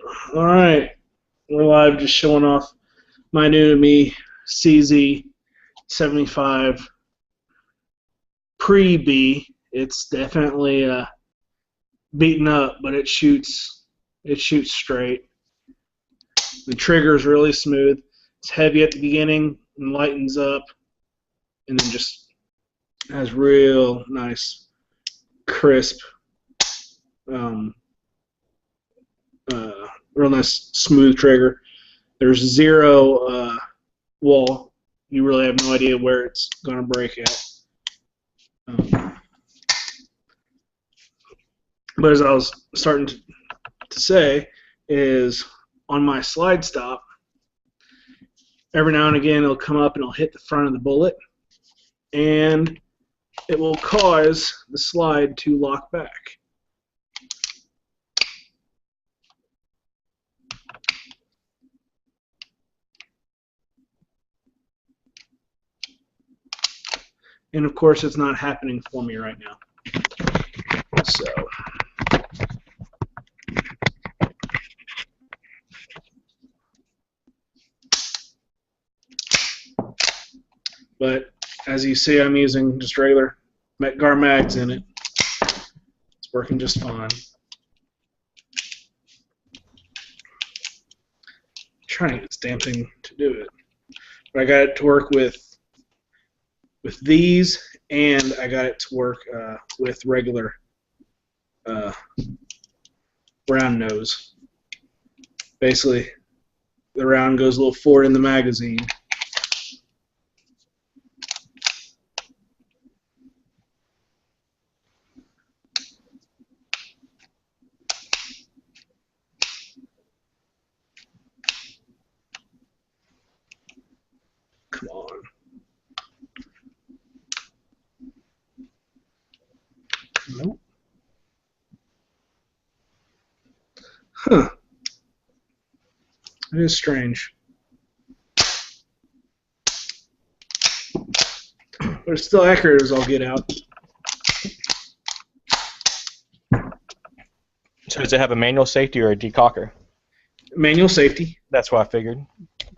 All right, we're live, just showing off my new to me CZ75 pre-B. It's definitely beaten up, but it shoots straight. The trigger is really smooth. It's heavy at the beginning and lightens up, and then just has real nice, crisp, real nice smooth trigger. There's zero wall. You really have no idea where it's going to break at. But as I was starting to say, is on my slide stop, every now and again it'll come up and it'll hit the front of the bullet, and it will cause the slide to lock back. And of course, it's not happening for me right now. So, but as you see, I'm using just regular Metgar mags in it. It's working just fine. I'm trying to get this damn thing to do it, but I got it to work with these, and I got it to work with regular round nose. Basically, the round goes a little forward in the magazine. Come on. Nope. Huh. It is strange. But it's still accurate as all get out. So does it have a manual safety or a decocker? Manual safety. That's what I figured.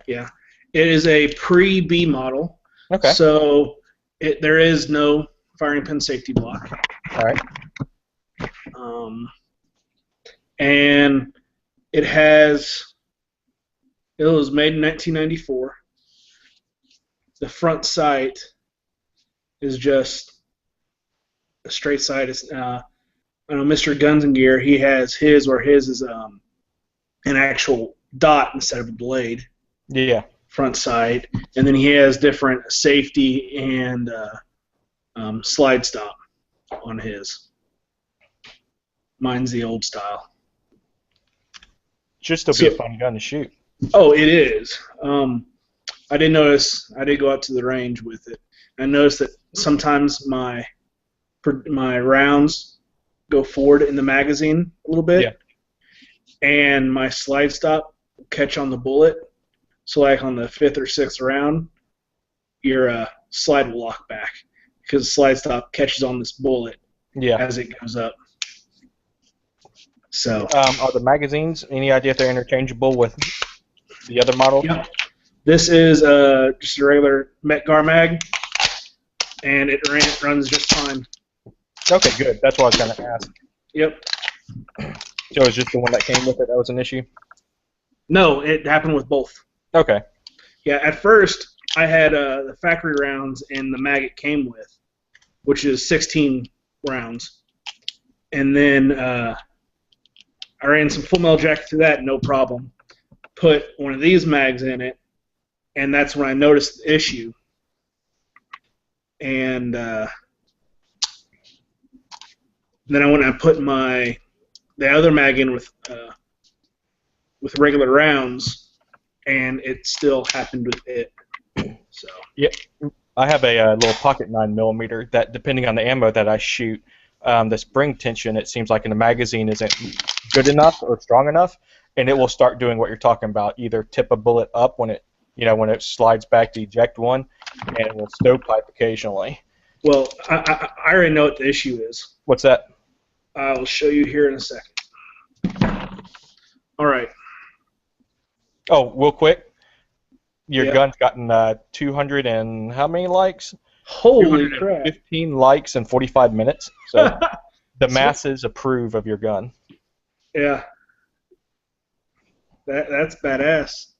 Yeah. It is a pre-B model. Okay. So there is no firing pin safety block. All right. And it was made in 1994. The front sight is just a straight sight. I know Mr. Guns and Gear, he has his where his is an actual dot instead of a blade. Yeah. Front sight, and then he has different safety and slide stop on his. Mine's the old style. Should still be a fun gun to shoot. Oh, it is. I did notice. I did go out to the range with it. I noticed that sometimes my rounds go forward in the magazine a little bit, yeah. And my slide stop will catch on the bullet. So, like on the 5th or 6th round, your slide will lock back because the slide stop catches on this bullet as it goes up. So, are the magazines, any idea if they're interchangeable with the other model? Yeah. This is just a regular Metgar mag, and it runs just fine. Okay, good. That's what I was going to ask. Yep. So it's just the one that came with it that was an issue? No, it happened with both. Okay. Yeah, at first I had the factory rounds and the mag it came with, which is 16 rounds. And then I ran some full metal jacket through that, no problem. Put one of these mags in it, and that's when I noticed the issue. And then I went and I put the other mag in with regular rounds, and it still happened with it. So. Yeah, I have a little pocket 9mm that, depending on the ammo that I shoot, the spring tension, it seems like in the magazine isn't good enough or strong enough, and it will start doing what you're talking about, either tip a bullet up when it slides back to eject one, and it will stovepipe occasionally. Well, I already know what the issue is. What's that? I'll show you here in a second. All right. Oh, real quick, your Yeah. gun's gotten 200 and how many likes? Holy crap. 215 likes in 45 minutes. So the Sweet. masses approve of your gun. Yeah. That's badass.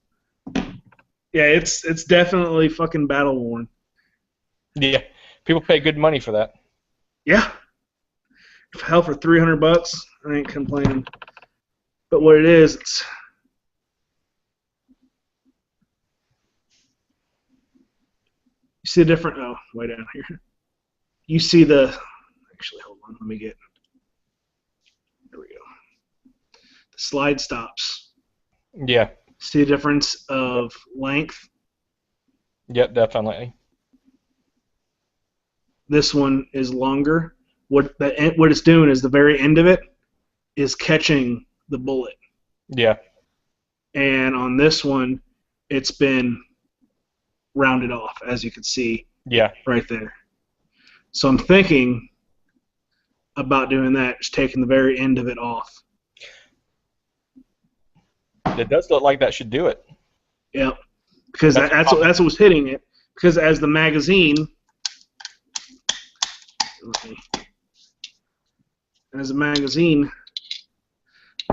Yeah, it's definitely fucking battle worn. Yeah, people pay good money for that. Yeah. Hell, for $300, I ain't complaining. But what it is, it's you see the different. Oh, way down here. You see the. Actually, hold on. Let me get. There we go. The slide stops. Yeah. See the difference of length. Yep, definitely. This one is longer. What it's doing is the very end of it is catching the bullet. Yeah. And on this one, it's been rounded off, as you can see Yeah. right there. So I'm thinking about doing that, just taking the very end of it off. It does look like that should do it. Yep. Because that's what was hitting it. Because as the magazine,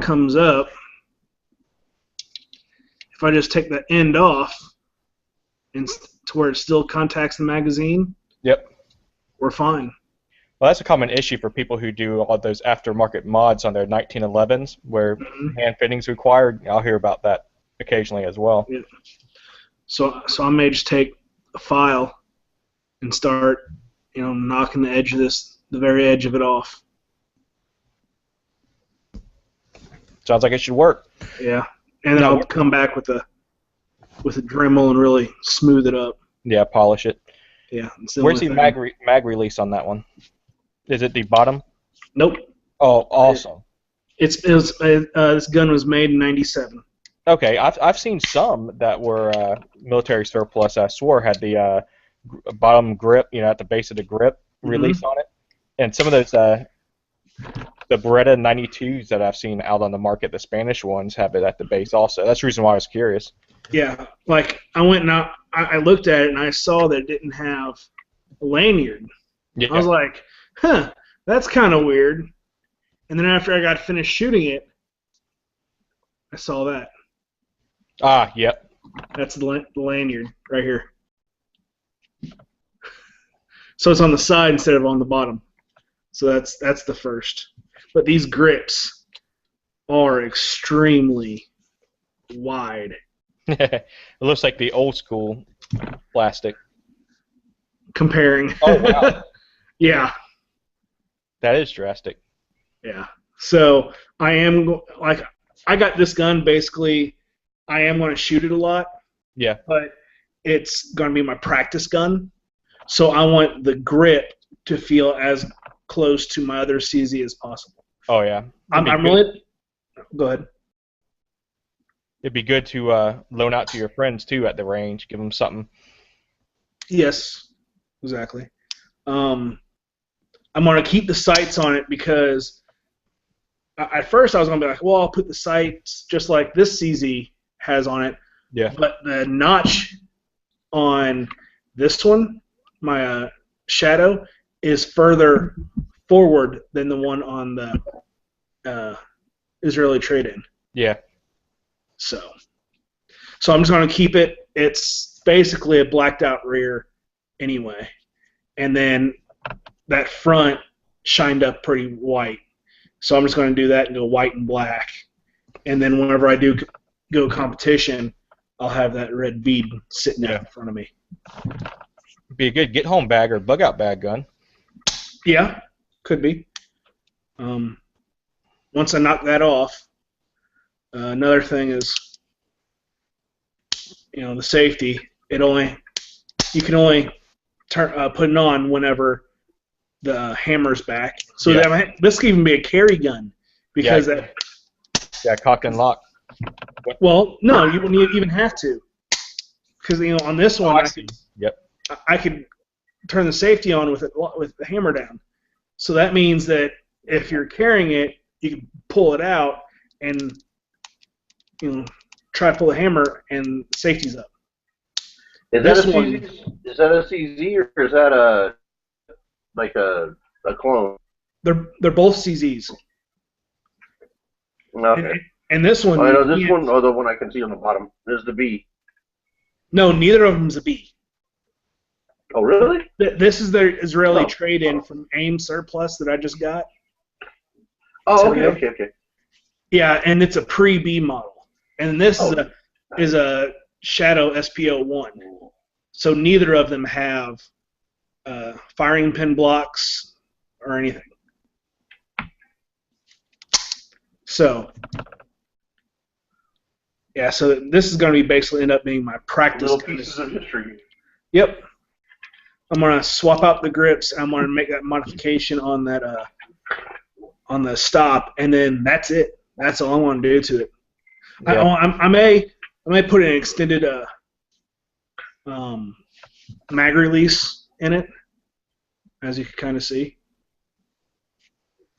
comes up, if I just take the end off and to where it still contacts the magazine, Yep. we're fine. Well, that's a common issue for people who do all those aftermarket mods on their 1911s where hand fitting's required. I'll hear about that occasionally as well. Yeah. So I may just take a file and start, knocking the very edge of it off. Sounds like it should work. Yeah. And then I'll come back with a Dremel and really smooth it up. Yeah, polish it. Yeah. Where's the mag release on that one? Is it the bottom? Nope. Oh, awesome. This gun was made in '97. Okay, I've seen some that were military surplus. I swore had the bottom grip, at the base of the grip release on it, and some of those the Beretta 92s that I've seen out on the market, the Spanish ones, have it at the base also. That's the reason why I was curious. Yeah, like I went and I looked at it and I saw that it didn't have a lanyard. Yeah. I was like, huh, that's kind of weird. And then after I got finished shooting it, I saw that. Ah, yep. That's the lanyard right here. So it's on the side instead of on the bottom. So that's the first. But these grips are extremely wide. It looks like the old school plastic. Comparing. Oh, wow. Yeah. That is drastic. Yeah. So I got this gun basically. I am going to shoot it a lot. Yeah. But it's going to be my practice gun. So I want the grip to feel as close to my other CZ as possible. Oh yeah. I'm really. Go ahead. It'd be good to loan out to your friends too at the range. Give them something. Yes, exactly. I'm going to keep the sights on it because at first I was going to be like, well, I'll put the sights just like this CZ has on it. Yeah. But the notch on this one, my Shadow, is further forward than the one on the Israeli trade-in. Yeah. So I'm just going to keep it. It's basically a blacked out rear anyway. And then that front shined up pretty white. So I'm just going to do that and go white and black. And then whenever I do go competition, I'll have that red bead sitting out in front of me. Be a good get-home bag or bug-out bag gun. Yeah, could be. Once I knock that off, another thing is, the safety. You can only put it on whenever the hammer's back. So this can even be a carry gun because cock and lock. Well, no, you wouldn't even have to, because on this one I could turn the safety on with the hammer down. So that means that if you're carrying it, you can pull it out and try to pull the hammer and safety's up. Is that This a one, CZ? Is that a CZ or is that a clone? they're both CZs. Okay. And this one, I know this one, or the one I can see on the bottom, is the B. no, neither of them's a B. Oh, really? This is their Israeli trade-in from AIM Surplus that I just got. Oh, today. okay. Yeah, and it's a pre-B model. And this is a Shadow SPO1. So neither of them have firing pin blocks or anything. So, yeah, so this is going to be basically end up being my practice. Little pieces of history. Yep. I'm going to swap out the grips, and I'm going to make that modification on that on the stop, and then that's it. That's all I want to do to it. Yeah. I may put an extended mag release in it, as you can kind of see.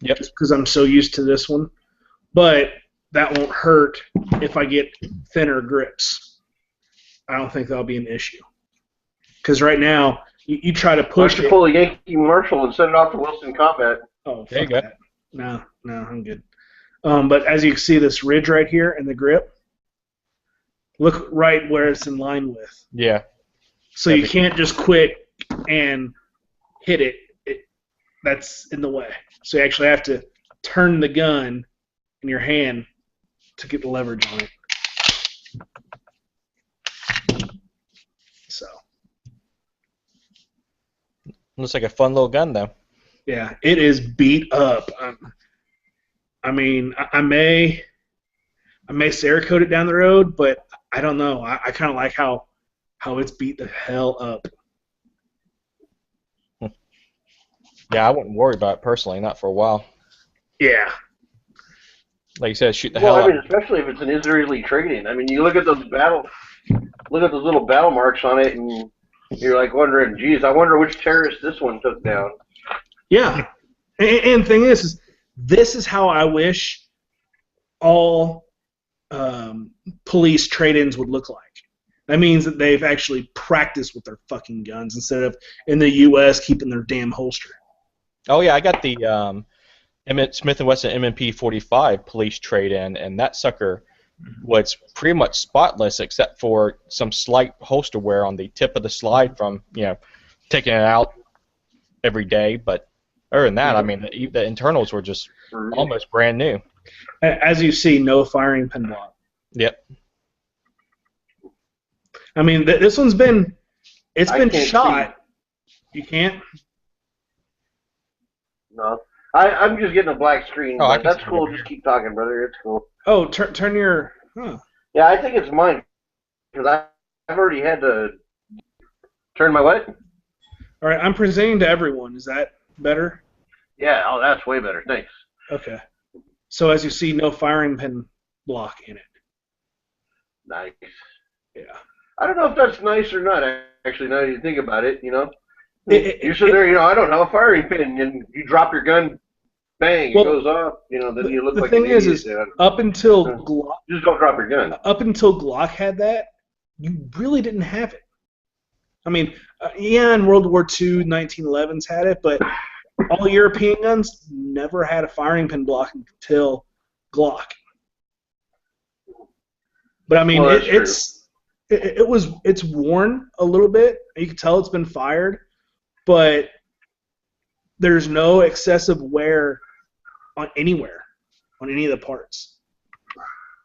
Yep. Just because I'm so used to this one, but that won't hurt if I get thinner grips. I don't think that'll be an issue. Because right now, you try to push Why don't you pull a Yankee Marshall and send it off to Wilson Combat? Oh, there you fuck go. that. No, I'm good. But as you can see, this ridge right here in the grip, look right where it's in line with. Yeah. So you can't just quick and hit it. That's in the way. So you actually have to turn the gun in your hand to get the leverage on it. So. Looks like a fun little gun, though. Yeah, it is beat up. I mean, I may Cerakote it down the road, but I don't know. I kind of like how it's beat the hell up. Yeah, I wouldn't worry about it personally, not for a while. Yeah. Like you said, shoot the hell Well, I out. mean, especially if it's an Israeli trade-in. I mean, you look at those little battle marks on it, and you're like wondering, geez, I wonder which terrorist this one took down. Yeah. And the thing is this is how I wish all police trade-ins would look like. That means that they've actually practiced with their fucking guns instead of in the U.S. keeping their damn holster. Oh yeah, I got the Smith & Wesson M&P 45 police trade-in, and that sucker was pretty much spotless except for some slight holster wear on the tip of the slide from taking it out every day. But other than that, I mean, the internals were just almost brand new. As you see, no firing pin block. Yep. I mean, this one's been can't shot. You can't. No. I'm just getting a black screen, Oh, I but can that's see cool. it. Just keep talking, brother. It's cool. Oh, turn your. Huh. Yeah, I think it's mine because I've already had to turn my what? All right, I'm presenting to everyone. Is that better? Yeah. Oh, that's way better. Thanks. Okay. So as you see, no firing pin block in it. Nice. Yeah. I don't know if that's nice or not. Actually, now that you think about it, It- you're sitting there, I don't have a firing pin, and you drop your gun, bang, Well, it goes off. Then you look the like thing an is, idiot. up until Glock, Just don't drop your gun. had that, you really didn't have it. I mean, in World War II, 1911s had it, but all European guns never had a firing pin block until Glock. But I mean, Well, that's it's worn a little bit. You can tell it's been fired, but there's no excessive wear on anywhere, on any of the parts.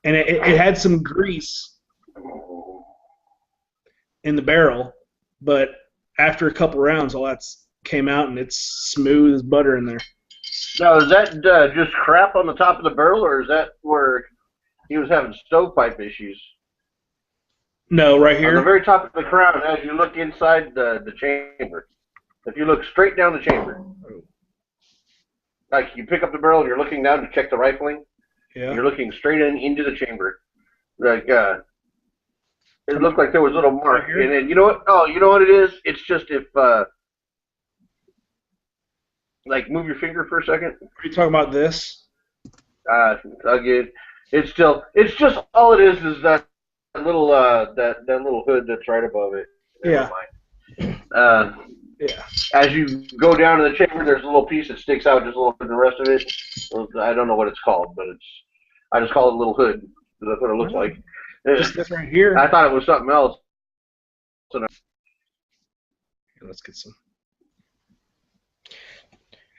And it had some grease in the barrel, but after a couple rounds, all that came out, and it's smooth as butter in there. Now, is that just crap on the top of the barrel, or is that where he was having stovepipe issues? No, right On the here. very top of the crown, as you look inside the chamber. If you look straight down the chamber, like you pick up the barrel and you're looking down to check the rifling, Yeah. you're looking straight into the chamber. Like it looked like there was a little mark. Right here? And then you know what? Oh, you know what it is? It's just if like move your finger for a second. Are you talking about this? Again, it's just all it is that little that little hood that's right above it. Yeah. Never mind. Yeah. As you go down to the chamber, there's a little piece that sticks out just a little bit. The rest of it, I don't know what it's called, but I just call it a little hood. That's what it looks like. Just this right here. I thought it was something else. Let's get some.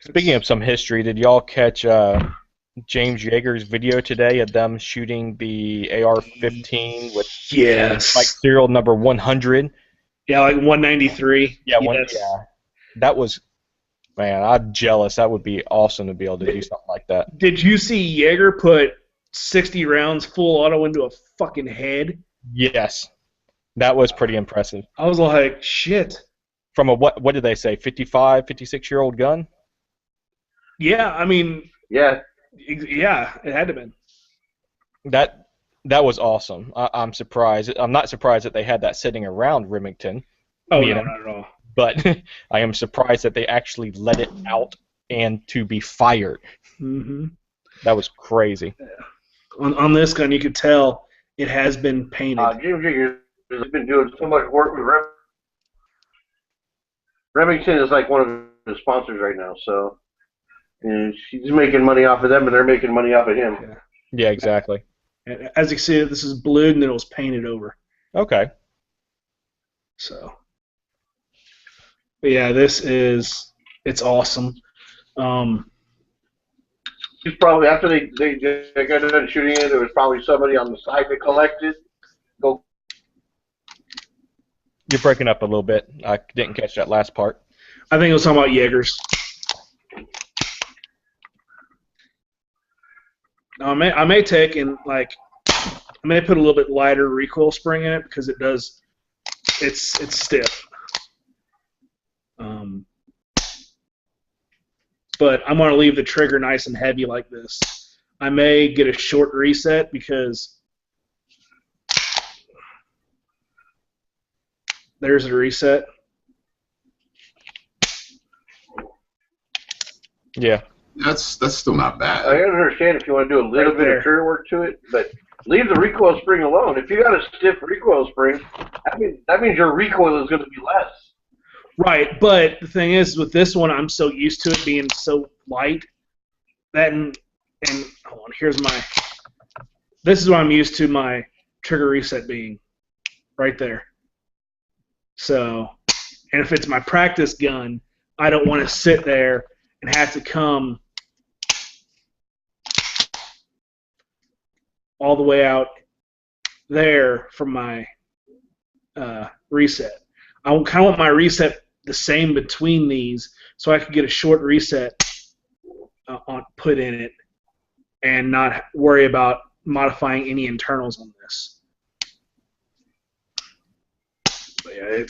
Speaking of some history, did y'all catch James Yeager's video today of them shooting the AR-15 with Yes. like serial number 100? Yeah, like 193. Yeah, Yes. That was, man, I'm jealous. That would be awesome to be able to do something like that. Did you see Yeager put 60 rounds full auto into a fucking head? Yes, that was pretty impressive. I was like, shit. From a, what did they say, 55, 56-year-old gun? Yeah, I mean, Yeah. yeah, it had to have been. That was awesome. I'm surprised. I'm not surprised that they had that sitting around Remington. Oh, You no, know. not at all. But I am surprised that they actually let it out and to be fired. Mm-hmm. That was crazy. On this gun, you could tell it has been painted. James Yeager has been doing so much work with Remington is like one of his sponsors right now, so he's making money off of them, and they're making money off of him. Yeah, exactly. And as you can see, this is blued and then it was painted over. Okay. So, but yeah, it's awesome. He's probably after they got done shooting it. There was probably somebody on the side that collected. Go. You're breaking up a little bit. I didn't catch that last part. I think it was talking about Jaegers. I may take and I may put a little bit lighter recoil spring in it because it's stiff. But I'm going to leave the trigger nice and heavy like this. I may get a short reset because there's a reset. Yeah. That's still not bad. I understand if you want to do a little bit of trigger work to it, but leave the recoil spring alone. If you got a stiff recoil spring, that means your recoil is going to be less. Right, but the thing is, with this one, I'm so used to it being so light that, and hold on, this is what I'm used to my trigger reset being, right there. So, and if it's my practice gun, I don't want to sit there and have to come all the way out there from my reset. I kind of want my reset the same between these, so I could get a short reset put in it, and not worry about modifying any internals on this. But yeah,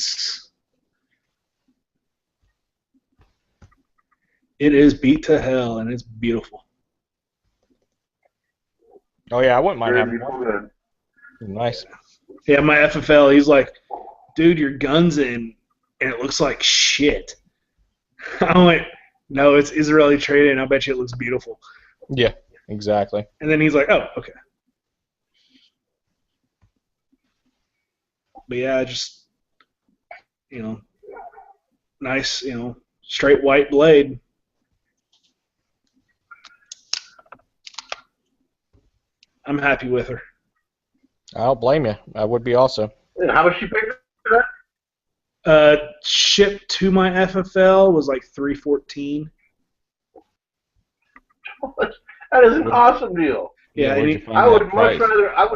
it is beat to hell, and it's beautiful. Oh yeah, I wouldn't mind Very having one. beautiful gun. Nice. Yeah, my FFL, he's like, dude, your gun's in, and it looks like shit. I went, no, it's Israeli trade-in. I bet you it looks beautiful. Yeah, exactly. And then he's like, oh, okay. But yeah, just, nice, straight white blade. I'm happy with her. I don't blame you. I would be also. And how much you pay for that? Shipped to my FFL was like $314. That is an awesome deal. Yeah, where'd and you find I that would price?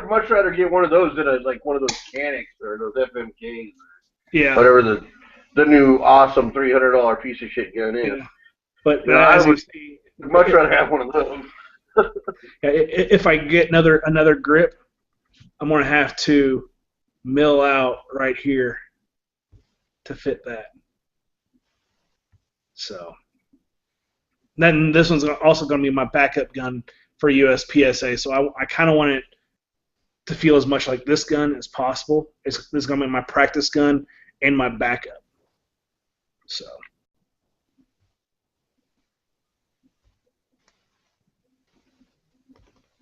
much rather get one of those than one of those Canics or those FMKs, yeah. whatever the new awesome $300 piece of shit gun is. Yeah. But Yeah, as I would you see, much rather have one of those. yeah, if I get another grip, I'm gonna have to mill out right here to fit that. So then this one's also gonna be my backup gun for USPSA. So I kind of want it to feel as much like this gun as possible. This is gonna be my practice gun and my backup. So.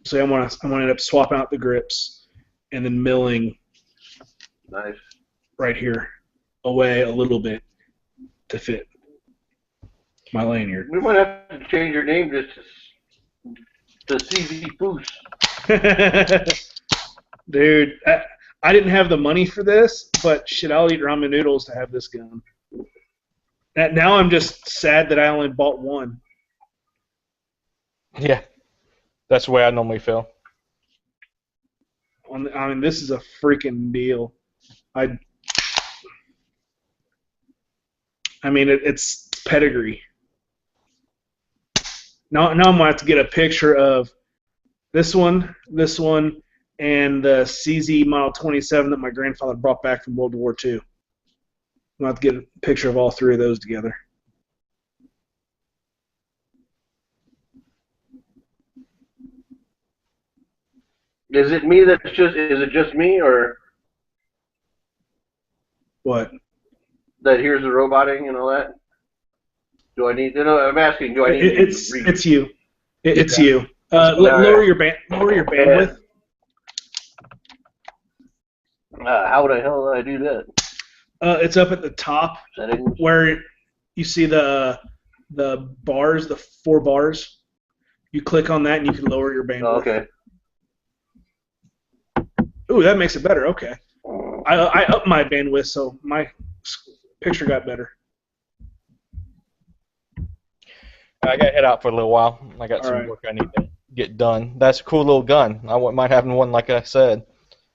So I'm gonna end up swapping out the grips and then milling Nice. right here away a little bit to fit my lanyard. We might have to change your name just to CZ Foos. Dude, I didn't have the money for this, but shit, I'll eat ramen noodles to have this gun. Now I'm just sad that I only bought one. Yeah, that's the way I normally feel. I mean, this is a freaking deal. I mean, it's pedigree. Now I'm gonna have to get a picture of this one, and the CZ Model 27 that my grandfather brought back from World War II. I'm gonna have to get a picture of all three of those together. Is it me that's just? Is it just me, or What? that hears the roboting and all that? Do I need? No, I'm asking. Do I need? It's to read? it's you. It's Yeah. you. Lower your bandwidth. How the hell do I do that? It's up at the top Settings. where you see the bars, the 4 bars. You click on that and you can lower your bandwidth. Oh, okay. Ooh, that makes it better. Okay. I upped my bandwidth, so my picture got better. I got to head out for a little while. I got All some right. work I need to get done. That's a cool little gun. I wouldn't mind having one, like I said.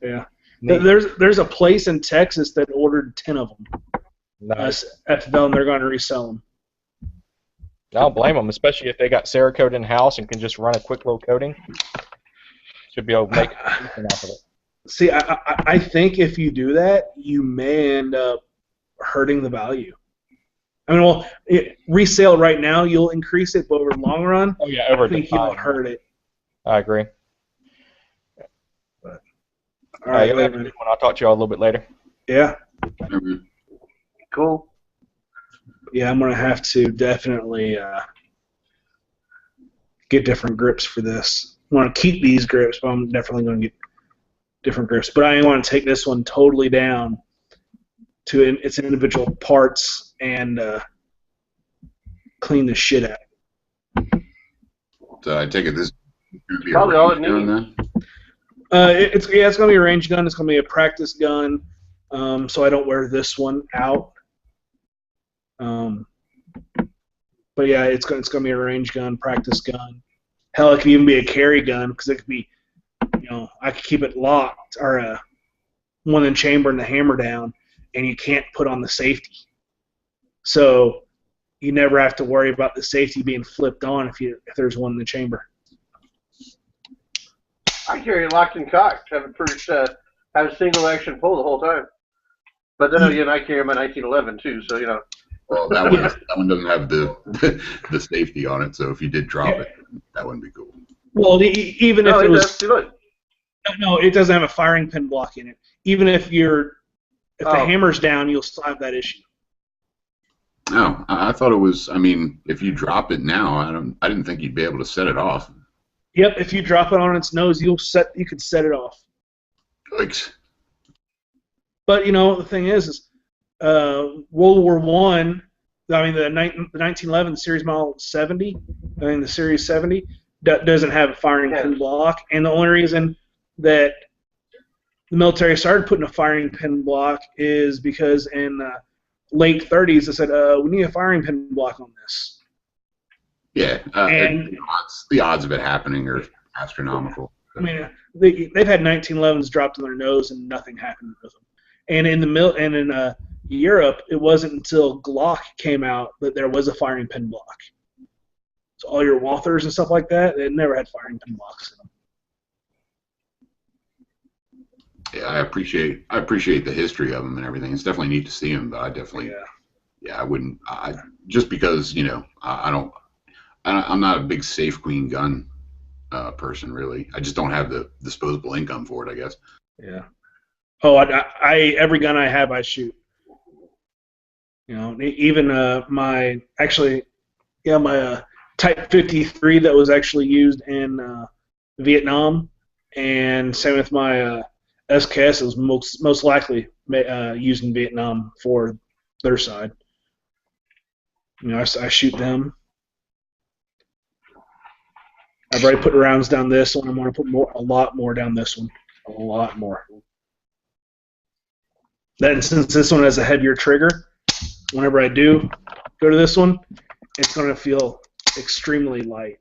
Yeah. Neat. There's a place in Texas that ordered 10 of them. Nice. FFL, and they're going to resell them. I don't blame them, especially if they got Cerakote in house and can just run a quick little coating. Should be able to make something out of it. See, I think if you do that, you may end up hurting the value. I mean, well, resale right now, you'll increase it, but over the long run, Oh yeah, over I think you'll hurt it. I agree. All right, You'll have a good one. I'll talk to you all a little bit later. yeah, Cool. yeah, I'm gonna have to definitely get different grips for this. I want to keep these grips, but I'm definitely gonna get different grips. But I want to take this one totally down to its individual parts and clean the shit out. So I take it this would be Probably a all it range gun needs. then? It's gonna be a range gun. It's gonna be a practice gun. So I don't wear this one out. But yeah, it's gonna be a range gun, practice gun. Hell, it could even be a carry gun because it could be, I could keep it locked or one in chamber and the hammer down, and you can't put on the safety. So you never have to worry about the safety being flipped on if there's one in the chamber. I carry it locked and cocked. Have a single action pull the whole time. But then again, I carry my 1911 too, so Well, that one doesn't have the the safety on it, so if you did drop it, that wouldn't be cool. Well, even No, if it was. does. Look. No, it doesn't have a firing pin block in it. Even if the Oh. hammer's down, you'll still have that issue. No, I thought it was. I mean, if you drop it now, I didn't think you'd be able to set it off. Yep, if you drop it on its nose, you could set it off. Yikes. But the thing is World War One. I mean, the 1911 Series Model 70. I mean, the Series 70 doesn't have a firing pin block, and the only reason that the military started putting a firing pin block is because in the late 30s they said, we need a firing pin block on this. Yeah, And the odds of it happening are astronomical. I mean, they've had 1911s dropped on their nose and nothing happened with them. And in Europe, it wasn't until Glock came out that there was a firing pin block. So all your Walthers and stuff like that, they never had firing pin blocks in them. Yeah, I appreciate the history of them and everything. It's definitely neat to see them, but I definitely, I wouldn't. Just because I'm not a big safe queen gun person really. I just don't have the disposable income for it, I guess. Yeah. Oh, every gun I have, I shoot. Even my Type 53 that was actually used in Vietnam, and same with my SKS is most likely used in Vietnam for their side. I shoot them. I've already put rounds down this one. I'm going to put a lot more down this one. A lot more. Then since this one has a heavier trigger, whenever I do go to this one, it's going to feel extremely light.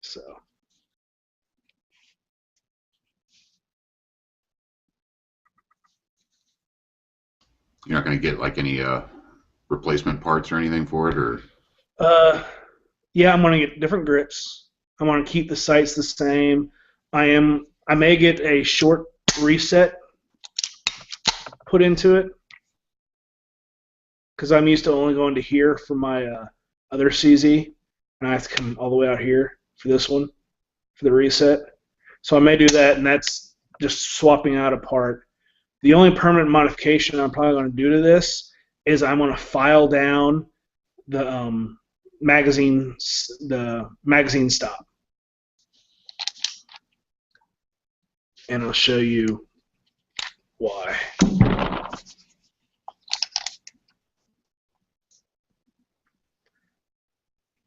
So. You're not going to get like any replacement parts or anything for it, or? Yeah, I'm going to get different grips. I'm going to keep the sights the same. I may get a short reset put into it because I'm used to only going to here for my other CZ, and I have to come all the way out here for this one for the reset. So I may do that, and that's just swapping out a part. The only permanent modification I'm probably going to do to this is I'm going to file down the magazine stop, and I'll show you why.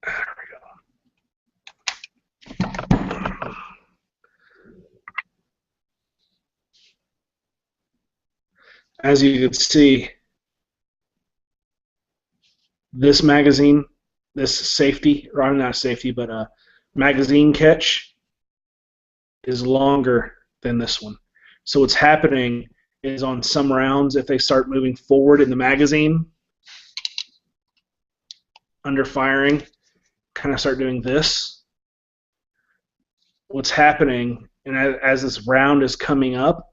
There we go. As you can see, this magazine, this safety, or not safety, but magazine catch is longer than this one. So what's happening is on some rounds, if they start moving forward in the magazine, under firing, kind of start doing this. What's happening, and as this round is coming up,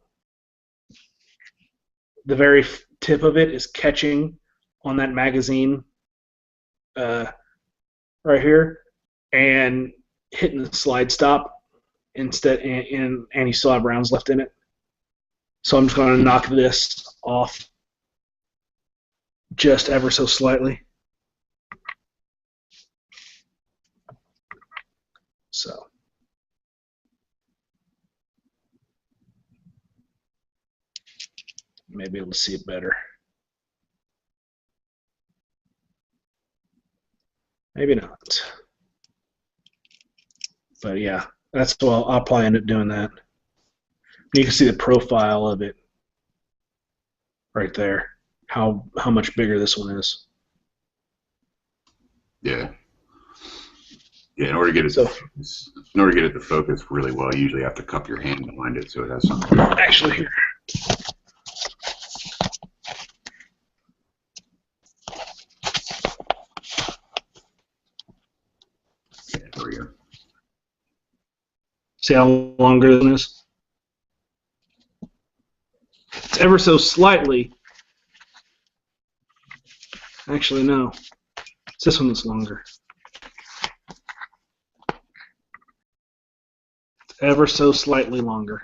the very tip of it is catching on that magazine right here and hitting the slide stop instead, and you still have rounds left in it. So I'm just going to knock this off just ever so slightly. So. May be able to see it better. Maybe not. But yeah, that's well, I'll probably end up doing that. You can see the profile of it right there. How much bigger this one is. Yeah. Yeah, in order to get it to focus really well, you usually have to cup your hand behind it so it has something. Actually, here. See how longer this is? It's ever so slightly. Actually, no. It's this one that's longer. It's ever so slightly longer.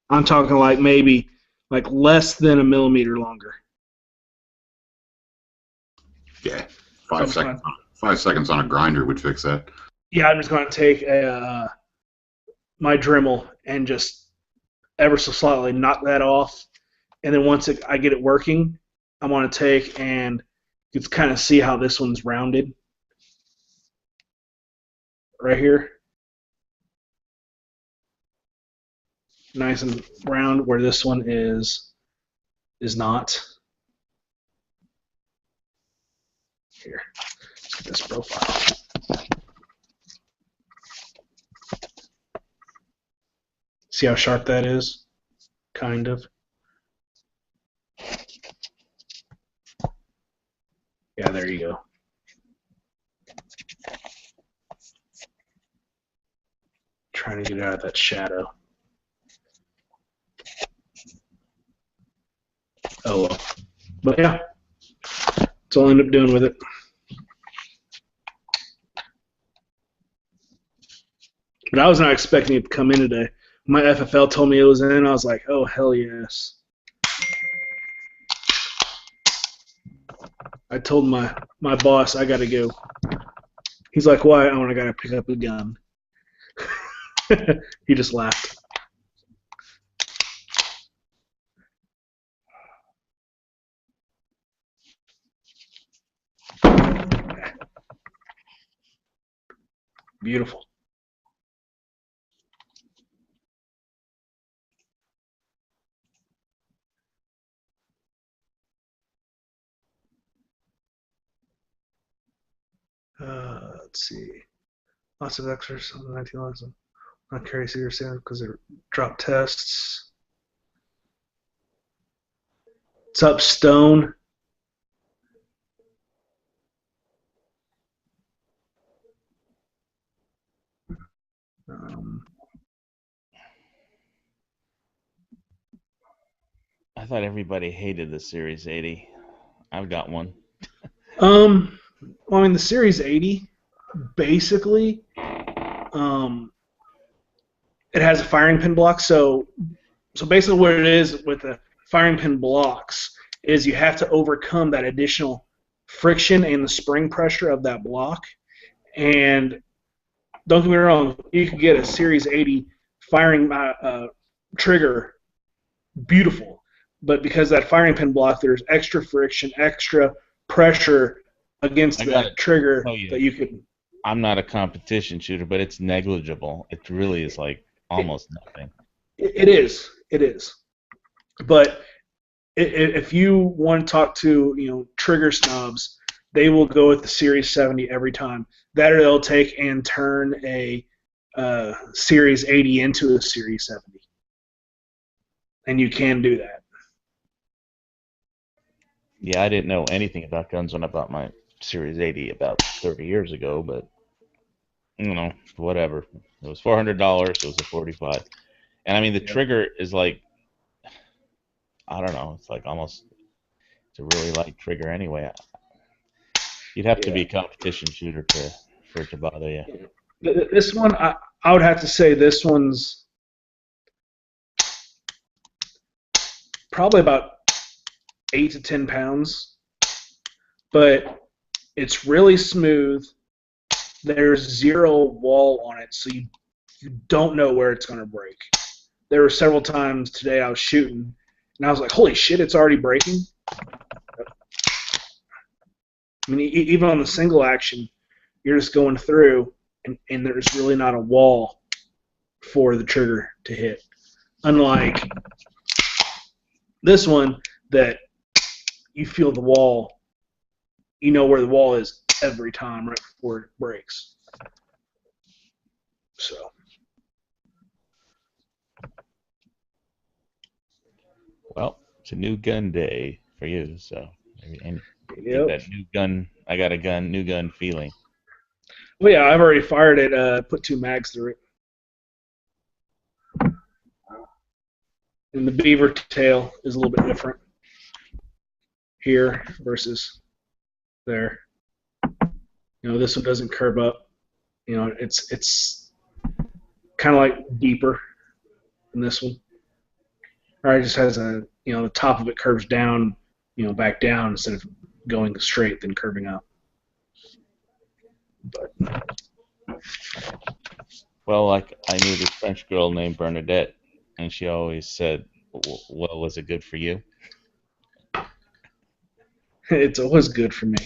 I'm talking like maybe like less than a millimeter longer. Yeah. 5 seconds. 5 seconds on a grinder would fix that. Yeah, I'm just going to take my Dremel and just ever so slightly knock that off, and then once I get it working, I'm going to take and you can kind of see how this one's rounded right here, nice and round, where this one is not. Here, let's get this profile. See how sharp that is? Kind of. Yeah, there you go. Trying to get out of that shadow. Oh well. But yeah, that's all I end up doing with it. But I was not expecting it to come in today. My FFL told me it was in. I was like, oh, hell yes. I told my boss I got to go He's like, "Why? Oh, I gotta pick up a gun." He just laughed. Beautiful. Let's see. Lots of extras on the 19 lesson. Not carry serious because they drop tests. What's up, Stone? I thought everybody hated the Series 80. I've got one. Well, I mean, the Series 80, basically, it has a firing pin block. So basically, what it is with the firing pin blocks is you have to overcome that additional friction and the spring pressure of that block. And don't get me wrong, you can get a Series 80 firing trigger, beautiful. But because that firing pin block, there's extra friction, extra pressure against that trigger that you could. I'm not a competition shooter, but it's negligible. It really is like almost nothing. It is. But if you want to talk to trigger snobs, they will go with the Series 70 every time. That or they'll take and turn a Series 80 into a Series 70, and you can do that. Yeah, I didn't know anything about guns when I bought my Series 80 about 30 years ago, but whatever. It was $400. It was a 45, and I mean the trigger is like, I don't know. It's like almost, it's a really light trigger anyway. You'd have to be a competition shooter for it to bother you. This one, I would have to say this one's probably about 8 to 10 pounds, but it's really smooth. There's zero wall on it, so you don't know where it's going to break. There were several times today I was shooting, and I was like, holy shit, it's already breaking. I mean, even on the single action, you're just going through, and there's really not a wall for the trigger to hit. Unlike this one, that you feel the wall, you know where the wall is every time right before it breaks. So. Well, it's a new gun day for you, so maybe that new gun. I got a gun, new gun feeling. Well, yeah, I've already fired it. Put 2 mags through it. And the beaver tail is a little bit different here versus there. This one doesn't curve up. It's kind of like deeper than this one. Or it just has the top of it curves down, back down instead of going straight then curving up. But well, like I knew this French girl named Bernadette, and she always said, "Well, was it good for you?" It's always good for me.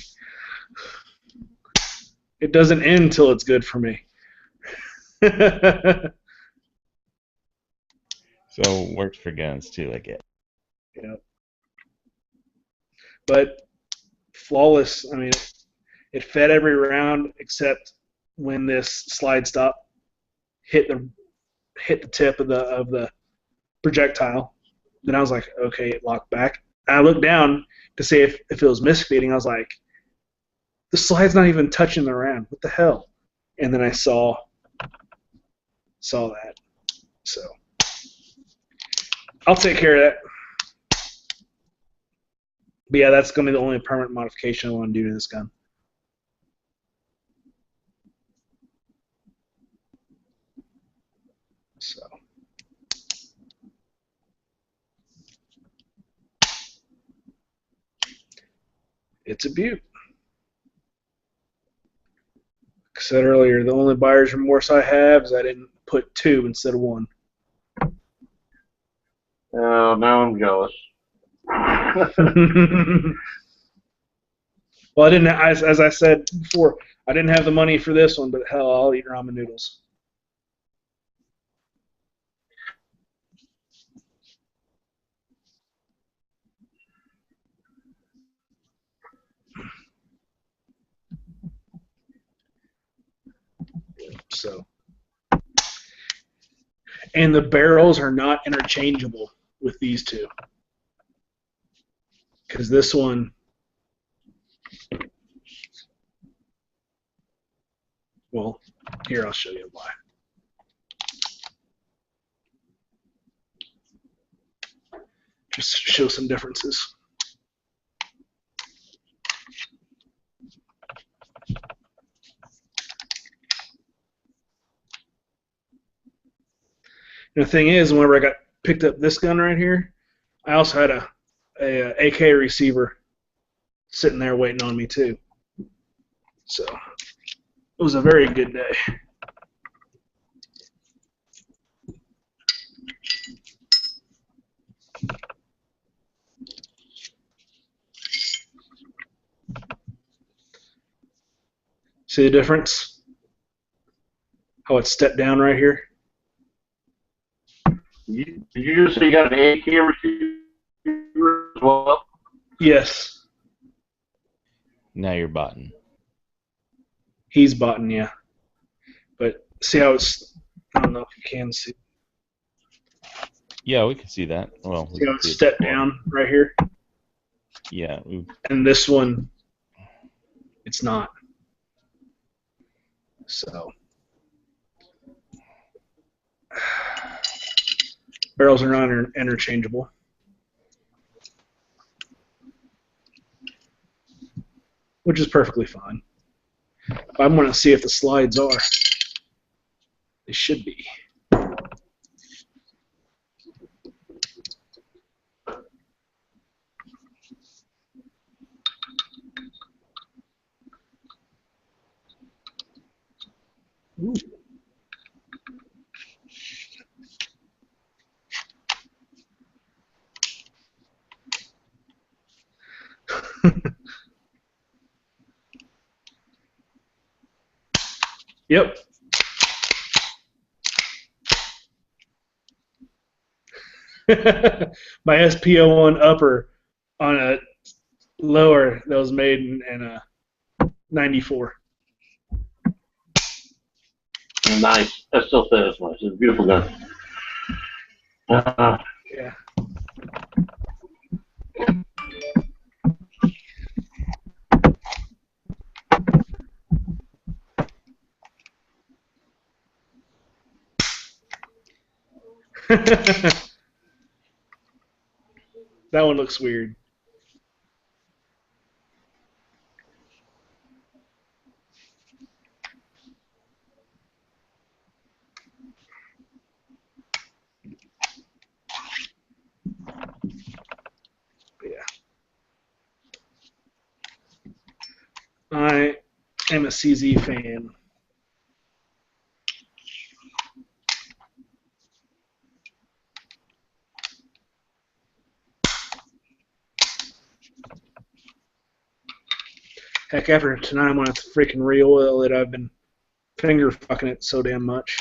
It doesn't end till it's good for me. So works for guns too, I guess. Yeah. But flawless. I mean, it fed every round except when this slide stop hit the tip of the projectile. Then I was like, okay, it locked back. And I looked down to see if it was misfeeding. I was like, the slide's not even touching the round. What the hell? And then I saw that. So I'll take care of that. But yeah, that's going to be the only permanent modification I want to do to this gun. So. It's a beaut. I said earlier, the only buyer's remorse I have is I didn't put 2 instead of 1. Oh, now I'm jealous. Well, I didn't. As I said before, I didn't have the money for this one, but hell, I'll eat ramen noodles. So, and the barrels are not interchangeable with these two, because this one, well, here I'll show you why. Just to show some differences. And the thing is, whenever I picked up this gun right here, I also had a AK receiver sitting there waiting on me too. So it was a very good day. See the difference? How it's stepped down right here? Did you just say you got an AK receiver as well? Yes. Now you're botting. He's botting, yeah. But see how it's, I don't know if you can see. Yeah, we can see that. Well, See how it's stepped down right here? Yeah. And this one, it's not. So. Barrels are not interchangeable. Which is perfectly fine. But I'm going to see if the slides are. They should be. Ooh. Yep. My SPO1 upper on a lower that was made in 94. Nice. That still says nice. It's a beautiful gun. Yeah. That one looks weird. Yeah. I am a CZ fan. Heck, after tonight, I'm going to have to freaking re-oil it. I've been finger fucking it so damn much.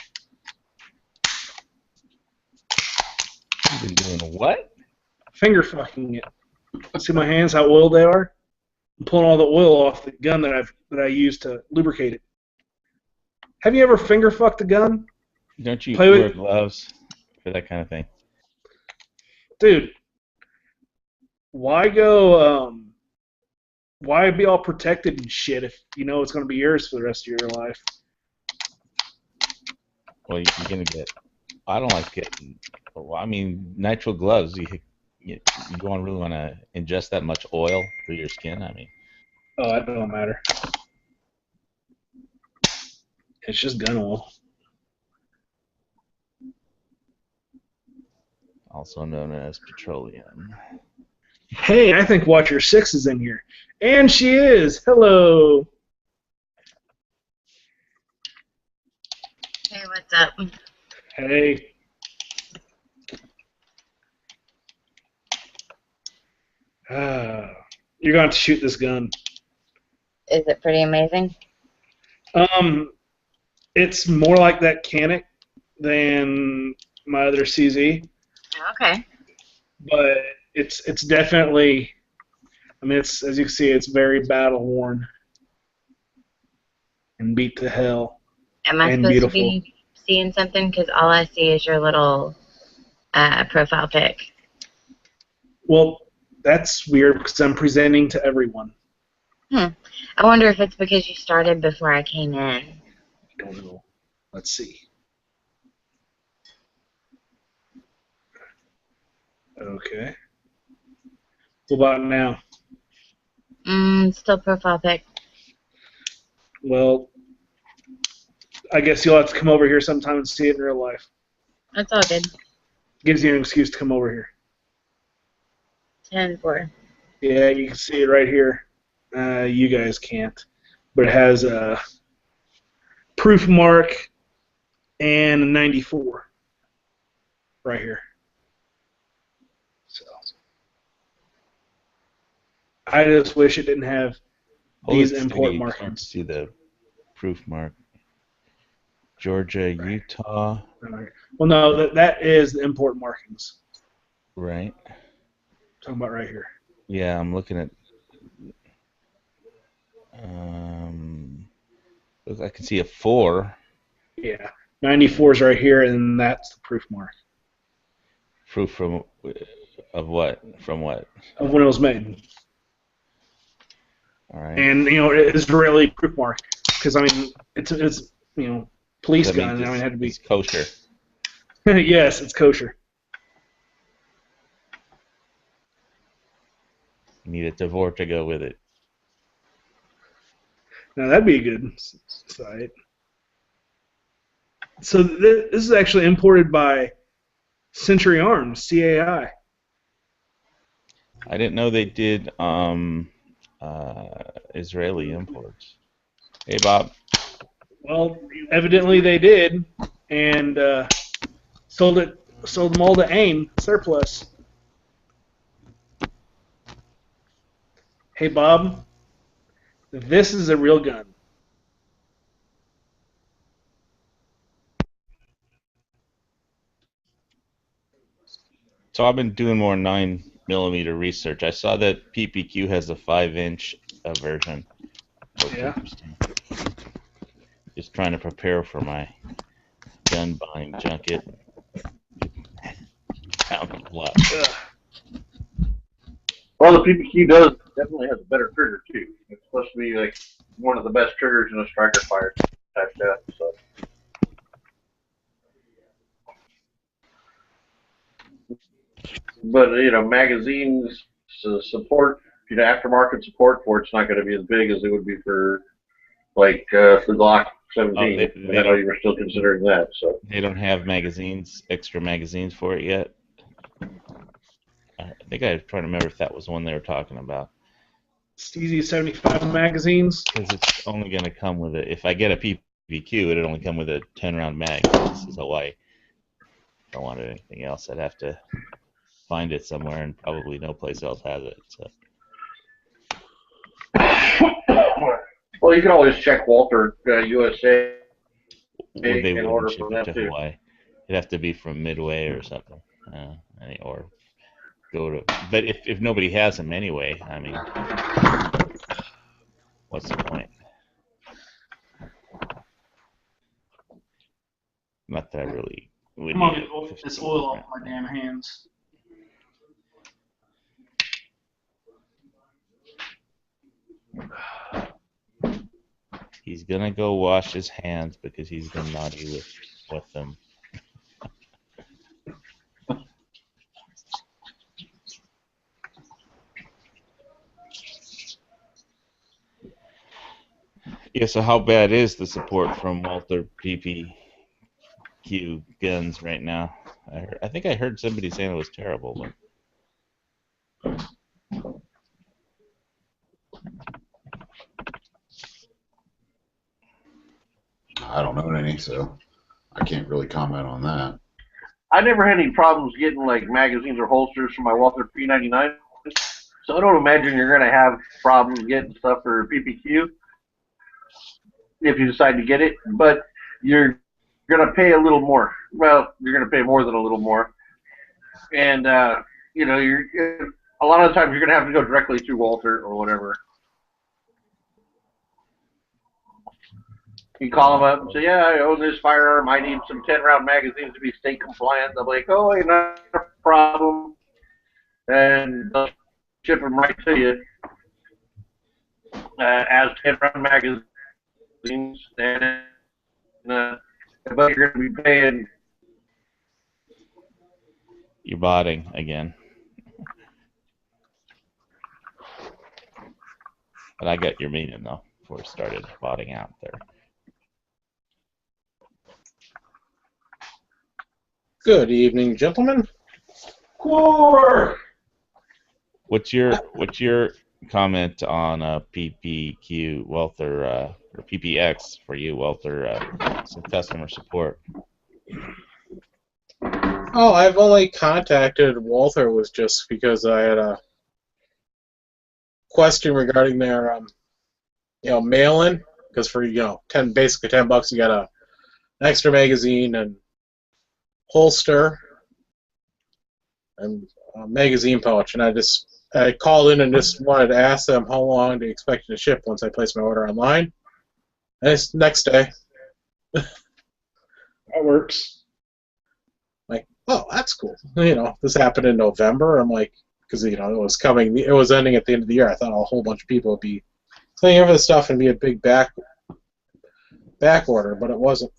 You've been doing what? Finger fucking it. See my hands, how oiled they are? I'm pulling all the oil off the gun that I use to lubricate it. Have you ever finger fucked a gun? Don't you Play wear with- gloves for that kind of thing? Dude, why go, why be all protected and shit if you know it's going to be yours for the rest of your life? Well, you're gonna get. I don't like getting. Well, I mean, nitrile gloves. You don't really want to ingest that much oil through your skin. I mean. Oh, that don't matter. It's just gun oil. Also known as petroleum. Hey, I think Watcher 6 is in here. And she is. Hello. What's up? Hey. You're going to have to shoot this gun. Is it pretty amazing? It's more like that Canic than my other CZ, Okay. but it's definitely. I mean, it's, as you can see, it's very battle worn and beat to hell. Am I And supposed beautiful. to be seeing something? Because all I see is your little profile pic. Well, that's weird because I'm presenting to everyone. I wonder if it's because you started before I came in. I don't know. Let's see. Okay. What about now? Still profile pic. Well, I guess you'll have to come over here sometime and see it in real life. That's all good. Gives you an excuse to come over here. 10-4. Yeah, you can see it right here. You guys can't. But it has a proof mark and a 94 right here. So I just wish it didn't have these import markings. See the proof mark. Georgia, Utah. Well, no, that is the import markings. Right. Talking about right here. Yeah, I'm looking at. I can see a 4. Yeah, 94 is right here, and that's the proof mark. Proof of what? From what? Of when it was made. All right. And Israeli proof mark, because I mean it's police gun. I mean, it had to be it's kosher. Yes, it's kosher. You need a Tavor to go with it. Now that'd be a good site. So this is actually imported by Century Arms, CAI. I didn't know they did Israeli imports. Hey, Bob. Well, evidently they did, and sold them all to AIM surplus. Hey, Bob, this is a real gun. So I've been doing more 9mm research. I saw that PPQ has a 5-inch version. Looks Yeah. interesting. Just trying to prepare for my gun buying junket. Down a lot. Well, the PPQ definitely has a better trigger too. It's supposed to be like one of the best triggers in a striker fire type stuff. So. But magazines support, aftermarket support for it's not going to be as big as it would be for like the Glock 17. I know you were still considering that. So they don't have extra magazines for it yet. I think I was trying to remember if that was one they were talking about. Steezy 75 magazines. Because it's only going to come with it. If I get a PPQ, it'd only come with a 10-round mag. This is Hawaii. If I wanted anything else, I'd have to find it somewhere, and probably no place else has it. So. Well, you can always check Walter USA in order ship from it them to too. Hawaii. It'd have to be from Midway or something, or go to. But if nobody has them anyway, I mean, what's the point? Not that I really would. I'm gonna get this oil off my damn hands. He's gonna go wash his hands because he's been naughty with them. Yeah, so how bad is the support from Walter PPQ guns right now? I think I heard somebody saying it was terrible, but I don't own any, so I can't really comment on that. I never had any problems getting like magazines or holsters for my Walther P99, so I don't imagine you're going to have problems getting stuff for PPQ if you decide to get it. But you're going to pay a little more. Well, you're going to pay more than a little more, and you know, a lot of the times you're going to have to go directly through Walther or whatever. You call them up and say, yeah, I own this firearm. I need some 10-round magazines to be state compliant. They'll be like, oh, ain't not a problem. And they'll ship them right to you as 10-round magazines. And but you're going to be paying. You're botting again. But I got your meaning, though, before it started botting out there. Good evening, gentlemen. Core. What's your comment on PPQ Walther or PPX for you, Walther? Some customer support. Oh, I've only contacted Walther was just because I had a question regarding their mail-in, because for basically $10 you got an extra magazine and holster and a magazine pouch, and I called in and just wanted to ask them how long they expected to ship once I placed my order online. And it's next day. That works. Like, oh, that's cool. This happened in November. I'm like, because it was ending at the end of the year. I thought a whole bunch of people would be cleaning over the stuff and be a big back order, but it wasn't.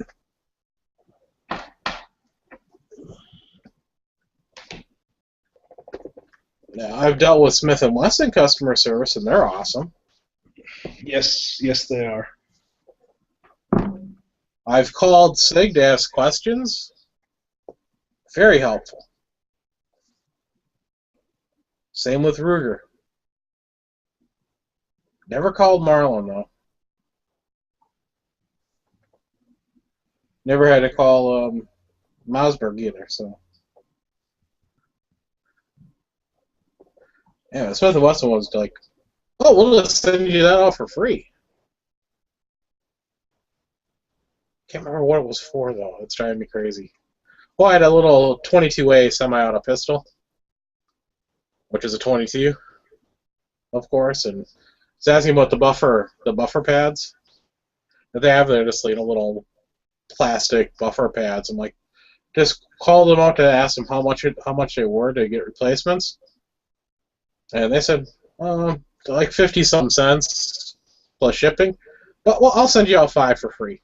Now, I've dealt with Smith & Wesson customer service, and they're awesome. Yes, they are. I've called SIG to ask questions. Very helpful. Same with Ruger. Never called Marlin, though. Never had to call Mossberg either, so. Yeah, Smith & Wesson was like, oh, we'll just send you that off for free. Can't remember what it was for, though. It's driving me crazy. Well, I had a little 22A semi-auto pistol, which is a 22, of course, and it's asking about the buffer pads that they have. They're just little plastic buffer pads. I'm like, just call them out to ask them how much they were to get replacements. And they said, like 50-something cents plus shipping. But well, I'll send you out 5 for free.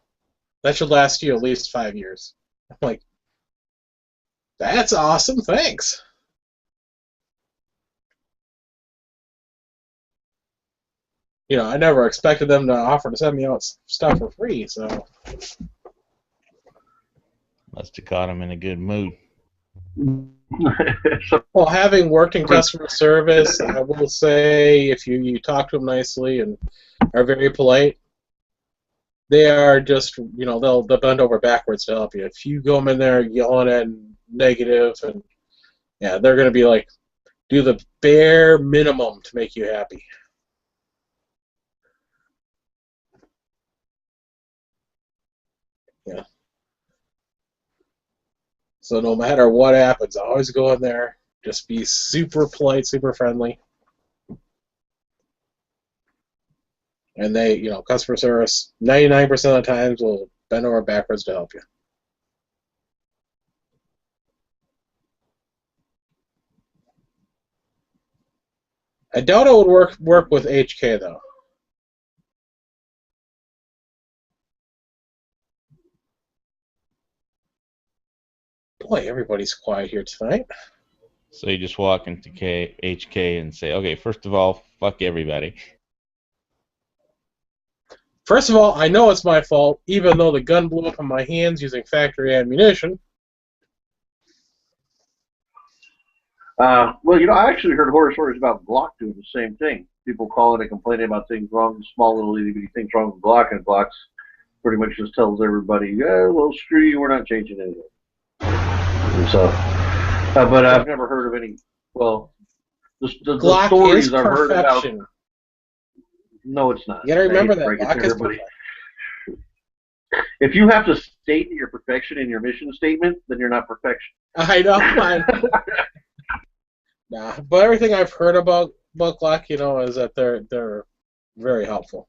That should last you at least 5 years. I'm like, that's awesome, thanks. I never expected them to offer to send me out stuff for free, so. Must have caught him in a good mood. Well, having worked in customer service, I will say if you talk to them nicely and are very polite, they are just, they'll bend over backwards to help you. If you go in there yelling and negative, and yeah, they're going to be like, do the bare minimum to make you happy. Yeah. So no matter what happens, always go in there, just be super polite, super friendly. And they, customer service, 99% of the times will bend over backwards to help you. I doubt it would work with HK, though. Boy, everybody's quiet here tonight. So you just walk into HK and say, okay, first of all, fuck everybody. First of all, I know it's my fault, even though the gun blew up in my hands using factory ammunition. Well, I actually heard horror stories about Glock doing the same thing. People calling and complaining about things wrong, small little itty bitty things wrong with Glock, and Glock's pretty much just tells everybody, yeah, well, screw you, we're not changing anything. And so, but I've never heard of any. Well, the Glock stories is I've heard about. perfection. No, it's not. You gotta remember I hate to that break it to Glock is everybody. perfection. If you have to state your perfection in your mission statement, then you're not perfection. I know. Nah, but everything I've heard about Glock, you know, is that they're very helpful.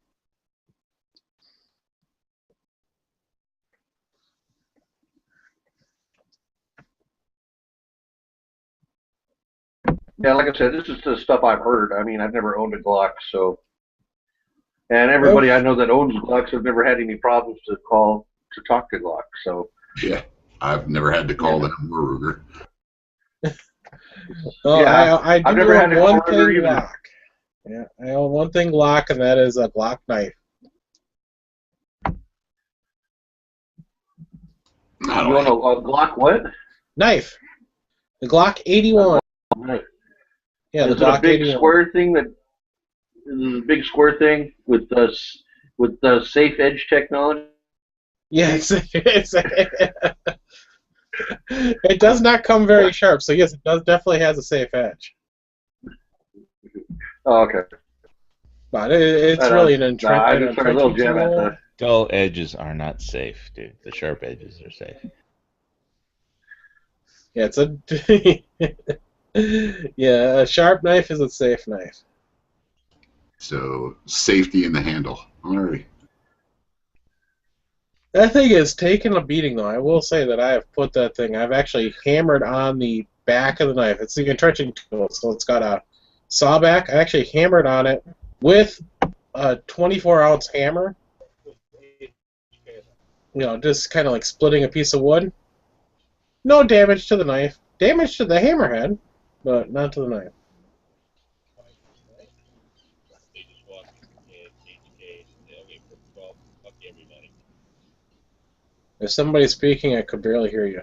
Yeah, like I said, this is the stuff I've heard. I mean, I've never owned a Glock, so. And everybody I know that owns Glocks have never had any problems to talk to Glock, so. Yeah, I've never had to call them or Ruger. Well, Yeah, I do I've never had own to one call thing Ruger either. Glock. Yeah, I own one thing Glock, and that is a Glock knife. I You don't own a Glock what? Knife. The Glock 81. Right. Yeah, the Is it a Glock big 81. square thing that? Is it a big square thing with the safe edge technology? Yes, it does not come very sharp, so yes, it does definitely has a safe edge. Oh, okay. But it's really an I entrenching just heard a little jab at tool. that. Dull edges are not safe, dude. The sharp edges are safe. Yeah, it's a yeah, a sharp knife is a safe knife. So safety in the handle. Alrighty. That thing is taking a beating, though. I will say that I have put that thing. I've actually hammered on the back of the knife. It's the entrenching tool, so it's got a saw back. I actually hammered on it with a 24-ounce hammer. You know, just kind of like splitting a piece of wood. No damage to the knife. Damage to the hammerhead, but not to the knife. If somebody's speaking, I could barely hear you.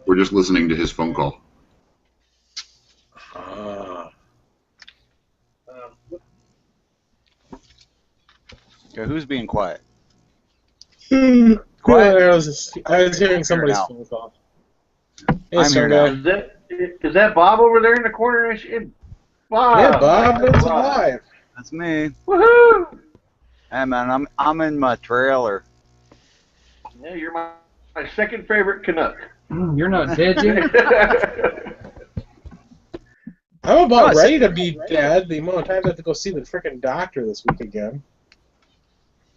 We're just listening to his phone call. Okay, who's being quiet? Quiet. I was hearing somebody's now. phone call. Hey, I'm here now. Is that Bob over there in the corner? Bob. Yeah, Bob is alive. That's me. Woohoo! Hey man, I'm in my trailer. Yeah, you're my second favorite Canuck. You're not dead yet? I'm about ready to be dead. The amount of times I have to go see the freaking doctor this week again.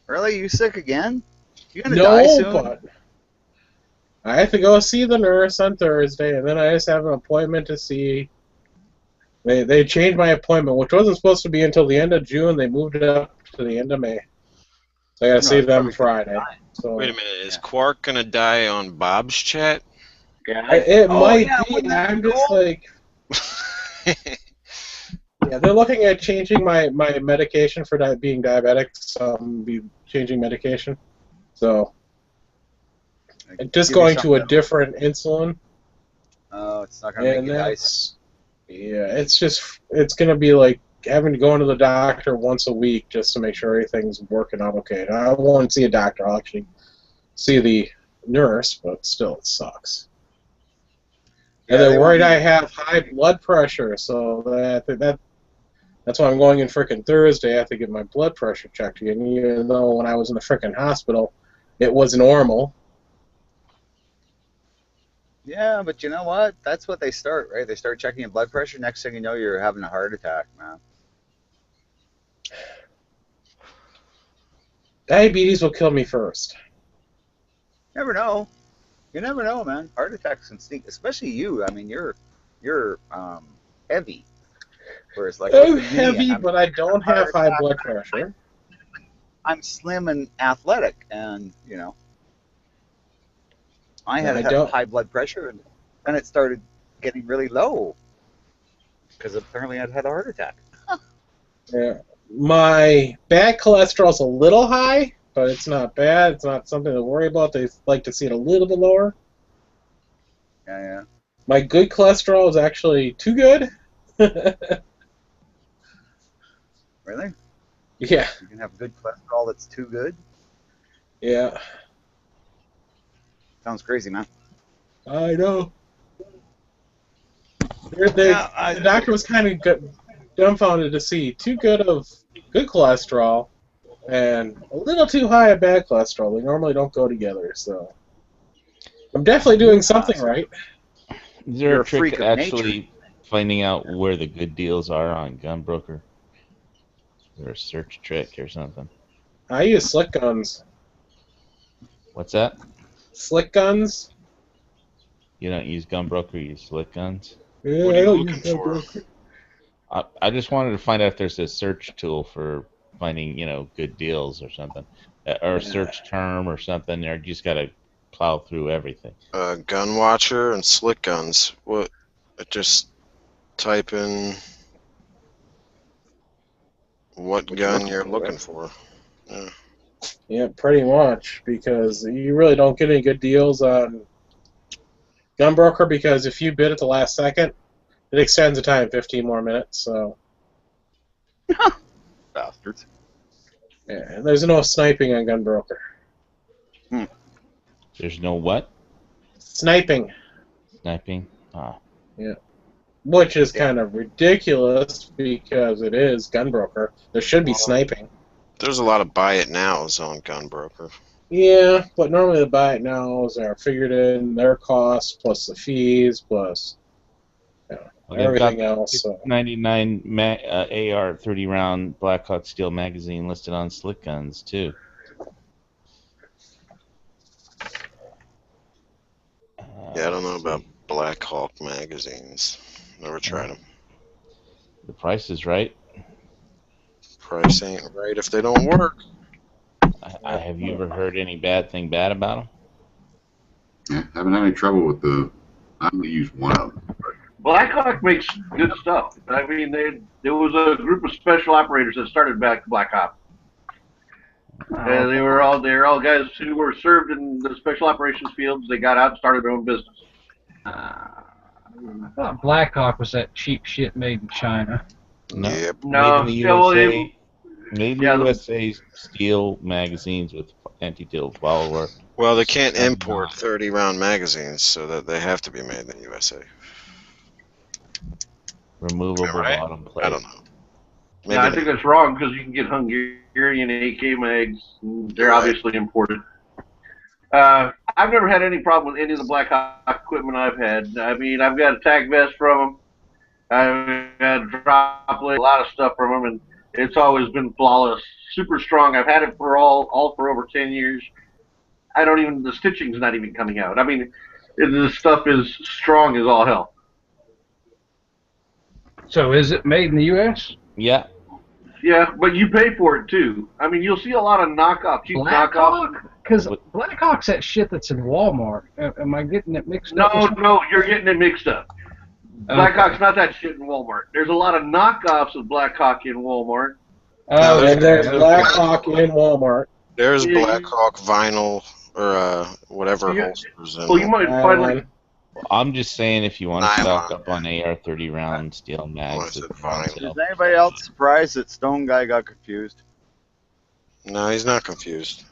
Really? You sick again? You gonna die soon? But I have to go see the nurse on Thursday, and then I just have an appointment to see. They changed my appointment, which wasn't supposed to be until the end of June. They moved it up to the end of May. So I got to see them Friday. So wait a minute, is Quark gonna die on Bob's chat? Yeah, it might yeah, be. I'm just like. Yeah, they're looking at changing my medication for being diabetic, so I'm be changing medication. So, just going to a different insulin. Oh, it's not gonna make you nice. Yeah, it's gonna be like having to go into the doctor once a week just to make sure everything's working out okay. Now, I won't see a doctor. I'll actually see the nurse, but still, it sucks. Yeah, and they're worried I have high blood pressure, so that's why I'm going in frickin' Thursday. I have to get my blood pressure checked again, even though when I was in the frickin' hospital, it was normal. Yeah, but you know what? That's what they start, right? They start checking your blood pressure. Next thing you know, you're having a heart attack, man. Diabetes will kill me first. Never know. You never know, man. Heart attacks can sneak, especially you. I mean, you're heavy. Whereas, like, I'm heavy, but I don't have high blood pressure. I'm slim and athletic, and you know, I had high blood pressure, and then it started getting really low because apparently I'd had a heart attack. Yeah, my bad cholesterol's a little high, but it's not bad. It's not something to worry about. They like to see it a little bit lower. Yeah. My good cholesterol is actually too good. Really? Yeah. You can have good cholesterol that's too good. Yeah. Sounds crazy, man. I know. The doctor was kind of dumbfounded to see too good of good cholesterol and a little too high of bad cholesterol. They normally don't go together, so I'm definitely doing something right. Is there You're a a trick freak to of actually finding out where the good deals are on Gunbroker? Is there a search trick or something? I use slick guns. What's that? Slick guns? You don't use Gunbroker, you use Slick Guns? Yeah, What are I you don't looking use for? Gunbroker. I just wanted to find out if there's a search tool for finding, good deals or something. Or a search term or something, or you just gotta plow through everything. Gun Watcher and Slick Guns. What? Just type in what gun you're looking for. Yeah. Yeah, pretty much, because you really don't get any good deals on Gunbroker, because if you bid at the last second, it extends the time 15 more minutes, so... Bastards. Yeah, and there's no sniping on Gunbroker. There's no what? Sniping. Sniping? Ah. Yeah. Which is kind of ridiculous, because it is Gunbroker. There should be sniping. There's a lot of buy it nows on Gunbroker. Yeah, but normally the buy it nows are figured in their costs, plus the fees, plus Well, they've everything got else. So. 99 AR 30 round Blackhawk Steel magazine listed on Slick Guns too. Yeah, I don't know about Black Hawk magazines. Never tried them. The price is right. Price ain't right if they don't work. Have you ever heard any bad about them? Yeah, haven't had any trouble with the. I only use one of them. Blackhawk makes good stuff. I mean, there was a group of special operators that started back Blackhawk. And they were all guys who were served in the special operations fields. They got out and started their own business. I thought Blackhawk was that cheap shit made in China. No. Yep. No, Made in the yeah, well, USA. Made in the yeah, USA steel magazines with anti-tilt follower. Well, they can't import 30 round magazines, so that they have to be made in the USA. Removable Right? bottom plate. I don't know. Maybe Yeah, I think that's wrong because you can get Hungarian AK mags. And they're Right. obviously imported. I've never had any problem with any of the Blackhawk equipment I've had. I mean, I've got a tac vest from them. I've got a droplet, a lot of stuff from them, and it's always been flawless, super strong. I've had it for all for over 10 years. The stitching's not even coming out. I mean, the stuff is strong as all hell. So is it made in the U.S.? Yeah. Yeah, but you pay for it too. I mean, you'll see a lot of knockoff, cheap knockoffs. Blackhawk? Because Blackhawk's that shit that's in Walmart. Am I getting it mixed up? No, you're getting it mixed up. Blackhawk's not that shit in Walmart. There's a lot of knockoffs of Blackhawk in Walmart. Oh, And there's Blackhawk in Walmart. There's Yeah, Black Hawk vinyl or whatever Yeah. holsters in Well, you might find like I'm just saying if you want to Nylon. stock up on AR 30 round steel Oh, mags, is it it's on vinyl? sale. Is anybody else surprised that Stone Guy got confused? No, he's not confused.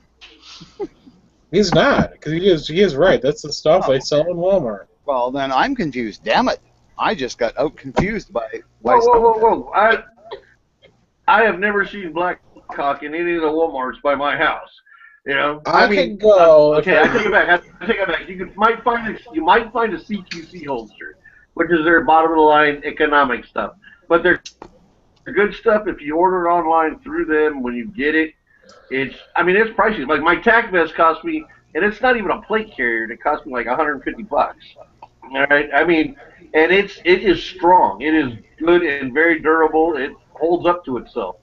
He's not, because he is right. That's the stuff they sell in Walmart. Well, then I'm confused. Damn it! I just got out confused by whoa, Stone Guy. whoa. I have never seen Blackhawk in any of the Walmarts by my house. You know, I could go. Okay, I take it back. You might find a CQC holster, which is their bottom of the line economic stuff. But they're good stuff if you order it online through them. When you get it, it's pricey. Like my tac vest cost me, and it's not even a plate carrier. It cost me like $150. All right, I mean, and it is strong. It is good and very durable. It holds up to itself.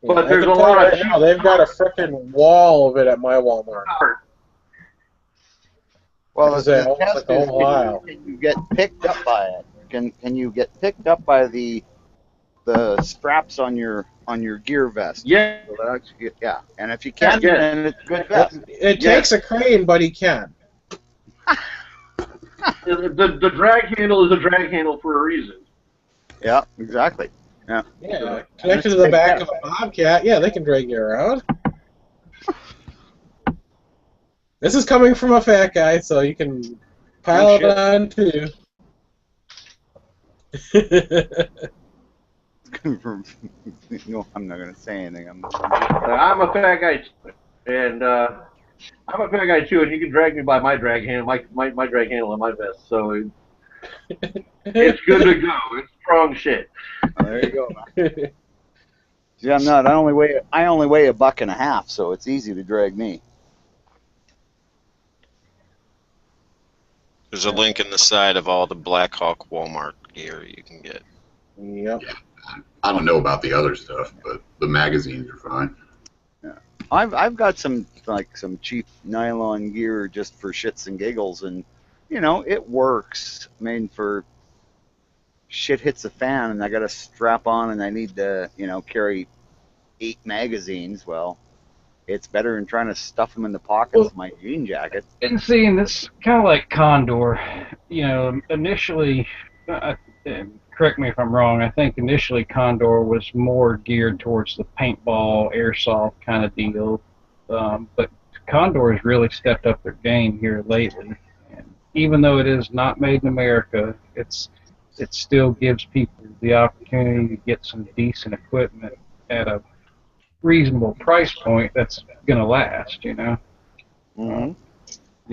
But I there's can a tell you lot of right now, they've got a frickin' wall of it at my Walmart. Well, Because the they hold test like a is, whole aisle. can you get picked up by it? Can you get picked up by the straps on your gear vest? Yeah. So that's, yeah. And if you can, Yeah. then it's a good vest. It takes a crane, but he can. The drag handle is a drag handle for a reason. Yeah, exactly. Yeah, connected to the back of a Bobcat. Yeah, they can drag you around. This is coming from a fat guy, so you can pile it on too. No, I'm not gonna say anything. I'm a fat guy, and I'm a fat guy too, and you can drag me by my drag handle, my drag handle on my vest. So it's good to go. It's strong shit. Oh, there you go. See, I'm not. I only weigh $1.50 bucks, so it's easy to drag me. There's a link in the side of all the Blackhawk Walmart gear you can get. Yep. Yeah. I don't know about the other stuff, but the magazines are fine. Yeah. I've got some cheap nylon gear just for shits and giggles, and it works. I mean, for shit hits the fan and I got a strap on and I need to carry 8 magazines. Well, it's better than trying to stuff them in the pockets of my jean jacket. And seeing this kind of like Condor, initially, correct me if I'm wrong, I think initially Condor was more geared towards the paintball, airsoft kind of deal. But Condor has really stepped up their game here lately. And even though it is not made in America, it still gives people the opportunity to get some decent equipment at a reasonable price point that's going to last, Mm-hmm.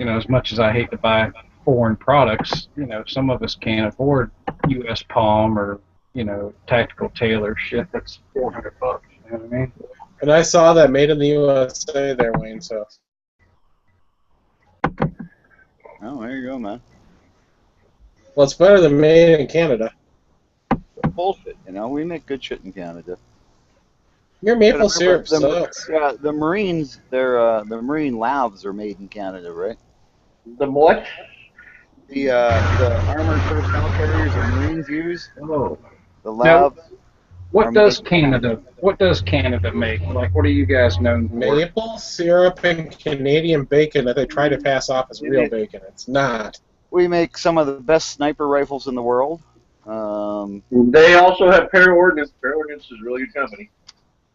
As much as I hate to buy foreign products, some of us can't afford U.S. Palm or, Tactical Tailor shit that's $400, you know what I mean? And I saw that made in the USA there, Wayne, so. Oh, there you go, man. Well, it's better than made in Canada. Bullshit, we make good shit in Canada. Your maple syrup sucks. Yeah, the Marines, the Marine Lavs are made in Canada, right? The what? The armored personnel carriers the Marines use. Oh. The Lavs. What does Canada make? Like, what are you guys known for? Maple syrup and Canadian bacon that they try to pass off as real bacon. It's not. We make some of the best sniper rifles in the world. They also have Paraordnance. Paraordnance is a really good company.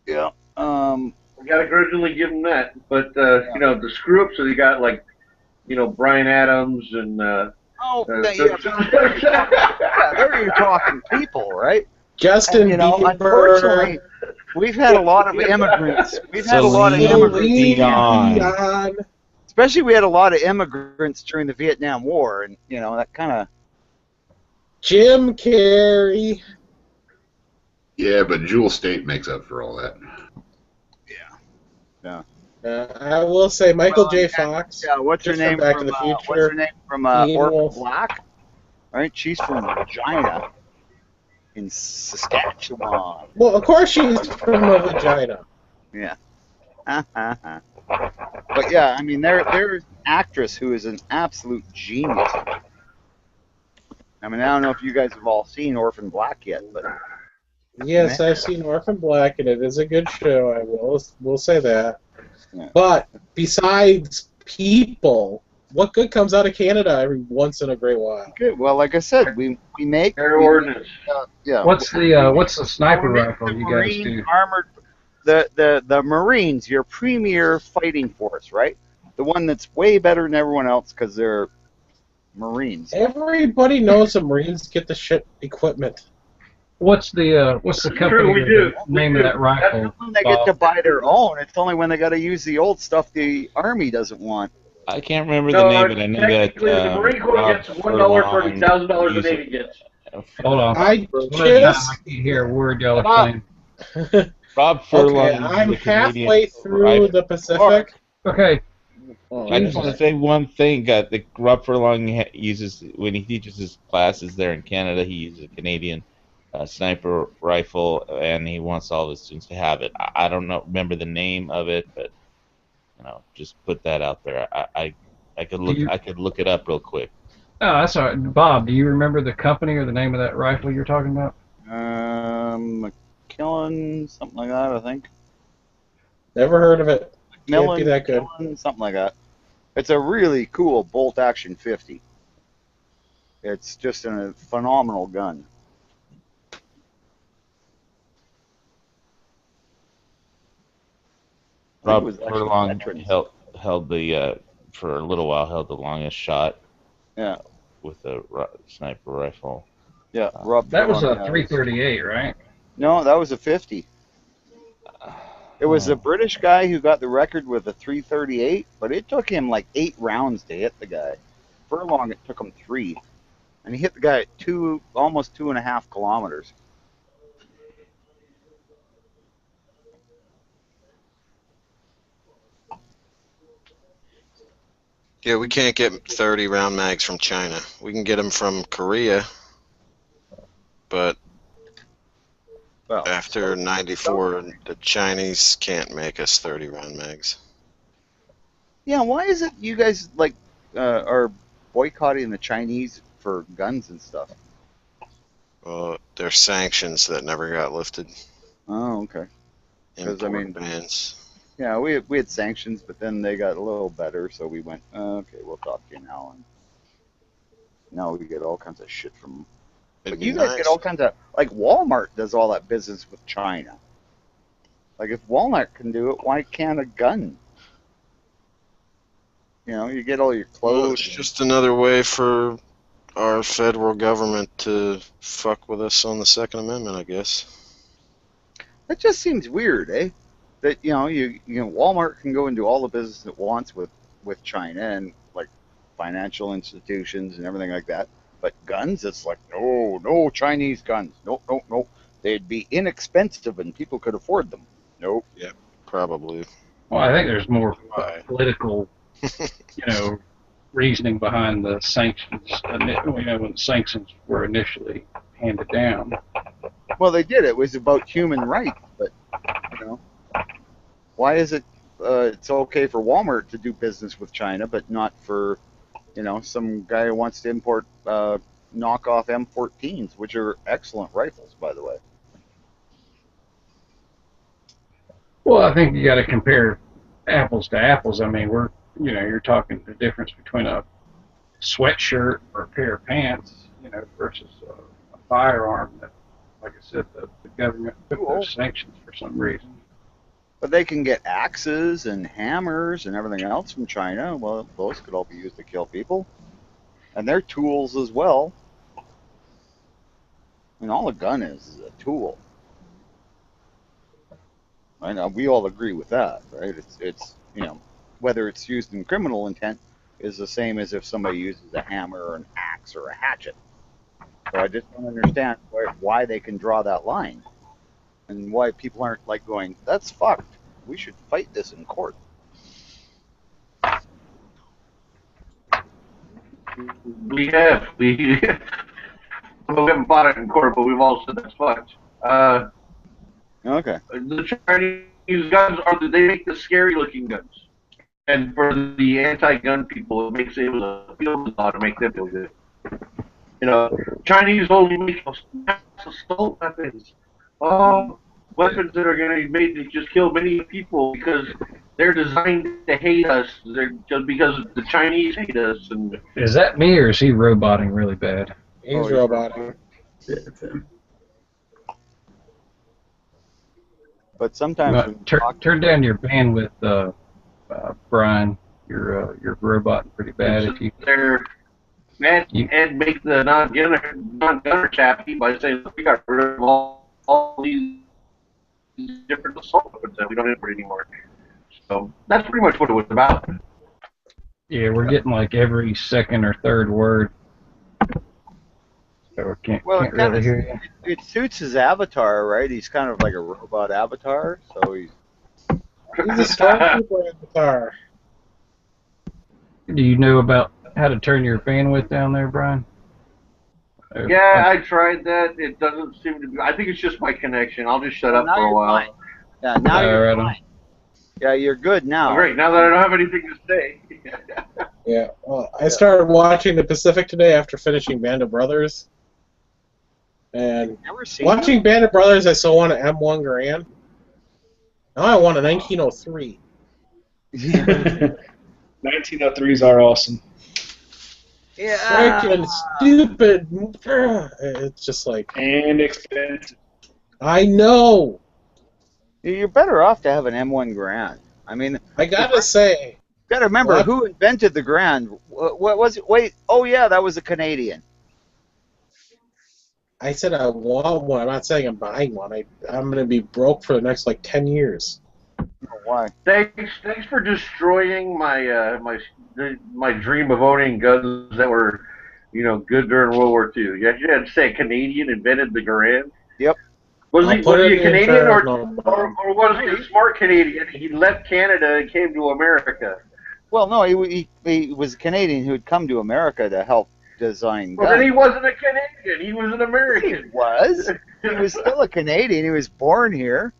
Yeah. We got to grudgingly give them that. But, the screw-ups, so they got, Brian Adams and... there you're talking people, right? Justin Bieber. Unfortunately, we've had a lot of immigrants. Especially we had a lot of immigrants during the Vietnam War, and, that kind of... Jim Carrey. Yeah, but Jewel State makes up for all that. Yeah. I will say Michael J. Fox. Yeah, what's her name? Back to the Future. What's her name from Orphan Black? Right, she's from Regina, in Saskatchewan. Well, of course she's from a vagina. Yeah. But yeah, I mean, there's an actress who is an absolute genius. I mean, I don't know if you guys have all seen Orphan Black yet, but... Yes, I've seen Orphan Black, and it is a good show, I will say that. Yeah. But besides people, what good comes out of Canada every once in a great while? Good. Well, like I said, we make... Paraordnance. Yeah. What's the sniper rifle you guys do? Armored... The Marines, your premier fighting force, right? The one that's way better than everyone else because they're Marines. Everybody knows the Marines get the shit equipment. What's the company name of that rifle? That's when they get to buy their own. It's only when they got to use the old stuff the Army doesn't want. I can't remember the name, but I know that the Marine Corps gets $1 for every $1,000 the Navy gets. Hold on. I can't hear a word y'all are saying. Rob Furlong. Okay, I'm halfway through the Pacific. Okay. I just want to say one thing. The Rob Furlong uses, when he teaches his classes there in Canada, he uses a Canadian sniper rifle, and he wants all the students to have it. I don't remember the name of it, but just put that out there. I could look it up real quick. Oh, that's all right. Bob, do you remember the company or the name of that rifle you're talking about? McMillan, something like that, I think. Never heard of it. Can't be that good. Something like that. It's a really cool bolt action 50. It's just a phenomenal gun. Rob was actually Furlong veterans. held the for a little while held the longest shot. Yeah. With a sniper rifle. Yeah, Rob. That was Furlong a has- 338, right? No, that was a 50. It was a British guy who got the record with a 338, but it took him like 8 rounds to hit the guy. Furlong, it took him 3, and he hit the guy at almost 2.5 kilometers. Yeah, we can't get 30 round mags from China. We can get them from Korea, but Well, after 94, the Chinese can't make us 30 round mags. yeah, why is it you guys like are boycotting the Chinese for guns and stuff? Well, there's sanctions that never got lifted. Oh, okay. 'Cause, I Import mean- bans. Yeah, we had sanctions, but then they got a little better, so we went, okay, we'll talk to you now. And now we get all kinds of shit from. It'd But be you guys nice. get all kinds of, like Walmart does all that business with China. Like if Walmart can do it, why can't a gun? You know, you get all your Well, it's clothes. just another way for our federal government to fuck with us on the Second Amendment, I guess. That just seems weird, eh? That you know, Walmart can go and do all the business it wants with China and like financial institutions and everything like that. But guns, it's like no Chinese guns, no. They'd be inexpensive and people could afford them. Nope. Probably. Well, I think there's more Why? political, reasoning behind the sanctions. When the sanctions were initially handed down. Well, they did. It was about human rights, but why is it? It's okay for Walmart to do business with China, but not for, some guy who wants to import knockoff M14s, which are excellent rifles, by the way. Well, I think you got to compare apples to apples. I mean, you're talking the difference between a sweatshirt or a pair of pants, versus a firearm that, like I said, the government put those sanctions for some reason. But they can get axes and hammers and everything else from China. Well, those could all be used to kill people. And they're tools as well. I mean, all a gun is a tool. I know we all agree with that, right? It's whether it's used in criminal intent is the same as if somebody uses a hammer or an axe or a hatchet. So I just don't understand why they can draw that line. And why people aren't like going, that's fucked. We should fight this in court. We haven't fought it in court, but we've all said that's fucked. Okay. The Chinese guns they make the scary looking guns. And for the anti-gun people, it was a field law to make them feel good. Chinese only make assault weapons. Weapons that are going to be made to just kill many people because they're designed to hate us. They're just because the Chinese hate us. And is that me or is he roboting really bad? He's roboting. It's him. But sometimes Turn down your bandwidth, Brian. You're roboting pretty bad. If you and make the non-gunner happy by saying we got rid of all these different assault weapons that we don't import anymore. So that's pretty much what it was about. Yeah, we're getting like every second or third word. So can't really hear you. It suits his avatar, right? He's kind of like a robot avatar, so he's a stormtrooper avatar. Do you know about how to turn your bandwidth down there, Brian? Yeah, I tried that. It doesn't seem to be. I think it's just my connection. I'll just shut up for a while. Fine. Yeah, now you're right fine. Yeah, you're good now. Great. Now that I don't have anything to say. Yeah. Well, I started watching The Pacific today after finishing Band of Brothers. And watching Band of Brothers, I still want an M1 Garand. Now I want a 1903. 1903s are awesome. Yeah. Freaking stupid. It's just like. And expensive. I know. You're better off to have an M1 Garand. I mean, I gotta say, gotta remember What? who invented the Grand. What was it? Wait, oh yeah, that was a Canadian. I said I want one. I'm not saying I'm buying one. I'm gonna be broke for the next like 10 years. Oh, why? Thanks for destroying my dream of owning guns that were, good during World War II. You had to say Canadian invented the Garand. Yep. Was I'll he put it a in Canadian for- or was he a smart Canadian? He left Canada and came to America. Well, no, he was a Canadian who had come to America to help design Well, guns. then he wasn't a Canadian. He was an He American. was. He was still a Canadian. He was born here.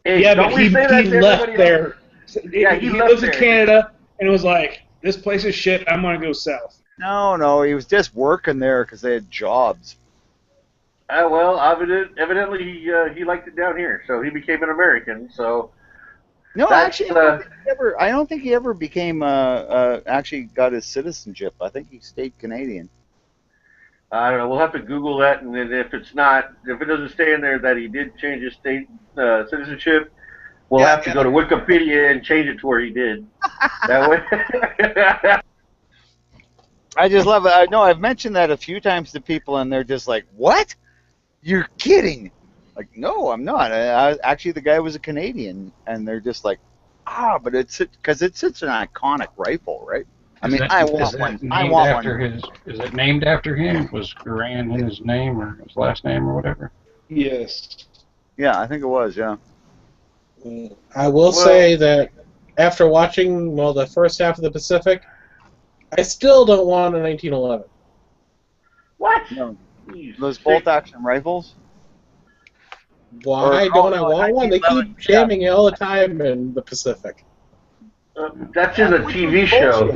Hey, Yeah, don't but we he say that to left everybody there. else? Yeah, he left lives in there. Canada and was like, "This place is shit. I'm gonna go south." No, he was just working there because they had jobs. Well, evidently he liked it down here, so he became an American. So No, That's, actually, I don't think he ever became actually got his citizenship. I think he stayed Canadian. I don't know. We'll have to Google that, and then if it doesn't stay in there that he did change his state citizenship, we'll have to go to Wikipedia and change it to where he did. That way. I just love it. No, I've mentioned that a few times to people, and they're just like, "What? You're kidding?" Like, no, I'm not. Actually, the guy was a Canadian, and they're just like, but it's because it's such an iconic rifle, right? I mean, I want one. I want one. Is it named after him? Was Garand in his name or his last name or whatever? Yes. Yeah, I think it was. Yeah. I will say that after watching the first half of the Pacific, I still don't want a 1911. What? No. Those bolt-action rifles? Why don't I want one? They keep jamming it all the time in the Pacific. That's in the TV show.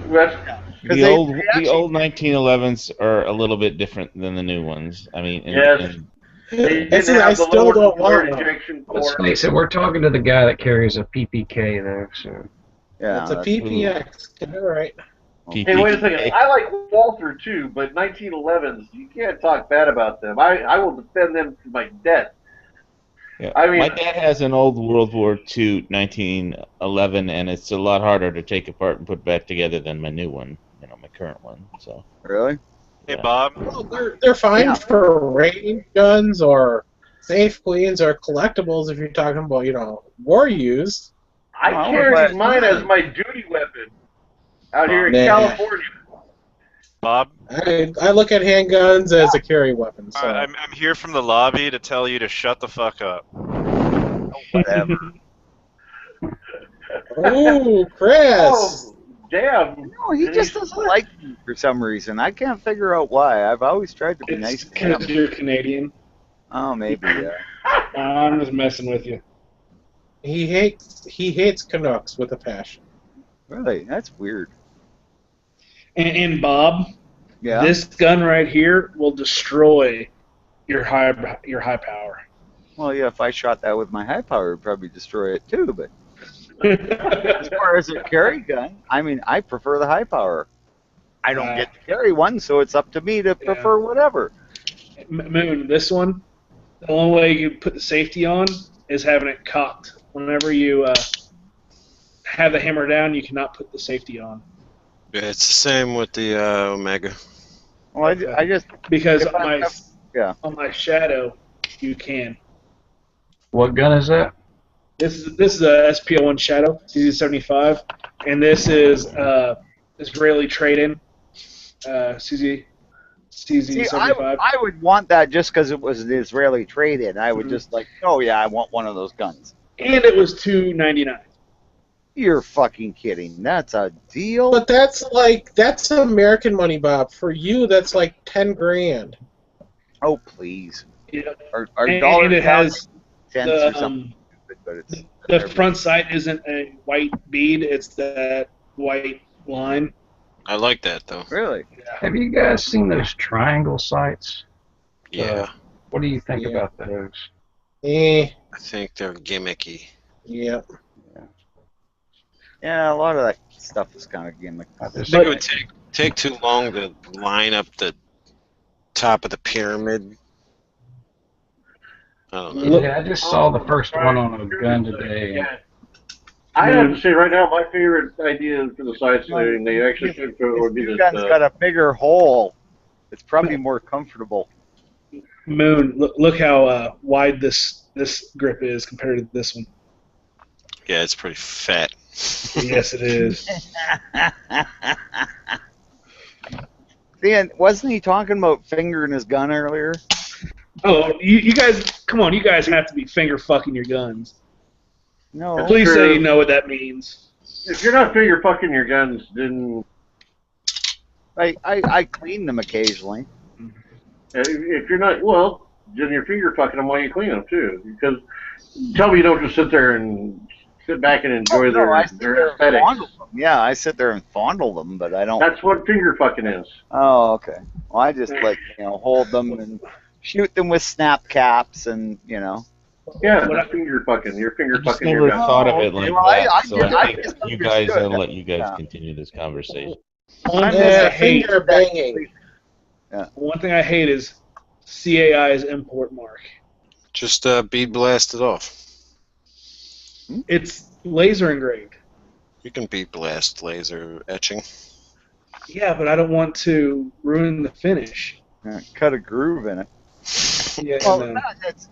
The old 1911s are a little bit different than the new ones. I mean, Yes. I still don't want one. Let's face it, we're talking to the guy that carries a PPK, though. So yeah, it's a PPX. All right. Hey, wait a second. I like Walther too, but 1911s, you can't talk bad about them. I will defend them to my death. Yeah. I mean, my dad has an old World War II 1911, and it's a lot harder to take apart and put back together than my new one, my current one. So. Really? Hey, Bob. Well, they're fine for range guns or safe queens or collectibles if you're talking about, war used. I carry mine as my duty weapon out here in California. Bob? I look at handguns as a carry weapon. So. I'm here from the lobby to tell you to shut the fuck up. Whatever. Oh, Chris! Oh, damn. No, he just doesn't like me for some reason. I can't figure out why. I've always tried to be nice to him. Because you're Canadian. Oh, maybe, yeah. I'm just messing with you. He hates Canucks with a passion. Really? That's weird. And Bob, Yeah. this gun right here will destroy your high power. Well, yeah, if I shot that with my high power, it would probably destroy it too, but as far as a carry gun, I mean, I prefer the high power. I don't get to carry one, so it's up to me to prefer whatever. Moon, this one, the only way you put the safety on is having it cocked. Whenever you have the hammer down, you cannot put the safety on. Yeah, it's the same with the Omega. Well, I just because if on my Shadow, you can. what gun is that? This is a SPO1 Shadow CZ75, and this is Israeli trade-in CZ75. See, I would want that just because it was an Israeli trade-in. I would just like, oh yeah, I want one of those guns. And it was $299. You're fucking kidding. That's a deal. But that's American money, Bob. For you, that's like 10 grand. Oh please. Yeah. Our And dollar it has cents or something. But it's the front sight isn't a white bead; it's that white line. I like that though. Really? Have you guys seen those triangle sights? Yeah. What do you think about those? Eh. I think they're gimmicky. Yeah. Yeah, a lot of that stuff is kind of gimmick. I think it would take too long to line up the top of the pyramid. I don't know. Yeah, I just saw the first one on a gun today. I have to say right now, my favorite idea for the side sliding, they actually should would be This this. gun's got a bigger hole. It's probably more comfortable. Moon, look how wide this grip is compared to this one. Yeah, it's pretty fat. Yes, it is. See, and wasn't he talking about fingering his gun earlier? Oh, you guys, come on, you guys have to be finger fucking your guns. No. Please true. say you know what that means. If you're not finger fucking your guns, then I clean them occasionally. if you're not, well, then you're finger fucking them while you clean them too. Because tell me you don't just sit there and sit back and enjoy I sit their there and aesthetics. fondle them. Yeah, I sit there and fondle them, but I don't. That's what finger fucking is. Oh, okay. Well, I just hold them and shoot them with snap caps, and Yeah, that's finger fucking. You're finger I just fucking your never gun. thought of it like Well, that. So I I think just you guys, understood. I'll let you guys Yeah. continue this conversation. One thing I hate. Finger banging. One thing I hate is CAI's import mark. Just bead blast it off. It's laser engraved. You can bead blast laser etching. Yeah, but I don't want to ruin the finish. Cut a groove in it. Yeah, Well, and no,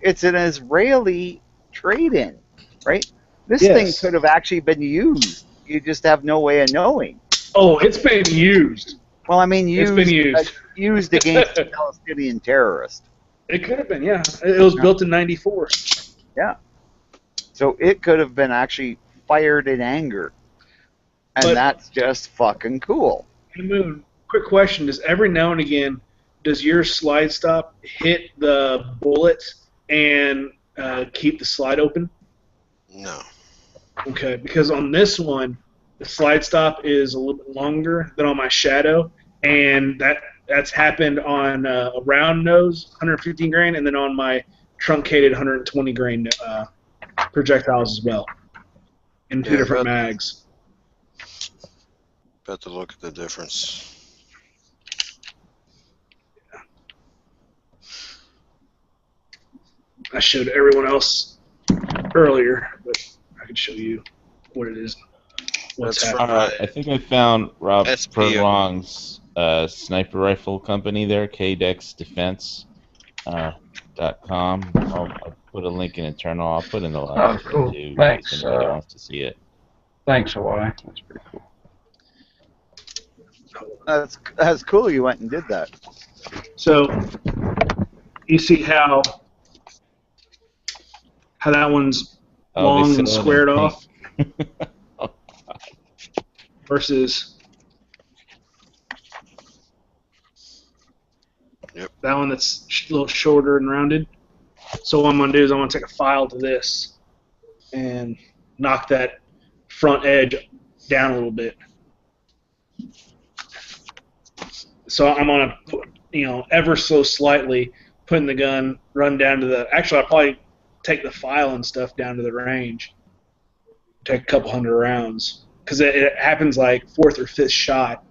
it's an Israeli trade-in, right? This Yes. thing could have actually been used. You just have no way of knowing. oh, it's been used. Well, I mean, It's been used. used against a Palestinian terrorist. It could have been, yeah. It was built in '94. Yeah. So it could have been actually fired in anger. And But- that's just fucking cool. Hey, Moon, quick question. Does every now and again, does your slide stop hit the bullet and keep the slide open? No. Okay, because on this one, the slide stop is a little bit longer than on my Shadow, and that's happened on a round nose, 115 grain, and then on my truncated 120 grain projectiles as well, in two Yeah, different but- mags. About to look at the difference. I showed everyone else earlier, but I can show you what it is. What's That's happening. right. I think I found Rob SPO. Furlong's sniper rifle company there, kdexdefense.com. I'll put a link in internal. I'll put in the live Oh, cool. too, in Thanks, case anybody wants to see it. Thanks, Hawaii. That's pretty cool. That's cool you went and did that. So you see how that one's Oh, long they and sell it in squared pink. off Oh, versus Yep. that one that's a little shorter and rounded. So what I'm going to do is I'm going to take a file to this and knock that front edge down a little bit. So I'm going to put, ever so slightly putting the gun, run down to the, actually I'll probably take the file and stuff down to the range, take a couple hundred rounds, because it happens like fourth or fifth shot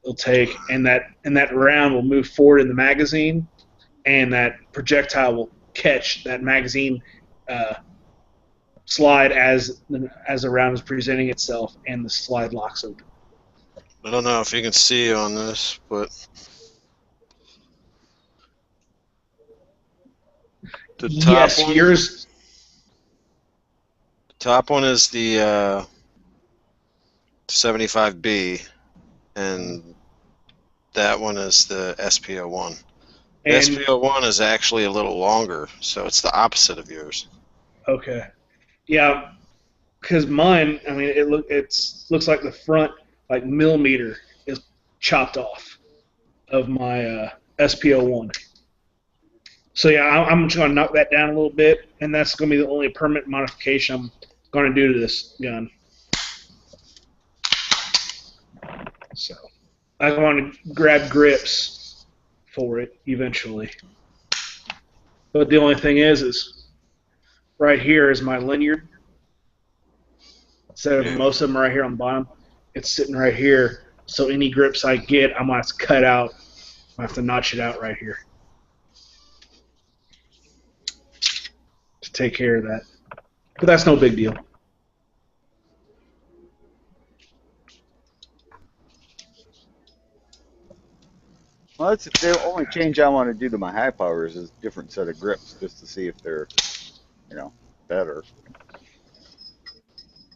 it'll take, and that round will move forward in the magazine, and that projectile will catch that magazine slide as the round is presenting itself, and the slide locks open. I don't know if you can see on this, but the top Yes, one, yours. the top one is the 75B, and that one is the SPO1. The And SPO1 is actually a little longer, so it's the opposite of yours. okay, yeah, because mine, I mean, it looks like the front like millimeter is chopped off of my SPO1. So yeah, I'm just gonna knock that down a little bit, and that's gonna be the only permanent modification I'm gonna do to this gun. So I want to grab grips for it eventually. But the only thing is right here is my lanyard. Instead of most of them are right here on the bottom, it's sitting right here. So any grips I get, I'm gonna have to cut out. I have to notch it out right here to take care of that. But that's no big deal. Well, that's the only change I want to do to my high powers is different set of grips, just to see if they're, better.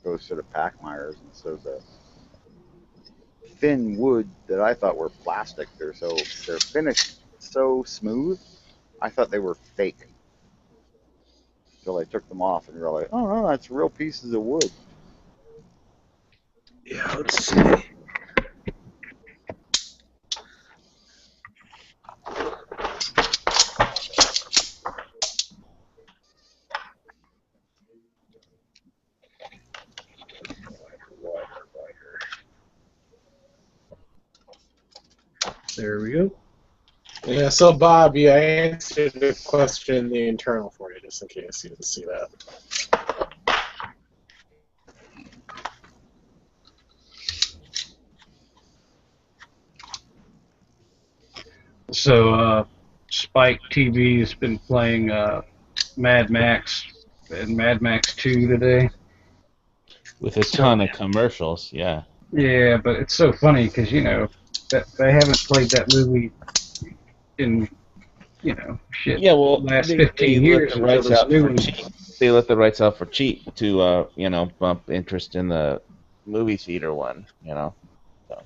Go to the Packmeyers instead of the thin wood that I thought were plastic. They're finished so smooth. I thought they were fake until I took them off and realized, oh no, that's real pieces of wood. Yeah, let's see. There we go. Yeah, so Bob, I answered the question in the internal for you, just in case you didn't see that. So, Spike TV has been playing Mad Max and Mad Max 2 today. With a ton of commercials, yeah. Yeah, but it's so funny because, that they haven't played that movie in, shit, Yeah, well, last they 15 years. let the rights until this out new for one. cheap. They let the rights out for cheap to, bump interest in the movie theater one, So.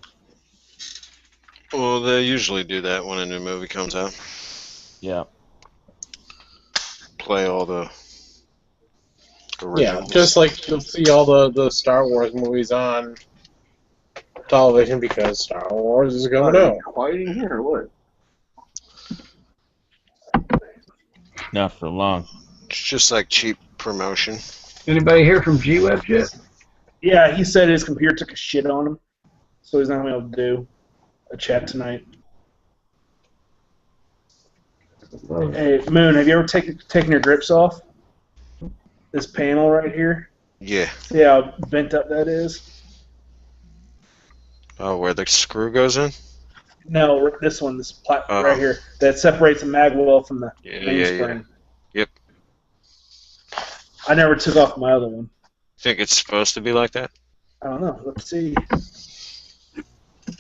Well, they usually do that when a new movie comes out. Yeah. Play all the Yeah, originals. just like you'll see all the Star Wars movies on television because Star Wars is coming out. Quiet in here or what? Not for long. It's just like cheap promotion. Anybody hear from G-Web yet? Yeah, he said his computer took a shit on him, so he's not going to be able to do a chat tonight. Hey, Moon, have you ever taken your grips off? This panel right here? Yeah. See how bent up that is? Oh, where the screw goes in? No, this one, this Oh. right here, that separates the mag well from the Yeah, mainspring. Yep. I never took off my other one. Think it's supposed to be like that? I don't know. Let's see.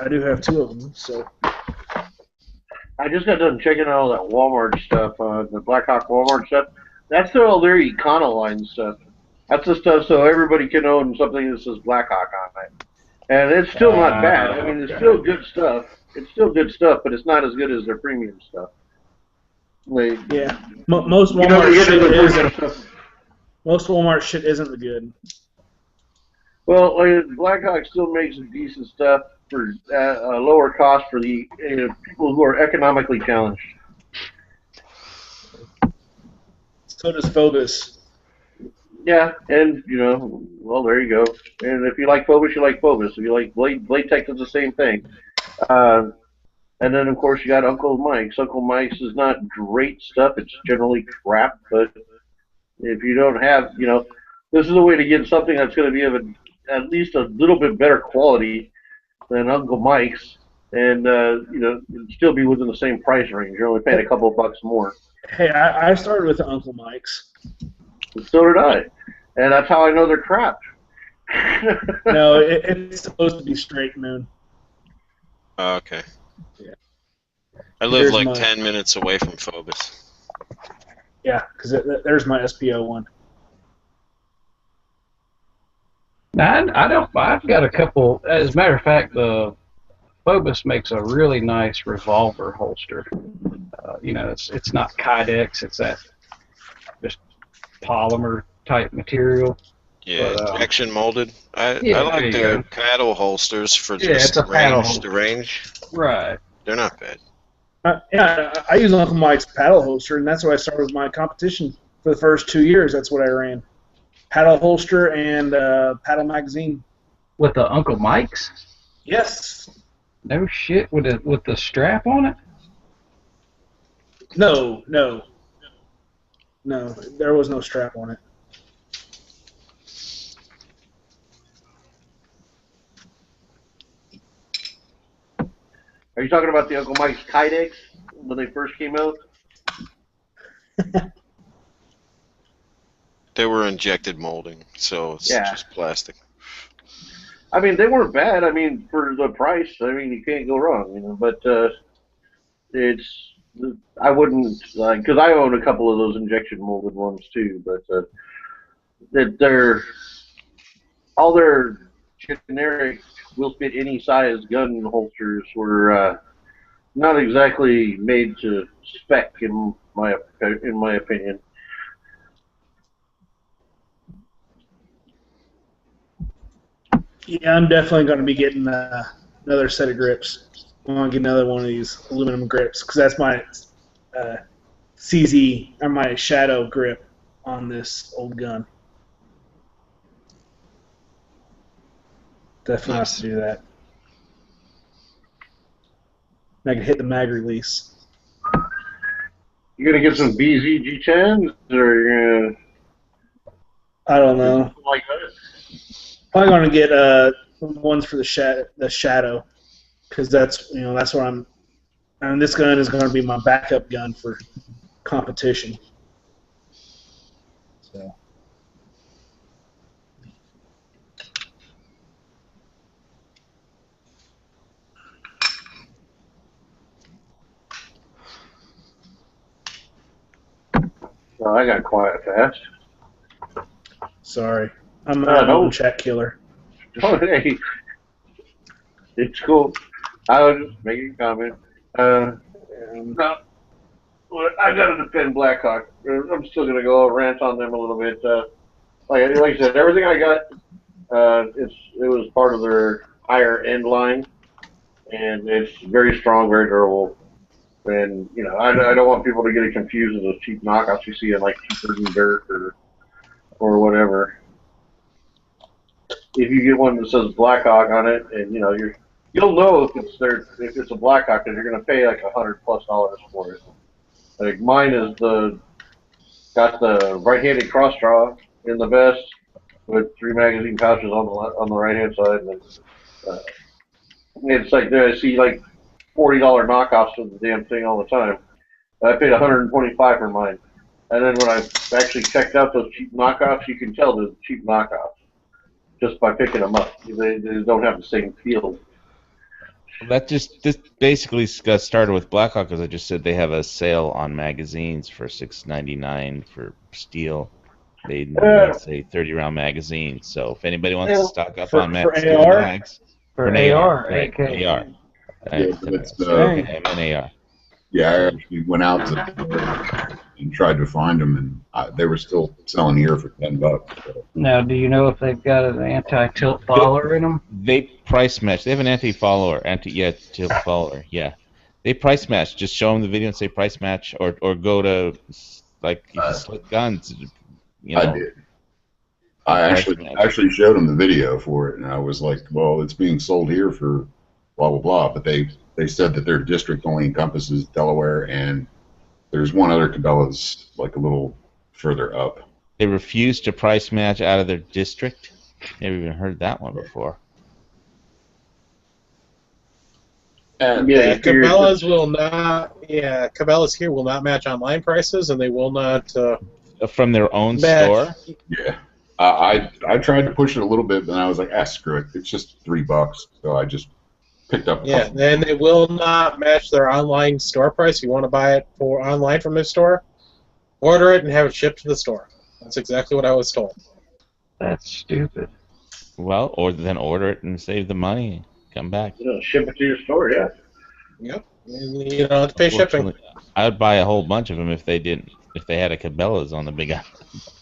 I do have two of them, so. I just got done checking out all that Walmart stuff, the Blackhawk Walmart stuff. That's all their Econoline stuff. That's the stuff so everybody can own something that says Blackhawk on it. And it's still not bad. I mean, it's still good stuff. It's still good stuff, but it's not as good as their premium stuff. Like, Yeah. Most you know, Walmart you shit get the isn't. stuff. Most Walmart shit isn't good. Well, Blackhawk still makes some decent stuff for a lower cost for the people who are economically challenged. So does Phobos. Yeah, and well, there you go. And if you like Phobos, you like Phobos. If you like Blade Tech, it's the same thing. And then of course you got Uncle Mike's. Uncle Mike's is not great stuff. It's generally crap, but if you don't have, this is a way to get something that's going to be of at least a little bit better quality than Uncle Mike's, and still be within the same price range. You're only paying a couple of bucks more. Hey, I started with Uncle Mike's. So did I, and that's how I know they're crap. No, it's supposed to be straight, Moon. Oh, okay. Yeah. I live Here's like my- 10 minutes away from Phobos. Yeah, because there's my SPO one. I've got a couple. As a matter of fact, the Phobos makes a really nice revolver holster. It's not Kydex. It's that just polymer type material. Yeah, But, injection molded. I yeah, there like you their go. paddle holsters for Yeah, just it's a paddle range. holster. The range, Right. they're not bad. I use Uncle Mike's paddle holster, and that's what I started with my competition for the first 2 years. That's what I ran. Paddle holster and paddle magazine. With the Uncle Mike's? Yes. No shit. With the strap on it? No. There was no strap on it. Are you talking about the Uncle Mike's Kydex when they first came out? They were injected molding, so it's Yeah. just plastic. I mean, they weren't bad. I mean, for the price, I mean, you can't go wrong, But I wouldn't, because I own a couple of those injection molded ones too, but they're all their generic will fit any size gun holsters were not exactly made to spec in my opinion. Yeah, I'm definitely going to be getting another set of grips. I want to get another one of these aluminum grips because that's my CZ or my Shadow grip on this old gun. Definitely have to do that. I can hit the mag release. You gonna get some BZ G10s or you gonna? I don't know. Like that? Probably going to get ones for the Shadow, because that's that's what I'm. And this gun is going to be my backup gun for competition. So. Well, I got quiet fast. Sorry, I'm an old chat killer. Oh, hey, it's cool. I was just making a comment. No, I got to defend Blackhawk. I'm still gonna go rant on them a little bit. Like I said, everything I got, it was part of their higher end line, and it's very strong, very durable. And I don't want people to get it confused with those cheap knockoffs you see in like Cheaper Than Dirt or whatever. If you get one that says Blackhawk on it, and you'll know if it's a Blackhawk, because you're gonna pay like $100+ for it. Like mine is got the right-handed cross draw in the vest with 3 magazine pouches on the right-hand side, and it's like I see like $40 knockoffs of the damn thing all the time. I paid $125 for mine, and then when I actually checked out those cheap knockoffs, you can tell they're cheap knockoffs just by picking them up. They don't have the same feel. This basically got started with Blackhawk because I just said they have a sale on magazines for $6.99 for steel. They say 30-round magazines. So if anybody wants to stock up on steel mags, for AR, right, AK. AR. Yeah, MNAR. Yeah, I actually went out and tried to find them, and they were still selling here for $10. So. Now, do you know if they've got an anti-tilt follower in them? They price match. They have an tilt follower. Yeah, they price match. Just show them the video and say price match, or go to like Slick Guns. I did. I actually showed them the video for it, and I was like, well, it's being sold here for blah blah blah, but they said that their district only encompasses Delaware, and there's one other Cabela's like a little further up. They refuse to price match out of their district. Never even heard that one before. Cabela's will not. Yeah, Cabela's here will not match online prices, and they will not from their own match. store. Yeah, I tried to push it a little bit, but I was like, screw it. It's just $3, so I just picked up. Yeah, and they will not match their online store price. If you want to buy it online from their store, order it and have it shipped to the store. That's exactly what I was told. That's stupid. Well, or then order it and save the money. Come back. Ship it to your store, yeah. Yep. And you don't have to pay shipping. I would buy a whole bunch of them if they had a Cabela's on the big island.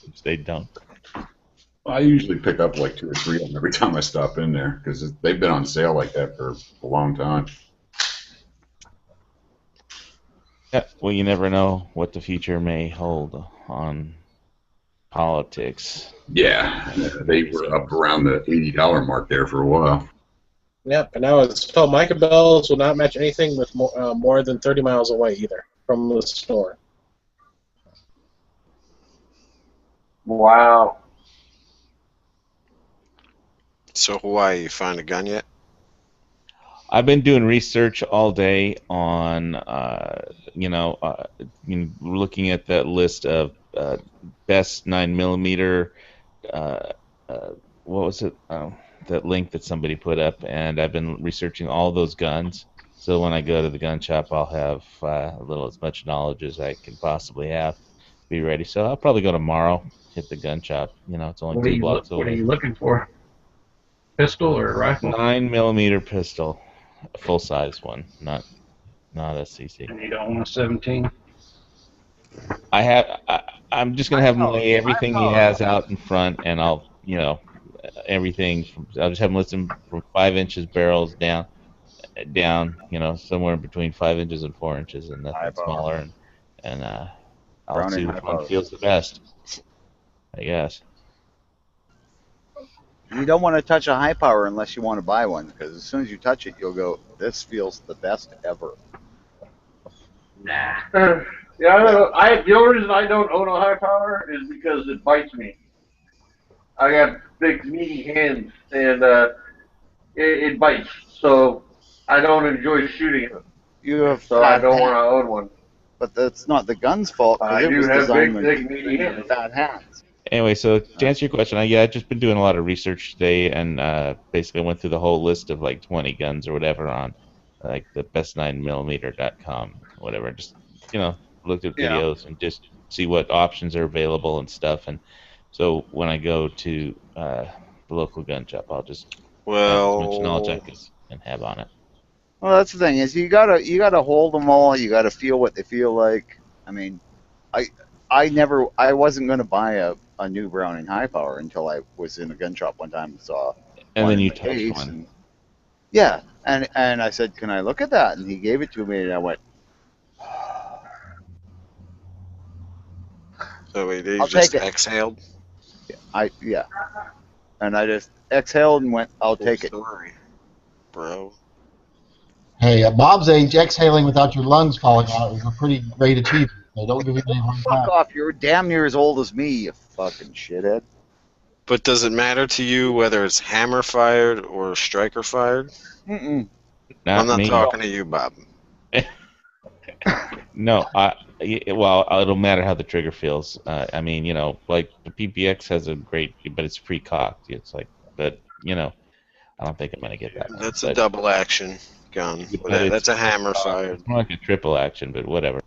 Which they don't. I usually pick up like 2 or 3 of them every time I stop in there because they've been on sale like that for a long time. Yeah, well, you never know what the future may hold on politics. Yeah, they were up around the $80 mark there for a while. Yep, and now it's told my Cabela's will not match anything with more than 30 miles away either from the store. Wow. So Hawaii, you find a gun yet? I've been doing research all day on, looking at that list of best 9mm. What was it? That link that somebody put up, and I've been researching all those guns. So when I go to the gun shop, I'll have as much knowledge as I can possibly have, be ready. So I'll probably go tomorrow, hit the gun shop. It's only What are 2 you blocks What are away. you looking for? Pistol or rifle? 9mm pistol, a full size one, not a CC. And you don't want a 17? I'm just gonna have him lay everything he High has out in front, and I'll everything. I'll just have him listen from 5 inches barrels down, somewhere between 5 inches and 4 inches, and High nothing power. smaller. And I'll Browning see high which one power. feels the best, I guess. You don't want to touch a high power unless you want to buy one, because as soon as you touch it, you'll go, "This feels the best ever." Nah. Yeah, I know. The only reason I don't own a high power is because it bites me. I got big meaty hands, and it bites. So I don't enjoy shooting it. You have So I fat don't want hands, to own one. but that's not the gun's fault because I it do was have designed big, with thick, meaty hands. fat hands. Anyway, so to answer your question, I've just been doing a lot of research today, and basically went through the whole list of like 20 guns or whatever on like the best9mm.com, whatever. Just looked at Yeah. videos and just see what options are available and stuff. And so when I go to the local gun shop, I'll just have as much knowledge I can have on it. Well, that's the thing is you gotta hold them all. You gotta feel what they feel like. I mean, I wasn't gonna buy a new Browning high power until I was in a gun shop one time and saw And one then in you the touched case, one. and yeah, and I said, "Can I look at that?" And he gave it to me, and I went, So wait, you "I'll just take it." exhaled? Yeah, and I just exhaled and went, "I'll Cool take it." story, bro. Hey, at Bob's age, exhaling without your lungs falling out is a pretty great achievement. So don't give me any hard Fuck time. off! You're damn near as old as me, you fucking shithead. But does it matter to you whether it's hammer fired or striker fired? Mm-mm. Not I'm not me. talking to you, Bob. No, well, it'll matter how the trigger feels. I mean, like the PPX has a great, but it's pre-cocked. It's like, but I don't think I'm gonna get that one. That's a But, double action gun. but That's a hammer fired. it's more like a triple action, but whatever.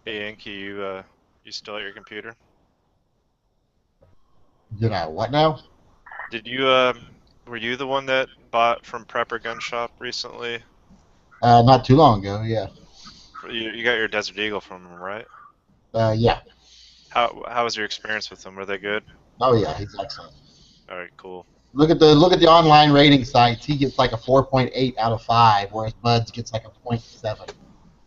Hey, Yankee, you still at your computer? Did I what now? Did you were you the one that bought from Prepper Gun Shop recently? Not too long ago, yeah. You got your Desert Eagle from him, right? Yeah. How was your experience with them? Were they good? Oh yeah, he's excellent. All right, cool. Look at the online rating sites. He gets like a 4.8 out of 5, whereas Buds gets like a 0.7.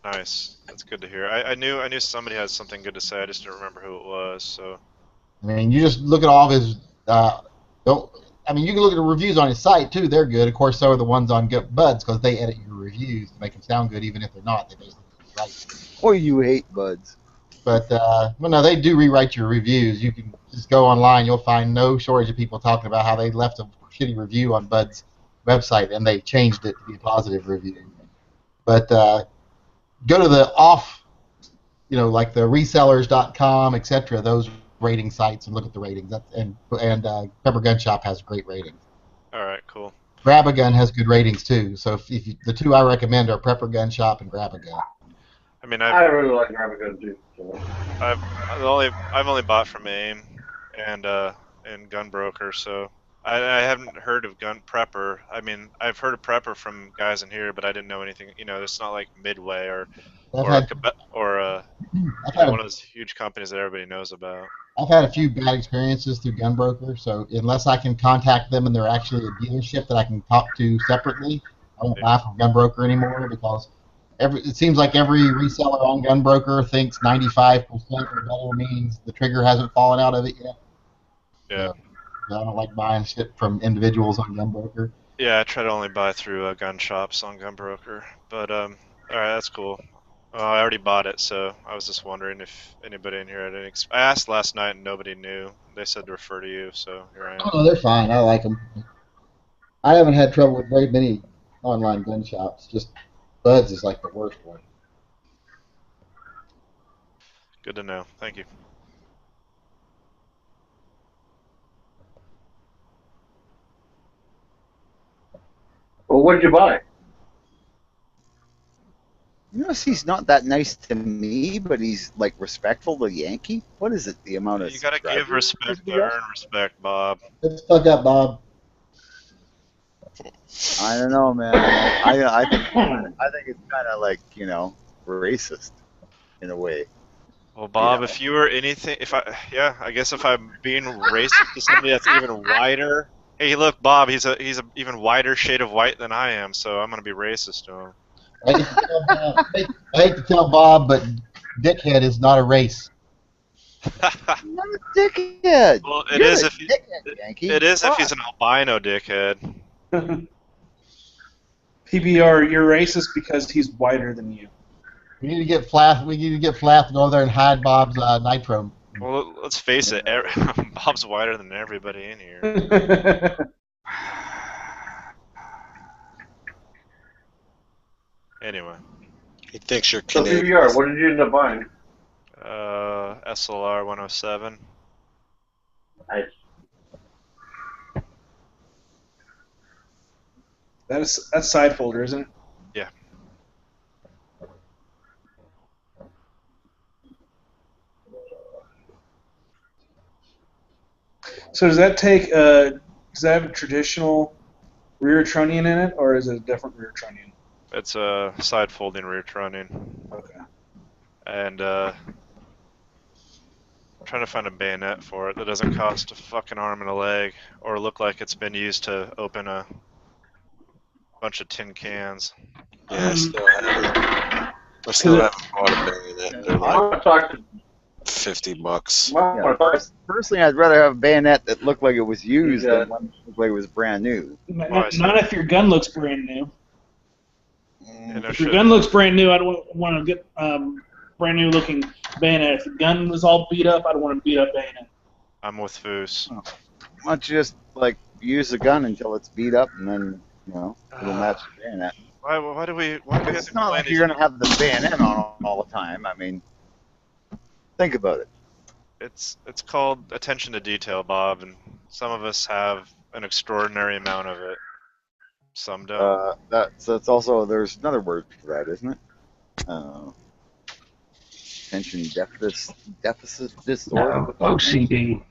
Nice. That's good to hear. I knew somebody had something good to say. I just didn't remember who it was. So I mean, you just look at all of his. You can look at the reviews on his site too. They're good. Of course, so are the ones on Buds because they edit your reviews to make them sound good, even if they're not. They basically right. Or you hate Buds. But no, they do rewrite your reviews. You can just go online. You'll find no shortage of people talking about how they left a shitty review on Bud's website and they changed it to be a positive review. But go to the like the resellers.com, etc. Those rating sites and look at the ratings. And Prepper Gun Shop has great ratings. all right, cool. Grab a Gun has good ratings too. So if the two I recommend are Prepper Gun Shop and Grab a Gun. I mean, I really like Grab a Gun too. So. I've only bought from AIM and Gun Broker, so I haven't heard of Gun Prepper. I mean, I've heard of Prepper from guys in here, but I didn't know anything. It's not like Midway or one of those huge companies that everybody knows about. I've had a few bad experiences through Gun Broker, so unless I can contact them and they're actually a dealership that I can talk to separately, I won't buy from Gun Broker anymore because it seems like every reseller on Gun Broker thinks 95% or better means the trigger hasn't fallen out of it yet. Yeah. So I don't like buying shit from individuals on Gun Broker. Yeah, I try to only buy through gun shops on Gun Broker. But all right, that's cool. I already bought it, so I was just wondering if anybody in here had any. I asked last night and nobody knew. They said to refer to you, so here I am. Oh, they're fine. I like them. I haven't had trouble with very many online gun shops. Just Buds is like the worst one. Good to know. Thank you. Well, what did you buy? notice he's not that nice to me, but he's like respectful to Yankee? What is it? The amount of You gotta give subscribers respect he to has? earn respect, Bob. Let's fuck up, Bob. I don't know, man. I think it's kind of like, you know, racist in a way. Well, Bob, know. if you were anything, I guess if I'm being racist to somebody that's even whiter. Hey, look, Bob, he's a even whiter shade of white than I am, so I'm gonna be racist to him. I hate to tell Bob, but dickhead is not a race. Not a dickhead. Well, it You're is a if dickhead, Yankee. it is if Fuck. he's an albino dickhead. PBR, you're racist because he's whiter than you. We need to get Flath. We need to get Flath to go there and hide Bob's nitro. Well, let's face it, Bob's whiter than everybody in here. Anyway, He thinks you're So Canadian. PBR, what did you end up buying? SLR 107. Nice. That's side folder, isn't it? Yeah. So does that take does that have a traditional rear trunnion in it, or is it a different rear trunnion? It's a side folding rear trunnion. Okay. And I'm trying to find a bayonet for it that doesn't cost a fucking arm and a leg, or look like it's been used to open a bunch of tin cans. Yeah, I still haven't. I still haven't bought a bayonet. They're I like want to talk to. $50. Yeah, personally, I'd rather have a bayonet that looked like it was used Yeah. than one that looked like it was brand new. Not if your gun looks brand new. Yeah, no If shit. your gun looks brand new, I don't want to get brand new looking bayonet. If the gun was all beat up, I don't want a beat up bayonet. I'm with Foos. Why don't you just like use the gun until it's beat up and then, you know, it'll match the bayonet. Why do we have It's to not plan like these? you're gonna have the bayonet on all the time. I mean, think about it. It's called attention to detail, Bob, and some of us have an extraordinary amount of it. Some don't. That's also, there's another word for that, isn't it? Attention deficit disorder. OCD.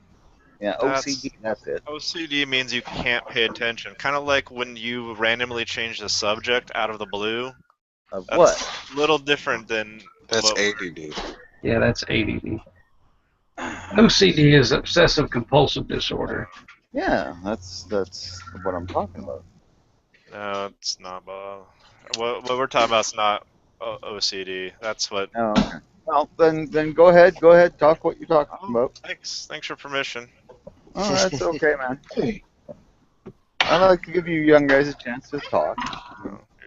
Yeah, That's- OCD. That's it. OCD means you can't pay attention. Kind of like when you randomly change the subject out of the blue. Of That's what? a little different than. That's what- ADD. Yeah, that's ADD. OCD is obsessive compulsive disorder. Yeah, that's what I'm talking about. No, it's not, Bob. What we're talking about is not OCD. That's what. Oh, okay. Well, then go ahead, talk what you're talking about. Thanks for permission. Oh, that's okay, man. Hey. I like to give you young guys a chance to talk.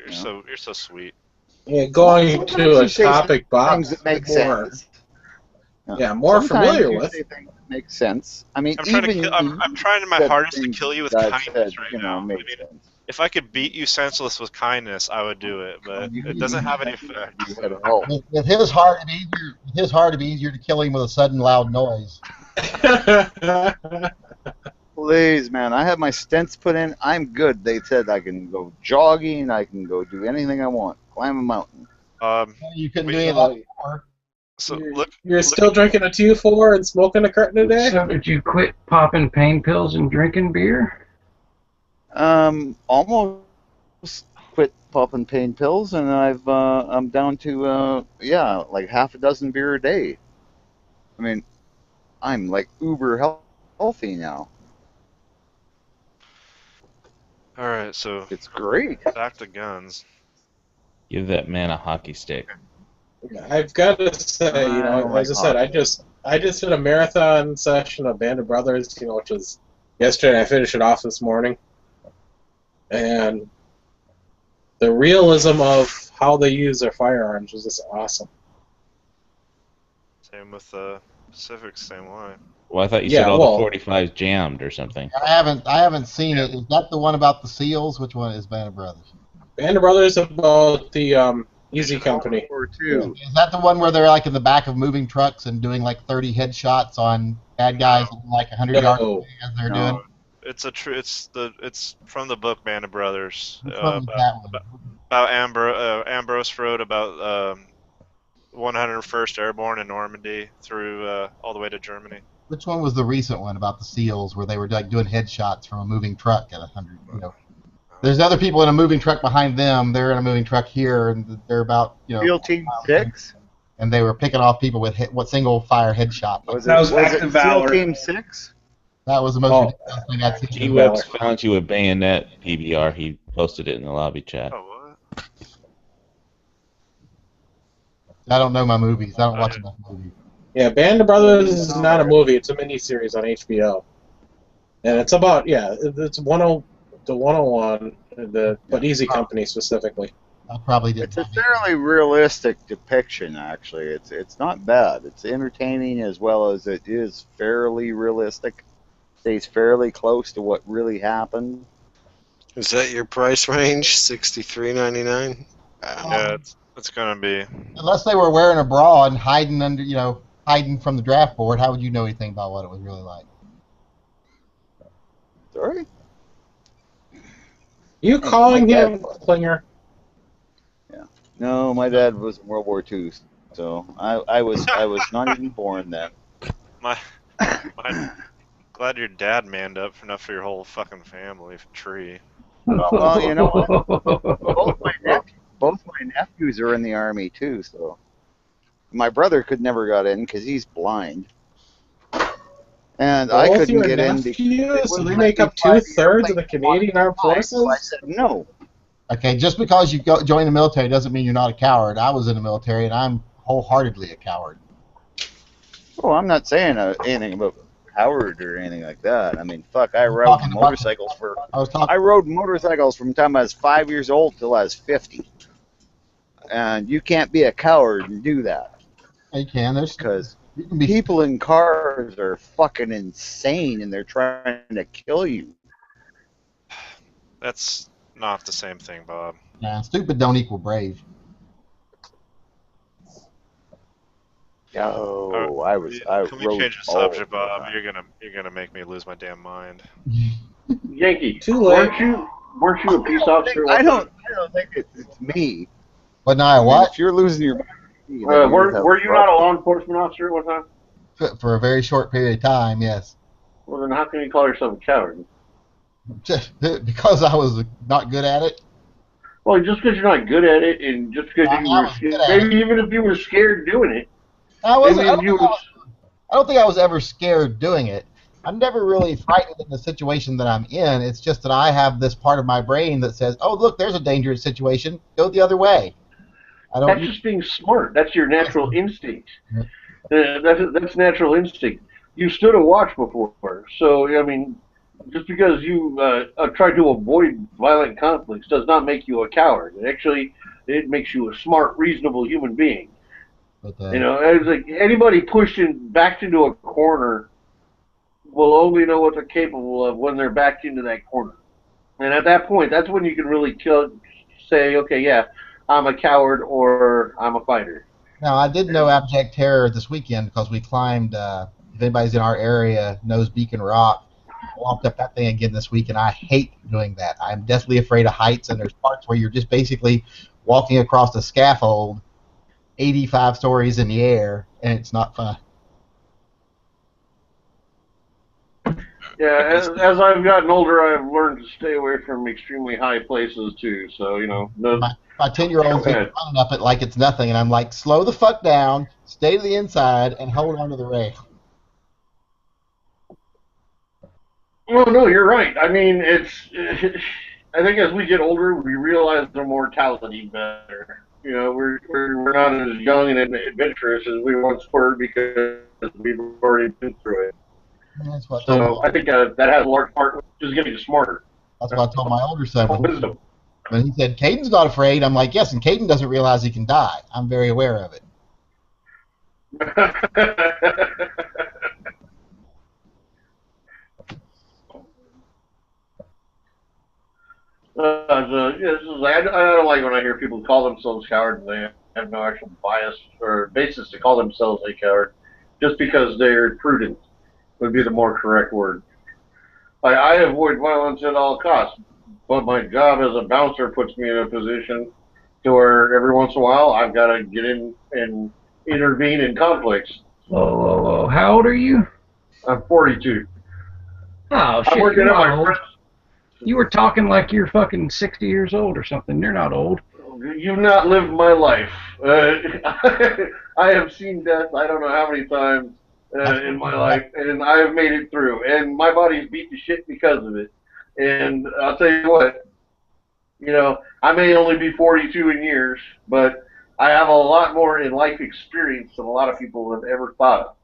You're so sweet. Yeah, going Sometimes to a you say topic Bob things that make more, sense. yeah, more Sometimes familiar you with. say things that make sense. I mean, I'm trying to even kill, I'm trying my said hardest to things kill you with that kindness said, right you know, now. I made mean, sense. if I could beat you senseless with kindness, I would do it, but it doesn't have any effect. At all. With his heart, it'd be easier to kill him with a sudden loud noise. Please, man, I have my stents put in. I'm good. They said I can go jogging. I can go do anything I want. Climb a mountain. You couldn't do we- any of that before. So You're- look, You're still drinking a 2-4 and smoking a carton a day? So did you quit popping pain pills and drinking beer? Almost quit popping pain pills, and I'm down to like half a dozen beer a day. I mean, I'm like uber healthy now. all right, so It's great. back to guns. Give that man a hockey stick. I've got to say, I don't like as I said, I just did a marathon session of Band of Brothers, which was yesterday. I finished it off this morning, and the realism of how they use their firearms was just awesome. Same with the Pacific, same way. Well, I thought you Yeah, said all well- the 45s jammed or something. I haven't seen it. Is that the one about the seals? Which one is Band of Brothers? Band of Brothers about the Easy Company. Or two. Is that the one where they're like in the back of moving trucks and doing like 30 headshots on bad guys like 100 yards No. away as they're No. doing? It's from the book Band of Brothers. Which one was that one? about Ambrose Road, about 101st Airborne in Normandy through all the way to Germany. Which one was the recent one about the SEALs where they were like doing headshots from a moving truck at 100? You know, there's other people in a moving truck behind them. They're in a moving truck here, and they're about SEAL Team 6. And they were picking off people with single fire headshot. That was Active Valor. SEAL Team 6? That was the most ridiculous thing I'd seen. T-Rex found you a bayonet PBR. He posted it in the lobby chat. Oh, what? I don't know my movies. I don't watch enough movies. Yeah, Band of Brothers is not a movie. It's a miniseries on HBO. And it's about, it's 101, but Easy Company specifically. I probably did. It's a fairly realistic depiction, actually. It's not bad. It's entertaining as well as it is fairly realistic. Stays fairly close to what really happened. Is that your price range? $63.99. Yeah, it's gonna be. Unless they were wearing a bra and hiding under, hiding from the draft board, how would you know anything about what it was really like? Sorry? You calling him Klinger? Yeah. No, my dad was in World War II, so I was not even born then. My glad your dad manned up enough for your whole fucking family tree. Well, you know what? Both my nephews are in the Army too, so my brother could never got in because he's blind, and I couldn't get in because so they make up 2/3 of the Canadian Armed Forces. I said no. Okay, just because you join the military doesn't mean you're not a coward. I was in the military, and I'm wholeheartedly a coward. Well, I'm not saying anything about coward or anything like that. I mean, fuck, I rode motorcycles I rode motorcycles from the time I was 5 years old till I was 50. And you can't be a coward and do that. You can. Because people in cars are fucking insane and they're trying to kill you. That's not the same thing, Bob. Yeah, stupid don't equal brave. Oh, Can we change the subject, Bob? You're gonna make me lose my damn mind. Yankee, Too late. weren't you a peace officer? I don't think it's me. But now what? If you're losing your mind, were you not a law enforcement officer at one time? For a very short period of time, yes. Well, then how can you call yourself a coward? Because I was not good at it. Well, just because you're not good at it, and just because you were scared, maybe even if you were scared doing it. I don't think I was ever scared doing it. I'm never really frightened in the situation that I'm in. It's just that I have this part of my brain that says, "Oh, look, there's a dangerous situation. Go the other way." That's just being smart. That's your natural instinct. That's natural instinct. You stood a watch before, so I mean, just because you try to avoid violent conflicts does not make you a coward. Actually, it makes you a smart, reasonable human being. But, it's like anybody pushed backed into a corner will only know what they're capable of when they're backed into that corner. And at that point, that's when you can really say, okay, yeah, I'm a coward or I'm a fighter. Now, I did know abject terror this weekend because we climbed, if anybody's in our area knows Beacon Rock, I walked up that thing again this week, and I hate doing that. I'm deathly afraid of heights, and there's parts where you're just basically walking across a scaffold 85 stories in the air, and it's not fun. Yeah, as I've gotten older, I've learned to stay away from extremely high places too. So my 10-year-old's running up it like it's nothing, and I'm like, slow the fuck down, stay to the inside, and hold on to the rail. Well, no, you're right. I mean, I think as we get older, we realize the mortality better. We're not as young and adventurous as we once were because we've already been through it. That's what I think that has a large part with just getting smarter. That's what I told my older son. Wisdom. When he said, Caden's not afraid, I'm like, yes, and Caden doesn't realize he can die. I'm very aware of it. I don't like when I hear people call themselves cowards and they have no actual bias or basis to call themselves a coward just because they're prudent would be the more correct word. I avoid violence at all costs, but my job as a bouncer puts me in a position to where every once in a while I've got to get in and intervene in conflicts. Whoa. How old are you? I'm 42. Oh, shit, I'm working you're at not my old. friend's. You were talking like you're fucking 60 years old or something. You're not old. You've not lived my life. I have seen death I don't know how many times in my life, and I have made it through. And my body's beat to shit because of it. And I'll tell you what, I may only be 42 in years, but I have a lot more in life experience than a lot of people have ever thought of.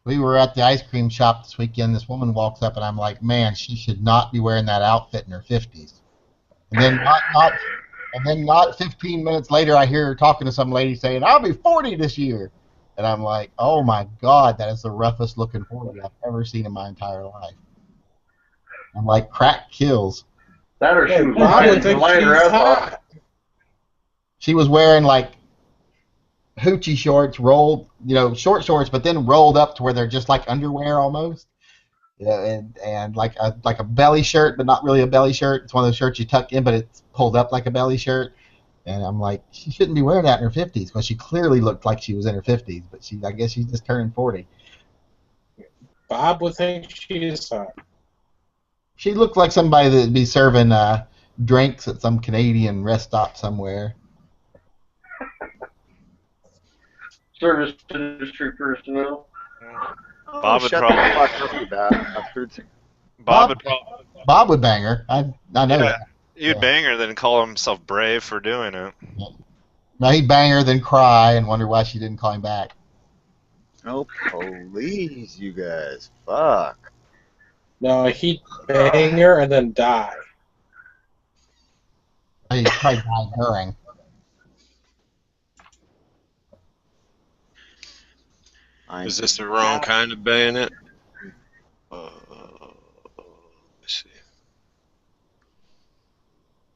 We were at the ice cream shop this weekend. This woman walks up, and I'm like, man, she should not be wearing that outfit in her 50s. And then not 15 minutes later, I hear her talking to some lady saying, I'll be 40 this year. And I'm like, oh, my God, that is the roughest looking 40 I've ever seen in my entire life. I'm like, crack kills. That or she was lying her ass off. She was wearing, like, hoochie shorts, rolled, short shorts, but then rolled up to where they're just like underwear almost. And like a belly shirt, but not really a belly shirt. It's one of those shirts you tuck in, but it's pulled up like a belly shirt. And I'm like, she shouldn't be wearing that in her 50s, because she clearly looked like she was in her 50s, but I guess she's just turned 40. Bob would think she is hot. She looked like somebody that'd be serving drinks at some Canadian rest stop somewhere. Service industry personnel. Bob would probably. Bob would bang her. I know that. You'd bang her, then call himself brave for doing it. No, he'd bang her, then cry and wonder why she didn't call him back. Oh, please, you guys. Fuck. No, he'd bang her and then die. He'd probably die hurrying. Is this the wrong kind of bayonet? Let's see.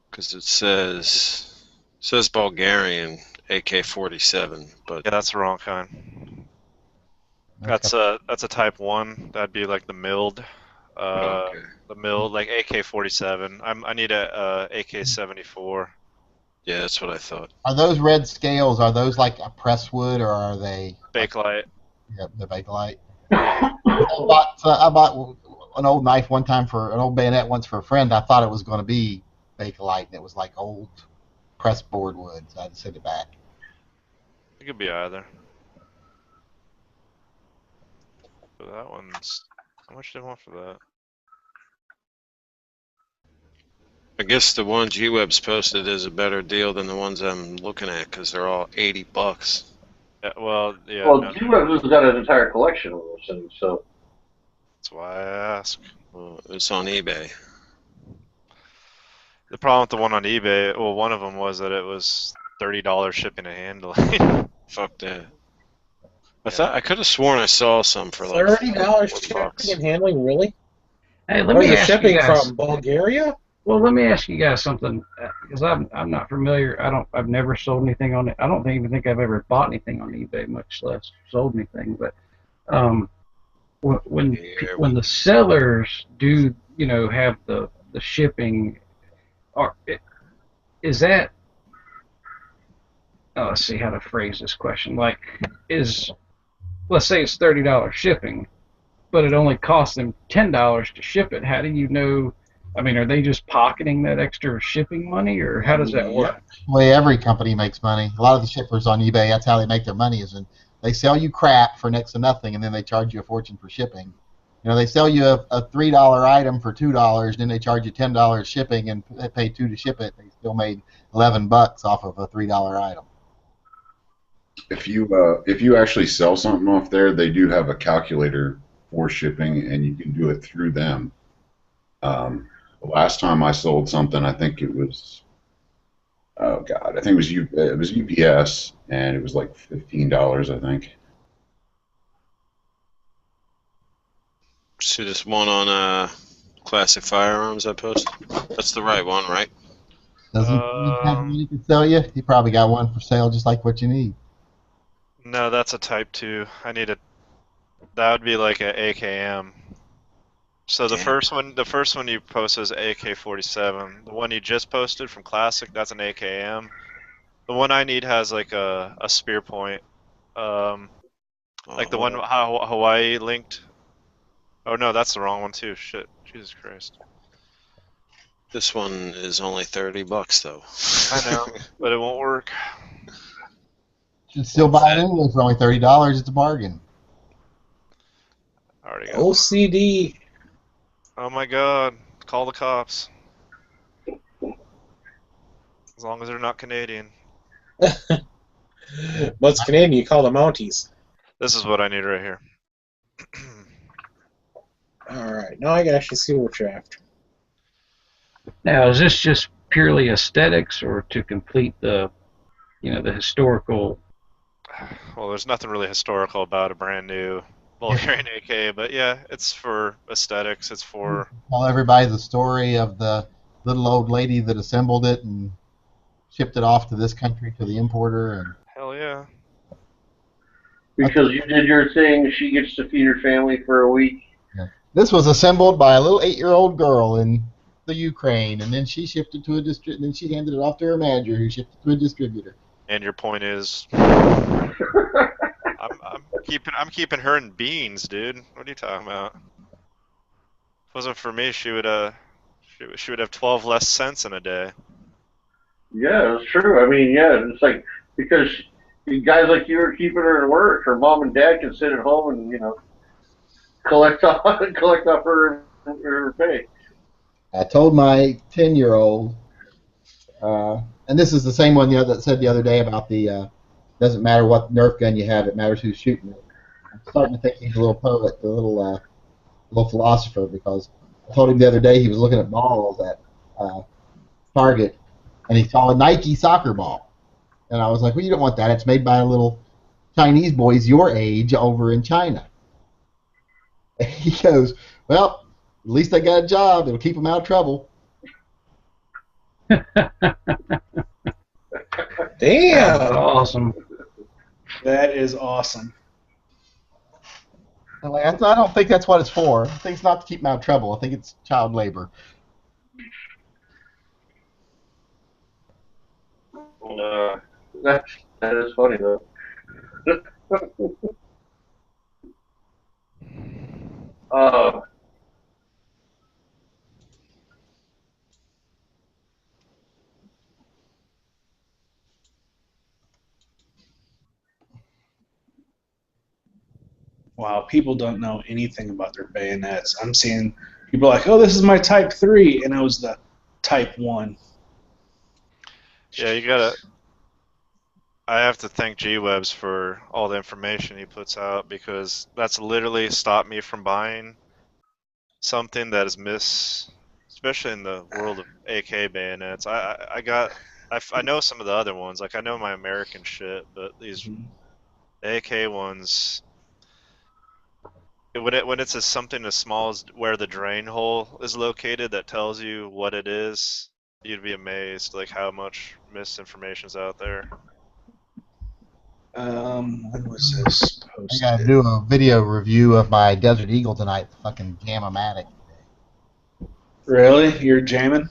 Because it says Bulgarian AK-47, but yeah, that's the wrong kind. That's a Type 1. That'd be like the milled. Okay. The milled, like AK-47. I need a AK-74. Yeah, that's what I thought. Are those red scales, are those like a presswood, or are they... Bakelite. Yep, the Bakelite. I bought an old knife one time an old bayonet once for a friend. I thought it was going to be Bakelite, and it was like old press board wood, so I had to send it back. It could be either. But that one's... How much do they want for that? I guess the one G-Web's posted is a better deal than the ones I'm looking at, because they're all $80. Yeah, well, yeah. Well, G-Web's has got an entire collection of those things, so. That's why I ask. Well, it's on eBay. The problem with the one on eBay, well, one of them was that it was $30 shipping and handling. Fuck that. I could have sworn I saw some for like $30 shipping and handling, really? Hey, let me ask shipping you guys, from Bulgaria? Well, let me ask you guys something, because I'm not familiar. I've never sold anything on it. I don't even think I've ever bought anything on eBay, much less sold anything. But when the sellers do, have the shipping, is that? Oh, let's see how to phrase this question. Like, let's say it's $30 shipping, but it only costs them $10 to ship it. How do you know? I mean, are they just pocketing that extra shipping money, or how does that work? The way every company makes money. A lot of the shippers on eBay, that's how they make their money, is they sell you crap for next to nothing, and then they charge you a fortune for shipping. They sell you a $3 item for $2, then they charge you $10 shipping, and they pay $2 to ship it. They still made $11 off of a $3 item. If you actually sell something off there, they do have a calculator for shipping, and you can do it through them. The last time I sold something, I think it was, oh god, I think it was UPS, and it was like $15, I think. See this one on Classic Firearms I posted? That's the right one, right? Doesn't he have one he can sell you? He probably got one for sale just like what you need. No, that's a Type 2. That would be like an AKM. So the first one you posted is AK-47. The one you just posted from Classic, that's an AKM. The one I need has like a spear point. Like the one Hawaii linked. Oh no, that's the wrong one too. Shit. Jesus Christ. This one is only $30 though. I know, but it won't work. You should still buy it anyway for only $30. It's a bargain. I already got OCD. Oh my god. Call the cops. As long as they're not Canadian. What's Canadian? You call them Mounties. This is what I need right here. Alright, now I can actually see what you're after. Now, is this just purely aesthetics, or to complete the, the historical? Well, there's nothing really historical about a brand new Bulgarian AK, but yeah, it's for aesthetics. It's for Tell everybody the story of the little old lady that assembled it and shipped it off to this country to the importer. And hell yeah. Because you did your thing, she gets to feed her family for a week. yeah. This was assembled by a little 8-year-old girl in the Ukraine, and then she shipped it to a and then she handed it off to her manager, who shipped it to a distributor. And your point is, I'm keeping her in beans, dude. What are you talking about? If it wasn't for me, she would have 12 less cents in a day. Yeah, it's true. I mean, yeah, it's like because guys like you are keeping her in work. Her mom and dad can sit at home and collect off her pay. I told my 10-year-old, and this is the same one that said the other day about the doesn't matter what Nerf gun you have, it matters who's shooting it. I'm starting to think he's a little poet, a little philosopher, because I told him the other day he was looking at balls at Target, and he saw a Nike soccer ball. And I was like, well, you don't want that. It's made by little Chinese boys your age over in China. And he goes, well, at least they got a job. It'll keep them out of trouble. Damn. That's awesome. That is awesome. I'm like, I don't think that's what it's for. I think it's not to keep them out of trouble. I think it's child labor. That is funny though. Wow, people don't know anything about their bayonets. I'm seeing people like, oh, this is my Type 3, and it was the Type 1. Yeah, you gotta. I have to thank G-Webs for all the information he puts out, because that's literally stopped me from buying something that is especially in the world of AK bayonets. I know some of the other ones, like I know my American shit, but these AK ones, when it's something as small as where the drain hole is located that tells you what it is, you'd be amazed like how much misinformation is out there. When was this I posted? gotta do a video review of my Desert Eagle tonight. Fucking Jammatic. Really? You're jamming?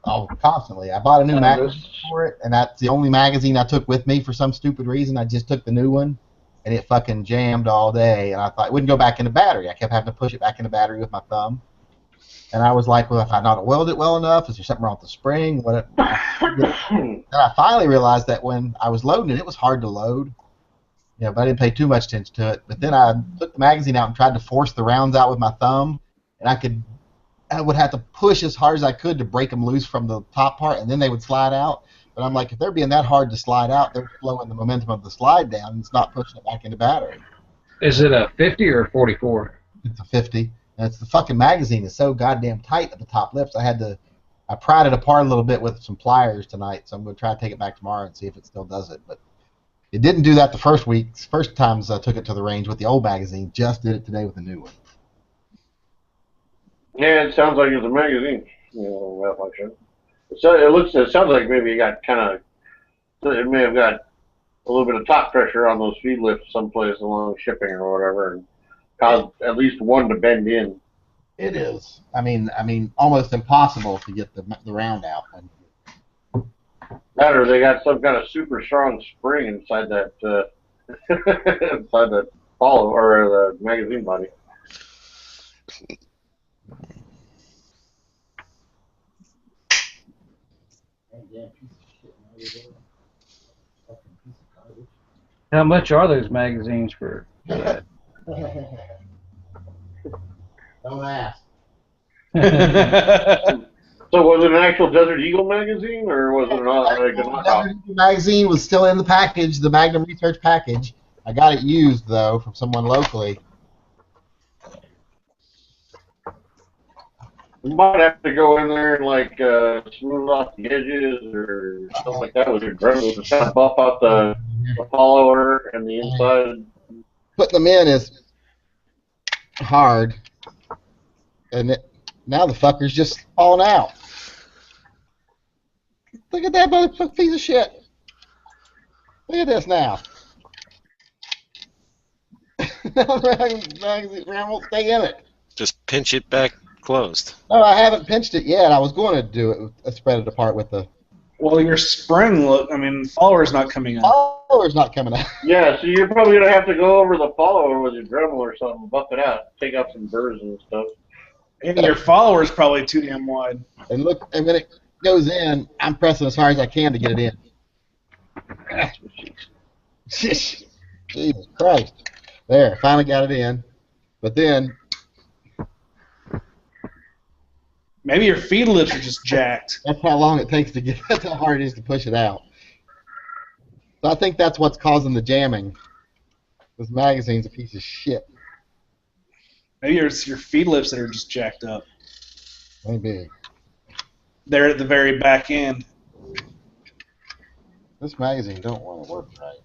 Oh, constantly. I bought a new magazine for it, and that's the only magazine I took with me for some stupid reason. I just took the new one, and it fucking jammed all day. And I thought it wouldn't go back in the battery. I kept having to push it back in the battery with my thumb. And I was like, well, if I not welded it well enough, is there something wrong with the spring? Then I finally realized that when I was loading it, it was hard to load. But I didn't pay too much attention to it. But then I took the magazine out and tried to force the rounds out with my thumb, and I would have to push as hard as I could to break them loose from the top part, and then they would slide out. But I'm like, if they're being that hard to slide out, they're slowing the momentum of the slide down, and it's not pushing it back into battery. Is it a 50 or a 44? It's a 50. And it's the fucking magazine is so goddamn tight at the top lips. I pried it apart a little bit with some pliers tonight, so I'm going to try to take it back tomorrow and see if it still does it. But it didn't do that the first week. First times I took it to the range with the old magazine. Just did it today with the new one. Yeah, it sounds like it's a magazine. That function. So it sounds like maybe it got it may have got a little bit of top pressure on those feed lifts someplace along shipping or whatever, and caused at least one to bend in. It is. I mean, almost impossible to get the round out. That or they got some kind of super strong spring inside that inside the follow or the magazine body. How much are those magazines for that? Don't ask. So was it an actual Desert Eagle magazine, or was it like a knockoff? Desert Eagle magazine was still in the package, the Magnum Research package. I got it used though from someone locally. You might have to go in there and like smooth off the edges or something like that with your Dremel to kind of buff out the follower and the inside. Putting them in is hard, and now the fucker's just falling out. Look at that motherfucking piece of shit. Look at this now. Magazine won't stay in it. Just pinch it back closed. No, I haven't pinched it yet. I was going to do it, spread it apart with the. Well, your spring follower's not coming out. Follower's not coming out. Yeah, so you're probably gonna have to go over the follower with your Dremel or something, buff it out, take out some burrs and stuff. And your follower's probably too damn wide. And look, and when it goes in, I'm pressing as hard as I can to get it in. Jesus Christ. There, finally got it in. But then... Maybe your feed lips are just jacked. That's how long it takes to get... That's how hard it is to push it out. So I think that's what's causing the jamming. This magazine's a piece of shit. Maybe it's your feed lips that are just jacked up. Maybe. They're at the very back end. This magazine don't want to work right.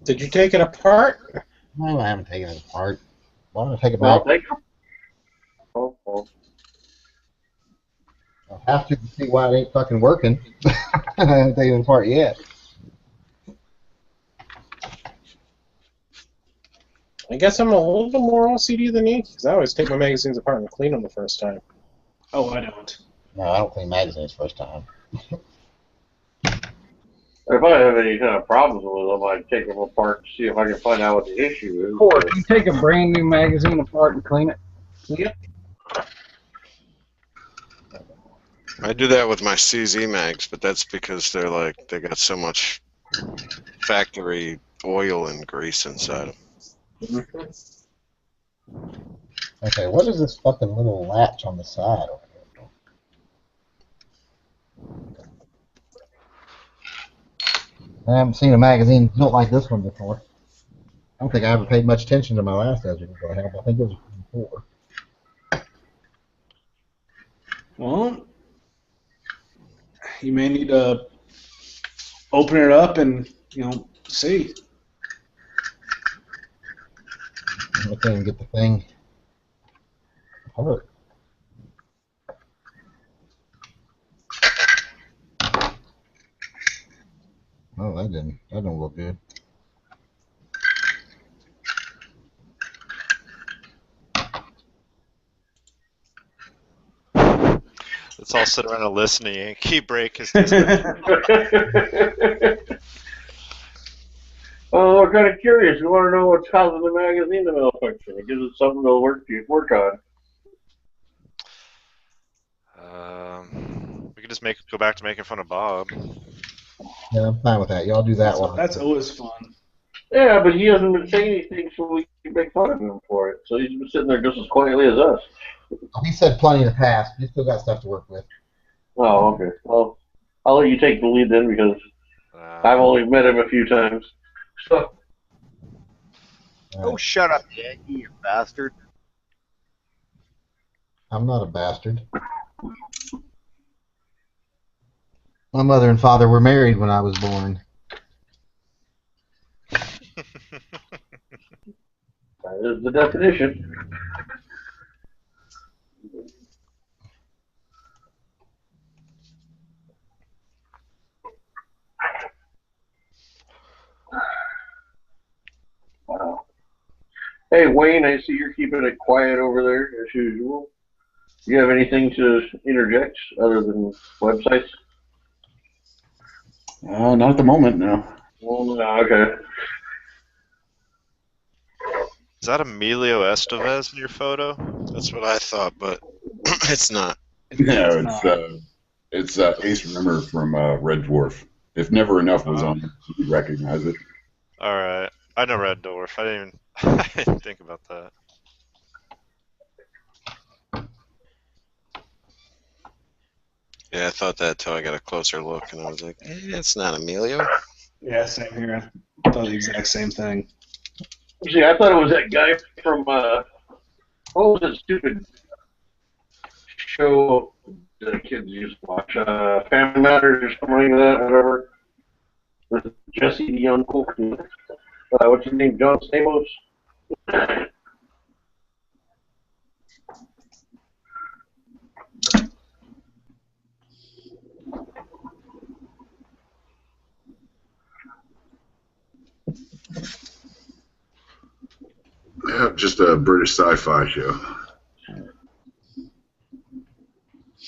Did you take it apart? No, I haven't taken it apart. Why don't I take it Well, back? oh. I'll have to see why it ain't fucking working. I haven't taken it apart yet. I guess I'm a little more OCD than you, because I always take my magazines apart and clean them the first time. Oh, I don't. No, I don't clean magazines first time. If I have any kind of problems with them, I take them apart to see if I can find out what the issue is. Or you take a brand new magazine apart and clean it. Yep. I do that with my CZ mags, but that's because they got so much factory oil and grease inside them. Okay, what is this fucking little latch on the side over here? I haven't seen a magazine built like this one before. I don't think I ever paid much attention to my last Desert Eagle I had. I think it was before. Well, you may need to open it up and, see. I can't even get the thing hurt. Oh, that don't look good. Let's all sit around and listening and keep break his distance. Oh, we're kind of curious. We want to know what's causing the magazine to malfunction. It gives us something to work on. We could just go back to making fun of Bob. Yeah, I'm fine with that. Y'all do that one. That's always fun. Yeah, but he hasn't been saying anything, so we can make fun of him for it. So he's been sitting there just as quietly as us. He said plenty in the past. You still got stuff to work with. Oh, okay. Well, I'll let you take the lead then because I've only met him a few times. So. Oh, shut up, Yankee, you bastard. I'm not a bastard. My mother and father were married when I was born. That is the definition. Wow. Hey, Wayne, I see you're keeping it quiet over there as usual. Do you have anything to interject other than websites? Not at the moment, no. Well, no, okay. Is that Emilio Estevez in your photo? That's what I thought, but it's not. No, it's Ace Rimmer from Red Dwarf. If Never Enough was on, you'd recognize it. All right. I know Red Dwarf. I didn't even I didn't think about that. Yeah, I thought that till I got a closer look, and I was like, it's not Emilio. Yeah, same here. I thought the exact same thing. See, I thought it was that guy from what was that stupid show the kids used to watch? Family Matters or something like that, whatever. With Jesse the Uncle. What's his name? John Stamos. Yeah, just a British sci-fi show.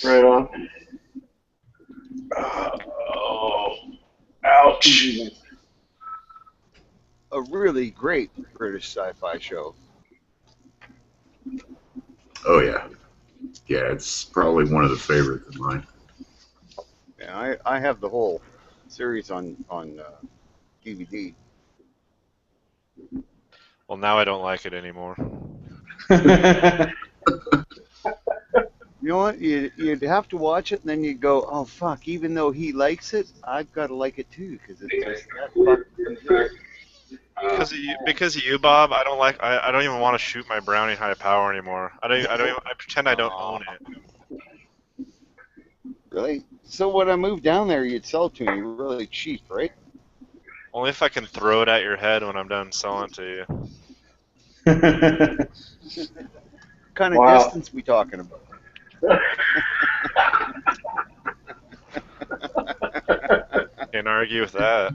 Right on. Oh, ouch. A really great British sci-fi show. Oh yeah, yeah. It's probably one of the favorites of mine. Yeah, I have the whole series on DVD. Well, now I don't like it anymore. You know what? You'd have to watch it, and then you'd go, "Oh fuck!" Even though he likes it, I've got to like it too because it's just that fucking good. Because of you, Bob, I don't like. I don't even want to shoot my Browning high power anymore. I pretend I don't own it. Really? So when I moved down there, you'd sell it to me really cheap, right? Only if I can throw it at your head when I'm done selling to you. What kind of distance we talking about? Can't argue with that.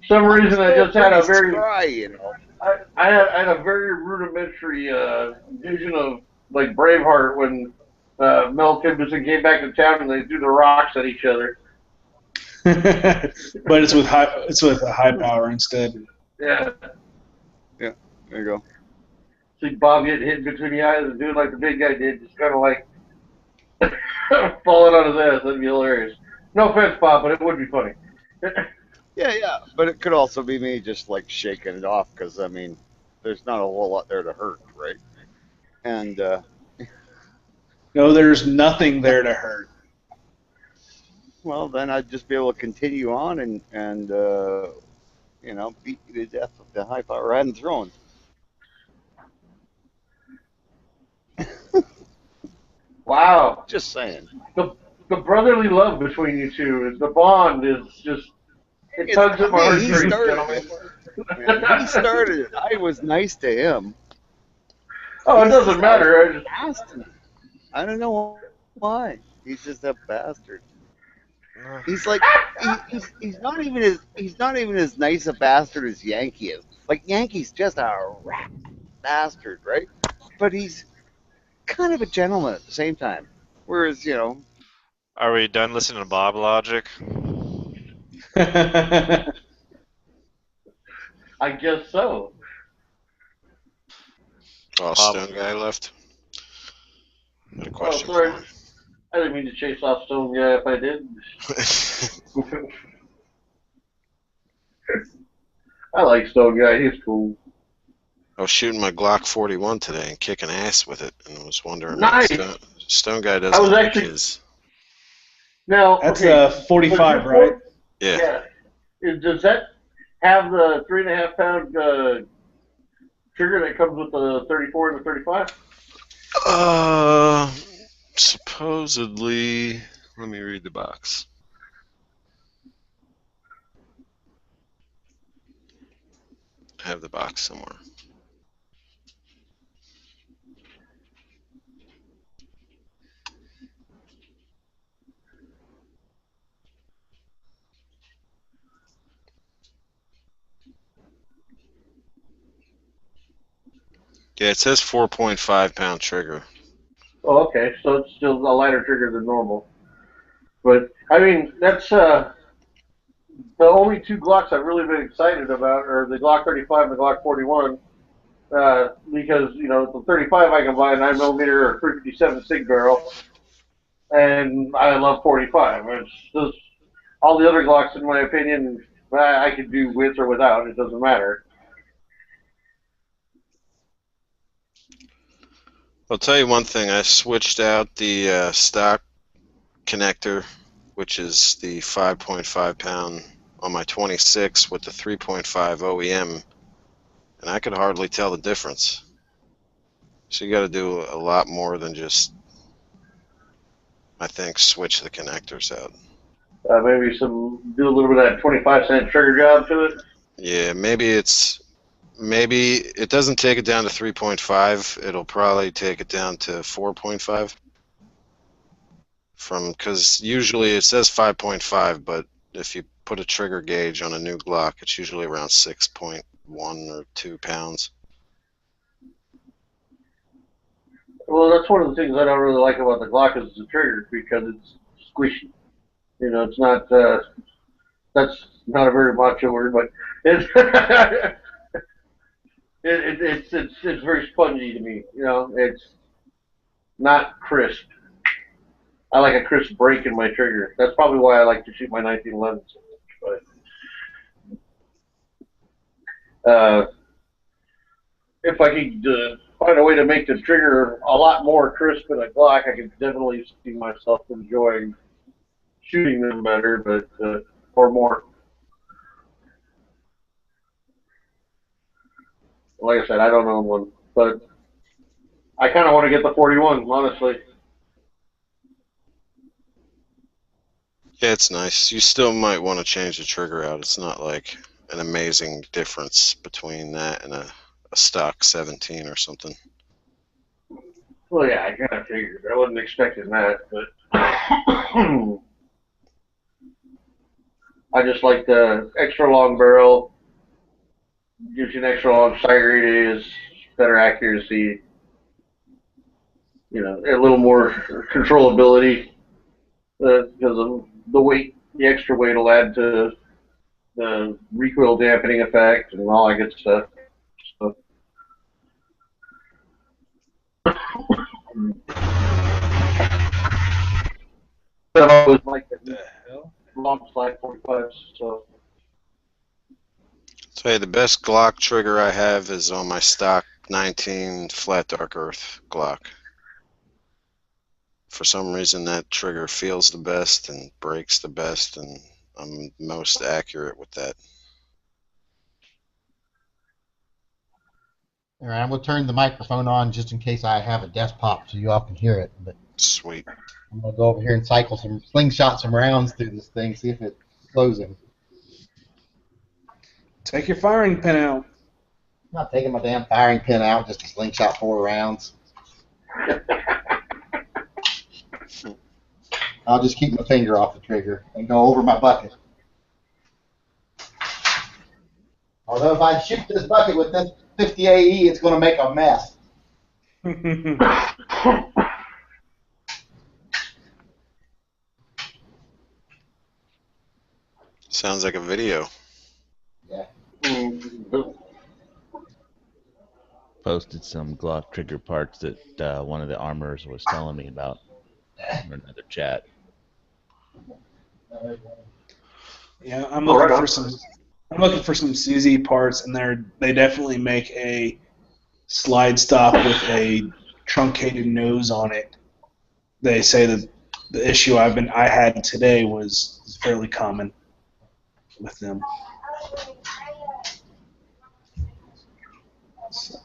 Some reason I just had a very try, you know. I had a very rudimentary vision of like Braveheart when Mel Gibson came back to town and they threw the rocks at each other. But it's with a high power instead. Yeah. Yeah. There you go. See Bob get hit between the eyes and doing like the big guy did, just kind of like falling on his ass. That'd be hilarious. No offense, Bob, but it would be funny. Yeah. But it could also be me just like shaking it off because I mean, there's not a whole lot there to hurt, right? And no, there's nothing there to hurt. Well, then I'd just be able to continue on and you know, beat you to death with the high power I hadn't thrown. Wow. Just saying. The brotherly love between you two, the bond is just, it tugs at my heartstrings, gentlemen. He started it. I was nice to him. Oh, it doesn't matter. I just asked him. I don't know why. He's just a bastard. He's like he's not even as nice a bastard as Yankee is. Like Yankee's just a rat bastard, right? But he's kind of a gentleman at the same time. Whereas, you know, Are we done listening to Bob Logic? I guess so. Oh, Stone Guy left. Got a question. Oh, sorry. I didn't mean to chase off Stone Guy if I did. I like Stone Guy. He's cool. I was shooting my Glock 41 today and kicking ass with it, and was wondering Nice. what Stone Guy I doesn't was like actually- his. Now, That's okay, a 45, right? Yeah. Does that have the 3.5 pound trigger that comes with the 34 and the 35? Supposedly, let me read the box. I have the box somewhere. Yeah, it says 4.5 pound trigger. Oh, okay, so it's still a lighter trigger than normal. But I mean, that's the only two Glocks I've really been excited about are the Glock 35 and the Glock 41. Because the 35 I can buy a 9mm or 357 Sig barrel, and I love 45. It's just all the other Glocks, in my opinion, I could do with or without. It doesn't matter. I'll tell you one thing. I switched out the stock connector, which is the 5.5 pound on my 26 with the 3.5 OEM, and I could hardly tell the difference. So you got to do a lot more than just, I think, switch the connectors out. Maybe do a little bit of that 25-cent trigger job to it. Yeah, maybe it doesn't take it down to 3.5. It'll probably take it down to 4.5. Because usually it says 5.5, but if you put a trigger gauge on a new Glock, it's usually around 6.1 or 2 pounds. Well, that's one of the things I don't really like about the Glock is the trigger, because it's squishy. It's not. That's not a very macho word, but it's it's very spongy to me. It's not crisp. I like a crisp break in my trigger. That's probably why I like to shoot my 1911 so much. But if I could find a way to make the trigger a lot more crisp in a Glock, I could definitely see myself enjoying shooting them better, but or more. Like I said, I don't own one, but I kind of want to get the 41, honestly. Yeah, it's nice. You still might want to change the trigger out. It's not like an amazing difference between that and a stock 17 or something. Well, yeah, I kind of figured. I wasn't expecting that, but I just like the extra long barrel. Gives you an extra long sight radius, better accuracy. A little more controllability because of the weight. The extra weight will add to the recoil dampening effect and all that good stuff. So. But I always like the long slide 45s. So. So the best Glock trigger I have is on my stock 19 flat dark earth Glock. For some reason that trigger feels the best and breaks the best, and I'm most accurate with that. All right, I'm going to turn the microphone on just in case I have a desk pop so you all can hear it. But sweet. I'm going to go over here and slingshot some rounds through this thing, see if it's closing. Take your firing pin out. I'm not taking my damn firing pin out just to slingshot 4 rounds. I'll just keep my finger off the trigger and go over my bucket. Although if I shoot this bucket with this 50 AE, it's going to make a mess. Sounds like a video. Yeah. Posted some Glock trigger parts that one of the armorers was telling me about in another chat. Yeah, I'm looking for some CZ parts, and they definitely make a slide stop with a truncated nose on it. They say that the issue I had today was fairly common with them. So,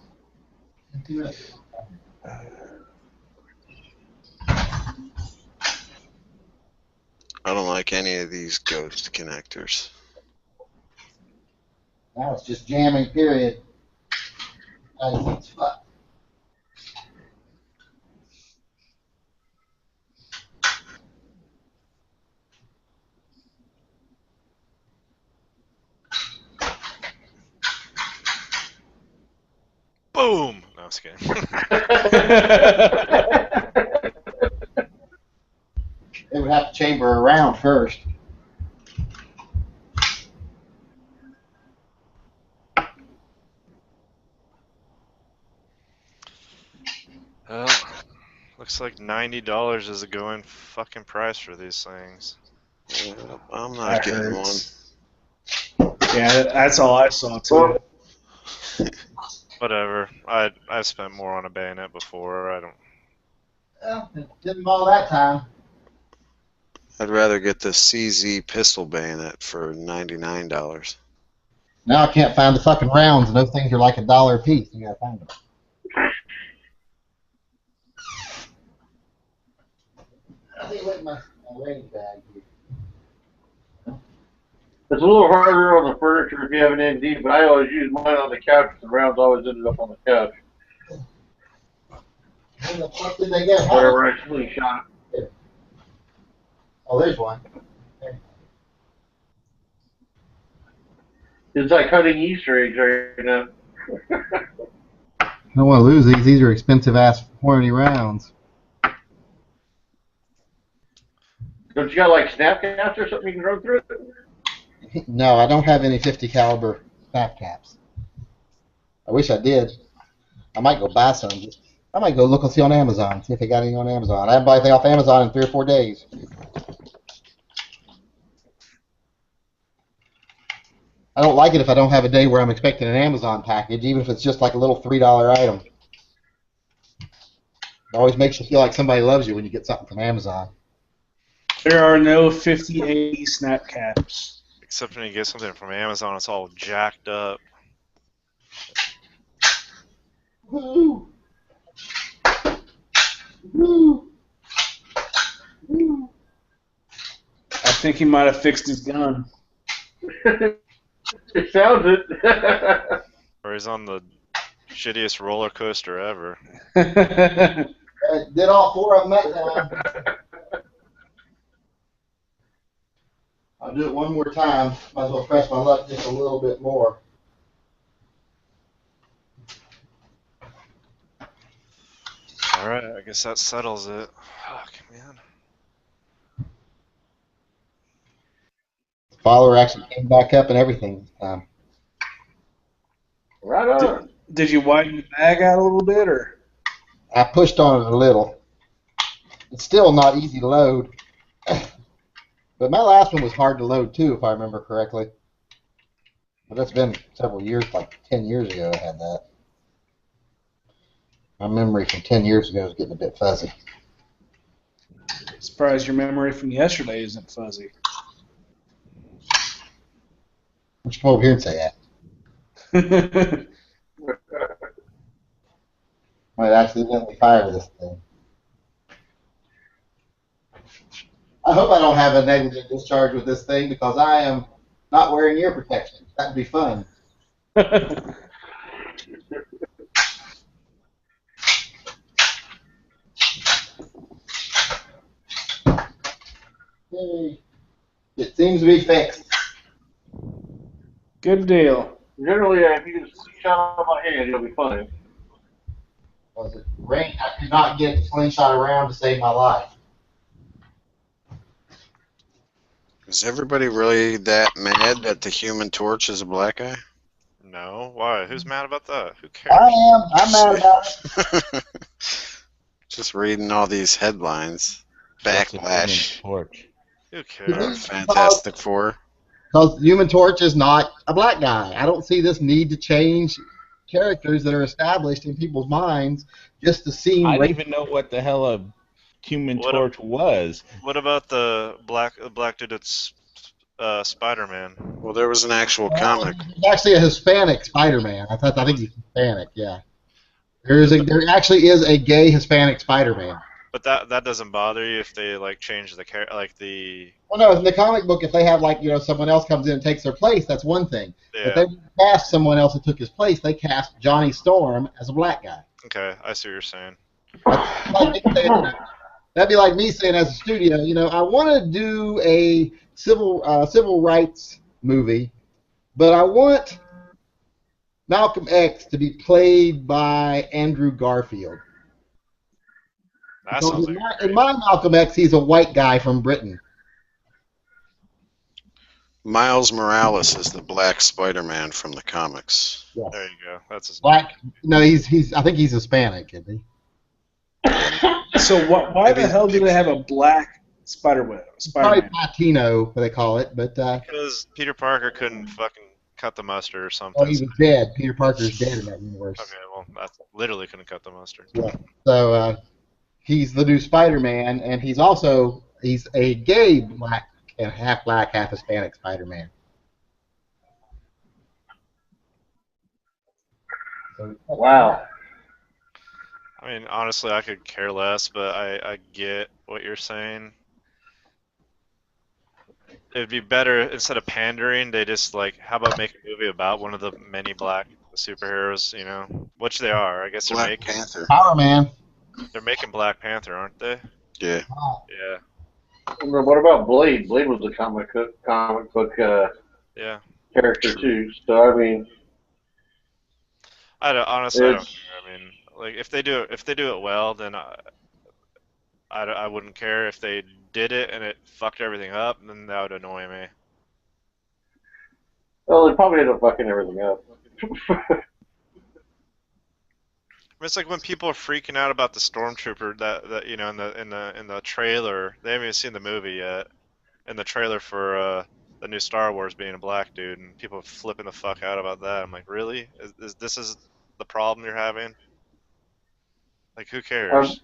I don't like any of these ghost connectors. Now it's just jamming, period. It's fun. Boom! No. just kidding. They would have to chamber around first. Well, looks like $90 is a going fucking price for these things. Yeah, I'm not That getting hurts. Yeah, that's all I saw too. Whatever. I've spent more on a bayonet before. I don't. Well, it didn't all that time. I'd rather get the CZ pistol bayonet for $99. Now I can't find the fucking rounds, and those things are like $1 a piece. You gotta find them. I think went in my range bag here. It's a little harder on the furniture if you have an ND, but I always use mine on the couch. The rounds always ended up on the couch. Where the fuck did they get? Whatever I slingshot. Oh, there's one. It's like hunting Easter eggs right now. I don't want to lose these. These are expensive ass horny rounds. Don't you got like snap caps or something you can run through it? No, I don't have any 50 caliber snap caps. I wish I did. I might go buy some. I might go look and see on Amazon, see if they got any on Amazon. I haven't bought anything off Amazon in 3 or 4 days. I don't like it if I don't have a day where I'm expecting an Amazon package, even if it's just like a little $3 item. It always makes you feel like somebody loves you when you get something from Amazon. There are no 5080 snap caps. Except when you get something from Amazon, it's all jacked up. Woo! Woo! Woo! I think he might have fixed his gun. It sounds it. Or he's on the shittiest roller coaster ever. Did all 4 of them that time. I'll do it one more time. Might as well press my luck just a little bit more. Alright, I guess that settles it. Fuck, man. Follower actually came back up and everything this time. Right on. Did you widen the bag out a little bit, or? I pushed on it a little. It's still not easy to load. But my last one was hard to load too, if I remember correctly. But that's been several years, like 10 years ago I had that. My memory from 10 years ago is getting a bit fuzzy. Surprised your memory from yesterday isn't fuzzy. Why don't you come over here and say that? Might accidentally fire this thing. I hope I don't have a negligent discharge with this thing because I am not wearing ear protection. That'd be fun. Yay. It seems to be fixed. Good deal. Generally, if you just shot off my hand, it'll be fine. Was it rain? I could not get the slingshot around to save my life. Is everybody really that mad that the Human Torch is a black guy? No, why? Who's mad about that? Who cares? I am. I'm mad about it. Just reading all these headlines. Backlash. Torch. Who cares? Fantastic Four. Because Human Torch is not a black guy. I don't see this need to change characters that are established in people's minds just to seem. I didn't even know what the hell a Human Torch was. What about the black dude that's Spider-Man? Well, there was an actual comic. He's actually a Hispanic Spider-Man. I think he's Hispanic. Yeah. There actually is a gay Hispanic Spider-Man. But that doesn't bother you if they like change the the. Well, no, in the comic book, if they have someone else comes in and takes their place, that's one thing. Yeah. If they cast someone else that took his place, they cast Johnny Storm as a black guy. Okay, I see what you're saying. That'd be like me saying as a studio, I want to do a civil rights movie, but I want Malcolm X to be played by Andrew Garfield. That Because sounds in like in my Malcolm X, he's a white guy from Britain. Miles Morales is the Black Spider-Man from the comics. Yes. there you go. That's his Black. No, he's. I think he's Hispanic, isn't he? So why the hell do they have a black Spider-Man? Probably Latino, they call it, but because Peter Parker couldn't fucking cut the mustard or something. oh, he was dead. Peter Parker's dead in that universe. Okay, well, that literally couldn't cut the mustard. Yeah. So he's the new Spider-Man, and he's a gay black and half black, half Hispanic Spider-Man. So, Wow. I mean, honestly, I could care less, but I get what you're saying. It'd be better, instead of pandering, they just, like, how about make a movie about one of the many black superheroes, you know? Which they are. I guess they're Black making... Panther. Power Man. They're making Black Panther, aren't they? Yeah. Yeah. What about Blade? Blade was a comic book Yeah. character too. So I mean, Honestly, I don't It's- care. I mean, like, if they do it well, then I wouldn't care. If they did it and it fucked everything up, then that would annoy me. well, they probably ended up fucking everything up. It's like when people are freaking out about the stormtrooper that you know in the trailer. They haven't even seen the movie yet. In the trailer for the new Star Wars being a black dude, and people are flipping the fuck out about that. I'm like, really? Is this the problem you're having? Like, who cares?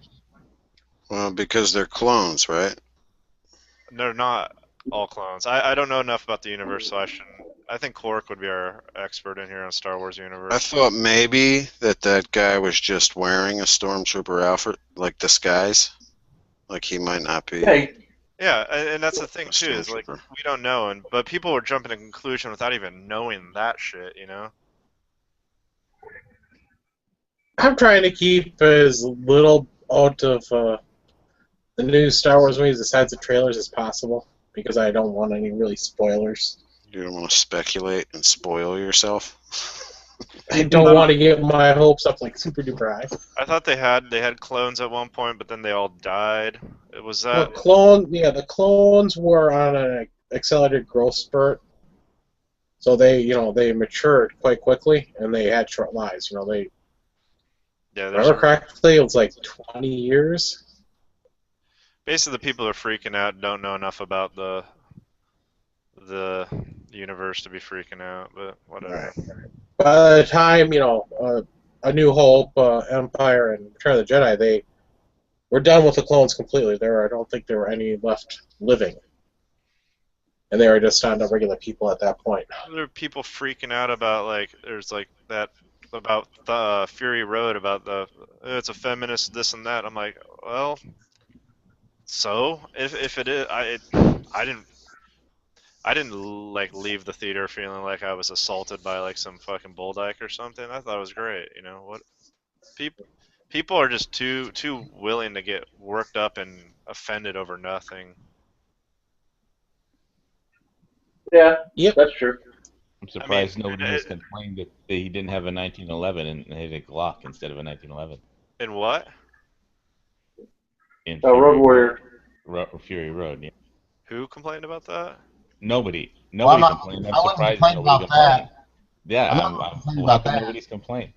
Well, because they're clones, right? They're not all clones. I don't know enough about the universe, so I think Quark would be our expert in here on Star Wars universe. I thought maybe that guy was just wearing a stormtrooper outfit, like disguise. Like he might not be. Yeah, and that's the thing too, is like we don't know, but people were jumping to conclusion without even knowing that shit, you know? I'm trying to keep as little out of the new Star Wars movies besides the trailers as possible, because I don't want any really spoilers. You don't want to speculate and spoil yourself. I don't want to get my hopes up like super duper high. I thought they had clones at one point, but then they all died. Was that? The clones were on an accelerated growth spurt, so they matured quite quickly and they had short lives. Yeah, remember correctly, it was like 20 years. Basically, the people are freaking out and don't know enough about the universe to be freaking out, but whatever. By the time, A New Hope, Empire, and Return of the Jedi, they were done with the clones completely. I don't think there were any left living. And they were just on to regular people at that point. There are people freaking out about, there's that, about the Fury Road, about it's a feminist, this and that. I'm like, well, so, if it is, I didn't leave the theater feeling like I was assaulted by some fucking bull dyke or something. I thought it was great. What people are just too willing to get worked up and offended over nothing. Yeah, yep, that's true. I'm surprised nobody has complained that he didn't have a 1911 and had a Glock instead of a 1911. In what? In Road Warrior. Fury Road, yeah. Who complained about that? Nobody Well, complained. I'm surprised nobody about complained. that. Yeah, I'm complaining about that. Nobody's complained.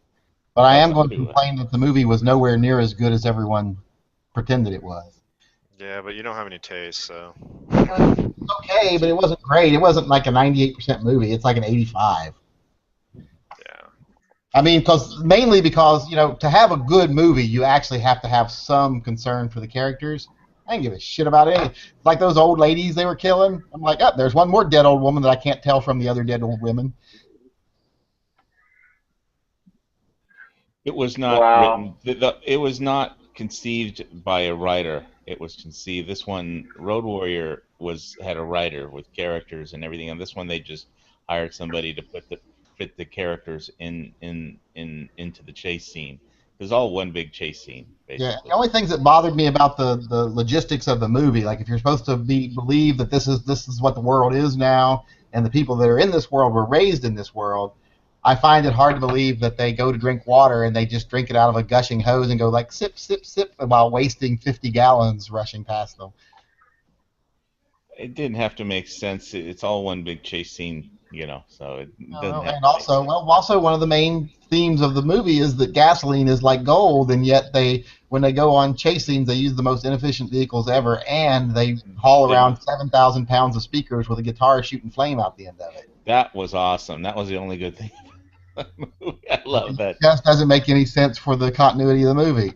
But I am going to complain that the movie was nowhere near as good as everyone pretended it was. Yeah, but you don't have any taste, so. It's okay, but it wasn't great. It wasn't like a 98% movie. It's like an 85. Yeah. I mean, mainly because, to have a good movie, you actually have to have some concern for the characters. I didn't give a shit about it. Like those old ladies they were killing. I'm like, oh, there's one more dead old woman that I can't tell from the other dead old women. It was not written. It was not conceived by a writer. It was conceived. This one, Road Warrior, had a writer with characters and everything. And this one, they just hired somebody to fit the characters into the chase scene. It was all one big chase scene, basically. Yeah, the only things that bothered me about the logistics of the movie, like if you're supposed to believe that this is what the world is now, and the people that are in this world were raised in this world, I find it hard to believe that they go to drink water and they just drink it out of a gushing hose and go like sip, sip, sip while wasting 50 gallons rushing past them. It didn't have to make sense. It's all one big chase scene, you know, so it doesn't have And to make also, also one of the main themes of the movie is that gasoline is like gold, and yet when they go on chase scenes, they use the most inefficient vehicles ever, and they haul around 7,000 pounds of speakers with a guitar shooting flame out the end of it. That was awesome. That was the only good thing. I love that. It just doesn't make any sense for the continuity of the movie.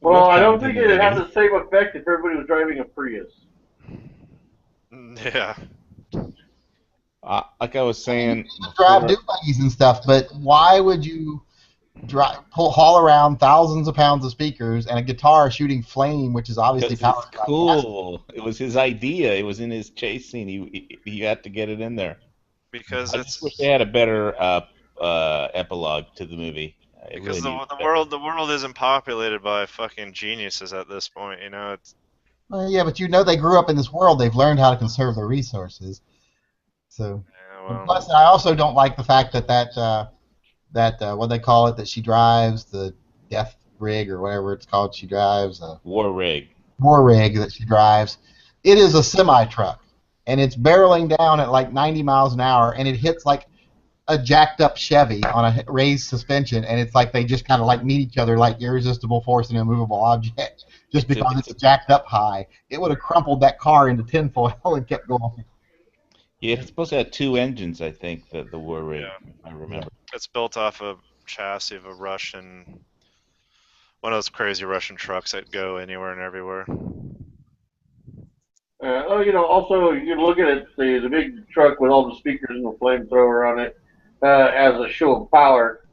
Well, I don't think it'd have the same effect if everybody was driving a Prius. Yeah. Like I was saying, Drive do buggies and stuff, but why would you haul around thousands of pounds of speakers and a guitar shooting flame, which is obviously powered by cool. It was his idea. It was in his chase scene. He had to get it in there. Because I just wish they had a better epilogue to the movie. Because the world isn't populated by fucking geniuses at this point, you know. It's yeah, but you know they grew up in this world. They've learned how to conserve their resources. So, plus, I also don't like the fact that what they call it that she drives, the death rig or whatever it's called. She drives war rig. War rig that she drives. It is a semi truck, and it's barreling down at like 90 miles an hour, and it hits like a jacked up Chevy on a raised suspension, and it's like they just kind of like meet each other like irresistible force and immovable object. Just because it's jacked up high, it would have crumpled that car into tinfoil and kept going. Yeah, it's supposed to have 2 engines, I think, the war rig. Yeah. I remember. It's built off a chassis of one of those crazy Russian trucks that go anywhere and everywhere. Also, you can look at it, the big truck with all the speakers and the flamethrower on it as a show of power,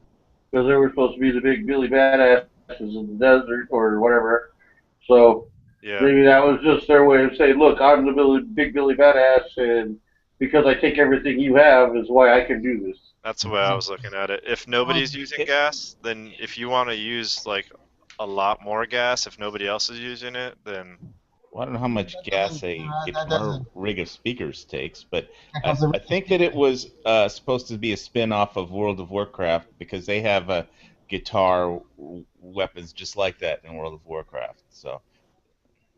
because they were supposed to be the big Billy Badasses in the desert or whatever. So maybe that was just their way of saying, look, I'm the big Billy Badass, and because I take everything you have is why I can do this. That's the way I was looking at it. If nobody's using gas, then if you want to use like a lot more gas, if nobody else is using it, then... Well, I don't know how much gas a guitar rig of speakers takes, but I think that it was supposed to be a spin-off of World of Warcraft because they have guitar weapons just like that in World of Warcraft. So.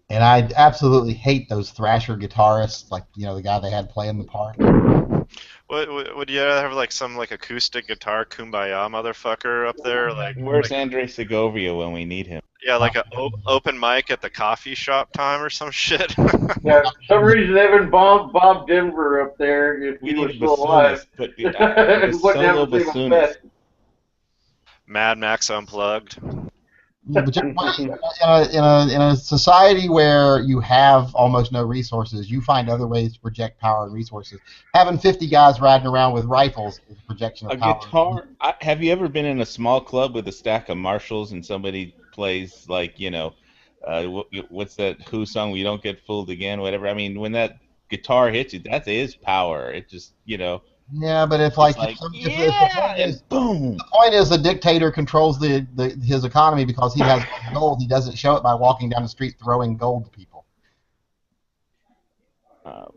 And I absolutely hate those Thrasher guitarists, like the guy they had playing the part. Would you have like some like acoustic guitar kumbaya motherfucker up there? Like where's Andre Segovia when we need him? Yeah, like an open mic at the coffee shop time or some shit. Yeah, for some reason they haven't bombed Bob Denver up there if he was still alive. But solo bassoonist. Mad Max Unplugged. But in a society where you have almost no resources, you find other ways to project power and resources. Having 50 guys riding around with rifles is a projection of power. Guitar. Have you ever been in a small club with a stack of Marshalls and somebody plays like what's that Who song? We Don't Get Fooled Again, whatever. I mean, when that guitar hits you, that is power. It just Yeah, but if boom. The point is the dictator controls his economy because he has gold. He doesn't show it by walking down the street throwing gold to people.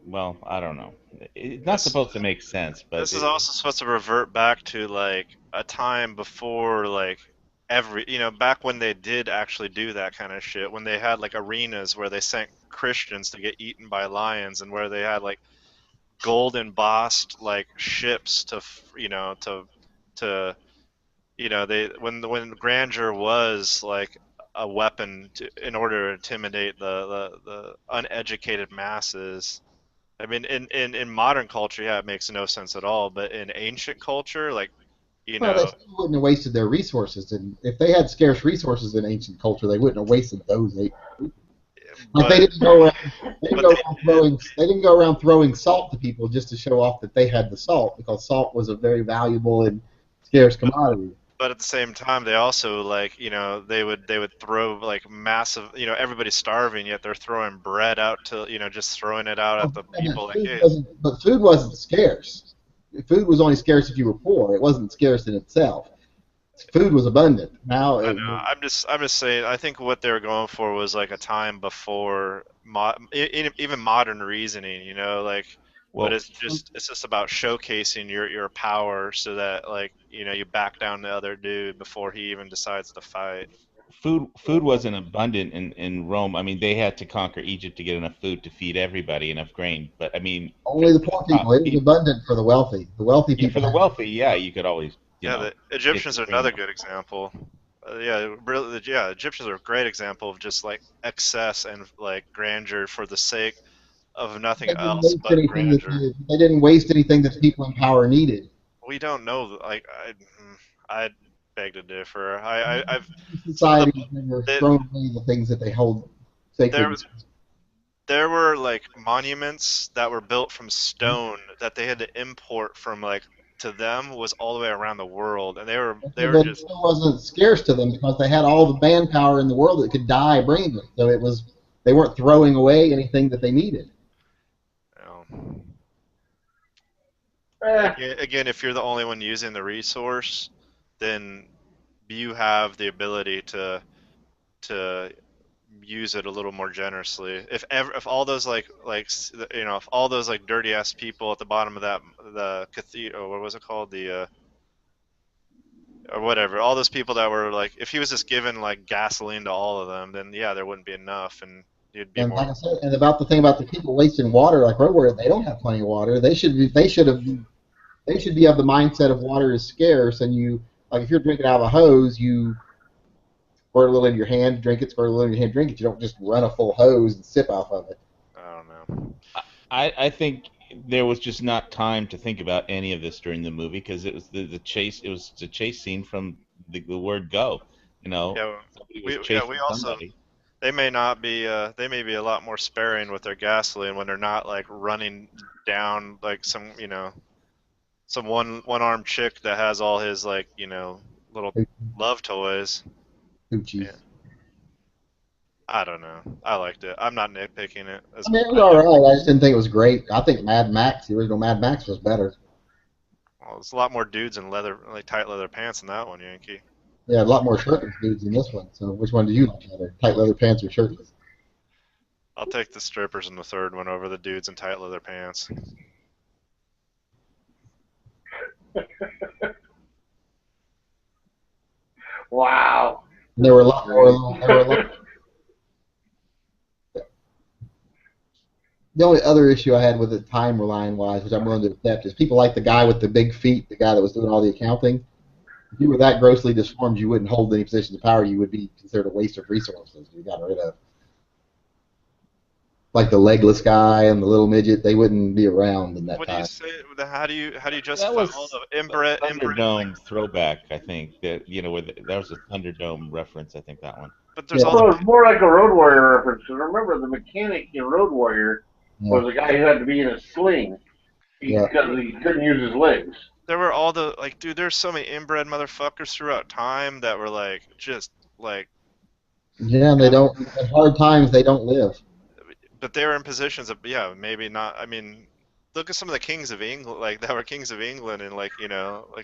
Well, I don't know. It's not supposed to make sense, but this is also supposed to revert back to like a time before like back when they did actually do that kind of shit, when they had like arenas where they sent Christians to get eaten by lions and where they had like gold embossed like ships when grandeur was like a weapon in order to intimidate the uneducated masses. I mean, in modern culture, it makes no sense at all. But in ancient culture, like they still wouldn't have wasted their resources, and if they had scarce resources in ancient culture, they wouldn't have wasted those. They didn't go around throwing salt to people just to show off that they had the salt, because salt was a very valuable and scarce commodity. But at the same time, they also they would throw like massive, everybody's starving, yet they're throwing bread out to just throwing it out at the people. But food wasn't scarce. Food was only scarce if you were poor. It wasn't scarce in itself. Food was abundant. Now I'm just saying. I think what they were going for was like a time before even modern reasoning. Like Well, but it's just about showcasing your power so that like you back down the other dude before he even decides to fight. food wasn't abundant in Rome. I mean, they had to conquer Egypt to get enough food to feed everybody, enough grain. But I mean, Only the poor people. It was abundant for the wealthy. The wealthy yeah, people. for the wealthy, yeah, you could always, The Egyptians are another good example. Egyptians are a great example of just like excess and like grandeur for the sake of nothing They didn't else waste but anything that grandeur. they didn't waste anything that people in power needed. We don't know. Like I beg to differ. I've Societies that were thrown away the things that they hold sacred. there were like monuments that were built from stone that they had to import from like to them was all the way around the world, and they were But just it wasn't scarce to them because they had all the manpower in the world that could die bringing it. So they weren't throwing away anything that they needed. Again, if you're the only one using the resource, then you have the ability to use it a little more generously. If all those if all those like dirty ass people at the bottom of the cathedral, what was it called, or whatever, all those people that were like, if he was just given like gasoline to all of them, then yeah, there wouldn't be enough, and you'd be And more. like I said, and about the thing about the people wasting water, like Road Warrior, they don't have plenty of water. They should be of the mindset of water is scarce, and you like if you're drinking out of a hose, you squirt a little in your hand, drink it, squirt a little in your hand, drink it. You don't just run a full hose and sip off of it. I don't know. I think there was just not time to think about any of this during the movie because it was the chase. It was the chase scene from the word go. Yeah, we also. Somebody. They may not be. They may be a lot more sparing with their gasoline when they're not like running down like some some one-armed chick that has all his like little love toys. Coochies. Yeah. I don't know. I liked it. I'm not nitpicking it. I mean, it was all right. I just didn't think it was great. I think Mad Max, the original Mad Max, was better. Well, there's a lot more dudes in tight leather pants in that one, Yankee. Yeah, a lot more shirtless dudes in this one. So which one do you like better, tight leather pants or shirtless? I'll take the strippers in the third one over the dudes in tight leather pants. Wow. And there were a lot more. The only other issue I had with it, timeline wise, which I'm willing to accept, is people like the guy with the big feet, the guy that was doing all the accounting. If you were that grossly deformed, you wouldn't hold any positions of power. You would be considered a waste of resources. You got rid of. Like the legless guy and the little midget, they wouldn't be around in that what time. What do you say? How do you justify all the inbred Thunderdome throwback? I think that where that was a Thunderdome reference. I think that one. But there's Well, it was more like a Road Warrior reference. And remember, the mechanic in Road Warrior was a guy who had to be in a sling because he couldn't use his legs. There were all the dude. There's so many inbred motherfuckers throughout time that were just like. Yeah, they don't. At hard times, they don't live. But they were in positions of maybe not. I mean, look at some of the kings of England, that were kings of England, and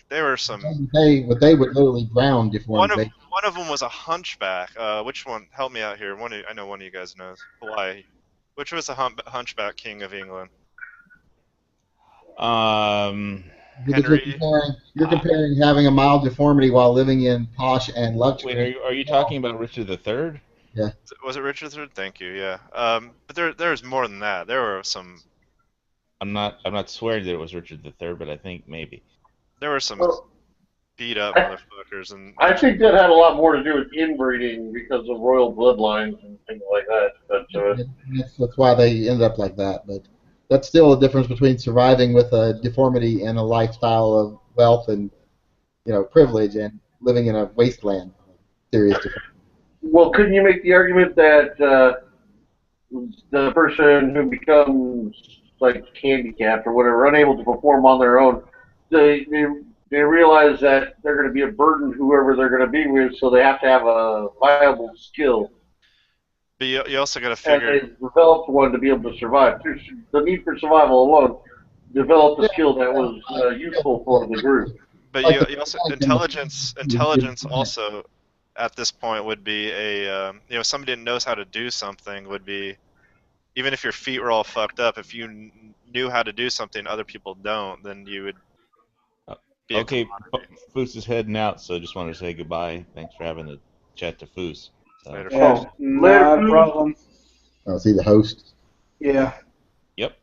there were some. They would literally drown if one of them was a hunchback. Which one? Help me out here. I know one of you guys knows. Hawaii. Which was the hunchback king of England? Henry. You're comparing having a mild deformity while living in posh and luxury. Wait, are you talking about Richard III? Yeah. Was it Richard III? Thank you. Yeah. But there's more than that. There were some. I'm not swearing that it was Richard III, but I think maybe. There were some beat up motherfuckers, and I think that had a lot more to do with inbreeding because of royal bloodlines and things like that. But that's why they ended up like that. But that's still a difference between surviving with a deformity and a lifestyle of wealth and privilege and living in a wasteland. Serious difference. Well, couldn't you make the argument that the person who becomes like handicapped or whatever, unable to perform on their own, they realize that they're going to be a burden to whoever they're going to be with, so they have to have a viable skill. But you also got to figure. And they developed one to be able to survive. Through the need for survival alone, developed a skill that was useful for the group. But you also intelligence also at this point would be somebody that knows how to do something would be even if your feet were all fucked up, if you knew how to do something other people don't, then you would be a Okay, commodity. Foos is heading out, so just wanted to say goodbye. Thanks for having the chat to Foos. So, Later, Yeah, folks. not a problem. Oh, see the host. Yeah. yep.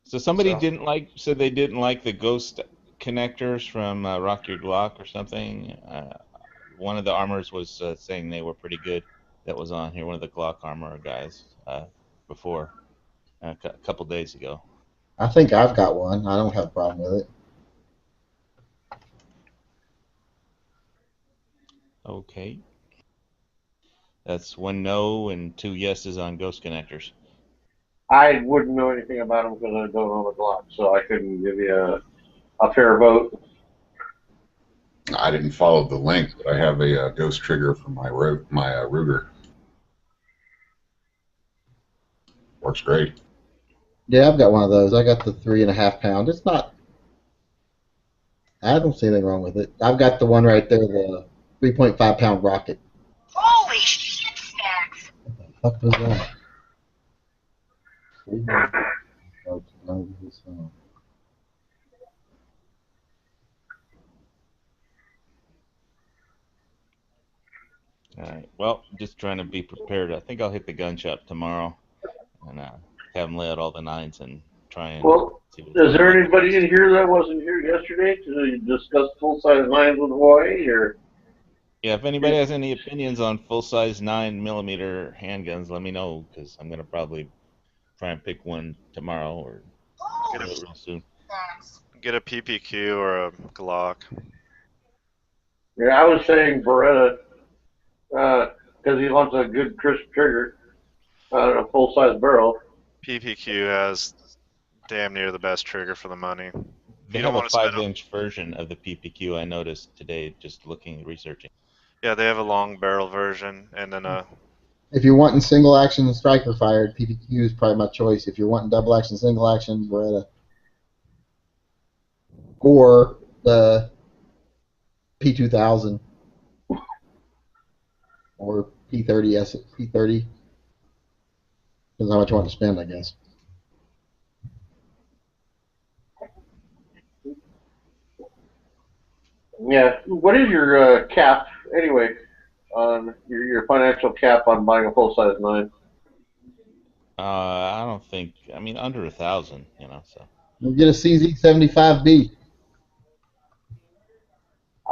So somebody So- said they didn't like the ghost connectors from Rock Your Glock or something. One of the armors was saying they were pretty good. That was on here. One of the Glock armor guys before a couple days ago. I think I've got one. I don't have a problem with it. Okay. That's 1 no and 2 yeses on ghost connectors. I wouldn't know anything about them because I don't own a Glock, so I couldn't give you a fair vote. I didn't follow the link, but I have a ghost trigger for my Ruger. Works great. Yeah, I've got one of those. I got the 3.5 pound. It's not. I don't see anything wrong with it. I've got the one right there, the 3.5 pound rocket. Holy shit stacks! What the fuck was that? All right. Well, just trying to be prepared. I think I'll hit the gun shop tomorrow and have them lay out all the nines and try and. Well, see what's is going there on. anybody in here that wasn't here yesterday to discuss full-size nines with Hawaii, or? Yeah, if anybody has any opinions on full-size 9mm handguns, let me know because I'm gonna probably try and pick one tomorrow or Get a, real soon. get a PPQ or a Glock. Yeah, I was saying Beretta, because he wants a good crisp trigger, a full-size barrel. PPQ has damn near the best trigger for the money. They You don't have a want to spend 5-inch version of the PPQ. I noticed today just looking researching. Yeah, they have a long barrel version and then a. If you're wanting single action striker fired, PPQ is probably my choice. If you're wanting double action, single action, Beretta. Or the P2000. Or P30S, P30. Depends how much you want to spend, I guess. Yeah, what is your cap anyway? On your financial cap on buying a full-size 9? I don't think. I mean, under 1,000, So You get a CZ75B.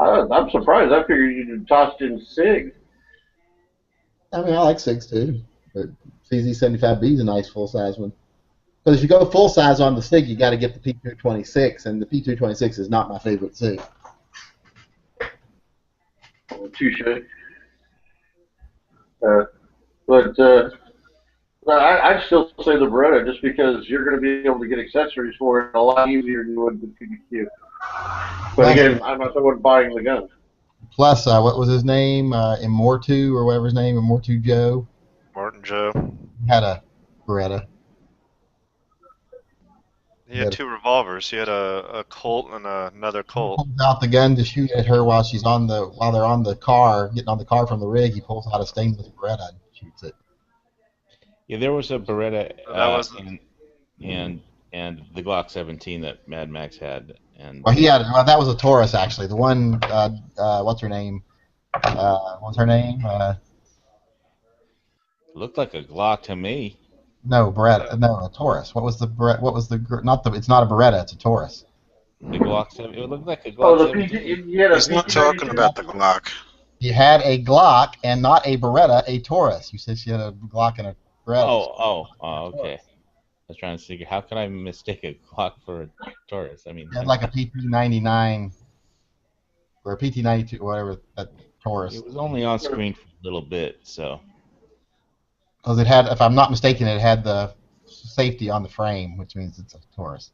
I'm surprised. I figured you'd tossed in SIG. I mean, I like SIGs too, but CZ75B is a nice full-size one. Because if you go full-size on the SIG, you got to get the P226, and the P226 is not my favorite SIG. Touche. But I'd still say the Beretta just because you're going to be able to get accessories for it a lot easier than you would with PPQ. But again, I'm not someone buying the gun. Plus, what was his name? Immortu or whatever his name, Immortu Joe. Martin Joe. He had a Beretta. He had 2 revolvers. He had a Colt and another Colt. He pulls out the gun to shoot at her while they're on the car, getting on the car from the rig. He pulls out a stainless Beretta and shoots it. yeah, there was a Beretta That and the Glock 17 that Mad Max had, and Well, that was a Taurus actually. The one, what's her name? What's her name? looked like a Glock to me. No, Beretta. No, a Taurus. What was the Beretta? What was the? Not the. It's not a Beretta. It's a Taurus. The Glock 7. It looked like a Glock Oh, the 17. He's not talking about the Glock. You had a Glock and not a Beretta, a Taurus. You said she had a Glock and a Beretta. Oh, okay. I was trying to figure how could I mistake a Glock for a Taurus? I mean, It had like a PT99 or a PT92, whatever that Taurus. it was only on screen for a little bit, so. Because it had, if I'm not mistaken, it had the safety on the frame, which means it's a Taurus.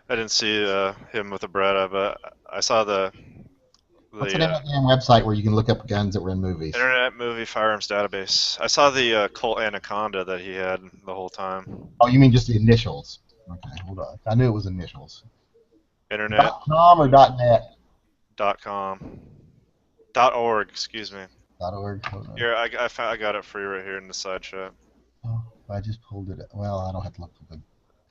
I didn't see him with a Beretta, but I saw the What's the name of the damn website where you can look up guns that were in movies? Internet Movie Firearms Database. I saw the Colt Anaconda that he had the whole time. Oh, you mean just the initials? Okay, hold on. I knew it was initials. Internet. .com or .net? .com. .org, excuse me. .org. Hold on. Here, I got it for you right here in the side chat. Oh, I just pulled it. Well, I don't have to look for the.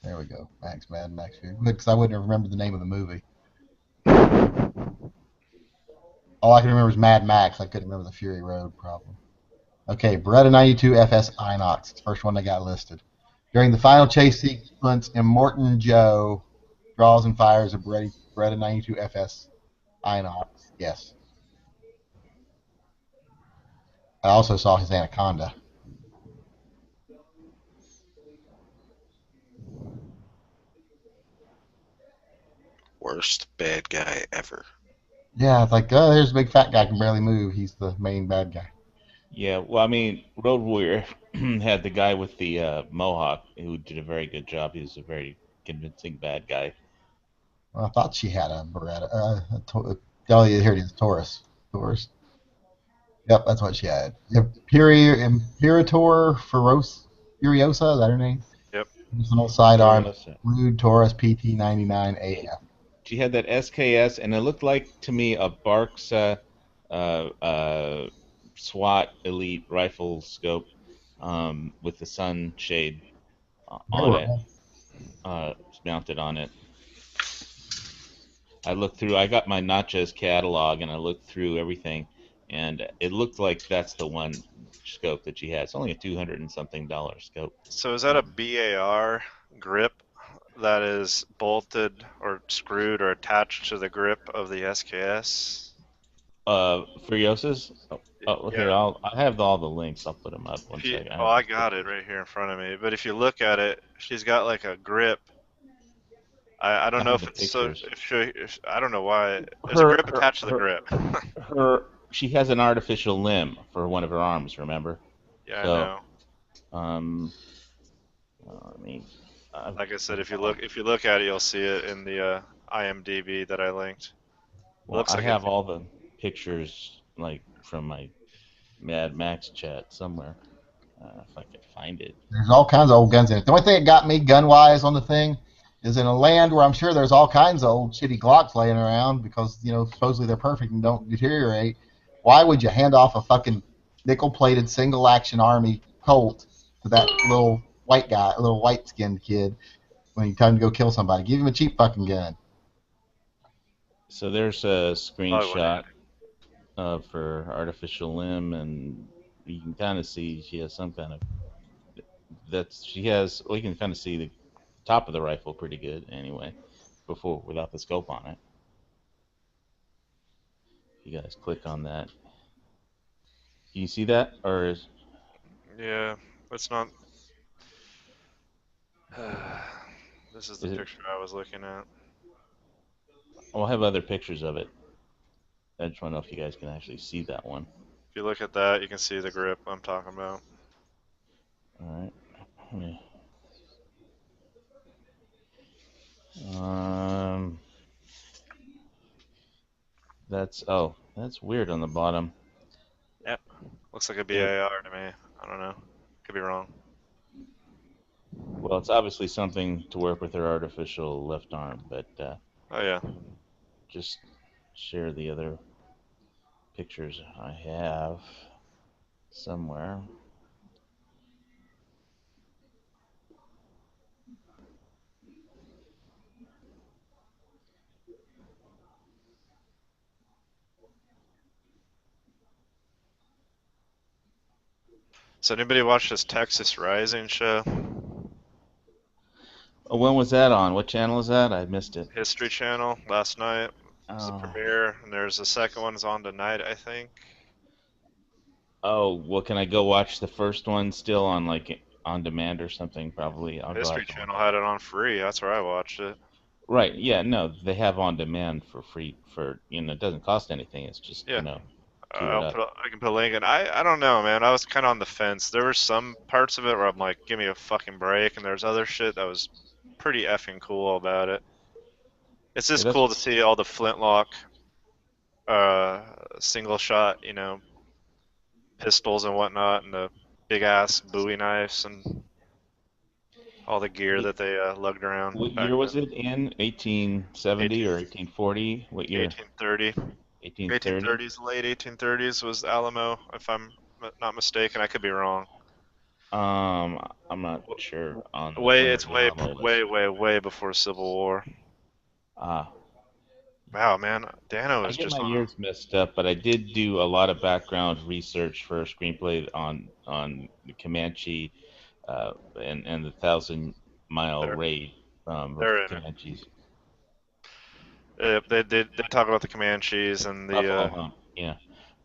There we go. Mad Max Fury. Good, because I wouldn't have remembered the name of the movie. All I can remember is Mad Max. I couldn't remember the Fury Road problem. Okay, Beretta 92 FS Inox. It's the first one that got listed. During the final chase sequence, Immortan Joe draws and fires a Beretta 92 FS Inox. Yes. I also saw his Anaconda. Worst bad guy ever. Yeah, it's like, oh, there's a big fat guy can barely move. He's the main bad guy. Yeah, well, I mean, Road Warrior had the guy with the mohawk who did a very good job. He was a very convincing bad guy. Well, I thought she had a Beretta. Oh, yeah, here it is, Taurus. Yep, that's what she had. Imperator Furiosa, is that her name? Yep. Personal sidearm, Furiosa. Rude Taurus PT99AF. She had that SKS, and it looked like to me a Barks SWAT Elite rifle scope with the sunshade on it, mounted on it. I looked through. I got my Natchez catalog, and I looked through everything, and it looked like that's the one scope that she has. It's only a $200 and something scope. So is that a BAR grip that is bolted or screwed or attached to the grip of the SKS? Furiosas? Oh, here, Yeah. I have all the links. I'll put them up one second. Oh, I got it right here in front of me. But if you look at it, she's got like a grip. I don't know have if the it's so. pictures. I don't know why. There's a grip attached to the grip. She has an artificial limb for one of her arms. Remember? Yeah, So, I know. I mean, Like I said, if you look at it, you'll see it in the IMDb that I linked. well, Looks I like have all the pictures like from my Mad Max chat somewhere. If I can find it. There's all kinds of old guns in it. The only thing that got me gun-wise on the thing is in a land where I'm sure there's all kinds of old shitty Glocks laying around because, supposedly they're perfect and don't deteriorate. Why would you hand off a fucking nickel-plated single-action Army Colt to that little white guy, a little white-skinned kid, when you time to go kill somebody? Give him a cheap fucking gun. So there's a screenshot of her artificial limb, and you can kind of see she has some kind of. Well, you can kind of see the top of the rifle pretty good anyway, without the scope on it. You guys click on that. Can you see that, or is? Yeah, it's not. This is the picture I was looking at. I'll have other pictures of it. I just want to know if you guys can actually see that one. If you look at that, you can see the grip I'm talking about. All right. That's weird on the bottom. Yep. Looks like a BAR to me. I don't know. Could be wrong. Well, it's obviously something to work with her artificial left arm, but oh yeah. Just share the other pictures I have somewhere. So anybody watch this Texas Rising show? Oh, when was that on? What channel is that? I missed it. History Channel last night. It was the premiere, and there's a second one's on tonight, I think. Oh, well, can I go watch the first one still on demand or something? Probably. History Channel had it on free. That's where I watched it. Right. Yeah. No, they have on demand for free. It doesn't cost anything. It's just I can put a link in. I don't know, man. I was kind of on the fence. There were some parts of it where I'm like, give me a fucking break, and there's other shit that was pretty effing cool about it. It's just cool to see all the flintlock, single shot, pistols and whatnot, and the big ass Bowie knives and all the gear that they lugged around. What year was it in? 1870 or 1840? What year? 1830. 1830. 1830s, late 1830s was Alamo, if I'm not mistaken. I could be wrong. I'm not sure on It's the Alamo list. way before Civil War. Ah, Wow, man, Dano I is get just my years messed up, but I did do a lot of background research for a screenplay on the Comanche and the Thousand Mile they're Raid of they're in it. Comanches. They talk about the Comanches and Buffalo the Hump, yeah.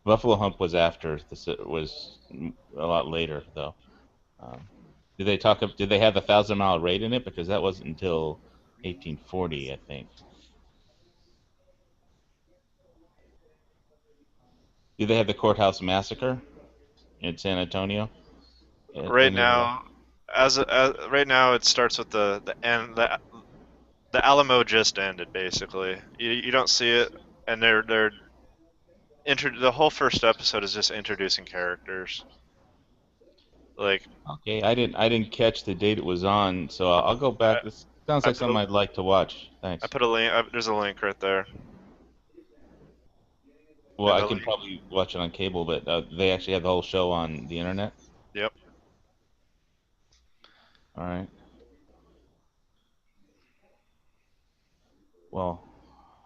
Buffalo Hump was after this. Was a lot later though. Um, Did they have the Thousand Mile Raid in it? Because that wasn't until 1840, I think. Did they have the Courthouse Massacre in San Antonio? right Any of that? now. Right now, it starts with the end. The Alamo just ended basically. You don't see it, and the whole first episode is just introducing characters. Like Okay, I didn't catch the date it was on, so I'll go back. This sounds I like put a, something I'd like to watch. Thanks. I put a link. There's a link right there. Well, And I the can link. probably watch it on cable, but they actually have the whole show on the internet. Yep. All right. Well,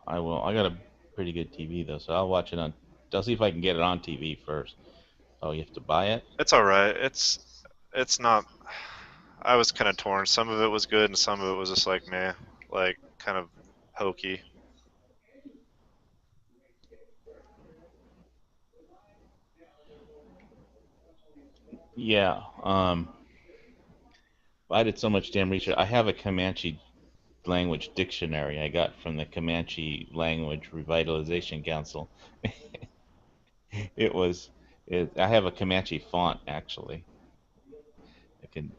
I will. I got a pretty good TV though, so I'll watch it on. I'll see if I can get it on TV first. Oh, you have to buy it? It's all right. It's not. I was kind of torn. Some of it was good, and some of it was just like meh, like kind of hokey. Yeah. I did so much damn research. I have a Comanche language dictionary I got from the Comanche Language Revitalization Council. It was. I have a Comanche font actually.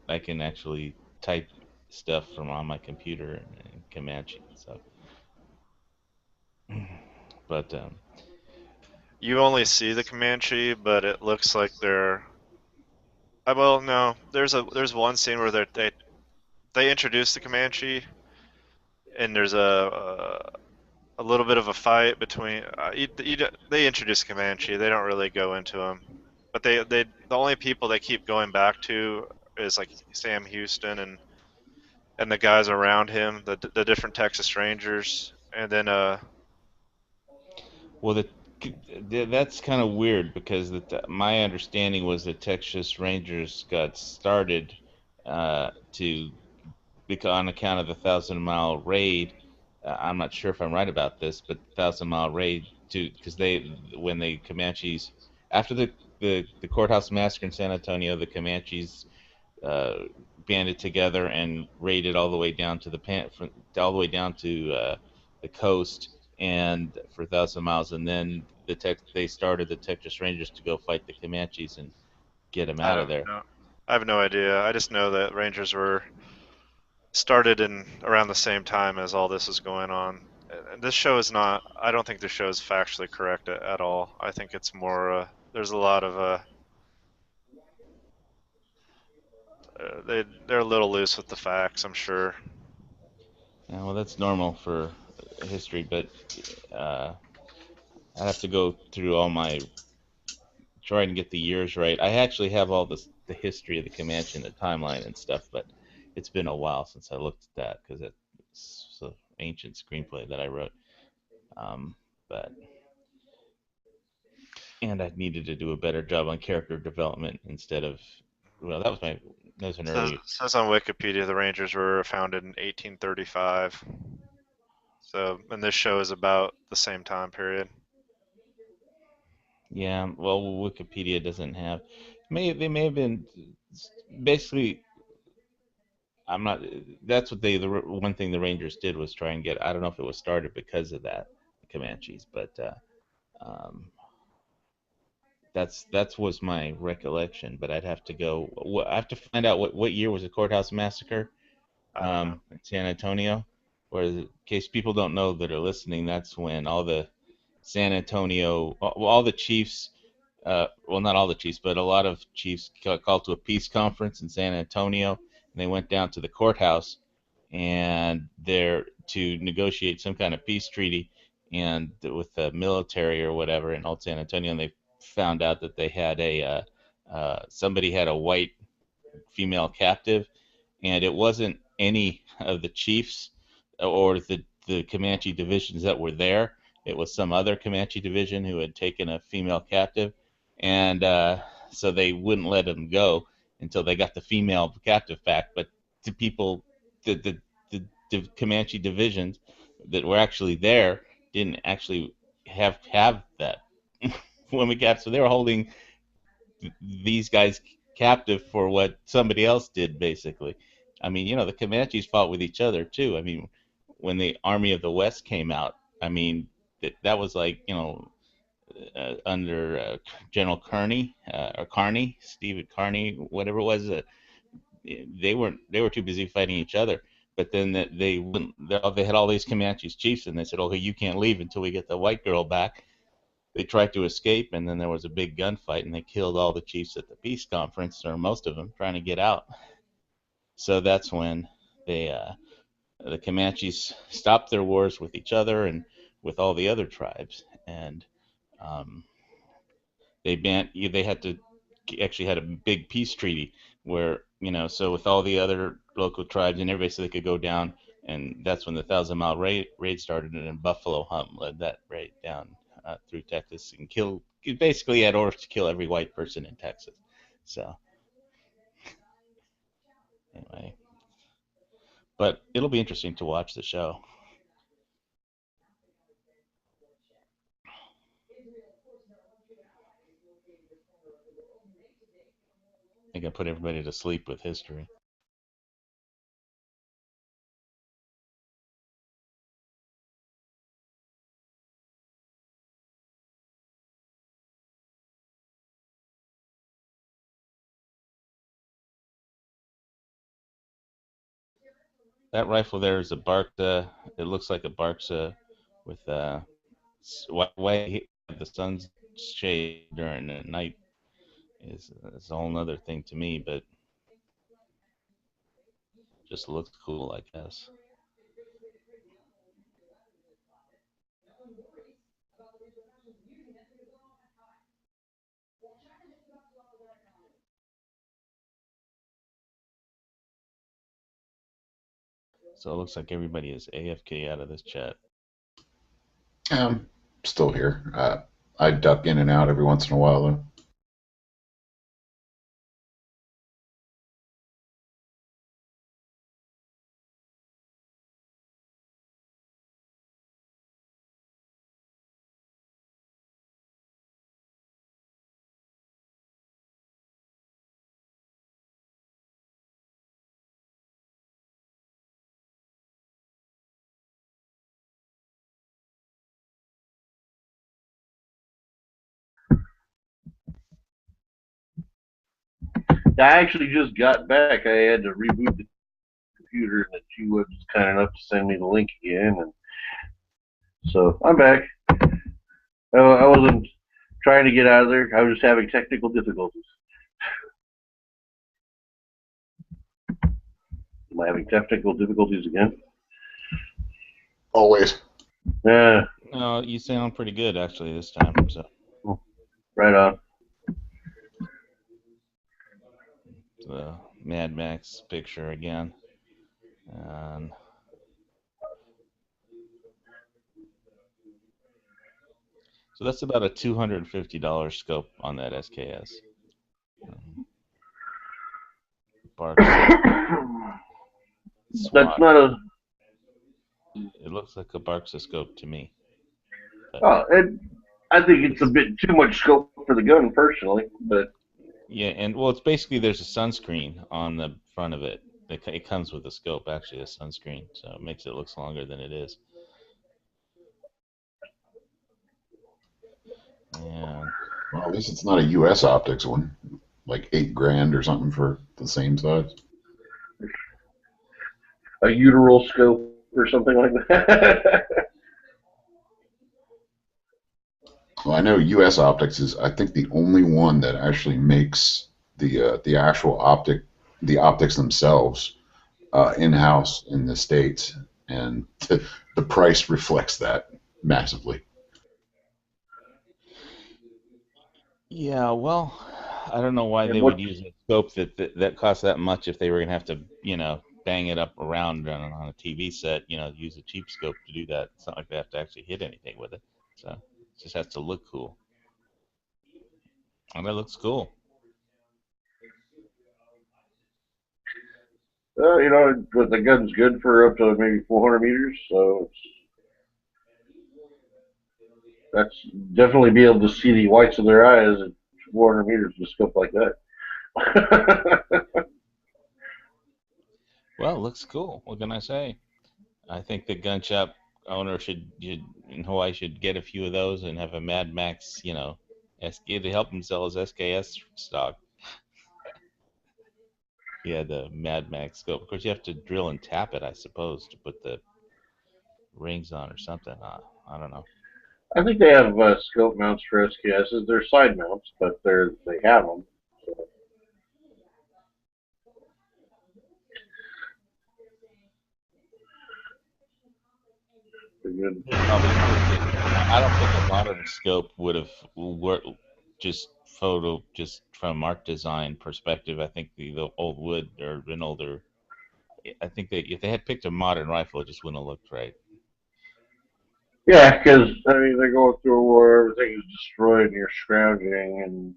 I can actually type stuff from on my computer in Comanche. So, but You only see the Comanche, but it looks like they're. Well, no. There's one scene where they introduce the Comanche, and there's a little bit of a fight between. They introduce Comanche. They don't really go into them, but the only people they keep going back to is like Sam Houston and the guys around him, the different Texas Rangers, and then well, that's kind of weird because my understanding was that Texas Rangers got started because on account of the Thousand Mile Raid. I'm not sure if I'm right about this, but Thousand Mile Raid too, because when the Comanches after the Courthouse Massacre in San Antonio, the Comanches banded together and raided all the way down to the coast and for 1,000 miles, and then they started the Texas Rangers to go fight the Comanches and get them out of there. I have no idea. I just know that Rangers were started in around the same time as all this is going on. And this show is not. I don't think the show is factually correct at all. I think it's more. There's a lot of. They're a little loose with the facts, I'm sure. Yeah, well, that's normal for history, but I have to go through all my trying to get the years right. I actually have all the history of the Comanche and the timeline and stuff, but it's been a while since I looked at that because it's an ancient screenplay that I wrote. And I needed to do a better job on character development instead of. Well, that was an early. Says on Wikipedia the Rangers were founded in 1835. So, and this show is about the same time period. Yeah, well, Wikipedia doesn't have. They may have been basically. I'm not. That's what the one thing the Rangers did was try and get. I don't know if it was started because of that, the Comanches, but that was my recollection. But I'd have to go. I have to find out what year was the Courthouse Massacre in San Antonio. Where, in case people don't know that are listening, that's when all the San Antonio, all the chiefs, well, not all the chiefs, but a lot of chiefs got called to a peace conference in San Antonio, and they went down to the courthouse and there to negotiate some kind of peace treaty. and with the military or whatever in Old San Antonio, and they found out that they had somebody had a white female captive, and it wasn't any of the chiefs or the Comanche divisions that were there. It was some other Comanche division who had taken a female captive, and so they wouldn't let them go until they got the female captive back. But the people, the Comanche divisions that were actually there didn't actually have that women captive. So they were holding these guys captive for what somebody else did, basically. I mean, the Comanches fought with each other too. I mean, when the Army of the West came out, I mean, that was like, under General Kearney or Kearney, Stephen Kearney, whatever it was. They were too busy fighting each other. But then they had all these Comanches chiefs, and they said, "Okay, you can't leave until we get the white girl back." They tried to escape, and then there was a big gunfight, and they killed all the chiefs at the peace conference, or most of them, trying to get out. So that's when the Comanches stopped their wars with each other and with all the other tribes, and they had to actually had a big peace treaty where, so with all the other local tribes and everybody, so they could go down, and that's when the 1,000-mile raid started, and then Buffalo Hump led that raid down through Texas and basically had orders to kill every white person in Texas. So anyway, but it'll be interesting to watch the show. I think I put everybody to sleep with history. That rifle there is a Barca. It looks like a Barca with way the sun's shade during the night is a whole other thing to me, but just looks cool, I guess. So it looks like everybody is AFK out of this chat. I'm still here. I duck in and out every once in a while, though. I actually just got back. I had to reboot the computer, and that she was kind enough to send me the link again, and so I'm back. I wasn't trying to get out of there. I was just having technical difficulties. Am I having technical difficulties again? Always. Yeah. No, you sound pretty good actually this time. So. Right on. The Mad Max picture again. And so that's about a $250 scope on that SKS. That's not a. It looks like a Barca scope to me. But, I think it's a bit too much scope for the gun, personally. But yeah, and well, it's basically there's a sunscreen on the front of it. It comes with a scope, actually, a sunscreen, so it makes it look longer than it is. Yeah. Well, at least it's not a U.S. optics one, like $8,000 or something for the same size. A uteral scope or something like that. Well, I know U.S. Optics is, I think, the only one that actually makes the actual the optics themselves in-house in the States, and the price reflects that. massively. Yeah, well, I don't know why And they what would use a scope that costs that much if they were gonna have to, bang it up around on a TV set, use a cheap scope to do that. It's not like they have to actually hit anything with it. So it just has to look cool. And that looks cool. But the gun's good for up to maybe 400 meters, so that's definitely be able to see the whites of their eyes at 400 meters with a scope like that. Well, it looks cool. What can I say? I think the gun shop owner in Hawaii should get a few of those and have a Mad Max, SK to help him sell his SKS stock. Yeah, the Mad Max scope. Of course, you have to drill and tap it, I suppose, to put the rings on or something. I don't know. I think they have scope mounts for SKSs. They're side mounts, but they have them. So. Good. I don't think a modern scope would have worked just from art design perspective. I think the old wood or an older. I think if they had picked a modern rifle, it just wouldn't have looked right. Yeah, because they're going through where everything is destroyed and you're scrounging, and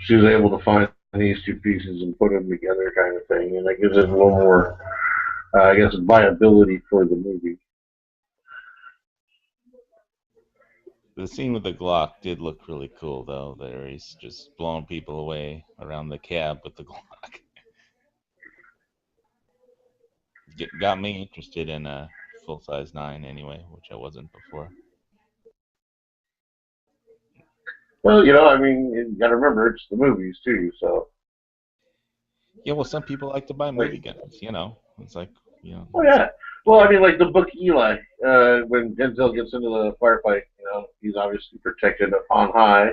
she was able to find these two pieces and put them together, kind of thing, and that gives it a little more, I guess, viability for the movie. The scene with the Glock did look really cool, though. There he's just blowing people away around the cab with the Glock. Got me interested in a full-size 9 anyway, which I wasn't before. Well, you got to remember it's the movies too, so. Yeah, well, some people like to buy movie guns. It's like. Oh yeah. Well, like the book Eli, when Denzel gets into the firefight, he's obviously protected on high,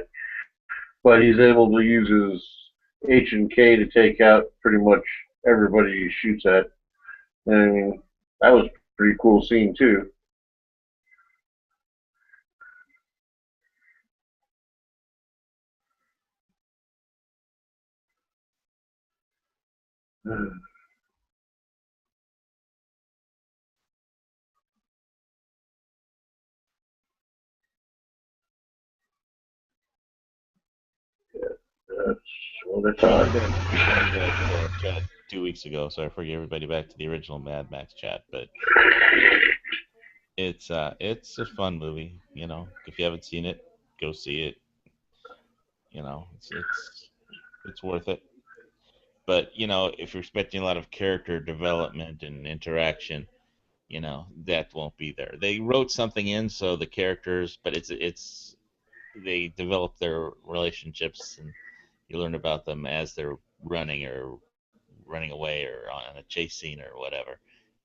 but he's able to use his H&K to take out pretty much everybody he shoots at. That was a pretty cool scene too. That's what it's on. Chat 2 weeks ago, so I forget everybody back to the original Mad Max chat, but it's a fun movie. If you haven't seen it, go see it. It's worth it. But if you're expecting a lot of character development and interaction, that won't be there. They wrote something in so the characters, but it's they develop their relationships and you learn about them as they're running away or on a chase scene or whatever,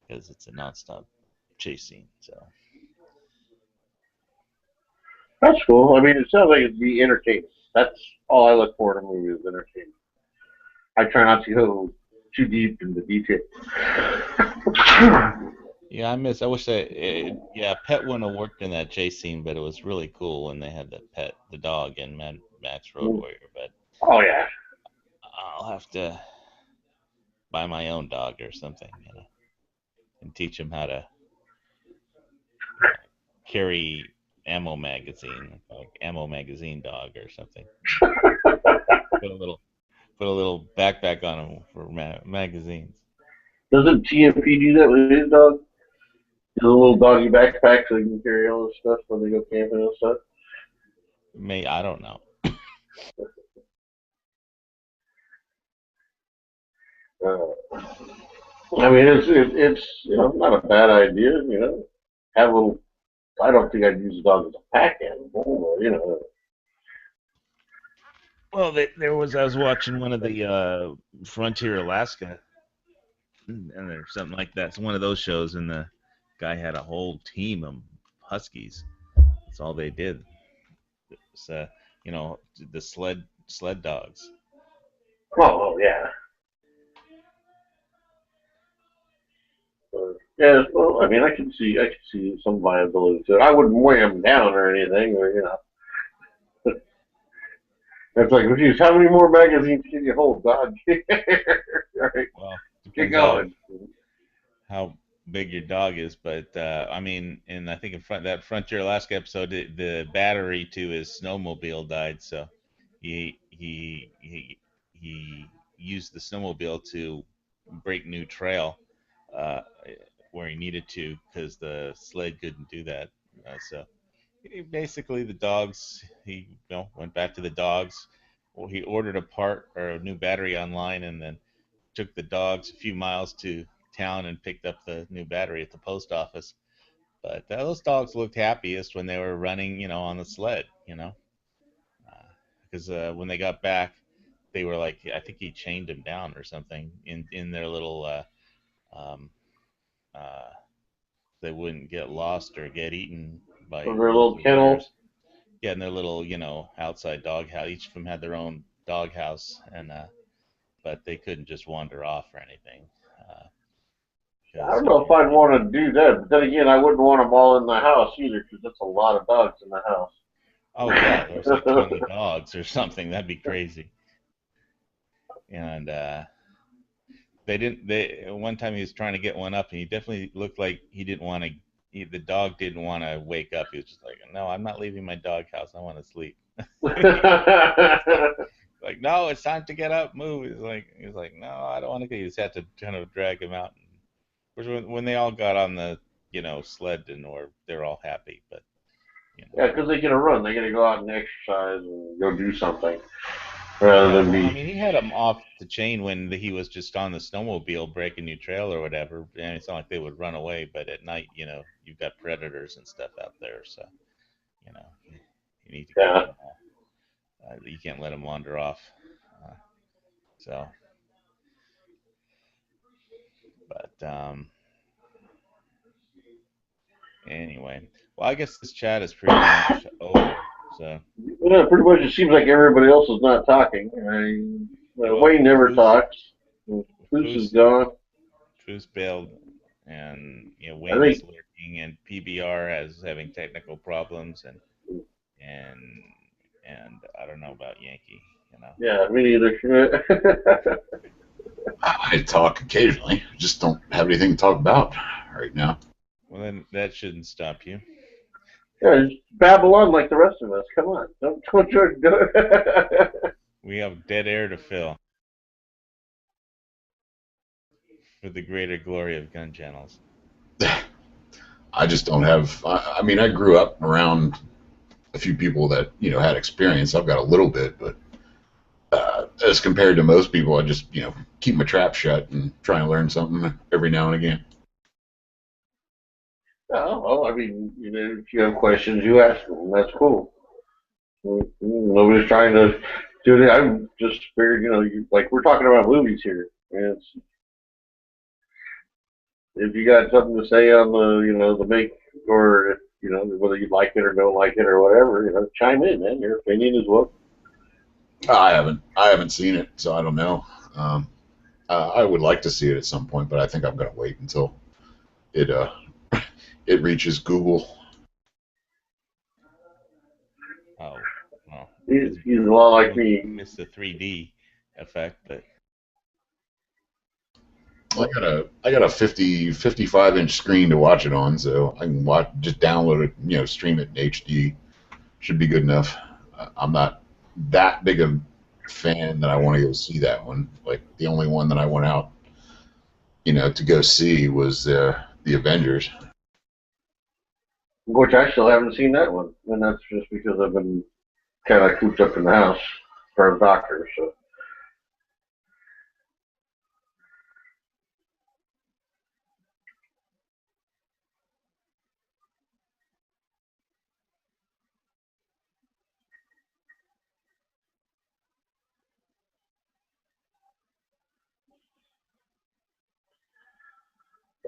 because it's a nonstop chase scene. So That's cool. It sounds like it'd be entertaining. That's all I look for in a movie is entertainment. I try not to go too deep into detail. yeah, I wish Pet wouldn't have worked in that chase scene, but it was really cool when they had the dog in Mad Max Road Warrior. But oh yeah, I'll have to buy my own dog or something, and teach him how to carry ammo magazine, like ammo magazine dog or something. Put a little backpack on him for magazines. Doesn't TMP do that with his dog? His little doggy backpack so he can carry all this stuff when they go camping and stuff? I don't know. It's not a bad idea, have a little. I don't think I'd use a dog as a pack animal, Well, I was watching one of the Frontier Alaska, or something like that. It's one of those shows, and the guy had a whole team of huskies. That's all they did. It's, the sled dogs. Oh yeah. Yeah, well, I mean, I can see some viability to it. I wouldn't weigh them down or anything, or It's like, geez, how many more magazines can you hold, dog? Right, Well, get depends going. how big your dog is, but I mean, and I think in that Frontier Alaska episode, the battery to his snowmobile died, so he used the snowmobile to break new trail uh, where he needed to because the sled couldn't do that. So basically, the dogs, he went back to the dogs. Well, he ordered a part or a new battery online, and then took the dogs a few miles to town and picked up the new battery at the post office. But those dogs looked happiest when they were running, on the sled, because when they got back, they were like, I think he chained them down or something in their little, um, uh, they wouldn't get lost or get eaten by From their little local kennel. bears. Yeah, in their little, outside dog house. Each of them had their own dog house, and but they couldn't just wander off or anything. I don't know if I'd want to do that, but then again, I wouldn't want them all in the house either, because that's a lot of dogs in the house. Oh yeah, there's like 20 dogs or something. That'd be crazy. And they didn't. One time he was trying to get one up, and he definitely looked like he didn't want to. The dog didn't want to wake up. He was just like, "No, I'm not leaving my dog house. I want to sleep." Like, no, it's time to get up, move. He's like, no, I don't want to. He just had to kind of drag him out. Of course, when they all got on the sled, and they're all happy, but. Yeah, because they get to run. They get to go out and exercise and go do something rather than be. I mean, he had him off the chain when he was just on the snowmobile breaking new trail or whatever, and it's not like they would run away. But at night, you've got predators and stuff out there, so you need to keep them, you can't let them wander off. So, but anyway, well, I guess this chat is pretty much over. So. Yeah, pretty much. It seems like everybody else is not talking. Wayne never talks. Bruce is gone. Truce bailed, and Wayne is lurking, and PBR is having technical problems, and I don't know about Yankee. Yeah, me neither. I talk occasionally. Just don't have anything to talk about right now. Well, then that shouldn't stop you. Yeah, just babble on like the rest of us. Come on, don't do it. We have dead air to fill for the greater glory of gun channels. I just don't have. I mean, I grew up around a few people that had experience. I've got a little bit, but as compared to most people, I just keep my trap shut and try and learn something every now and again. Oh, well, I mean, if you have questions, you ask them. That's cool. Nobody's trying to do it. I'm just figured, like we're talking about movies here. And if you got something to say on the make, or whether you like it or don't like it or whatever, chime in, man. Your opinion is what. I haven't seen it, so I don't know. I would like to see it at some point, but I think I'm going to wait until it it reaches Google. Oh, well. He's a lot like me. Missed the 3D effect, but. I got a 55-inch screen to watch it on, so I can just download it, stream it in HD. Should be good enough. I'm not that big a fan that I want to go see that one. Like the only one that I went out, to go see was the Avengers. Which I still haven't seen that one, and that's just because I've been kind of cooped up in the house for a doctor. So.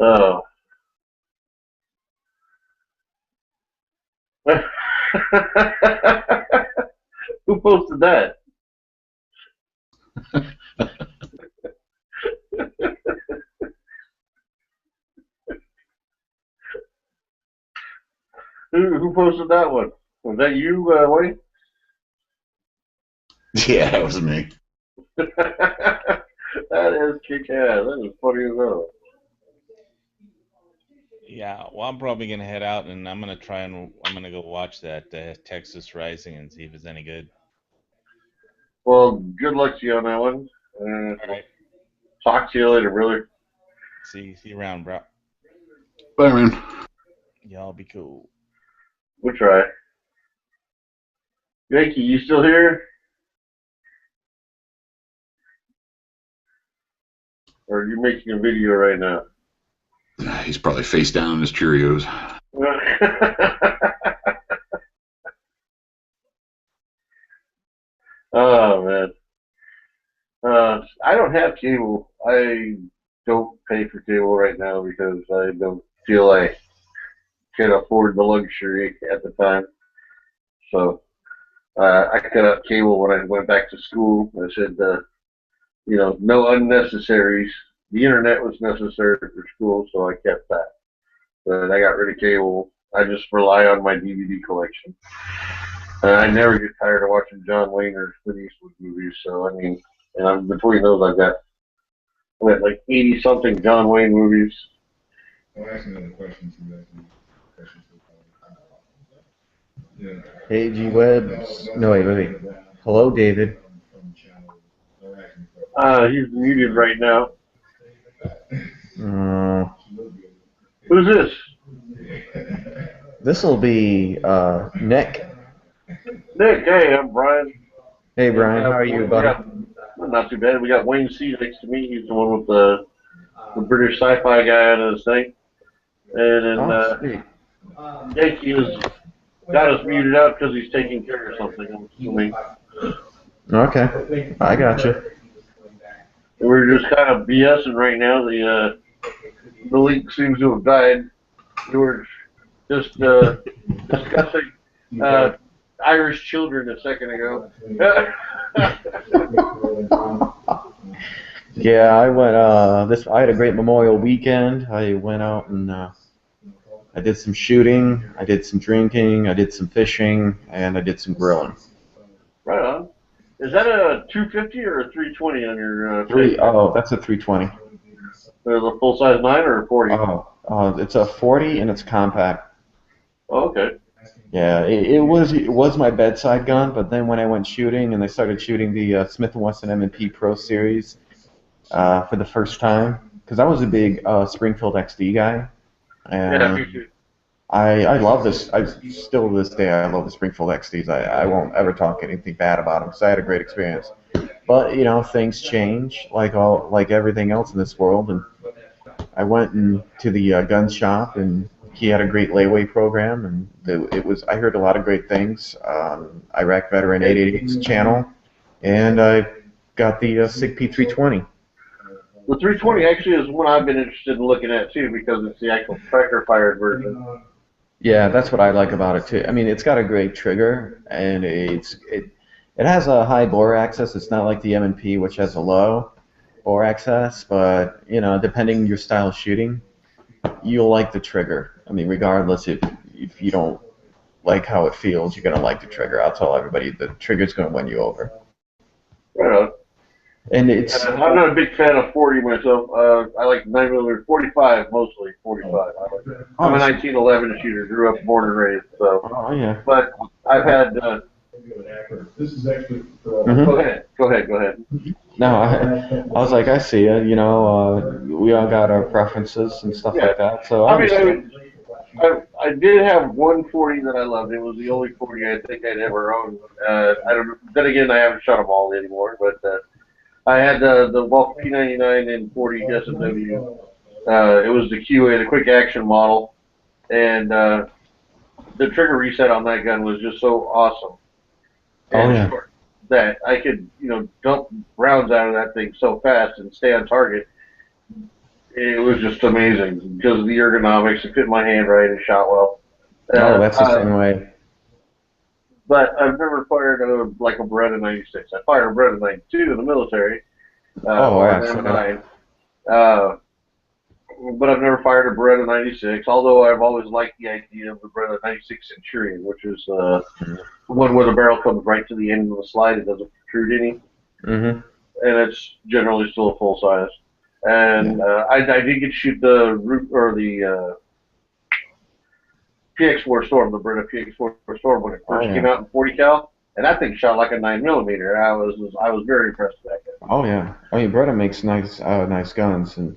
Oh. Who posted that? Who posted that one? Was that you, Wayne? Yeah, that was me. That is kick-ass. That is funny as hell. Yeah, well, I'm probably gonna head out, and I'm gonna go watch that Texas Rising and see if it's any good. Well, good luck to you on that one. All right. Talk to you later, brother. See you around, bro. Bye, man. Y'all be cool. We'll try. Yankee, you still here? Or are you making a video right now? He's probably face down in his Cheerios. Oh, man. I don't have cable. I don't pay for cable right now because I don't feel I can afford the luxury at the time. So I cut out cable when I went back to school. I said, no unnecessaries. The internet was necessary for school, so I kept that. But I got rid of cable. I just rely on my DVD collection. And I never get tired of watching John Wayne or Clint Eastwood movies. So, I mean, and between those, I've got like 80-something John Wayne movies. I'll ask another question to you. Hey, G Web. No, wait. Hello, David. He's muted right now. Uh, Who's this? This will be Nick. Nick, hey, I'm Brian. Hey, Brian. How are you, buddy? Not too bad. We got Wayne C. next to me. He's the one with the British sci-fi guy on his thing. And then Yankee got us muted out because he's taking care of something, I'm assuming. Okay, I got you. We're just kind of BSing right now. The link seems to have died. We were just discussing Irish children a second ago. Yeah, I went. I had a great Memorial weekend. I went out and I did some shooting. I did some drinking. I did some fishing, and I did some grilling. Right on. Is that a 250 or a 320 on your? That's a 320. The full size 9 or a 40? It's a 40 and it's compact. Oh, okay. Yeah, it was my bedside gun, but then when I went shooting and I started shooting the Smith & Wesson M&P Pro Series for the first time, because I was a big Springfield XD guy, and Yeah, me too. I love this. I still to this day I love the Springfield XDs. I won't ever talk anything bad about them because I had a great experience. But things change like everything else in this world, and I went into the gun shop and he had a great layaway program, and I heard a lot of great things on Iraq Veteran 888's channel, and I got the SIG P320. The 320 actually is one I've been interested in looking at too because it's the actual tracker-fired version. Yeah, that's what I like about it too. I mean, it's got a great trigger, and it has a high bore access. It's not like the M&P, which has a low bore access, but depending on your style of shooting, you'll like the trigger. I mean, regardless if you don't like how it feels, you're gonna like the trigger. I'll tell everybody the trigger's gonna win you over. Right on. And I'm not a big fan of 40 myself. I like 9mm 45 mostly. 45. I'm a 1911 shooter. Grew up, born and raised. So. Oh yeah. But I've had. This is actually. Go ahead. No, I was like, I see it. We all got our preferences and stuff like that. So I did have one 40 that I loved. It was the only 40 I think I'd ever owned. I don't. Then again, I haven't shot them all anymore. But I had the Wolf P99 and 40 SMW. It was the QA, the quick action model, and the trigger reset on that gun was just so awesome. And yeah. That I could, dump rounds out of that thing so fast and stay on target. It was just amazing because of the ergonomics. It fit my hand right and shot well. That's the same way. But I've never fired a Beretta 96. I fired a Beretta 92 in the military. Yeah. but I've never fired a Beretta 96. Although I've always liked the idea of the Beretta 96 Centurion, which is one where the barrel comes right to the end of the slide. It doesn't protrude any, Mm-hmm. and it's generally still full size. And I did get to shoot the PX4 Storm, the Beretta PX4 Storm when it first came out in 40 cal, and that thing shot like a 9mm. I was very impressed with that gun. Oh yeah, I mean Beretta makes nice guns, and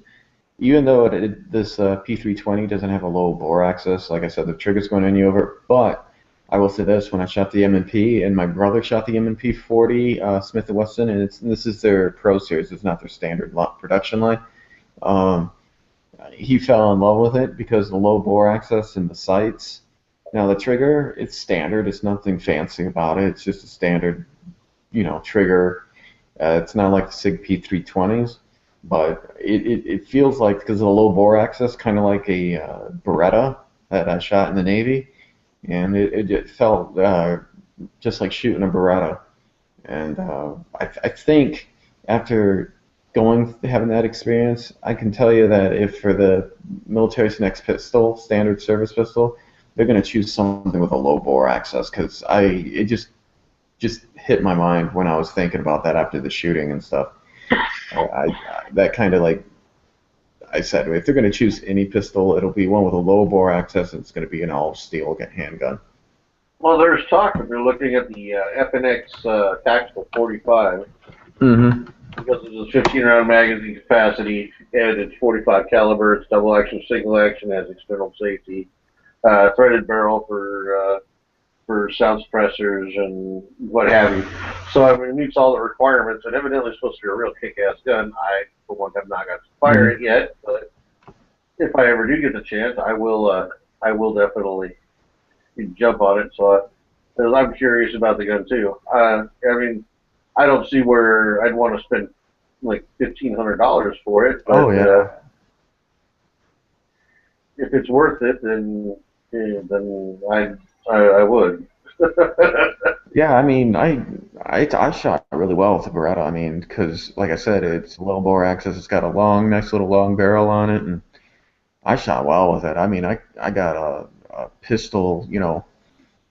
even though this P320 doesn't have a low bore access, like I said, the trigger's going any over. But I will say this: when I shot the M&P, and my brother shot the M&P 40 Smith & Wesson, and this is their Pro Series, it's not their standard production line. He fell in love with it because of the low bore access and the sights. Now the trigger, it's standard. It's nothing fancy about it. It's just a standard, trigger. It's not like the SIG P320s, but it feels like, because of the low bore access, kind of like a Beretta that I shot in the Navy, and it felt just like shooting a Beretta. And I think after having that experience, I can tell you that if for the military's next pistol, standard service pistol, they're going to choose something with a low bore access, because it just hit my mind when I was thinking about that after the shooting and stuff. That kind of like, I said, if they're going to choose any pistol, it'll be one with a low bore access, and it's going to be an all steel handgun. Well, there's talk if you're looking at the FNX Tactical 45. Mm-hmm. Because it's a 15-round magazine capacity, and it's 45 caliber, it's double action, single action, has external safety, threaded barrel for sound suppressors and what have you. So I mean, it meets all the requirements, and evidently it's supposed to be a real kick-ass gun. I, for one, have not got to fire it yet, but if I ever do get the chance, I will definitely jump on it. So, because I'm curious about the gun too. I mean, I don't see where I'd want to spend like $1,500 for it. But, if it's worth it, then I would. Yeah, I mean, I shot really well with the Beretta. I mean, because like I said, it's low bore access. It's got a nice little long barrel on it, and I shot well with it. I mean, I got a pistol,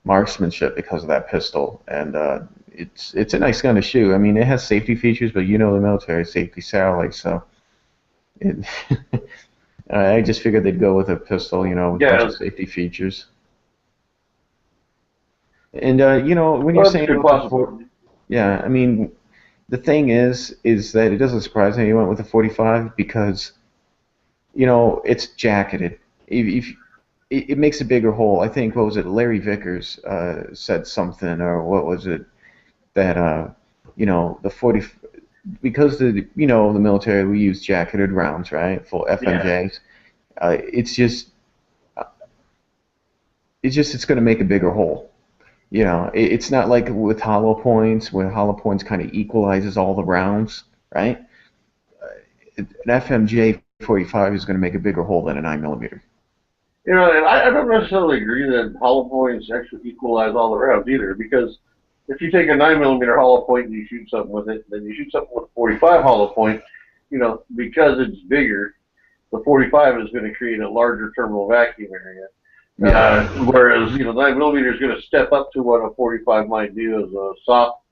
marksmanship because of that pistol, and it's a nice gun to shoot. I mean, it has safety features, but the military safety satellite, so I just figured they'd go with a pistol, with a bunch of safety features. And when you're saying I mean, the thing is that it doesn't surprise me you went with a 45, because it's jacketed. If it makes a bigger hole. I think, what was it, Larry Vickers said something, or what was it, that the 40, because the military, we use jacketed rounds, right, full FMJs. It's going to make a bigger hole. It's not like with hollow points, where hollow points kind of equalizes all the rounds, right? An FMJ 45 is going to make a bigger hole than a 9mm. And I don't necessarily agree that hollow points actually equalize all the rounds either, because if you take a 9mm hollow point and you shoot something with it, then you shoot something with a 45 hollow point, because it's bigger, the 45 is going to create a larger terminal vacuum area. Yeah. Whereas, 9mm is going to step up to what a 45 might do as a soft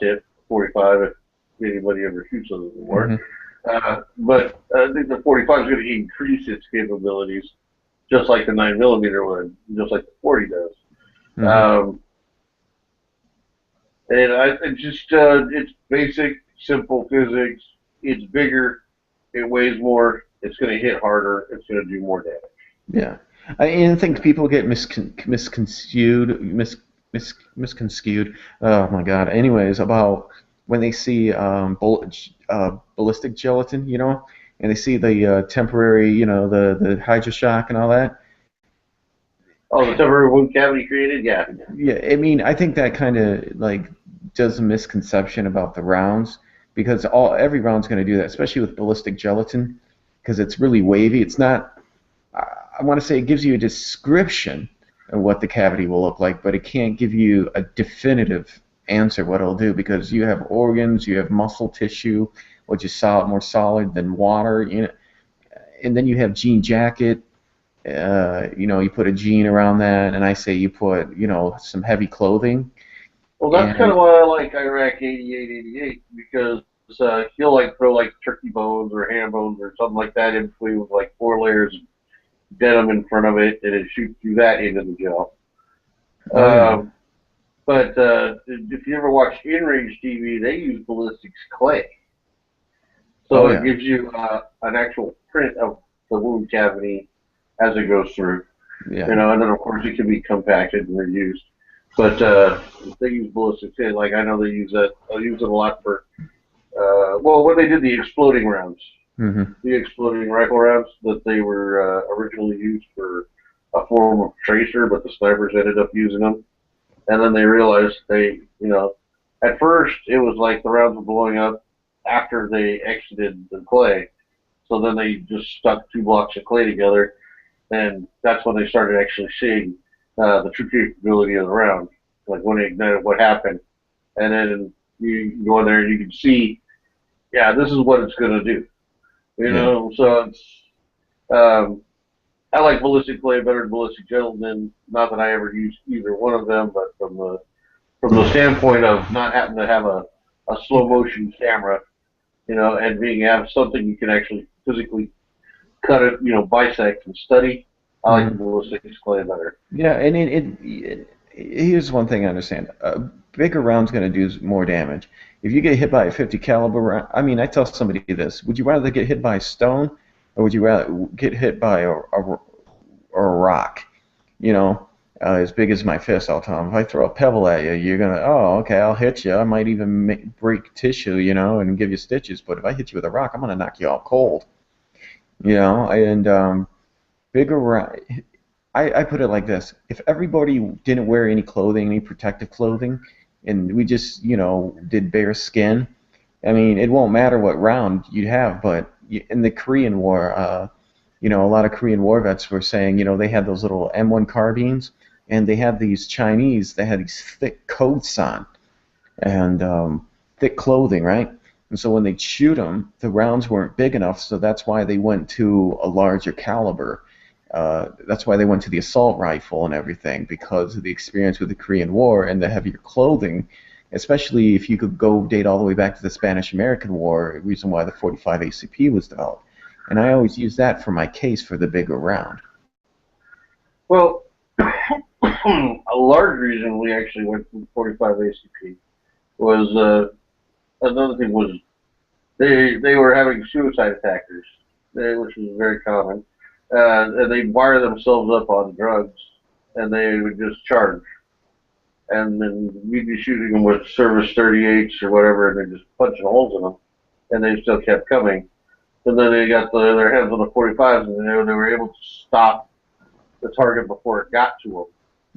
hit 45, if anybody ever shoots those before. Mm-hmm. But I think the 45 is going to increase its capabilities, just like the 9mm would, just like the 40 does. Mm-hmm. And it's basic, simple physics. It's bigger, it weighs more, it's going to hit harder, it's going to do more damage. Yeah, I think people get misconstrued. Oh my God. Anyways, about when they see ballistic gelatin, and they see the temporary, the hydroshock and all that. Oh, the temporary wound cavity created, yeah. Yeah, I mean, I think that kind of does a misconception about the rounds, because every round's going to do that, especially with ballistic gelatin, because it's really wavy. It's not. I want to say it gives you a description of what the cavity will look like, but it can't give you a definitive answer what it'll do, because you have organs, you have muscle tissue, which is more solid than water. and then you have jean jacket. You put a jean around that, and I say you put, some heavy clothing. Well, that's kind of why I like Iraq 8888 because he'll like throw like turkey bones or ham bones or something like that in between with like 4 layers of denim in front of it, and it shoots through that into the gel. But if you ever watch In-Range TV, they use ballistics clay. So it gives you an actual print of the wound cavity as it goes through. Yeah. And then of course it can be compacted and reused. But they use ballistics. Like I know they use that. They'll use it a lot for when they did the exploding rounds, the exploding rifle rounds that they were originally used for a form of tracer, but the snipers ended up using them. And then they realized at first it was like the rounds were blowing up after they exited the clay. So then they just stuck 2 blocks of clay together, and that's when they started actually seeing the true capability of the round, like when they ignited, what happened. And then you go in there and you can see, this is what it's going to do. So it's, I like ballistic clay better than ballistic gentleman. Not that I ever used either one of them, but from the standpoint of not having to have a slow motion camera, and being have something you can actually physically cut it, bisect and study. I like the ballistic clay better. Yeah, and here's one thing I understand. A bigger round's going to do more damage. If you get hit by a 50 caliber round, I tell somebody this: would you rather get hit by a stone, or would you rather get hit by a rock? As big as my fist, I'll tell them. If I throw a pebble at you, you're gonna, I'll hit you. I might even break tissue, and give you stitches. But if I hit you with a rock, I'm gonna knock you out cold. And bigger round. I put it like this: if everybody didn't wear any clothing, any protective clothing, and we just, did bare skin, it won't matter what round you have. But in the Korean War, a lot of Korean war vets were saying, they had those little M1 carbines, and they had these Chinese, they had these thick coats on, and thick clothing, right? And so when they'd shoot them, the rounds weren't big enough, so that's why they went to a larger caliber. That's why they went to the assault rifle and everything, because of the experience with the Korean War and the heavier clothing, especially if you could go date all the way back to the Spanish-American War, the reason why the .45 ACP was developed. And I always use that for my case for the bigger round. Well, a large reason we actually went from 45 ACP was another thing was they were having suicide attackers, which was very common, and they'd wire themselves up on drugs, and they would just charge, and then we'd be shooting them with service 38s or whatever, and they're just punching holes in them, and they still kept coming. And then they got their hands on the 45s, and they were able to stop the target before it got to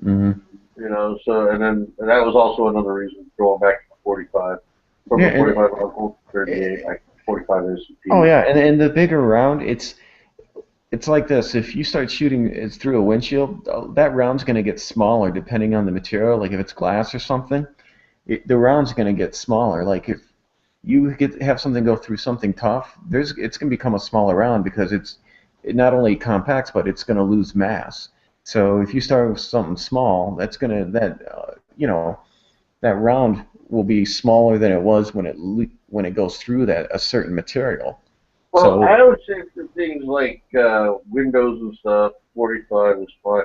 them. So and that was also another reason going back to the 45. From the 45 to 38, like 45 ACP. Oh yeah, and the bigger round, it's like this: if you start shooting it through a windshield, that round's going to get smaller depending on the material. Like if it's glass or something, the round's going to get smaller. Like if you have something go through something tough, it's going to become a smaller round because it not only compacts, but it's going to lose mass. So if you start with something small, that round will be smaller than it was when it goes through a certain material. Well, I would say for things like windows and stuff, 45 is fine,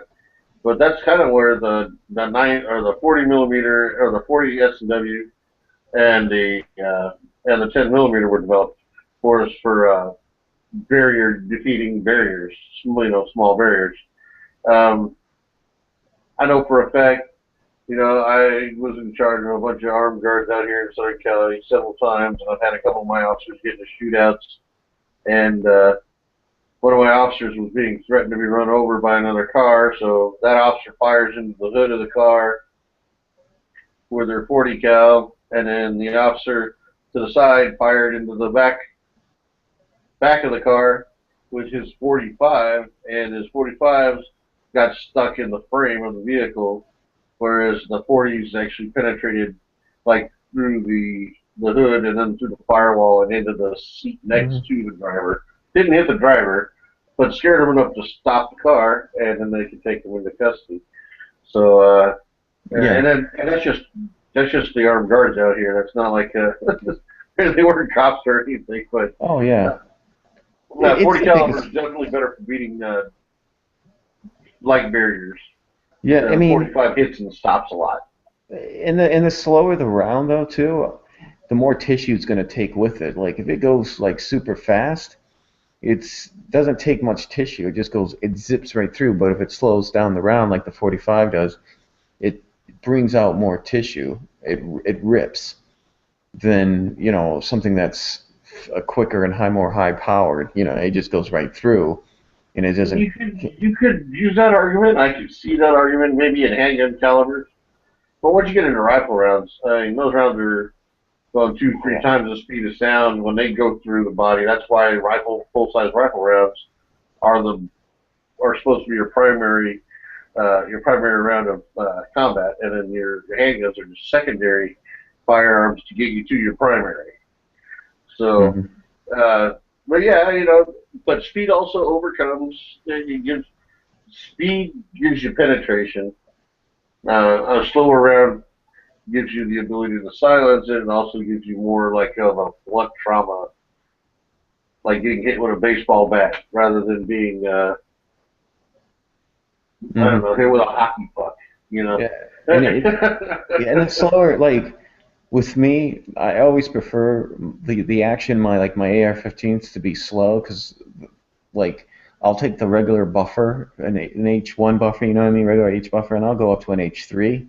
but that's kind of where the 9 or the 40 millimeter or the 40 S&W and the 10 millimeter were developed for barrier defeating barriers, small barriers. I know for a fact, I was in charge of a bunch of armed guards out here in Southern Cali several times, and I've had a couple of my officers get into shootouts, and one of my officers was being threatened to be run over by another car, so that officer fires into the hood of the car with their 40 cal, and then the officer to the side fired into the back of the car with his 45, and his 45s got stuck in the frame of the vehicle, whereas the 40s actually penetrated like through the hood and then through the firewall and into the seat next to the driver. Didn't hit the driver, but scared them enough to stop the car, and then they could take them into custody. So, Yeah. and that's just the armed guards out here. That's not like they weren't cops or anything, but Oh yeah. 40 I caliber think is definitely better for beating light barriers. yeah. I mean, 45 hits and stops a lot. and the slower the round though too, the more tissue it's going to take with it. Like if it goes like super fast, it's doesn't take much tissue. It zips right through. But if it slows down the round like the 45 does, it brings out more tissue. It rips than something that's a quicker and more high powered. It just goes right through, and it doesn't. You could use that argument. I could see that argument maybe in handgun calibers. But once you get into rifle rounds, I mean, those rounds are going 2-3 times the speed of sound when they go through the body. That's why full-size rifle rounds are supposed to be your primary round of combat, and then your handguns are just secondary firearms to get you to your primary. So, but yeah, but speed also overcomes. Speed gives you penetration. A slower round gives you the ability to silence it, and also gives you more like of a blunt trauma, like getting hit with a baseball bat, rather than being I don't know, hit with a hockey puck. Yeah, and it's slower. Like with me, I always prefer the action. My AR-15s to be slow because like I'll take the regular buffer, an H1 buffer, you know what I mean, regular H buffer, and I'll go up to an H3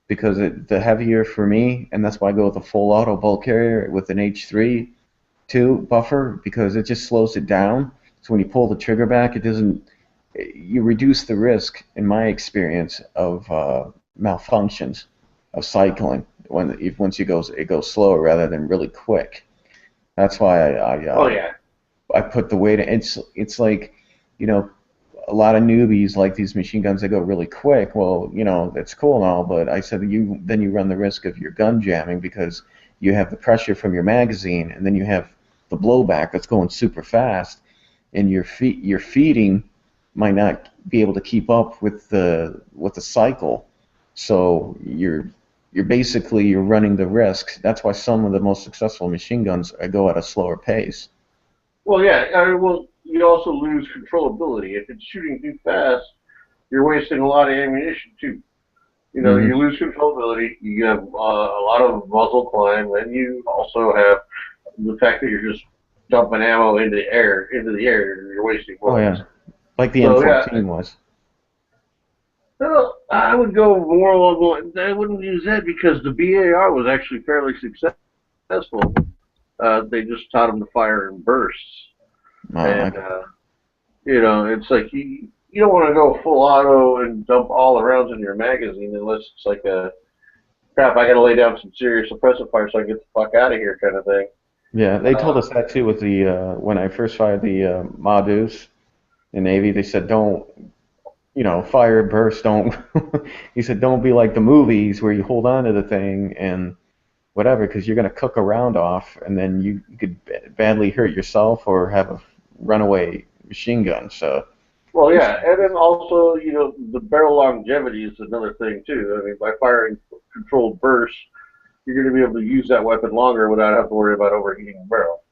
because the heavier for me, and that's why I go with a full auto bolt carrier with an H3 buffer because it just slows it down. So when you pull the trigger back, you reduce the risk, in my experience, of malfunctions of cycling once it goes slower rather than really quick. That's why I put the weight. It's like, a lot of newbies like these machine guns that go really quick. Well, that's cool and all, but I said then you run the risk of your gun jamming because you have the pressure from your magazine, and then you have the blowback that's going super fast, and your feeding might not be able to keep up with the cycle. So you're running the risk. That's why some of the most successful machine guns go at a slower pace. Well, yeah. You also lose controllability. If it's shooting too fast, you're wasting a lot of ammunition too. You lose controllability. You have a lot of muzzle climb, and you also have the fact that you're just dumping ammo into the air. You're wasting bullets. Oh yeah, like the M14 was. Well, I would go more along. I wouldn't use that because the BAR was actually fairly successful. They just taught them to fire in bursts. It's like you don't want to go full auto and dump all the rounds in your magazine unless it's like crap, I got to lay down some serious suppressive fire so I can get the fuck out of here kind of thing. Yeah, they told us that too with the when I first fired the Ma-Deuce in Navy. They said don't, fire burst. Don't. He said don't be like the movies where you hold on to the thing and whatever, because you're going to cook a round off and then you could badly hurt yourself or have a runaway machine gun. So. Well, yeah, and then also, the barrel longevity is another thing too. I mean, by firing controlled bursts, you're going to be able to use that weapon longer without having to worry about overheating the barrel.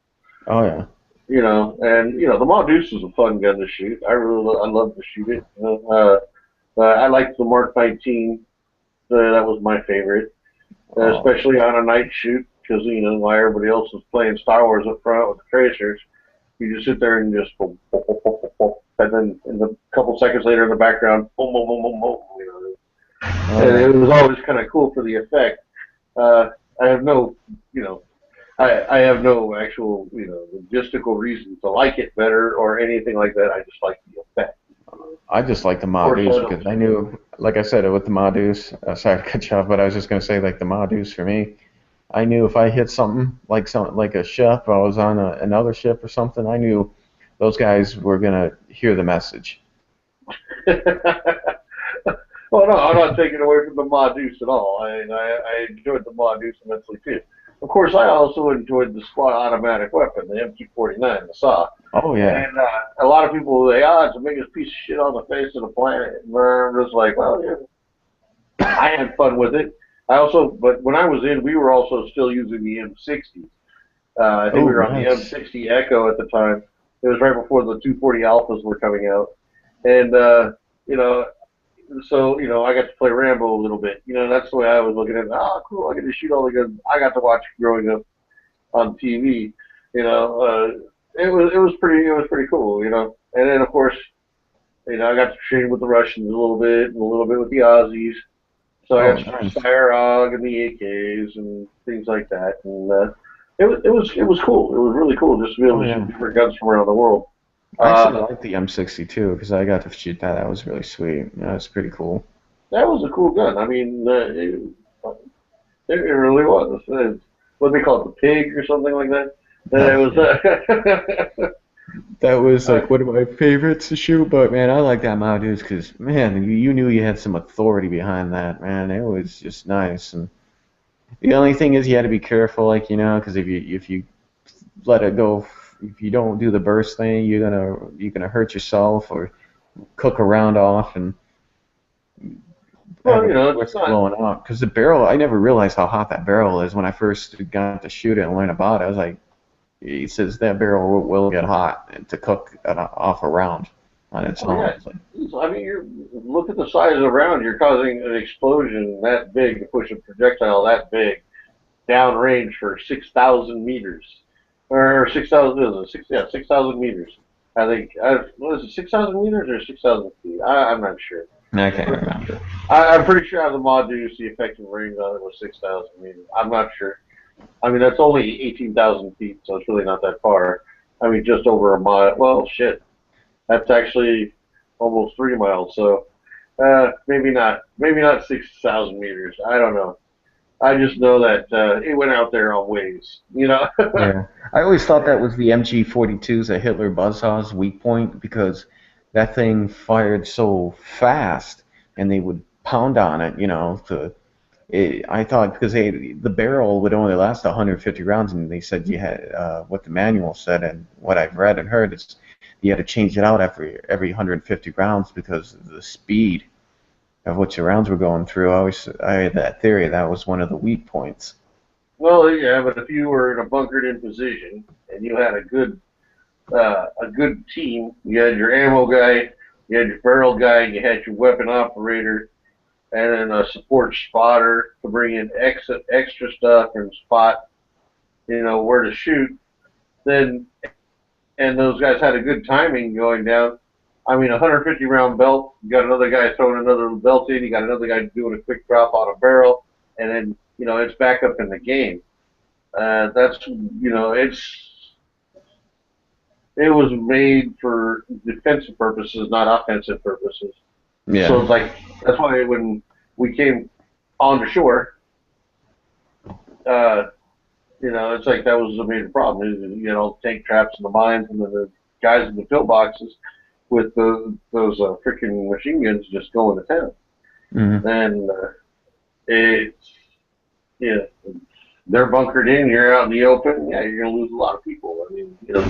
Oh yeah. The Ma-Deuce is a fun gun to shoot. I love to shoot it. I liked the Mark 19. That was my favorite, especially on a night shoot because while everybody else was playing Star Wars up front with the tracers, you just sit there and just boom, boom, boom, boom, boom, boom, and then in the couple seconds later in the background, boom, boom, boom, boom, boom. And it was always kind of cool for the effect. I have no, I have no actual, logistical reason to like it better or anything like that. I just like the effect. I just like the Ma-Deuce because I knew, like I said, with the Ma-Deuce, sorry to cut you off, but I was just going to say, like the Ma-Deuce for me, I knew if I hit something like a ship, I was on another ship or something, I knew those guys were going to hear the message. Well, no, I'm not taking away from the Ma-Deuce at all. I enjoyed the Ma-Deuce immensely too. Of course, I also enjoyed the squad automatic weapon, the M249, the SAW. Oh yeah. And a lot of people say, "Oh, it's the biggest piece of shit on the face of the planet." And I'm just like, well, yeah. I had fun with it. But when I was in, we were also still using the M60. I think Oh, we were on the nice. M60 Echo at the time. It was right before the 240 Alphas were coming out, and you know, so I got to play Rambo a little bit. That's the way I was looking at it. Oh, cool! I get to shoot all the guns I got to watch growing up on TV. It was pretty cool. And then of course, I got to train with the Russians a little bit and a little bit with the Aussies. So I Oh, got nice. Styrog and the AKs and things like that, and it was cool. It was really cool just to be able Oh to yeah. shoot different guns from around the world. I actually Uh, like the M62 because I got to shoot that. That was really sweet. Yeah, it's pretty cool. that was a cool gun. I mean, it really was. What they call it, the pig or something like that. It was. That was like one of my favorites to shoot, but man, I like that mod dudes because man, you knew you had some authority behind that, man. It was just nice, and the only thing is you had to be careful, like because if you let it go, if you don't do the burst thing, you're gonna hurt yourself or cook a round off and have Well, a it's twist not. blowing up. Because the barrel, I never realized how hot that barrel is when I first got to shoot it and learn about it. I was like, he says that barrel will get hot to cook off a round on its Oh own. yeah. It's like, I mean, look at the size of the round. You're causing an explosion that big to push a projectile that big downrange for 6,000 meters, or 6,000. 6,000 meters. I think. What is it? 6,000 meters or 6,000 feet? I'm not sure. I can't remember. I'm pretty sure I have the mod to use the effective range on it was 6,000 meters. I'm not sure. I mean, that's only 18,000 feet, so it's really not that far. I mean, just over a mile. Well, shit. That's actually almost 3 miles. So maybe not. Maybe not 6,000 meters. I don't know. I just know that it went out there on waves. Yeah, I always thought that was the MG42s at Hitler Buzzsaw's weak point because that thing fired so fast, and they would pound on it, I thought because the barrel would only last 150 rounds, and they said you had what the manual said and what I've read and heard is you had to change it out every 150 rounds because of the speed of which the rounds were going through. I had that theory that was one of the weak points. Well, yeah, but if you were in a bunkered-in position and you had a good team, you had your ammo guy, you had your barrel guy, you had your weapon operator, and then a support spotter to bring in extra stuff and spot, where to shoot. Then, and those guys had a good timing going down. I mean, a 150 round belt. You got another guy throwing another belt in. You got another guy doing a quick drop on a barrel, and then it's back up in the game. It was made for defensive purposes, not offensive purposes. Yeah. So it's like that's why when we came onto shore, it's like that was a major problem. Tank traps and the mines, and then the guys in the pillboxes with those freaking machine guns just going to town. Mm-hmm. And they're bunkered in. You're out in the open. Yeah, you're gonna lose a lot of people. I mean, just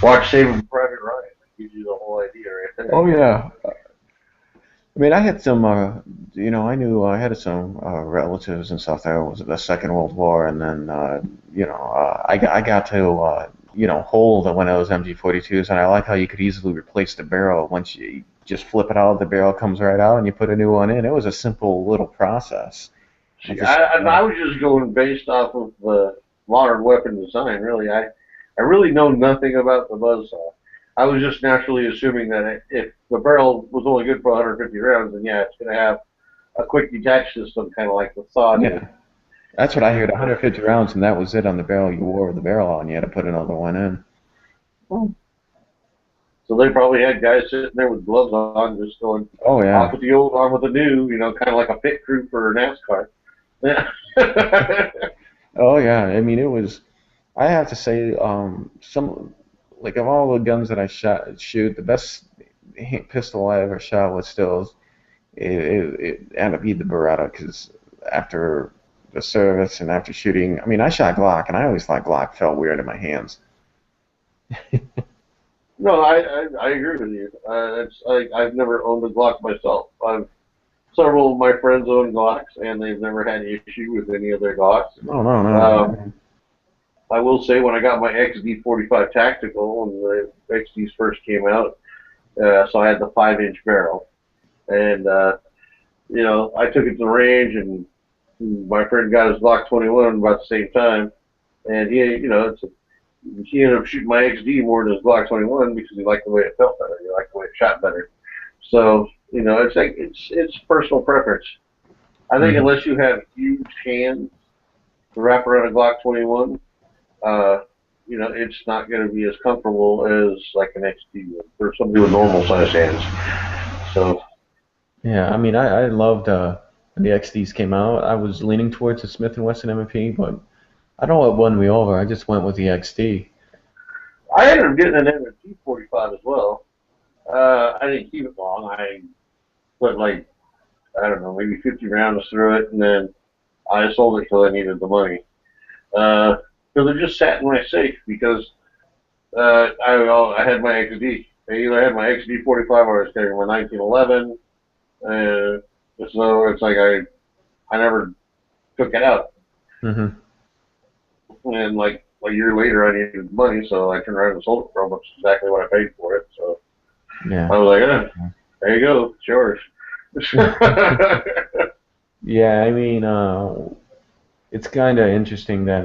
watch Saving Private Ryan. That gives you the whole idea right there. Oh yeah. I mean, I had some, I knew I had some relatives and stuff there. It was the Second World War, and then, I got to, hold one of those MG42s, and I like how you could easily replace the barrel once you just flip it out. The barrel comes right out, and you put a new one in. It was a simple little process. I was just going based off of the modern weapon design. Really, I really know nothing about the buzzsaw. I was just naturally assuming that if the barrel was only good for 150 rounds, then yeah, it's going to have a quick detach system, kind of like the saw did. Yeah, that's what I heard. 150 rounds, and that was it on the barrel. You wore the barrel out, and you had to put another one in. So they probably had guys sitting there with gloves on, just going, "Oh yeah, off with the old, on with the new," kind of like a pit crew for NASCAR. Oh yeah, I mean it was. I have to say, like of all the guns that I shoot, the best pistol I ever shot was still it ended up being the Beretta because after the service and after shooting, I mean I shot Glock and I always thought Glock felt weird in my hands. No, I agree with you. I've never owned a Glock myself. Several of my friends own Glocks, and they've never had an issue with any of their Glocks. No, no, no. I will say when I got my XD45 Tactical, when the XDs first came out, so I had the 5-inch barrel, and I took it to the range, and my friend got his Glock 21 about the same time, and he ended up shooting my XD more than his Glock 21 because he liked the way it felt better, he liked the way it shot better. So it's like it's personal preference. I think unless you have huge hands to wrap around a Glock 21, it's not going to be as comfortable as like an XD for somebody with normal sized hands. So. Yeah, I mean, I loved when the XDs came out. I was leaning towards the Smith & Wesson M&P, but I don't know what won me over. I just went with the XD. I ended up getting an M&P 45 as well. I didn't keep it long. I put maybe 50 rounds through it, and then I sold it because I needed the money. Because it just sat in my safe because I had my XD. I either had my XD 45 or I was carrying my 1911. So it's like I never took it out. Mm-hmm. And like a year later, I needed money, so I turned around and sold it for almost exactly what I paid for it. So yeah. I was like, there you go, it's yours. Yeah, I mean, it's kind of interesting that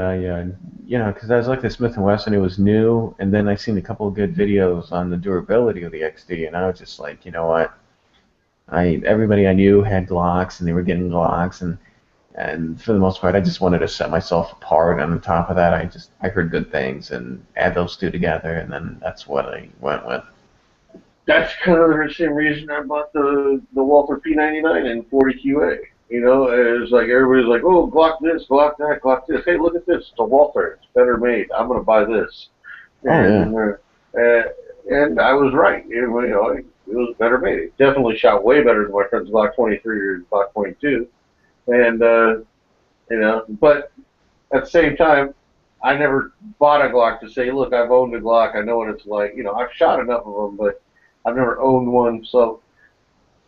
because I was looking at Smith & Wesson, it was new, and then I seen a couple of good videos on the durability of the XD, and I was just like, you know what? Everybody I knew had Glocks, and they were getting Glocks, and for the most part, I just wanted to set myself apart. And on top of that, I heard good things, and add those two together, and then that's what I went with. That's kind of the same reason I bought the Walther P99 and 40 QA. It's like everybody's like, oh, Glock this, Glock that, Glock this. Hey, look at this, it's a Walther, it's better made. I'm gonna buy this. And I was right. It was better made. It definitely shot way better than my friend's Glock 23 or Glock 22. And but at the same time, I never bought a Glock to say, look, I've owned a Glock. I know what it's like. I've shot enough of them, but I've never owned one. So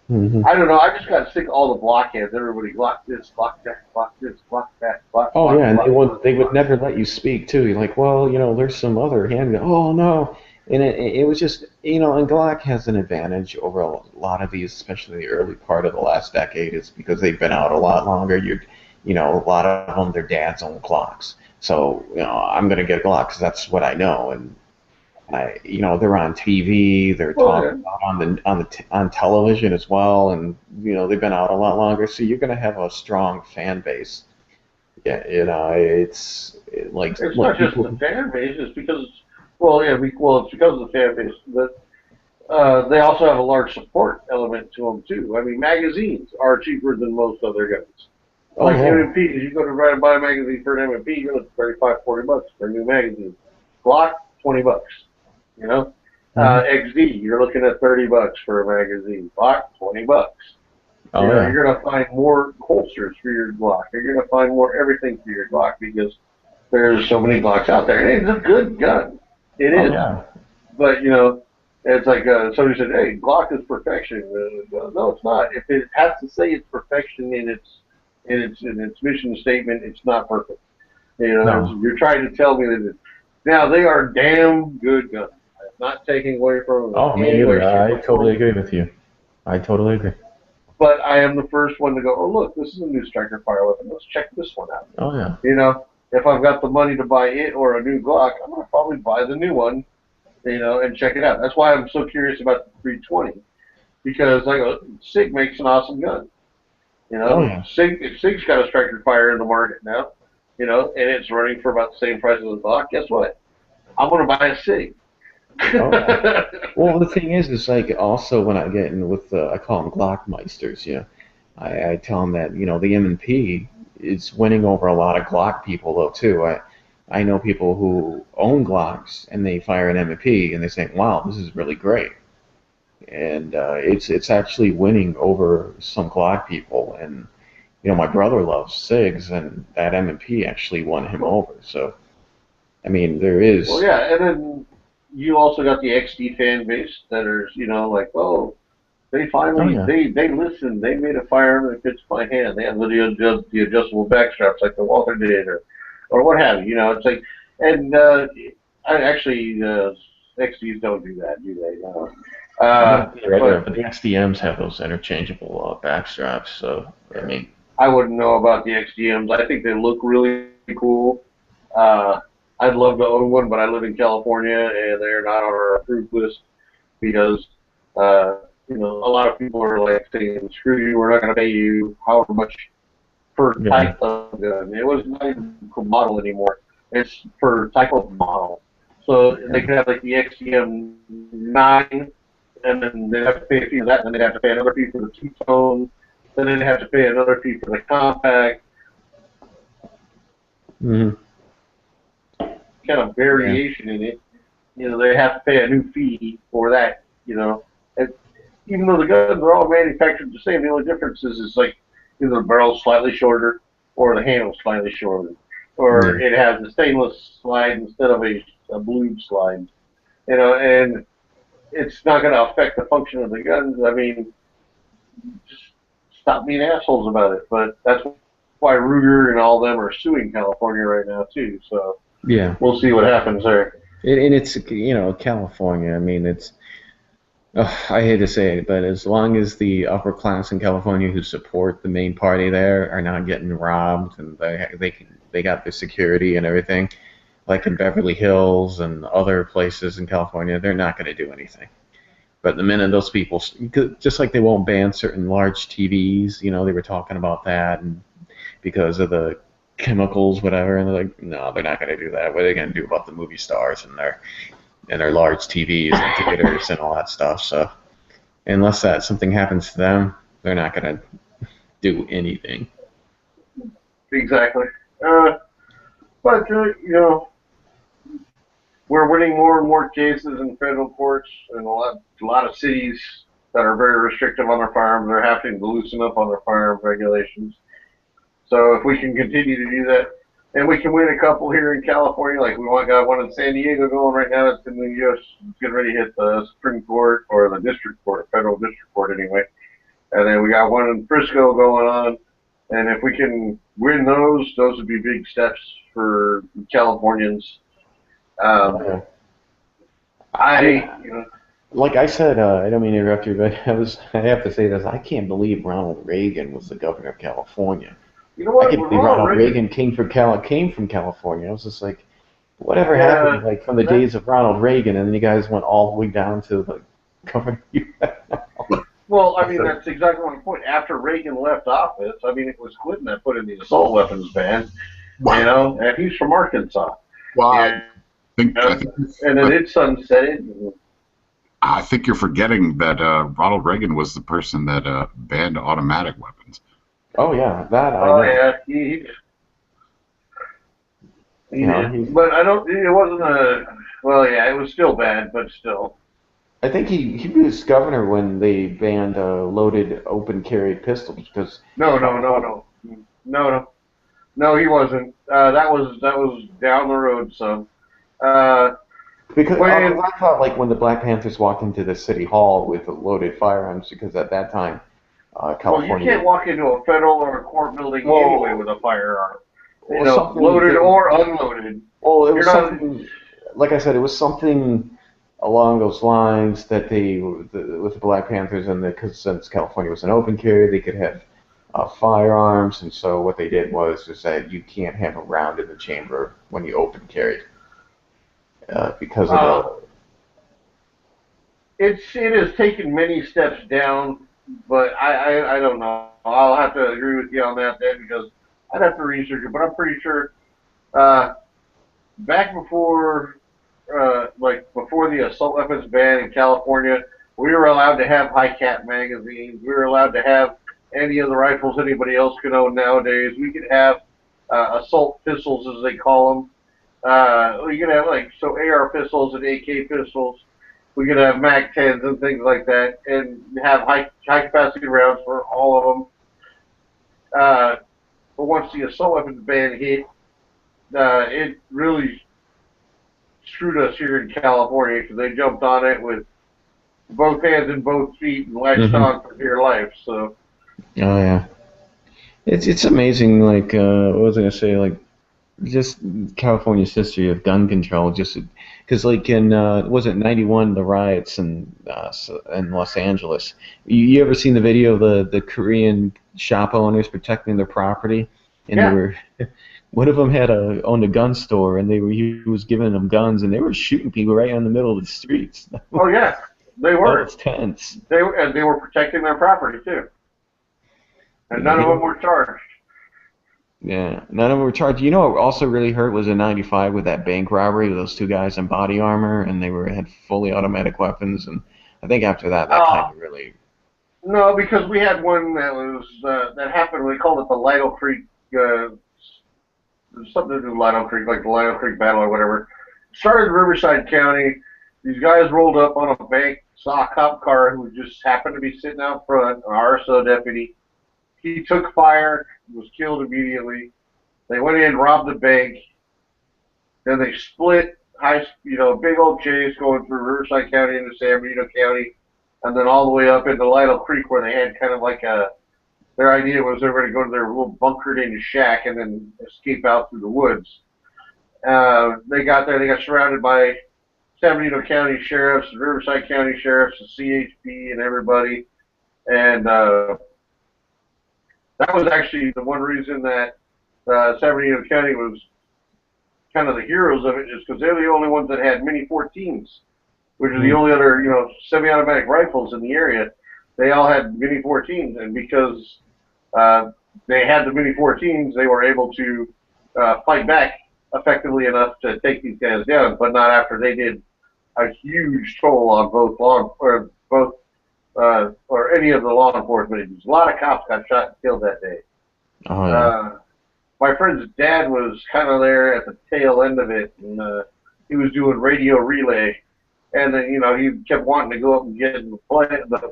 I don't know. I just got sick of all the blockheads. Everybody Glock this, Glock that, Glock this, Glock that, Glock. Oh Glock, yeah, and Glock, they would never let you speak too. You're like, well, there's some other handgun. Oh no. And it was just, and Glock has an advantage over a lot of these, especially the early part of the last decade, is because they've been out a lot longer. A lot of them, their dads own Glocks. So, I'm going to get a Glock because that's what I know. And, they're on TV, they're talking about on television as well. And, they've been out a lot longer. So you're going to have a strong fan base. Yeah, it's It's not just the fan base, it's because it's because of the fan base, but they also have a large support element to them too. I mean, magazines are cheaper than most other guns. Like M&Ps, you go to buy a magazine for an M&P, you're looking $35-40 for a new magazine. Glock, $20. XD, you're looking at $30 for a magazine. Glock, $20. You're gonna find more holsters for your Glock. You're gonna find more everything for your Glock because there's so many Glocks out there. And it's a good gun. It is. But, it's like somebody said, hey, Glock is perfection. No, it's not. If it has to say it's perfection in its mission statement, it's not perfect. You're trying to tell me that now they are damn good guns. I'm not taking away from them. Oh, me neither. I totally agree with you. I totally agree. But I am the first one to go, oh, look, this is a new striker fire weapon. Let's check this one out. Oh, yeah. If I've got the money to buy it or a new Glock, I'm going to probably buy the new one, and check it out. That's why I'm so curious about the 320, because SIG makes an awesome gun. SIG's got a striker fire in the market now, and it's running for about the same price as a Glock. Guess what? I'm going to buy a SIG. Well, the thing is like also when I get in with I call them Glockmeisters, I tell them that the M&P is winning over a lot of Glock people though too. I know people who own Glocks and they fire an M&P and they say, wow, this is really great, and it's actually winning over some Glock people. And my brother loves SIGs, and that M&P actually won him over. So I mean, there is. Well, yeah, and then you also got the XD fan base that are, like, oh, they finally, Oh, yeah. they listened, they made a firearm that fits my hand. They have the adjustable back straps like the Walther did, or what have you. It's like, and XDs don't do that, do they? No. But the XDMs have those interchangeable back straps, so I mean. I wouldn't know about the XDMs. I think they look really cool. I'd love to own one, but I live in California and they're not on our approved list because, a lot of people are like saying, screw you, we're not going to pay you however much per type of gun. It was not even per model anymore. It's per type of model. So they could have like the XDM 9, and then they'd have to pay a fee for that, and then they'd have to pay another fee for the two-tone, then they'd have to pay another fee for the compact. Mm-hmm. Kind of variation in it. They have to pay a new fee for that, And even though the guns are all manufactured the same, the only difference is like either the barrel's slightly shorter or the handle's slightly shorter. Or it has a stainless slide instead of a blued slide. And it's not going to affect the function of the guns. I mean, just stop being assholes about it. But that's why Ruger and all them are suing California right now, too. So yeah, we'll see what happens there. And it's, California, I mean, it's, I hate to say it, but as long as the upper class in California who support the main party there are not getting robbed and they got the security and everything, like in Beverly Hills and other places in California, they're not going to do anything. But the minute those people, just like they won't ban certain large TVs, they were talking about that, and because of the chemicals, whatever, and they're like, no, they're not going to do that. What are they going to do about the movie stars and their large TVs and theaters and all that stuff? So unless something happens to them, they're not going to do anything. Exactly. But we're winning more and more cases in federal courts, and a lot of cities that are very restrictive on their firearms are having to loosen up on their firearm regulations. So if we can continue to do that, and we can win a couple here in California, like we got one in San Diego going right now. It's in the U.S. It's getting ready to hit the Supreme Court or the District Court, Federal District Court anyway. And then we got one in Frisco going on. And if we can win those would be big steps for Californians. Like I said, I don't mean to interrupt you, but I have to say this: I can't believe Ronald Reagan was the governor of California. You know what? I can't believe Ronald Reagan came from California. I was just like, whatever happened, like from the days of Ronald Reagan, and then you guys went all the way down to the governor. Well, I mean, that's exactly my point. After Reagan left office, I mean, it was Clinton that put in the assault weapons ban, and he's from Arkansas. Well, and then it sunsetted. I think you're forgetting that Ronald Reagan was the person that banned automatic weapons. Oh yeah, that I know. Oh yeah, he did. But I don't. It wasn't a. Well, yeah, it was still bad, but still. I think he was governor when they banned loaded open carry pistols because. No, he wasn't. That was down the road some. Because I thought like when the Black Panthers walked into the city hall with loaded firearms, because at that time, California. Well, you can't walk into a federal or a court building anyway with a firearm. Loaded or unloaded. Well, it was something. Like I said, it was something along those lines that with the Black Panthers, and because since California was an open carry, they could have firearms, and so what they did was that you can't have a round in the chamber when you open carried. Because of it has taken many steps down, but I don't know. I'll have to agree with you on that then, because I'd have to research it, but I'm pretty sure back before before the assault weapons ban in California, we were allowed to have high cap magazines. We were allowed to have any of the rifles anybody else could own nowadays. We could have assault pistols, as they call them. We could have AR pistols and AK pistols. We could have MAC-10s and things like that, and have high capacity rounds for all of them. But once the assault weapons ban hit, it really screwed us here in California because they jumped on it with both hands and both feet and latched on for dear life. So. Oh yeah, it's amazing. Like what was I gonna say? Like just California's history of gun control. Just because like in was it '91 the riots in Los Angeles? You ever seen the video of the Korean shop owners protecting their property? And Yeah. they were one of them owned a gun store, and he was giving them guns, and they were shooting people right in the middle of the streets. Oh yeah, they were. It's tense. They were protecting their property too, and none of them were charged. Yeah, none of them were charged. You know what also really hurt was in '95 with that bank robbery with those two guys in body armor, and they had fully automatic weapons. And I think after that kind of really. No, because we had one that was that happened. We called it the Lido Creek. Something to do with Lido Creek, like the Lido Creek Battle or whatever. Started in Riverside County. These guys rolled up on a bank, saw a cop car who just happened to be sitting out front, an RSO deputy. He took fire, was killed immediately. They went in, robbed the bank. Then they split, big old chase going through Riverside County into San Benito County, and then all the way up into Lido Creek where they had kind of like their idea was they were going to go to their little bunkered in shack and then escape out through the woods. They got there, they got surrounded by San Benito County sheriffs, Riverside County sheriffs, the CHP, and everybody. And that was actually the one reason that San Benito County was kind of the heroes of it, is because they're the only ones that had Mini 14s, which are the only other, semi-automatic rifles in the area. They all had Mini 14s, and because they had the Mini 14s, they were able to fight back effectively enough to take these guys down, but not after they did a huge toll on or any of the law enforcement agencies. A lot of cops got shot and killed that day. Oh yeah. My friend's dad was kind of there at the tail end of it, and he was doing radio relay. And then, he kept wanting to go up and get in the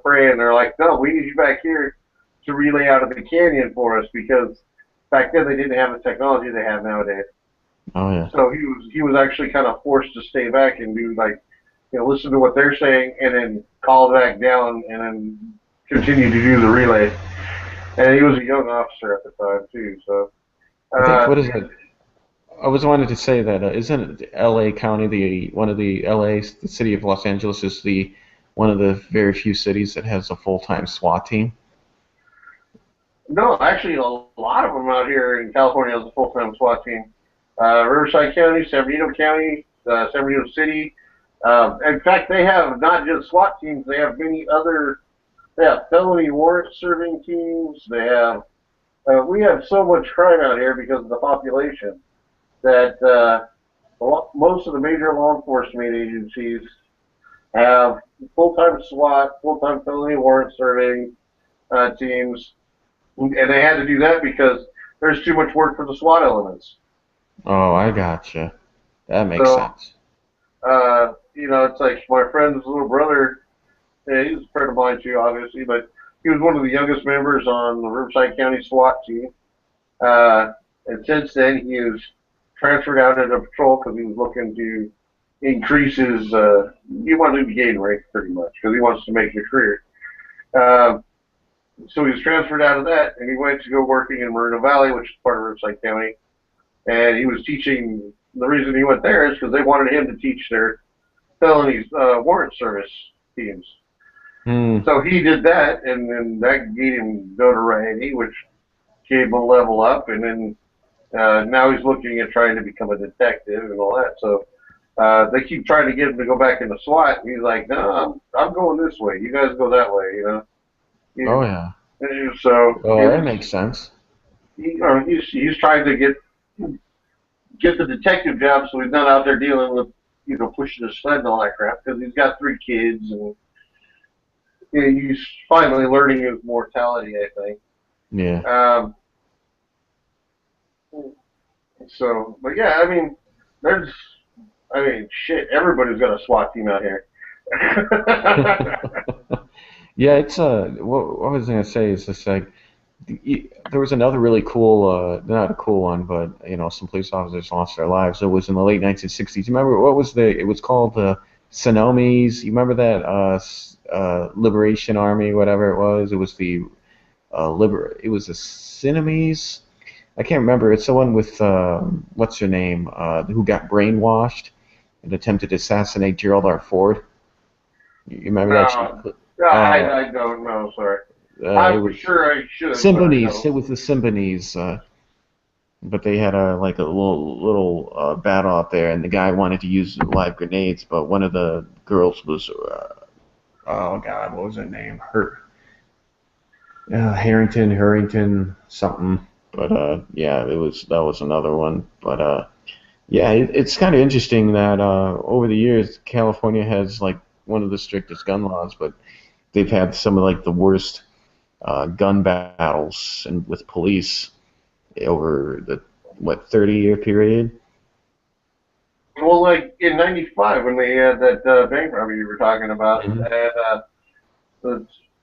fray, and they're like, no, we need you back here to relay out of the canyon for us, because back then they didn't have the technology they have nowadays. Oh yeah. So he was actually kind of forced to stay back and do listen to what they're saying, and then call back down, and then continue to do the relay. And he was a young officer at the time too. So I think, what is it? I was wanted to say that isn't L.A. County the city of Los Angeles is one of the very few cities that has a full-time SWAT team? No, actually, a lot of them out here in California has a full-time SWAT team. Riverside County, San Benito County, San Benito City. In fact, they have not just SWAT teams; they have many other. They have felony warrant-serving teams. They have. We have so much crime out here because of the population that most of the major law enforcement agencies have full-time SWAT, full-time felony warrant-serving teams, and they had to do that because there's too much work for the SWAT elements. Oh, I gotcha. That makes sense. It's like my friend's little brother. He's a friend of mine too, obviously, but he was one of the youngest members on the Riverside County SWAT team. And since then, he was transferred out into patrol because he was looking to increase his. He wanted to gain rank pretty much because he wants to make a career. So he was transferred out of that, and he went to go working in Moreno Valley, which is part of Riverside County. And he was teaching. The reason he went there is because they wanted him to teach their felonies warrant service teams. So he did that, and then that gave him notoriety, which gave him a level up, and then now he's looking at trying to become a detective and all that. So they keep trying to get him to go back into SWAT, and he's like, no, I'm going this way. You guys go that way, Oh yeah. So that makes sense. He's trying to get the detective job, so he's not out there dealing with pushing his sled and all that crap, because he's got 3 kids, and he's finally learning his mortality, I think. Yeah. But yeah, shit, everybody's got a SWAT team out here. Yeah, it's what was I gonna say? It's just like there was another really cool, not a cool one, but some police officers lost their lives. It was in the late 1960s. You remember what was it was called the Sonomies. You remember that Liberation Army, whatever it was? It was the it was the Sinomies. I can't remember. It's the one with what's her name, who got brainwashed and attempted to assassinate Gerald R. Ford. You remember that? I don't know. Sorry. I'm sure I should. Symbionese. It was the Symbionese. But they had a little battle out there, and the guy wanted to use live grenades, but one of the girls was, oh God, what was her name? Harrington, something. But yeah, that was another one. But yeah, it's kind of interesting that over the years, California has like one of the strictest gun laws, but they've had some of like the worst gun battles and with police over the 30-year period. Well, like in '95 when they had that bank robbery you were talking about, and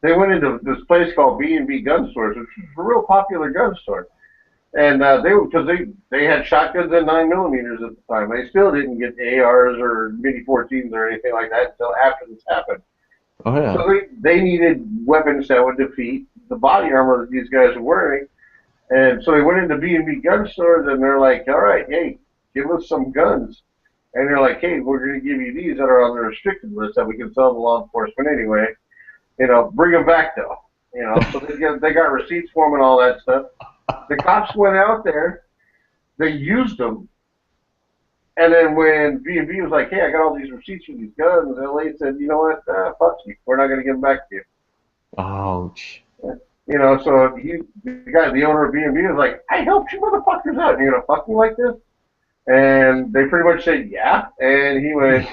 they went into this place called B&B Gun Stores, which was a real popular gun store, and they had shotguns and 9mm at the time. They still didn't get ARs or Mini 14s or anything like that until after this happened. Oh yeah. So they needed weapons that would defeat the body armor that these guys were wearing. And so they went into B&B gun stores, and they're like, all right, hey, give us some guns. And they're like, hey, we're going to give you these that are on the restricted list that we can sell to law enforcement anyway. Bring them back, though. So they got receipts for them and all that stuff. The cops went out there. They used them. And then when B&B was like, hey, I got all these receipts for these guns, LA said, you know what, fuck you. We're not going to give them back to you. Ouch. So the owner of B&B was like, I helped you motherfuckers out. You're going to fuck me like this? And they pretty much said, yeah. And he went,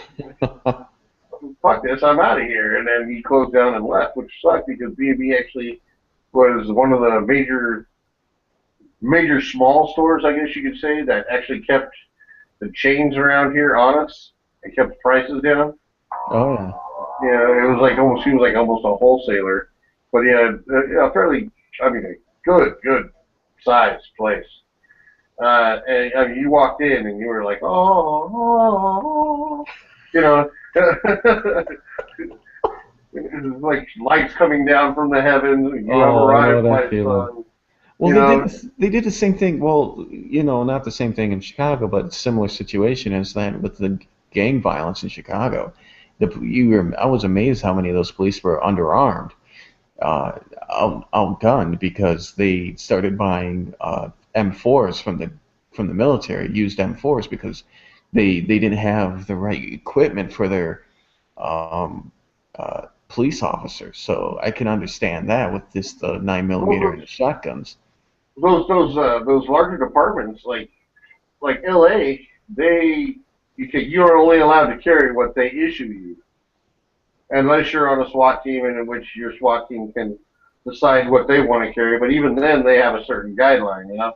fuck this, I'm out of here. And then he closed down and left, which sucked because B&B actually was one of the major small stores, I guess you could say, that actually kept the chains around here honest and kept prices down. Oh yeah. Yeah, it was like he was like almost a wholesaler. But he had a fairly, a good sized place. And you walked in and you were like, oh. It was like lights coming down from the heavens. You have arrived, my son. Well, they did the same thing. Well, not the same thing in Chicago, but a similar situation as that with the gang violence in Chicago. I was amazed how many of those police were underarmed. Outgunned because they started buying M4s from the military, used M4s because they didn't have the right equipment for their police officers. So I can understand that with the 9mm and the shotguns. Those larger departments like LA, you're only allowed to carry what they issue you. Unless you're on a SWAT team in which your SWAT team can decide what they want to carry, but even then they have a certain guideline,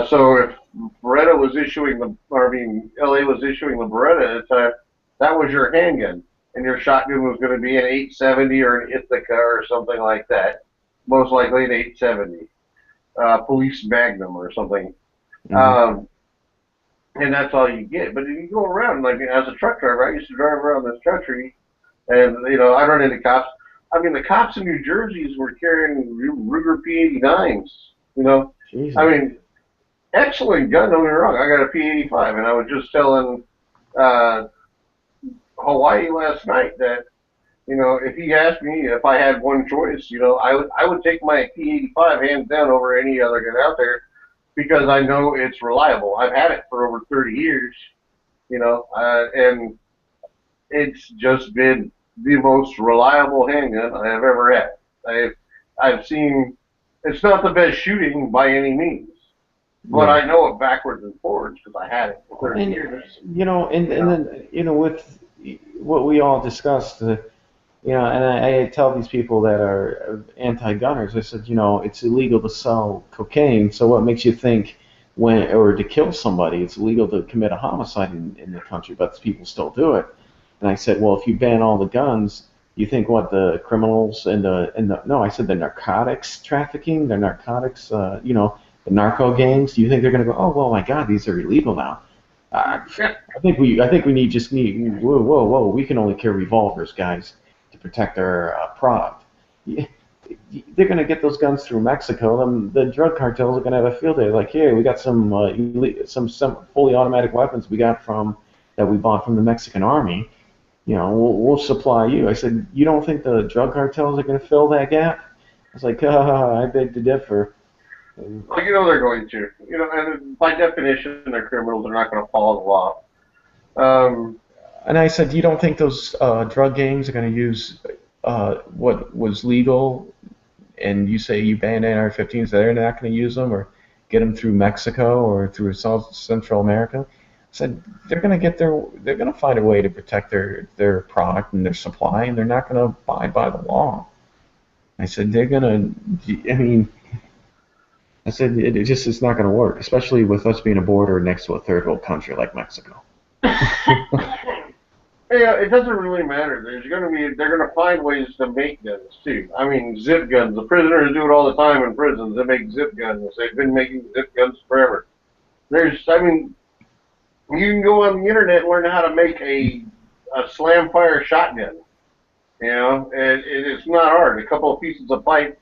So if LA was issuing the Beretta at the time, that was your handgun, and your shotgun was going to be an 870 or an Ithaca or something like that, most likely an 870, Police Magnum or something. And that's all you get. But if you go around, like as a truck driver, I used to drive around this country. And, I run into cops. The cops in New Jersey were carrying Ruger P-89s, Jesus. Excellent gun, don't get me wrong. I got a P-85, and I was just telling Hawaii last night that, if he asked me if I had one choice, I would take my P-85 hands down over any other gun out there because I know it's reliable. I've had it for over 30 years, and it's just been the most reliable handgun I have ever had. I've seen, it's not the best shooting by any means, but I know it backwards and forwards because I had it for 30 years. And then, with what we all discussed, and I tell these people that are anti-gunners, I said, it's illegal to sell cocaine, so what makes you think or to kill somebody, it's illegal to commit a homicide in the country, but people still do it. And I said, well, if you ban all the guns, You think what the criminals and the no, I said the narcotics trafficking, the narcotics, the narco gangs. Do you think they're going to go? Oh, well, my God, these are illegal now. I think we need. Whoa. We can only carry revolvers, guys, to protect our product. They're going to get those guns through Mexico. The drug cartels are going to have a field day. Like, here, we got some fully automatic weapons we bought from the Mexican army. We'll supply you. I said, you don't think the drug cartels are going to fill that gap? I was like, I beg to differ. Well, they're going to. And by definition, they're criminals. They're not going to follow the law. And I said, you don't think those drug gangs are going to use what was legal? And you say you banned AR-15s, they're not going to use them or get them through Mexico or through South Central America? I said they're going to find a way to protect their product and their supply, and they're not going to abide by the law. I said they're going to. I said it's not going to work, especially with us being a border next to a third world country like Mexico. Yeah, it doesn't really matter. They're going to find ways to make guns too. I mean, zip guns. The prisoners do it all the time in prisons. They make zip guns. They've been making zip guns forever. You can go on the internet and learn how to make a slam fire shotgun. It's not hard. A couple of pieces of pipe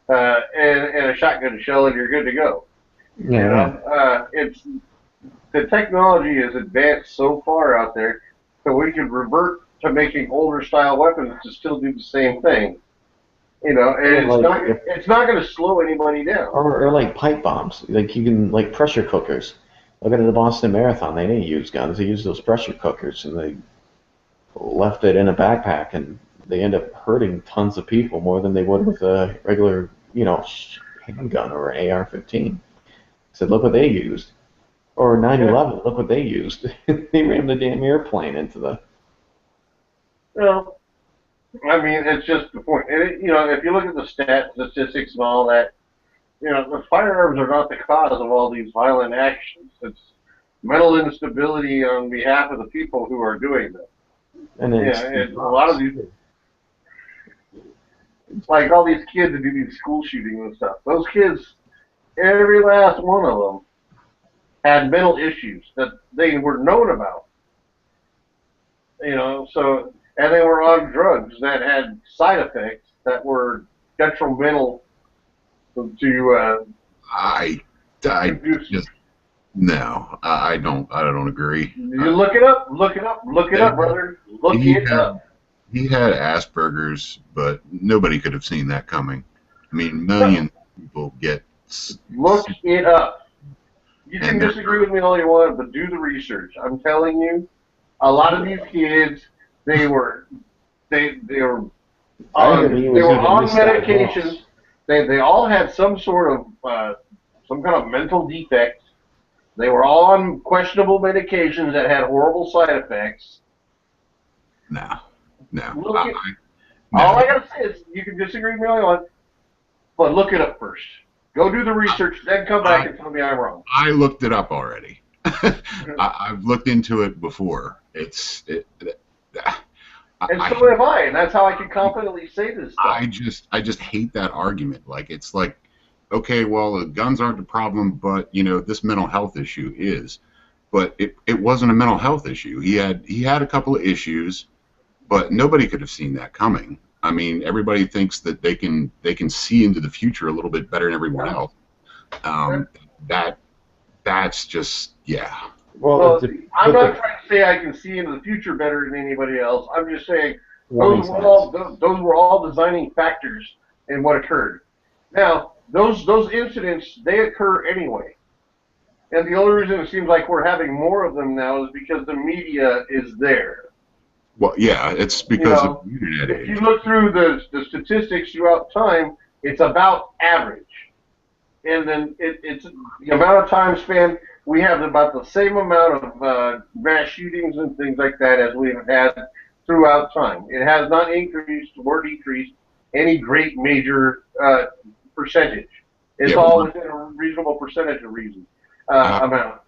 and a shotgun shell, and you're good to go. Yeah. The technology is advanced so far out there that we can revert to making older style weapons to still do the same thing. And it's not going to slow anybody down. Or like pipe bombs, like you can like pressure cookers. Look at the Boston Marathon. They didn't use guns. They used those pressure cookers, and they left it in a backpack, and they end up hurting tons of people more than they would with a regular, handgun or an AR-15. I said, look what they used. Or 9/11, look what they used. They rammed the damn airplane into the... Well, I mean, it's just the point. If you look at the statistics and all that, the firearms are not the cause of all these violent actions. It's mental instability on behalf of the people who are doing them. And a lot of these, like all these kids that do these school shootings and stuff, those kids, every last one of them, had mental issues that they were known about. And they were on drugs that had side effects that were detrimental to. I just no. I don't agree. You look it up, brother. Look it up. He had Asperger's, but nobody could have seen that coming. I mean, millions of people get. Look it up. You can disagree with me all you want, but do the research. I'm telling you, a lot of these kids, they were on medications. They all had some sort of some kind of mental defect. They were all on questionable medications that had horrible side effects. No. All I gotta say is you can disagree with me all you want, but look it up first. Go do the research, then come back and tell me I'm wrong. I looked it up already. I've looked into it before. And so have I, and that's how I can confidently say this stuff. I just hate that argument. Like, it's like, okay, well, the guns aren't the problem, but this mental health issue is. But it wasn't a mental health issue. He had a couple of issues, but nobody could have seen that coming. I mean, everybody thinks that they can see into the future a little bit better than everyone else. That's just Well, I'm not trying to say I can see into the future better than anybody else. I'm just saying those were all designing factors in what occurred. Now, those incidents, they occur anyway. And the only reason it seems like we're having more of them now is because the media is there. Well, yeah, it's because of the internet age. If you look through the statistics throughout time, it's about average. And then it's the amount of time span, we have about the same amount of mass shootings and things like that as we've had throughout time. It has not increased or decreased any great major percentage. It's all within a reasonable percentage of amount.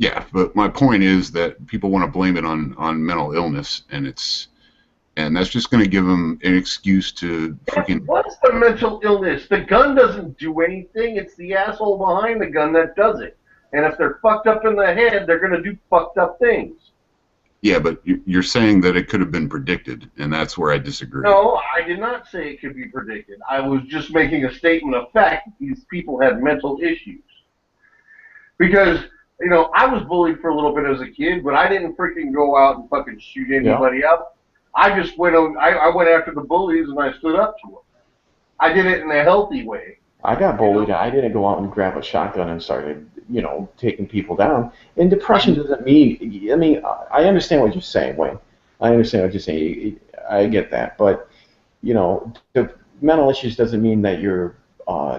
Yeah, but my point is that people want to blame it on mental illness, and and that's just going to give them an excuse to freaking. What's the mental illness? The gun doesn't do anything. It's the asshole behind the gun that does it. And if they're fucked up in the head, they're going to do fucked up things. Yeah, but you're saying that it could have been predicted, and that's where I disagree. No, I did not say it could be predicted. I was just making a statement of fact that these people had mental issues. Because, you know, I was bullied for a little bit as a kid, but I didn't freaking go out and fucking shoot anybody up. I just went after the bullies and I stood up to them. I did it in a healthy way. I got bullied. I didn't go out and grab a shotgun and started, you know, taking people down. And depression doesn't mean, I mean, I understand what you're saying, Wayne. I understand what you're saying. I get that. But, you know, the mental issues doesn't mean that you're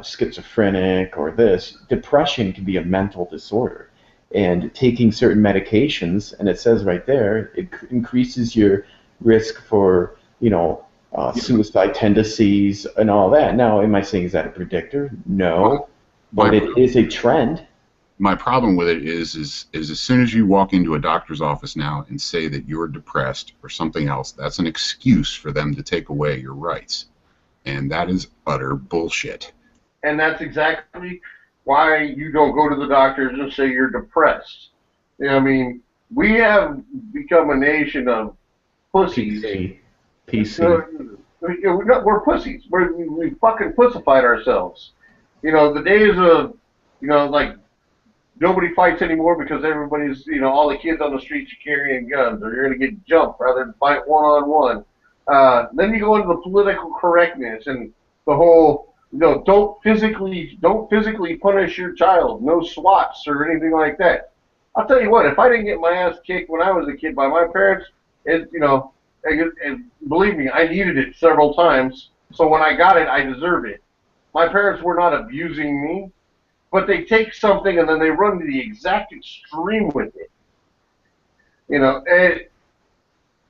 schizophrenic or this. Depression can be a mental disorder. And taking certain medications, and it says right there, it increases your risk for, you know, suicide tendencies and all that. Now, am I saying is that a predictor? No, but it is a trend. My problem with it is as soon as you walk into a doctor's office now and say that you're depressed or something else, that's an excuse for them to take away your rights, and that is utter bullshit. And that's exactly why you don't go to the doctors and say you're depressed. You know, I mean, we have become a nation of pussies. PC. We're pussies. We fucking pussified ourselves. You know, the days of, you know, like, nobody fights anymore because everybody's, you know, all the kids on the streets are carrying guns, or you're going to get jumped rather than fight one-on-one. Then you go into the political correctness and the whole, you know, don't physically punish your child, no swats or anything like that. I'll tell you what, if I didn't get my ass kicked when I was a kid by my parents, you know, and believe me, I needed it several times, so when I got it, I deserve it. My parents were not abusing me, but they take something and then they run to the exact extreme with it. You know,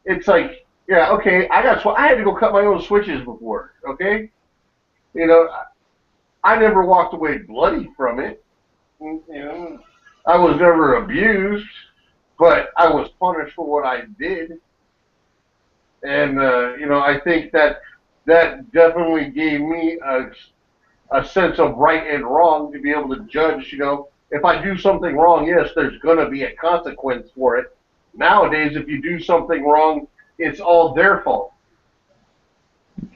it's like, yeah, okay, I had to go cut my own switches before, okay? You know, I never walked away bloody from it. You know, I was never abused, but I was punished for what I did. And, you know, I think that definitely gave me a sense of right and wrong to be able to judge, you know, if I do something wrong, yes, there's going to be a consequence for it. Nowadays, if you do something wrong, it's all their fault.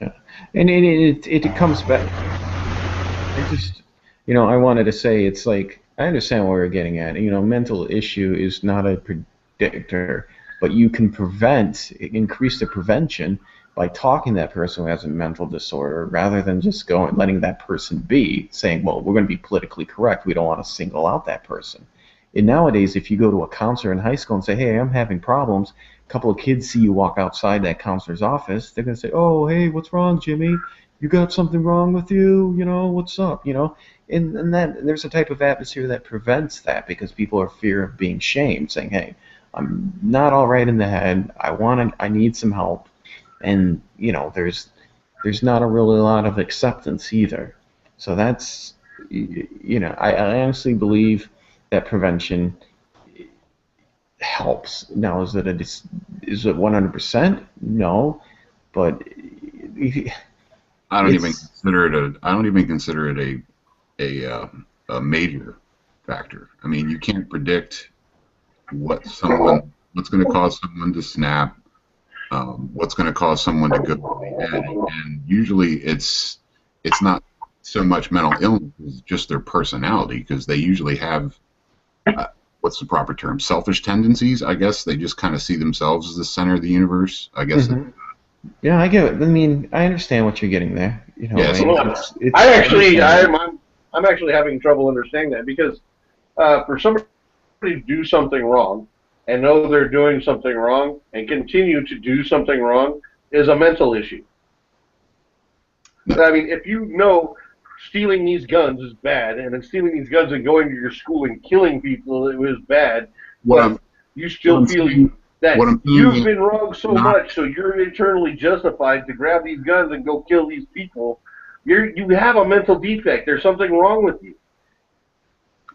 Yeah. And it comes back. I just, you know, I wanted to say, it's like, I understand what we're getting at. You know, mental issue is not a predictor, but you can increase the prevention by talking to that person who has a mental disorder, rather than just letting that person be, saying, well, we're going to be politically correct, we don't want to single out that person. And nowadays, if you go to a counselor in high school and say, hey, I'm having problems, a couple of kids see you walk outside that counselor's office, they're going to say, oh, hey, what's wrong, Jimmy? You got something wrong with you? You know, what's up? You know, and there's a type of atmosphere that prevents that, because people are fear of being shamed, saying, hey, I'm not all right in the head, I need some help. And, you know, there's not a really lot of acceptance either. So that's, you know, I honestly believe that prevention helps. Now, is it 100%? No, but I don't even consider it a major factor. I mean, you can't predict what's going to cause someone to snap, what's going to cause someone to go to the head, and usually it's not so much mental illness, it's just their personality, because they usually have what's the proper term? Selfish tendencies, I guess. They just kind of see themselves as the center of the universe, I guess. Mm-hmm. Yeah, I get it. I mean, I understand what you're getting there. You know, I'm actually having trouble understanding that, because for somebody to do something wrong and know they're doing something wrong and continue to do something wrong is a mental issue. I mean, if you know stealing these guns is bad, and then stealing these guns and going to your school and killing people is bad, but you still feel that you've been wrong so much, so you're internally justified to grab these guns and go kill these people, you have a mental defect. There's something wrong with you.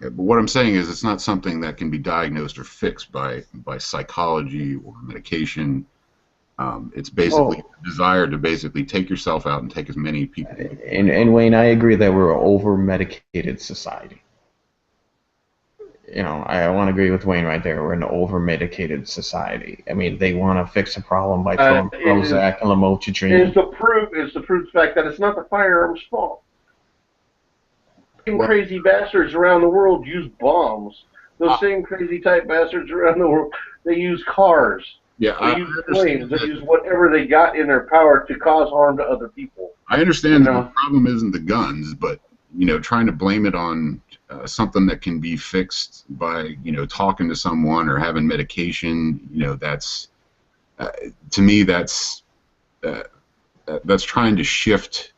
Yeah, but what I'm saying is it's not something that can be diagnosed or fixed by psychology or medication. It's basically a desire to basically take yourself out and take as many people. And Wayne, I agree that we're an over-medicated society. You know, I want to agree with Wayne right there. We're an over-medicated society. I mean, they want to fix a problem by throwing Prozac and Lamotrigine. Is the proof fact that it's not the firearm's fault. Crazy bastards around the world use bombs. Those same crazy type bastards around the world, they use cars. Yeah, they use planes. They use whatever they got in their power to cause harm to other people. I understand that the problem isn't the guns, but trying to blame it on something that can be fixed by talking to someone or having medication, that's to me that's trying to shift.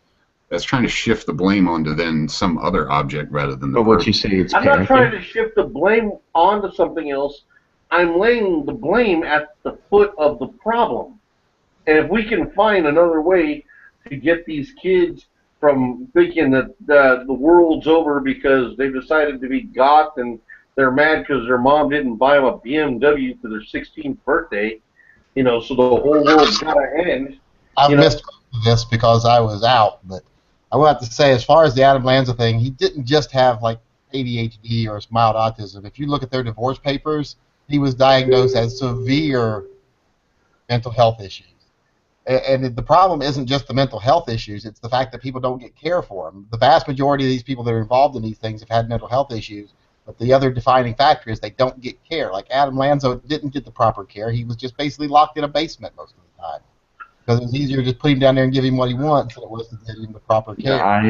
That's trying to shift the blame onto then some other object rather than the But what you say, it's I'm not trying to shift the blame onto something else. I'm laying the blame at the foot of the problem. And if we can find another way to get these kids from thinking that the world's over because they've decided to be goth and they're mad because their mom didn't buy them a BMW for their 16th birthday, so the whole world's got to end. I've missed this because I was out, but I would have to say, as far as the Adam Lanza thing, he didn't just have like ADHD or mild autism. If you look at their divorce papers, he was diagnosed as severe mental health issues. And the problem isn't just the mental health issues, it's the fact that people don't get care for them. The vast majority of these people that are involved in these things have had mental health issues, but the other defining factor is they don't get care. Like Adam Lanza didn't get the proper care. He was just basically locked in a basement most of the time. Because it was easier to just put him down there and give him what he wants than it was to give him the proper care. Yeah, I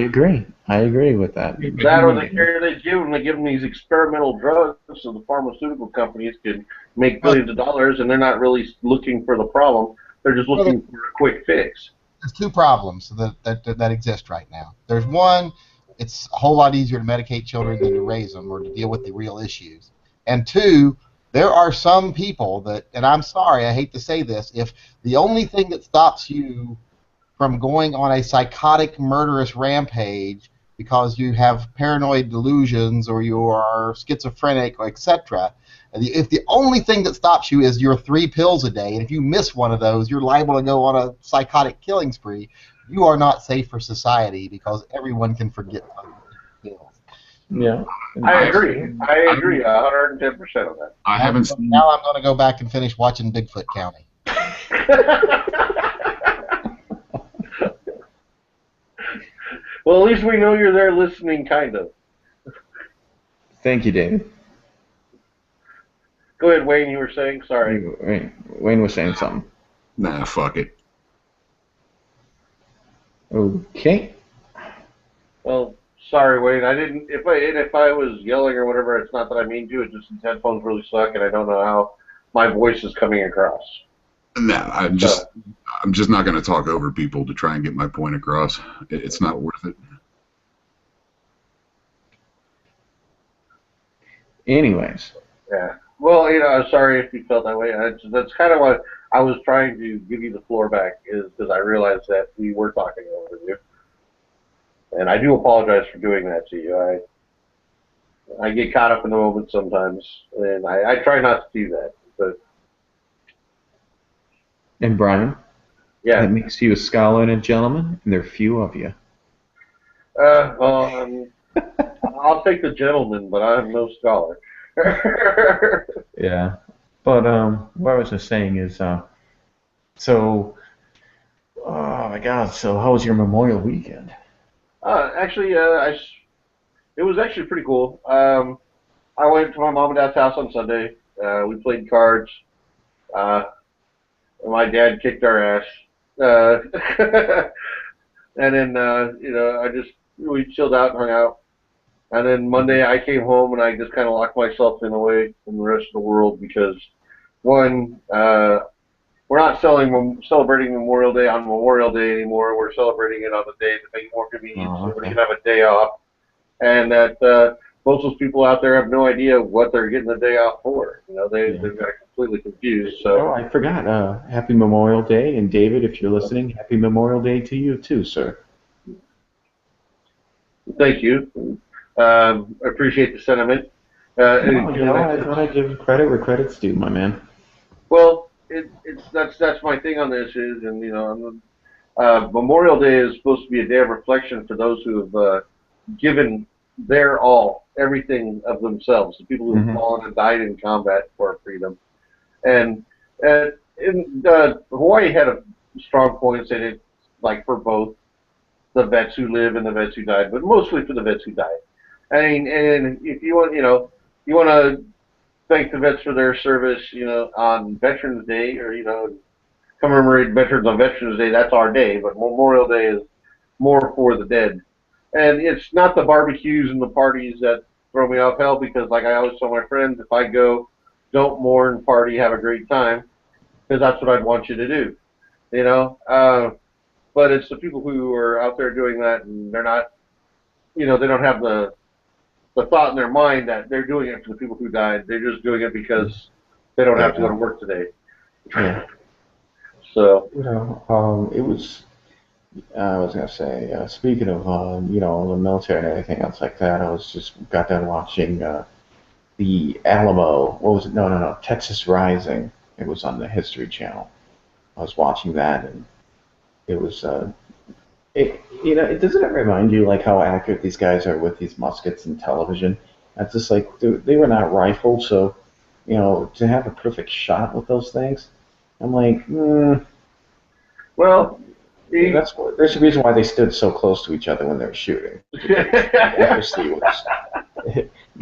agree with that. That or the care they give them these experimental drugs so the pharmaceutical companies can make billions of dollars, and they're not really looking for the problem. They're just looking for a quick fix. There's two problems that exist right now. There's one, it's a whole lot easier to medicate children than to raise them or to deal with the real issues. And two, there are some people that, and I'm sorry, I hate to say this, if the only thing that stops you from going on a psychotic, murderous rampage because you have paranoid delusions or you are schizophrenic, or etc., if the only thing that stops you is your 3 pills a day, and if you miss one of those, you're liable to go on a psychotic killing spree, you are not safe for society because everyone can forget pills. Yeah. I agree 110% on that. I haven't seen... Now I'm going to go back and finish watching Bigfoot County. Well, at least we know you're there listening, kind of. Thank you, David. Go ahead, Wayne, you were saying? Sorry. Wayne was saying something. Nah, fuck it. Okay. Well, sorry, Wayne. I didn't. If I was yelling or whatever, it's not that I mean to. It's just these headphones really suck, and I don't know how my voice is coming across. No, I'm just not going to talk over people to try and get my point across. It's not worth it. Anyways. Yeah. Well, I'm sorry if you felt that way. That's kind of what I was trying to give you the floor back, is because I realized that we were talking over you. And I do apologize for doing that to you. I get caught up in the moment sometimes, and I try not to do that. But And Brian? Yeah. That makes you a scholar and a gentleman, and there are few of you. Well, I'll take the gentleman, but I'm no scholar. Yeah. But what I was just saying is, oh my God, so how was your Memorial weekend? Actually, it was actually pretty cool. I went to my mom and dad's house on Sunday. We played cards. My dad kicked our ass. And then, we chilled out and hung out. And then Monday I came home and I just kind of locked myself in away from the rest of the world because, one, we're not celebrating Memorial Day on Memorial Day anymore. We're celebrating it on the day to make it more convenient so everybody can have a day off. And that most of those people out there have no idea what they're getting the day off for. They've got completely confused. So. Oh, I forgot. Happy Memorial Day. And David, if you're listening, happy Memorial Day to you too, sir. Thank you. I appreciate the sentiment. I thought I'd give credit where credit's due, my man. Well, it that's my thing on this is, and Memorial Day is supposed to be a day of reflection for those who have given their all, everything of themselves, the people who have fallen and died in combat for our freedom. And Hawaii had a strong point saying it, like for both the vets who live and the vets who died, but mostly for the vets who died. I mean, and if you want, you want to thank the vets for their service, on Veterans Day, or commemorate veterans on Veterans Day. That's our day, but Memorial Day is more for the dead. And it's not the barbecues and the parties that throw me off hell, because like I always tell my friends, if I go, don't mourn, party, have a great time, because that's what I'd want you to do, But it's the people who are out there doing that, and they're not, they don't have the thought in their mind that they're doing it for the people who died. They're just doing it because they don't have to go to work today. Yeah. So. It was. I was gonna say, speaking of, the military and everything else like that, I got done watching the Alamo. What was it? No, Texas Rising. It was on the History Channel. I was watching that, and it was. It doesn't it remind you like how accurate these guys are with these muskets and television? It's just like they were not rifled, so to have a perfect shot with those things, I'm like, well. There's a reason why they stood so close to each other when they were shooting. The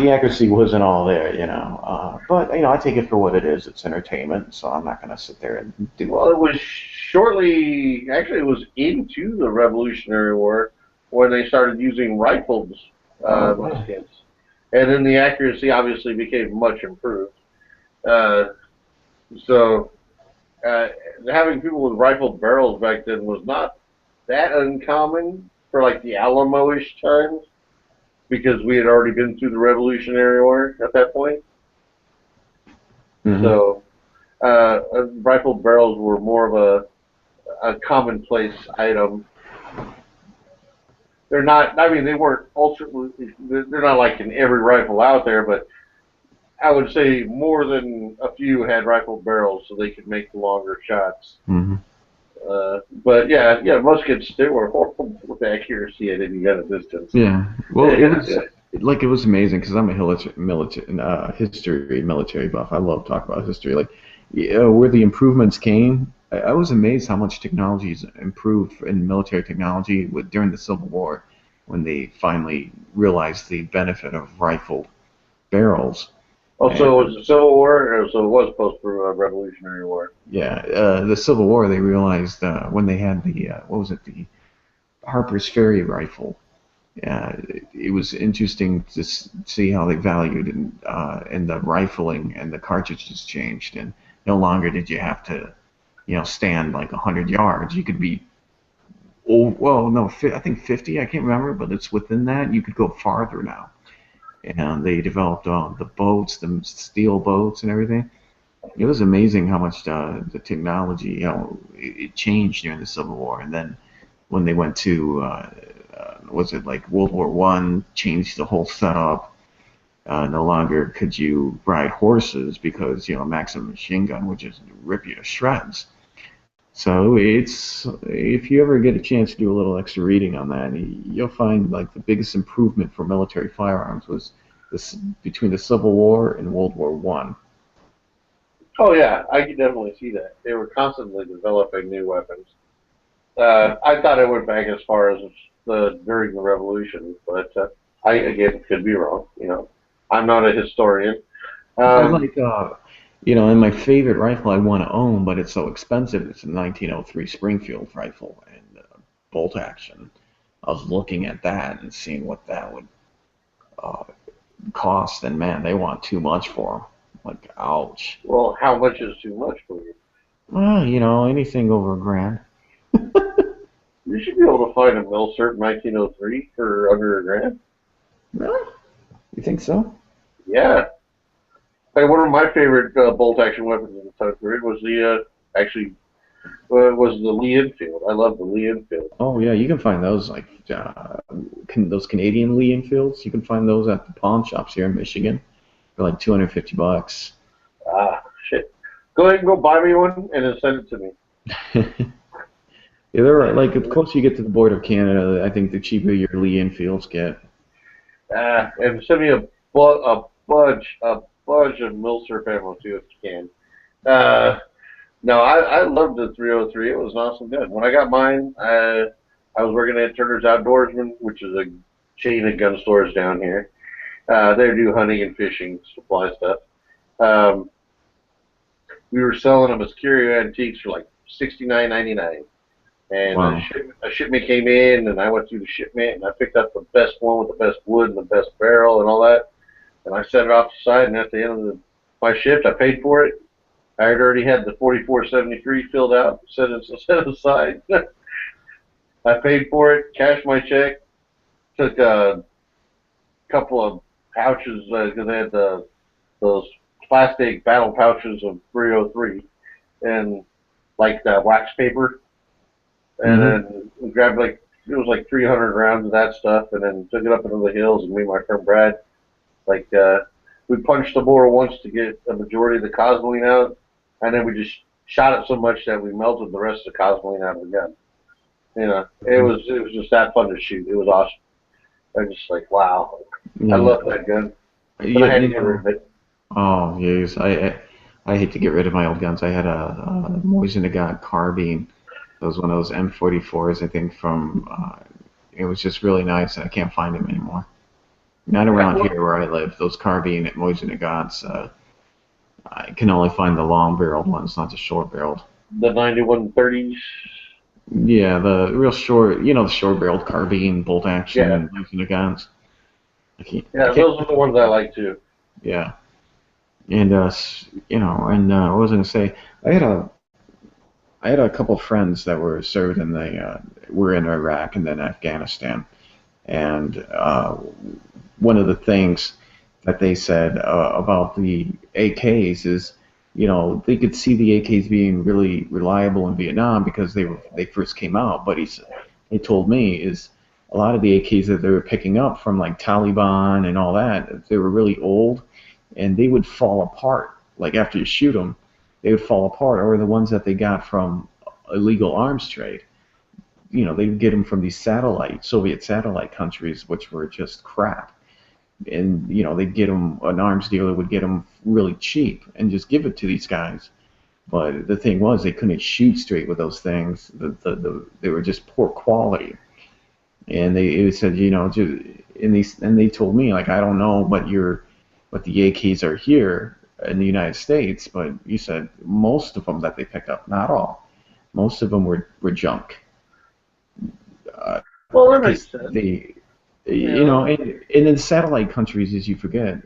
accuracy wasn't all there, But I take it for what it is. It's entertainment, so I'm not going to sit there and do. Well, it was it was into the Revolutionary War when they started using rifles, muskets, and then the accuracy obviously became much improved. Having people with rifled barrels back then was not that uncommon for like the Alamo-ish times, because we had already been through the Revolutionary War at that point. So rifled barrels were more of a commonplace item. They're not. I mean, they weren't they're not like in every rifle out there, but I would say more than a few had rifled barrels, so they could make the longer shots. But yeah, muskets, they were horrible with accuracy at any kind of distance. Yeah, well, it was amazing, because I'm a military buff. I love talking about history. Like, where the improvements came, I was amazed how much technology's improved in military technology during the Civil War, when they finally realized the benefit of rifled barrels. Oh, so it was the Civil War, or so it was post-Revolutionary War? Yeah, the Civil War, they realized when they had the the Harper's Ferry rifle. It was interesting to see how they valued and the rifling and the cartridges changed, and no longer did you have to, stand like 100 yards. You could be, I think 50. I can't remember, but it's within that. You could go farther now. And they developed the boats, the steel boats, and everything. It was amazing how much the technology, it changed during the Civil War. And then when they went to, was it like World War I, changed the whole setup. No longer could you ride horses because a Maxim machine gun would just rip you to shreds. So if you ever get a chance to do a little extra reading on that, you'll find like the biggest improvement for military firearms was between the Civil War and World War I. Oh yeah, I can definitely see that. They were constantly developing new weapons. I thought it went back as far as during the Revolution, but I again could be wrong. I'm not a historian. And my favorite rifle I want to own, but it's so expensive, it's a 1903 Springfield rifle and bolt action. I was looking at that and seeing what that would cost, and man, they want too much for them. Like, ouch. Well, how much is too much for you? Well, anything over $1,000. You should be able to find a Milcert 1903 for under $1,000. Really? You think so? Yeah. One of my favorite bolt-action weapons in the time period was the Lee Enfield. I love the Lee Enfield. Oh yeah, you can find those like those Canadian Lee Enfields. You can find those at the pawn shops here in Michigan for like $250. Ah, shit. Go ahead and go buy me one and then send it to me. Yeah, there are, like, the closer you get to the border of Canada, I think the cheaper your Lee Enfields get. And send me a bunch of Milsurp ammo too if you can. No, I loved the 303. It was an awesome gun. When I got mine, I was working at Turner's Outdoorsman, which is a chain of gun stores down here. They do hunting and fishing supply stuff. We were selling them as curio antiques for like $69.99. And Wow. a shipment came in, and I went through the shipment, and I picked up the best one with the best wood and the best barrel and all that. And I set it off the side, and at the end of my shift, I paid for it. I had already had the 4473 filled out, set aside. I paid for it, cashed my check, took a couple of pouches because they had those plastic battle pouches of 303 and like the wax paper, and then we grabbed it was like 300 rounds of that stuff, and then took it up into the hills. And me and my friend Brad, we punched the bore once to get a majority of the cosmoline out, and then we just shot it so much that we melted the rest of the cosmoline out of the gun. You know, it was just that fun to shoot. It was awesome. I was just like, wow, I love that gun. But I had to get rid of it. Oh, yes. I hate to get rid of my old guns. I had a Mosin Nagant carbine. It was one of those M44s, I think, from. It was just really nice. I can't find them anymore. Not around here where I live. Those carbine at Mosin Nagants, I can only find the long-barreled ones, not the short-barreled. The 9130s. Yeah, the real short, the short-barreled carbine, bolt action, and Mosin Nagants. Those are the ones I like too. Yeah. And what was I gonna say? I had a couple of friends that were served in were in Iraq and then Afghanistan, and one of the things that they said about the AKs is, they could see the AKs being really reliable in Vietnam because they first came out. But he told me is a lot of the AKs that they were picking up from like Taliban and all that, they were really old, and they would fall apart. Like after you shoot them, they would fall apart. Or the ones that they got from illegal arms trade, they would get them from these Soviet satellite countries, which were just crap. And they'd get them, an arms dealer would get them really cheap and just give it to these guys. But the thing was, they couldn't shoot straight with those things. They were just poor quality. And they said, and they told me, like, I don't know what the AKs are here in the United States, but you said most of them that they pick up, not all, most of them were junk. Well, that makes sense. And in the satellite countries, as you forget,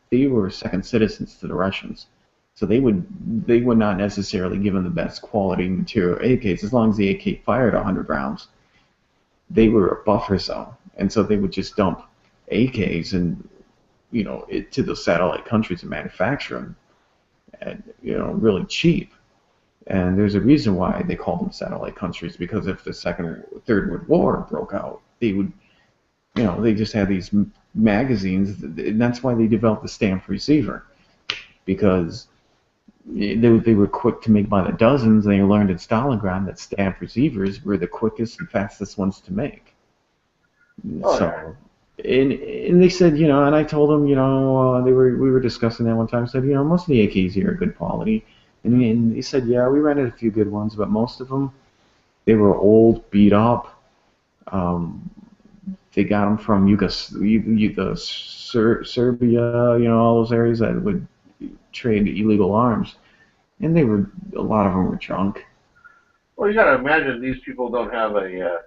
they were second citizens to the Russians, so they would not necessarily give them the best quality material AKs. As long as the AK fired 100 rounds, they were a buffer zone, and so they would just dump AKs and to the satellite countries and manufacture them, and really cheap. And there's a reason why they call them satellite countries, because if the Third World War broke out, they would. They just had these magazines, and that's why they developed the stamped receiver, because they were quick to make by the dozens, and they learned in Stalingrad that stamped receivers were the quickest and fastest ones to make. And they said, and I told them, we were discussing that one time. I said, most of the AKs here are good quality, and he said, yeah, we rented a few good ones, but most of them, they were old, beat up. They got them from Serbia, all those areas that would trade illegal arms, and a lot of them were junk. Well, you got to imagine these people don't have a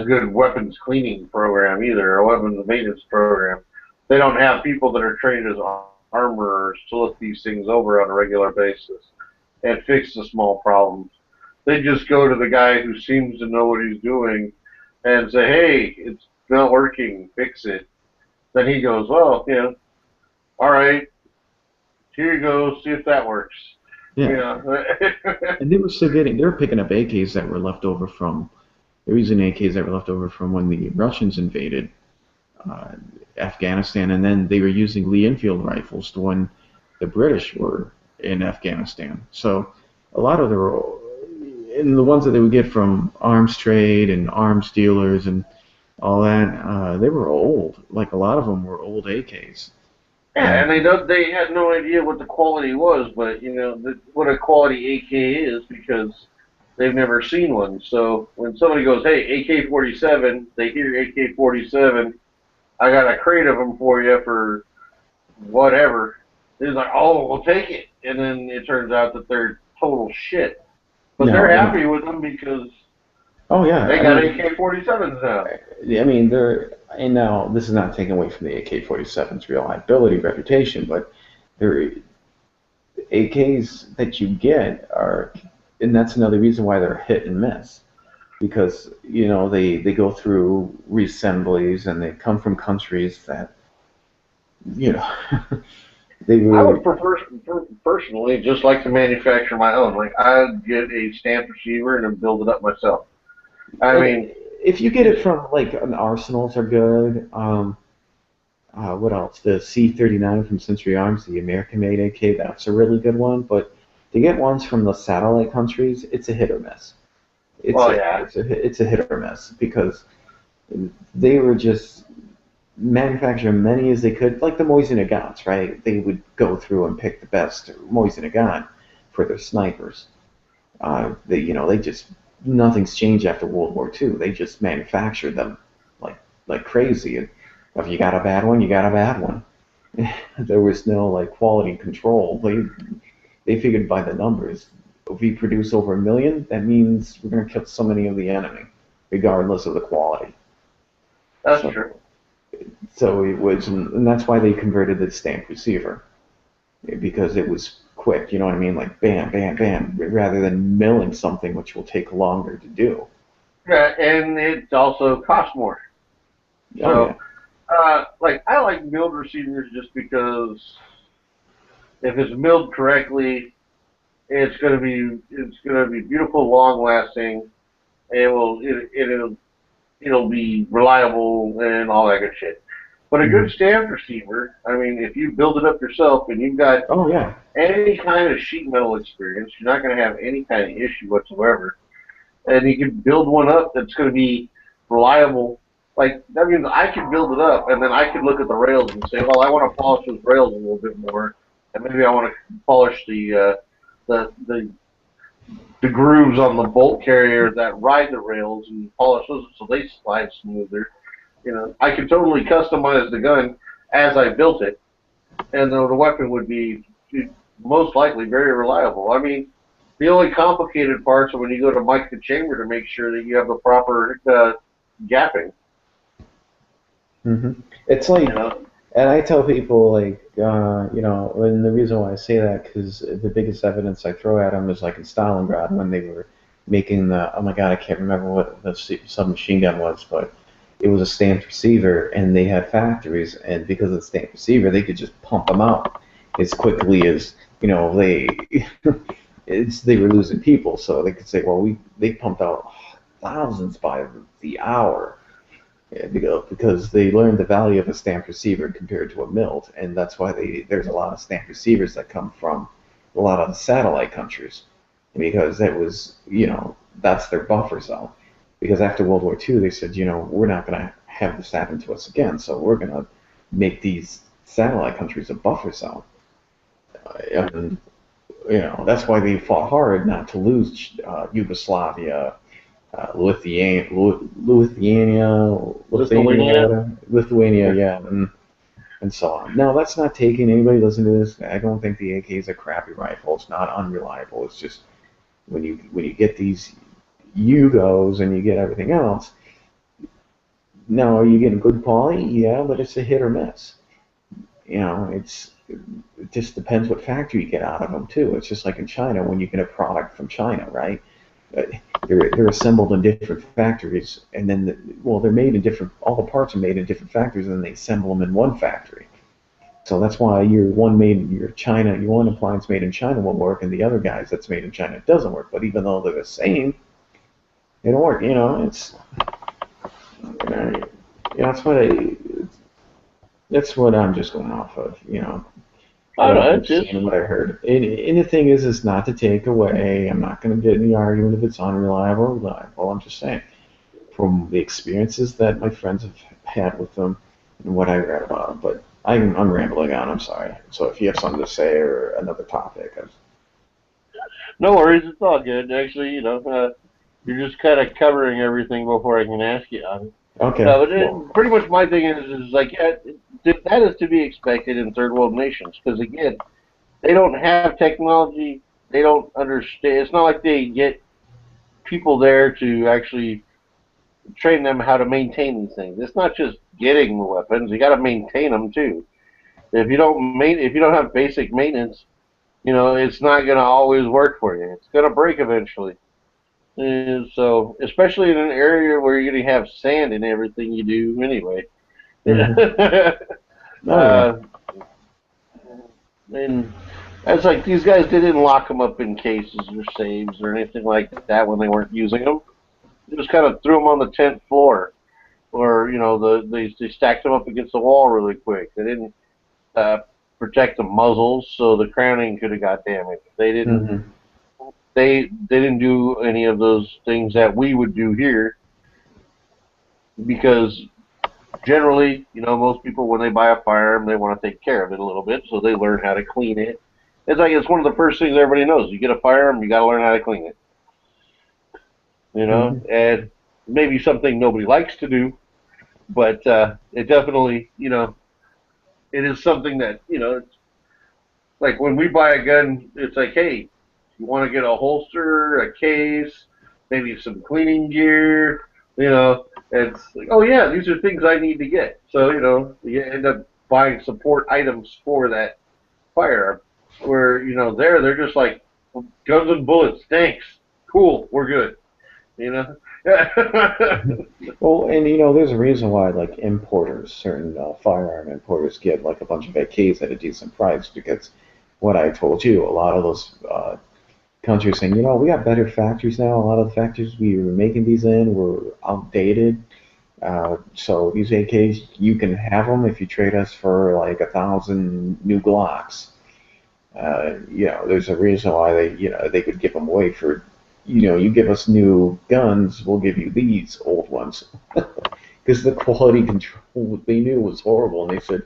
good weapons cleaning program either, a weapons maintenance program. They don't have people that are trained as armorers to look these things over on a regular basis and fix the small problems. They just go to the guy who seems to know what he's doing and say, hey, it's not working, fix it. Then he goes, well, all right, here you go, see if that works. Yeah. And they were picking up AKs that were left over from, they were using AKs that were left over from when the Russians invaded Afghanistan, and then they were using Lee Enfield rifles to when the British were in Afghanistan. So a lot of the ones that they would get from arms trade and arms dealers and all that, they were old. Like a lot of them were old AKs. Yeah, and they had no idea what the quality was, but what a quality AK is because they've never seen one. So when somebody goes, "Hey, AK-47," they hear AK-47. I got a crate of them for you for whatever. They're like, "Oh, we'll take it," and then it turns out that they're total shit. But No, they're happy with them because oh yeah, they got AK-47s now. I mean, and now this is not taken away from the AK-47's reliability reputation, but they're AKs that you get are, and that's another reason why they're hit and miss, because they go through reassemblies and they come from countries that they really. I would personally just like to manufacture my own. Like I'd get a stamped receiver and then build it up myself. I mean, if you get it from like an Arsenals are good. What else? The C39 from Century Arms, the American-made AK, that's a really good one. But to get ones from the satellite countries, it's a hit or miss. It's a hit or miss because they were just manufacturing many as they could, like the Mosin Nagants, right? They would go through and pick the best Mosin Nagant for their snipers. They just nothing's changed after World War II. They just manufactured them like crazy. And if you got a bad one, you got a bad one. There was no like quality control. They figured by the numbers. If we produce over 1 million, that means we're going to kill so many of the enemy, regardless of the quality. That's true. So it was, and that's why they converted the stamped receiver, because it was quick. You know what I mean? Like bam, bam, bam, rather than milling something which will take longer to do. Yeah, and it also costs more. So, I like milled receivers just because if it's milled correctly, it's gonna be beautiful, long lasting, and it'll be reliable and all that good shit. But a good stamped receiver, I mean, if you build it up yourself and you've got any kind of sheet metal experience, you're not going to have any kind of issue whatsoever. And you can build one up that's going to be reliable. Like, that means I could build it up, and then I could look at the rails and say, well, I want to polish those rails a little bit more, and maybe I want to polish the grooves on the bolt carrier that ride the rails and polish those so they slide smoother. I could totally customize the gun as I built it, and the weapon would be most likely very reliable. I mean, the only complicated parts are when you go to mic the chamber to make sure that you have the proper gapping. Mm-hmm. It's like, and I tell people like, and the reason why I say that because the biggest evidence I throw at them is like in Stalingrad when they were making the, oh my god, I can't remember what the submachine gun was, but it was a stamped receiver, and they had factories, and because of the stamped receiver, they could just pump them out as quickly as they were losing people, so they could say, well, they pumped out thousands by the hour, because they learned the value of a stamped receiver compared to a milled, and that's why there's a lot of stamped receivers that come from a lot of the satellite countries, because that was that's their buffer zone. Because after World War II, they said, we're not going to have this happen to us again, so we're going to make these satellite countries a buffer zone. And, that's why they fought hard not to lose Yugoslavia, Lithuania, yeah, and so on. Now, that's not taking anybody listen to this. I don't think the AK is a crappy rifle. It's not unreliable. It's just when you get these Yugos and you get everything else. Now, are you getting good quality? Yeah, but it's a hit or miss. It just depends what factory you get out of them too. It's just like in China when you get a product from China, right? They're assembled in different factories, and then they're made in different. All the parts are made in different factories, and then they assemble them in one factory. So that's why your one appliance made in China will work, and the other guys that's made in China doesn't work. But even though they're the same, they don't work. That's what I'm just going off of. I what know, I've it's just, seen and what I heard. And the thing is not to take away. I'm not going to get in the argument if it's unreliable or reliable. I'm just saying, from the experiences that my friends have had with them and what I read about them. But I'm rambling on. I'm sorry. So if you have something to say or another topic, no worries, it's all good. Actually, you're just kind of covering everything before I can ask you on it. okay. But Well, pretty much my thing is like, that is to be expected in third world nations, because again, they don't have technology. They don't understand. It's not like they get people there to actually train them how to maintain these things. It's not just getting the weapons; you got to maintain them too. If you don't have basic maintenance, it's not going to always work for you. It's going to break eventually. And so, especially in an area where you're going to have sand in everything you do anyway. oh, And it's like these guys didn't lock them up in cases or safes or anything like that when they weren't using them. They just kind of threw them on the tent floor, or they stacked them up against the wall really quick. They didn't protect the muzzles, so the crowning could have got damaged. They didn't. yeah. They didn't do any of those things that we would do here, because generally, most people when they buy a firearm, they want to take care of it a little bit, so they learn how to clean it. It's one of the first things everybody knows. You get a firearm, you got to learn how to clean it. And maybe something nobody likes to do, but it definitely, it is something that, it's like when we buy a gun, it's like, hey, you want to get a holster, a case, maybe some cleaning gear, it's like, oh yeah, these are things I need to get. So, you end up buying support items for that firearm, where, they're just like, guns and bullets, thanks, cool, we're good, Well, and there's a reason why like importers, certain firearm importers, get like a bunch of AKs at a decent price, because what I told you, a lot of those countries saying, we got better factories now. A lot of the factories we were making these in were outdated. So these AKs, you can have them if you trade us for like 1,000 new Glocks. There's a reason why they could give them away for, you give us new guns, we'll give you these old ones. Because the quality control they knew was horrible, and they said,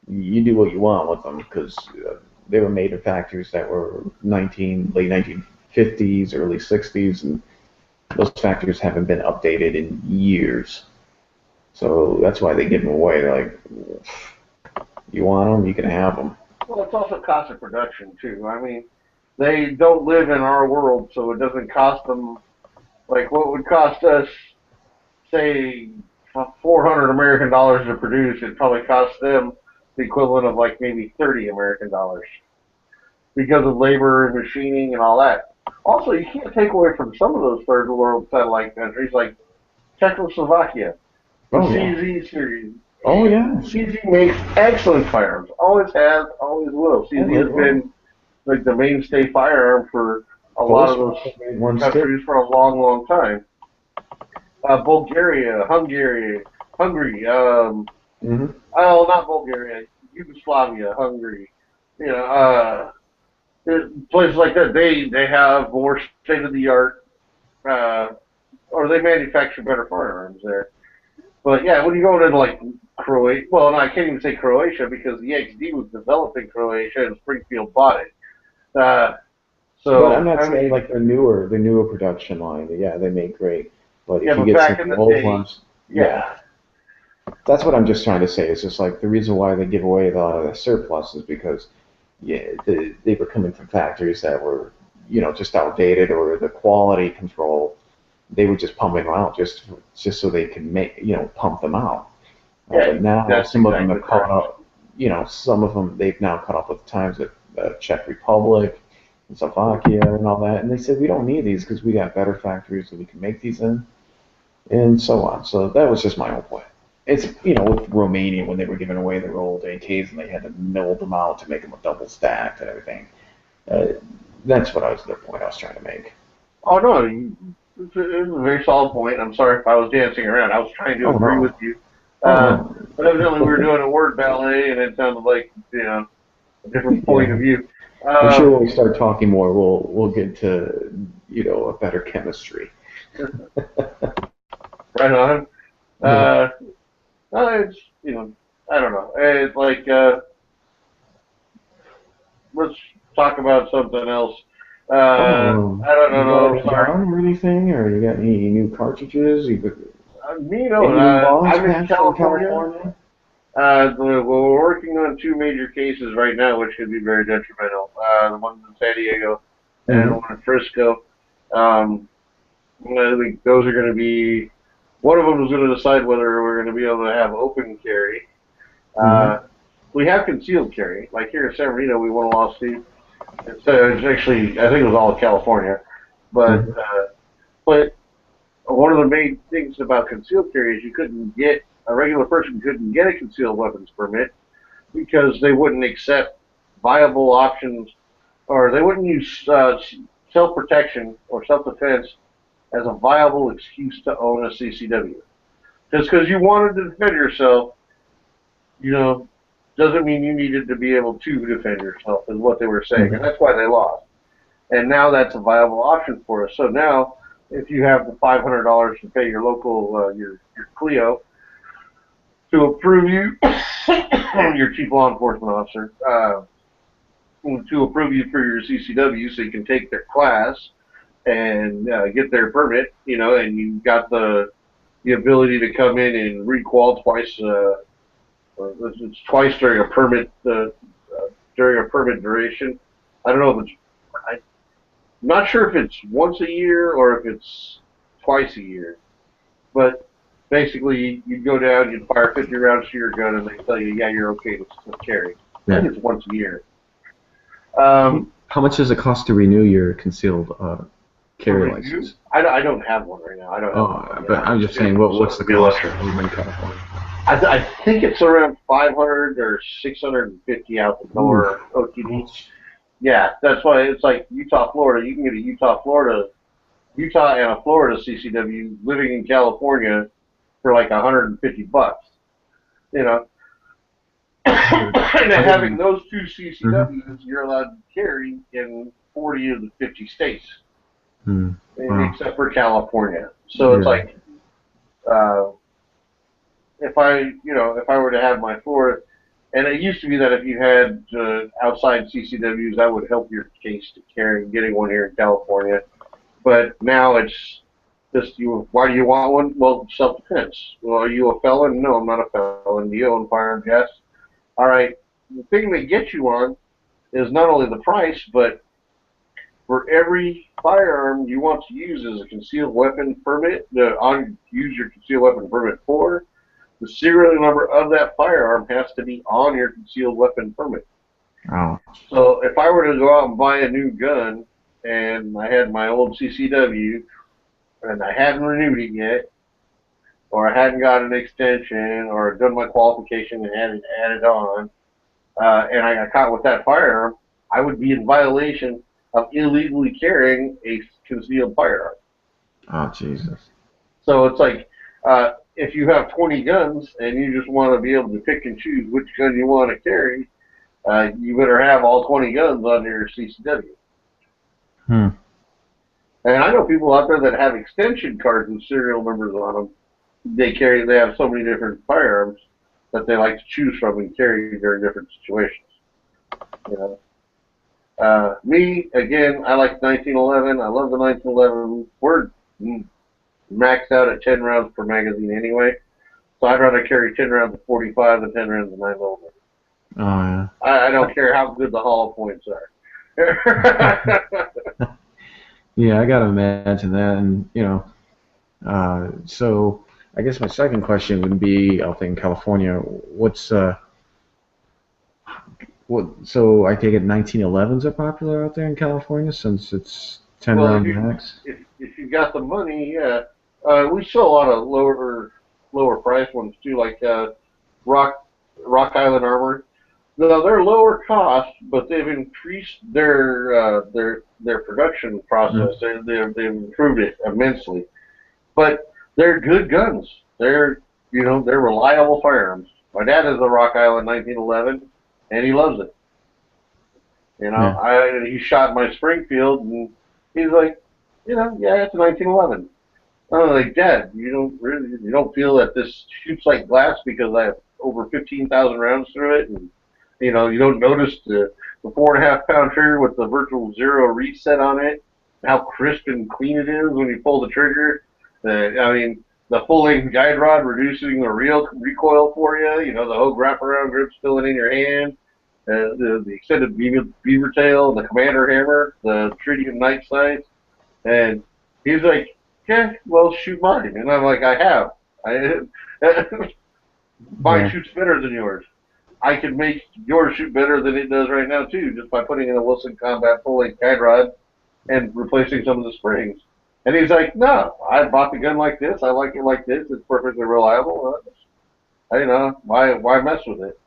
you do what you want with them, because they were made in factories that were late 1950s, early 60s, and those factories haven't been updated in years. So that's why they give them away. They're like, you want them, you can have them. Well, it's also cost of production too. I mean, they don't live in our world, so it doesn't cost them like what would cost us, say, $400 American to produce. It probably costs them the equivalent of like maybe $30 American because of labor and machining and all that. Also, you can't take away from some of those third world satellite countries like Czechoslovakia, the CZ series. Oh yeah. CZ makes excellent firearms. Always has, always will. CZ has been like the mainstay firearm for a lot of those countries for a long, long time. Bulgaria, Hungary, oh, not Bulgaria, Yugoslavia, Hungary, places like that. They have more state-of-the-art, or they manufacture better firearms there. But yeah, when you go into like Croatia, well, no, I can't even say Croatia because the XD was developed in Croatia and Springfield bought it. So but I'm not saying like the newer production line. Yeah, they make great. But yeah, if you but get back some in the old day, ones, yeah. That's what I'm just trying to say. It's just like the reason why they give away a lot of the surplus is because they were coming from factories that were just outdated, or the quality control, they were just pumping them out just so they could make pump them out. But now some of them have caught up. Some of them they've now caught up with the times that Czech Republic and Slovakia and all that, and they said we don't need these because we got better factories that we can make these in, and so on. So that was just my own point. It's with Romania when they were giving away their old AKs and they had to mill them out to make them a double stacked and everything. That's what the point I was trying to make. Oh no, it's a very solid point. I'm sorry if I was dancing around. I was trying to agree with you. But evidently we were doing a word ballet and it sounded like a different point of view. I'm sure when we start talking more, we'll get to a better chemistry. Right on. It's I don't know. It's like let's talk about something else. I don't You know. got a Sorry. gun or anything, or you got any new cartridges? Me, any no. new laws I'm in passed California. We're working on 2 major cases right now, which could be very detrimental. The one in San Diego and the one in Frisco. I think those are going to be. One of them is going to decide whether we're going to be able to have open carry. We have concealed carry. Like here in San Bernardino, we won a lawsuit. It's actually, I think it was all of California, but one of the main things about concealed carry is a regular person couldn't get a concealed weapons permit because they wouldn't accept viable options, or they wouldn't use self-protection or self-defense as a viable excuse to own a CCW. Just because you wanted to defend yourself, doesn't mean you needed to be able to defend yourself, is what they were saying, and that's why they lost. And now that's a viable option for us. So now, if you have the $500 to pay your local, your Clio, to approve you, your chief law enforcement officer, to approve you for your CCW so you can take their class and get their permit, and you've got the ability to come in and requal twice, it's twice during a permit duration. I don't know if I'm not sure if it's once a year or if it's twice a year, but basically you'd go down, you'd fire 50 rounds to your gun, and they tell you, yeah, you're okay to carry. I think it's once a year. How much does it cost to renew your concealed carry license? I don't have one right now. I don't. But I'm just saying, what's the cost of in California? I think it's around 500 or 650 out the door. OTD. Yeah, that's why it's like Utah, Florida. You can get a Utah and a Florida CCW living in California for like $150. And having those 2 CCWs, you're allowed to carry in 40 of the 50 states, except for California. So it's like, if I were to have my Florida, and it used to be that if you had outside CCWs, that would help your case to carry getting one here in California. But now it's just why do you want one? Well, self-defense. Well, are you a felon? No, I'm not a felon. Do you own firearms? Yes. All right. The thing they get you on is not only the price, but for every firearm you want to use as a concealed weapon permit, use your concealed weapon permit for, the serial number of that firearm has to be on your concealed weapon permit. Oh. So if I were to go out and buy a new gun, and I had my old CCW, and I hadn't renewed it yet, or I hadn't got an extension, or done my qualification and had it added on, and I got caught with that firearm, I would be in violation of illegally carrying a concealed firearm. Oh, Jesus. So it's like, if you have 20 guns and you just want to be able to pick and choose which gun you want to carry, you better have all 20 guns on your CCW. And I know people out there that have extension cards with serial numbers on them. They have so many different firearms that they like to choose from and carry during different situations. Me, again, I like 1911. I love the 1911. We're maxed out at 10 rounds per magazine anyway, so I'd rather carry 10 rounds of 45 than 10 rounds of 9mm. Oh, yeah. I don't care how good the hollow points are. Yeah, I gotta imagine that, and so I guess my second question would be, out there in California, so I take it 1911s are popular out there in California since it's 10 round max? If you got the money, yeah. We sell a lot of lower price ones too, like Rock Island Armor. No, they're lower cost, but they've increased their production process. They've improved it immensely. But they're good guns. They're reliable firearms. My dad has a Rock Island 1911, and he loves it. You know, Yeah. he shot my Springfield, and he's like, yeah, it's a 1911. I'm like, Dad, you don't feel that this shoots like glass because I have over 15,000 rounds through it, and you don't notice the 4.5 pound trigger with the virtual zero reset on it, how crisp and clean it is when you pull the trigger. I mean, the full length guide rod reducing the real recoil for you. The whole wraparound grip still in your hand. The extended beaver tail, the commander hammer, the tritium night sights, and he's like, yeah, well, shoot mine. And I'm like, I have. Mine shoots better than yours. I can make yours shoot better than it does right now, too, just by putting in a Wilson Combat full-length guide rod and replacing some of the springs. And he's like, no, I bought the gun like this. I like it like this. It's perfectly reliable. Why mess with it?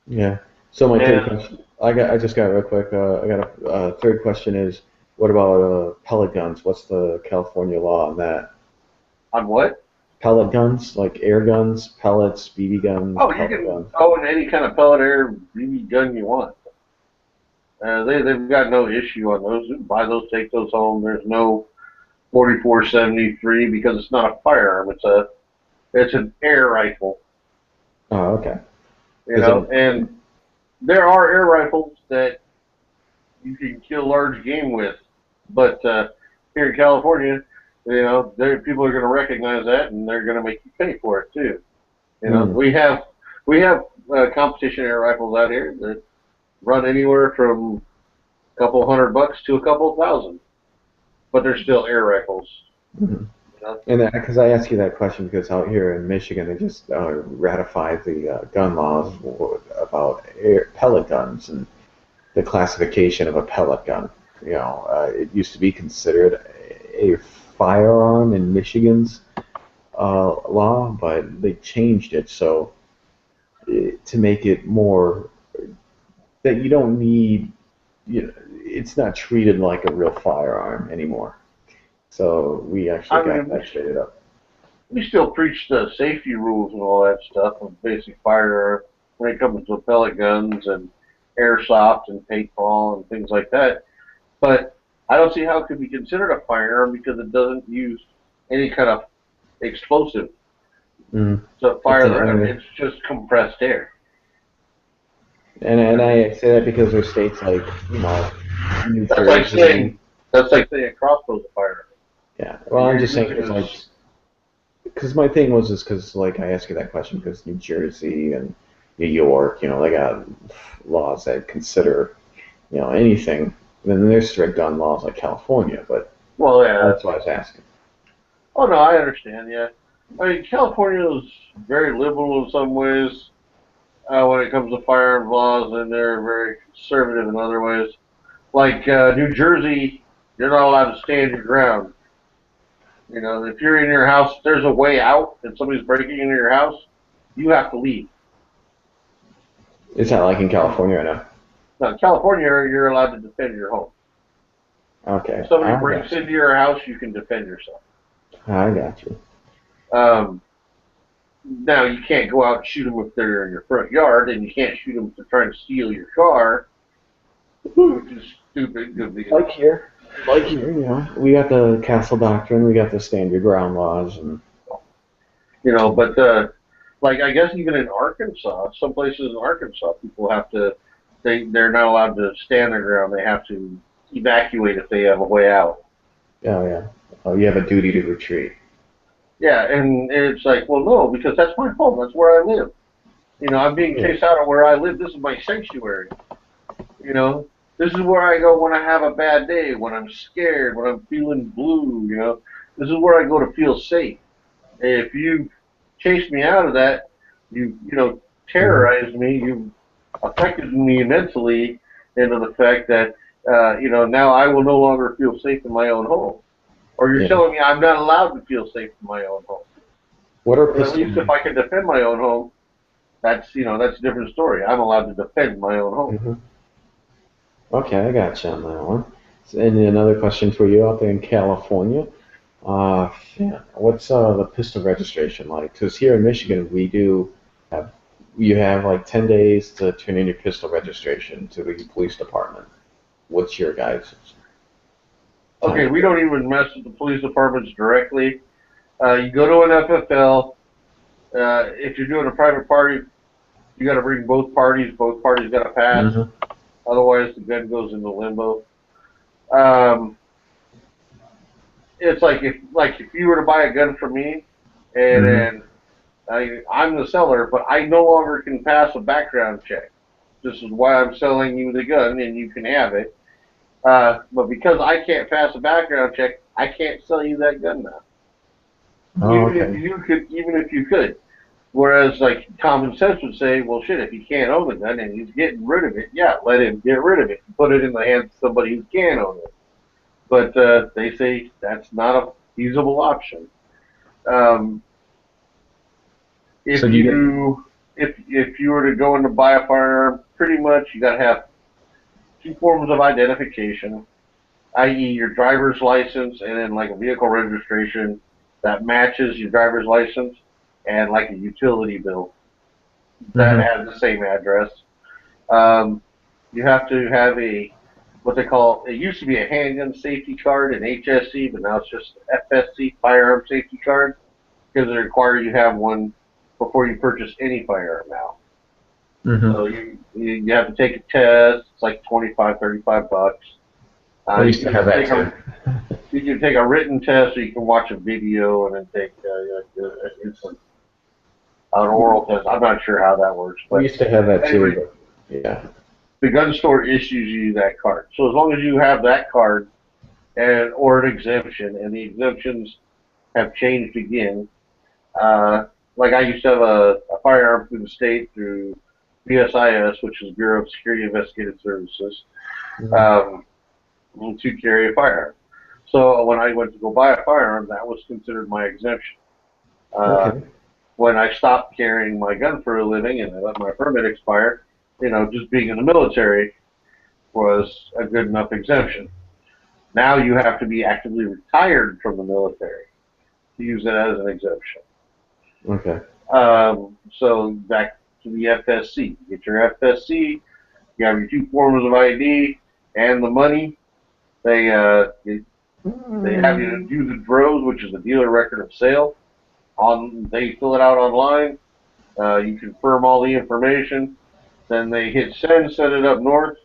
Yeah. So my third question, I just got real quick. I got a third question is, what about pellet guns? What's the California law on that? On what? Pellet guns, like air guns, pellets, BB guns. Oh, you can own any kind of pellet air BB gun you want. They've got no issue on those. You can buy those, take those home. There's no 4473 because it's not a firearm. It's an air rifle. Oh, okay. And there are air rifles that you can kill large game with, but here in California, people are going to recognize that, and they're going to make you pay for it too. We have competition air rifles out here that run anywhere from a couple $100 to a couple thousand, but they're still air rifles. Mm-hmm. And because I ask you that question because out here in Michigan they just ratified the gun laws about pellet guns and the classification of a pellet gun. It used to be considered a firearm in Michigan's law, but they changed it so to make it more that you don't need. It's not treated like a real firearm anymore. So we actually got that straightened up. We still preach the safety rules and all that stuff of basic firearm when it comes to pellet guns and airsoft and paintball and things like that. But I don't see how it could be considered a firearm because it doesn't use any kind of explosive. So firearm, it's just compressed air. And I say that because there's states like New Jersey. That's like saying a crossbow's a firearm. Yeah. Well, I'm just saying because my thing was because I asked you that question because New Jersey and New York, they got laws that consider anything. Then there's strict gun laws like California, but that's why I was asking. Oh no, I understand. Yeah, I mean California is very liberal in some ways when it comes to firearm laws, and they're very conservative in other ways. Like New Jersey, you're not allowed to stand your ground. If you're in your house, there's a way out, and somebody's breaking into your house, you have to leave. It's not like in California, I know. No, in California, you're allowed to defend your home. Okay. If somebody breaks into your house, you can defend yourself. I got you. Now, you can't go out and shoot them if they're in your front yard, and you can't shoot them if they're trying to steal your car, which is stupid. Like here, we got the Castle Doctrine, we got the Stand Your Ground laws, and but I guess even in Arkansas, some places in Arkansas, people have to. They're not allowed to stand their ground. They have to evacuate if they have a way out. Oh yeah. Oh, you have a duty to retreat. Yeah, and it's like, well, no, because that's my home. That's where I live. I'm being chased out of where I live. This is my sanctuary. This is where I go when I have a bad day, when I'm scared, when I'm feeling blue. This is where I go to feel safe. If you chase me out of that, you terrorize me. You affected me mentally into the fact that now I will no longer feel safe in my own home. Or you're telling me I'm not allowed to feel safe in my own home. What are at least if I can defend my own home, that's a different story. I'm allowed to defend my own home. Mm-hmm. Okay, I got you on that one. And another question for you out there in California. What's the pistol registration like? Because here in Michigan, you have like 10 days to turn in your pistol registration to the police department. What's your guys'? Okay, we don't even mess with the police departments directly. You go to an FFL. If you're doing a private party, you got to bring both parties. Both parties got to pass. Mhm. Otherwise, the gun goes into limbo. It's like if you were to buy a gun from me, and then I'm the seller, but I no longer can pass a background check. This is why I'm selling you the gun, and you can have it. But because I can't pass a background check, I can't sell you that gun now. Oh, Even okay. if you could. Whereas, like, common sense would say, well, shit, if he can't own the gun and he's getting rid of it, yeah, let him get rid of it and put it in the hands of somebody who can own it. But they say that's not a feasible option. If So if you were to go in to buy a firearm, pretty much you got to have two forms of identification, i.e., your driver's license and then like a vehicle registration that matches your driver's license, and like a utility bill that has the same address. You have to have what they call, it used to be a handgun safety card, an HSC, but now it's just FSC, firearm safety card, because they require you have one before you purchase any firearm now. So you have to take a test. It's like $25-$35. I used to have that too. You can take a written test, or you can watch a video and then take an oral test. I'm not sure how that works. But We used to have that anyway, too. But yeah. the gun store issues you that card. So as long as you have that card or an exemption, and the exemptions have changed again. Like I used to have a firearm through the state through BSIS, which is Bureau of Security Investigative Services, to carry a firearm. So when I went to go buy a firearm, that was considered my exemption. When I stopped carrying my gun for a living and I let my permit expire, just being in the military was a good enough exemption. Now you have to be actively retired from the military to use it as an exemption. Okay. So back to the FSC. Get your FSC, you have your two forms of ID and the money. They have you do the DROS, which is the dealer record of sale. They fill it out online. You confirm all the information. Then they hit send it up north,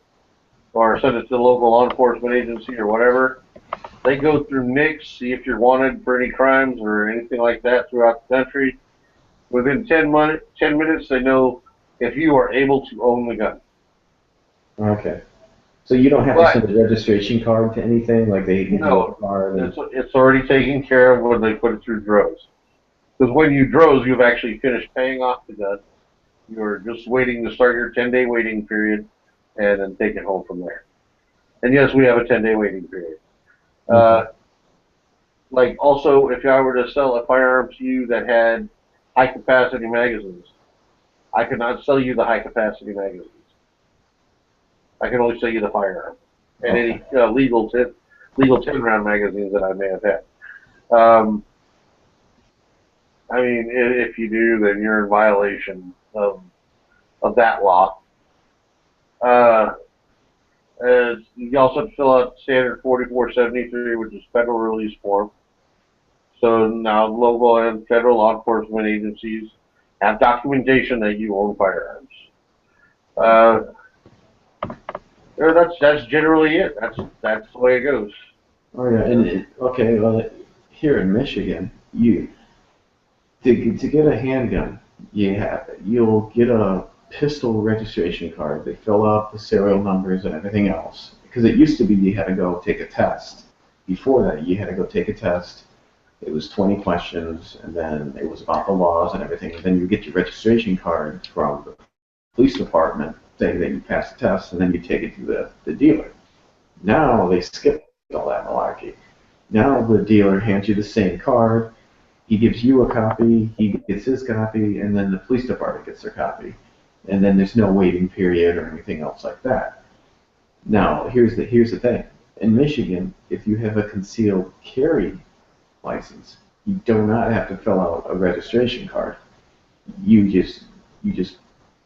or send it to the local law enforcement agency or whatever. They go through NICS, see if you're wanted for any crimes or anything like that throughout the country. Within 10 minutes, they know if you are able to own the gun. Okay. So you don't have to send a registration card to anything, like they give you a card. It's already taken care of when they put it through DROS. Because when you DROS, you've actually finished paying off the gun. You're just waiting to start your 10-day waiting period and then take it home from there. And yes, we have a 10-day waiting period. Like also, if I were to sell a firearm to you that had high-capacity magazines, I could not sell you the high-capacity magazines. I can only sell you the firearm and any legal 10-round magazines that I may have had. I mean, if you do, then you're in violation of that law. You also have to fill out standard 4473, which is federal release form. So now local and federal law enforcement agencies have documentation that you own firearms. That's generally it. That's the way it goes. Oh yeah, and okay, well, here in Michigan, to get a handgun, you'll get a pistol registration card. They fill out the serial numbers and everything else. Because it used to be you had to go take a test. Before that, you had to go take a test. It was 20 questions, and then it was about the laws and everything. And then you get your registration card from the police department saying that you passed the test, and then you take it to the dealer. Now they skip all that malarkey. Now the dealer hands you the same card. He gives you a copy, he gets his copy, and then the police department gets their copy. And then there's no waiting period or anything else like that. Now, here's the thing. In Michigan, if you have a concealed carry license, you do not have to fill out a registration card. You just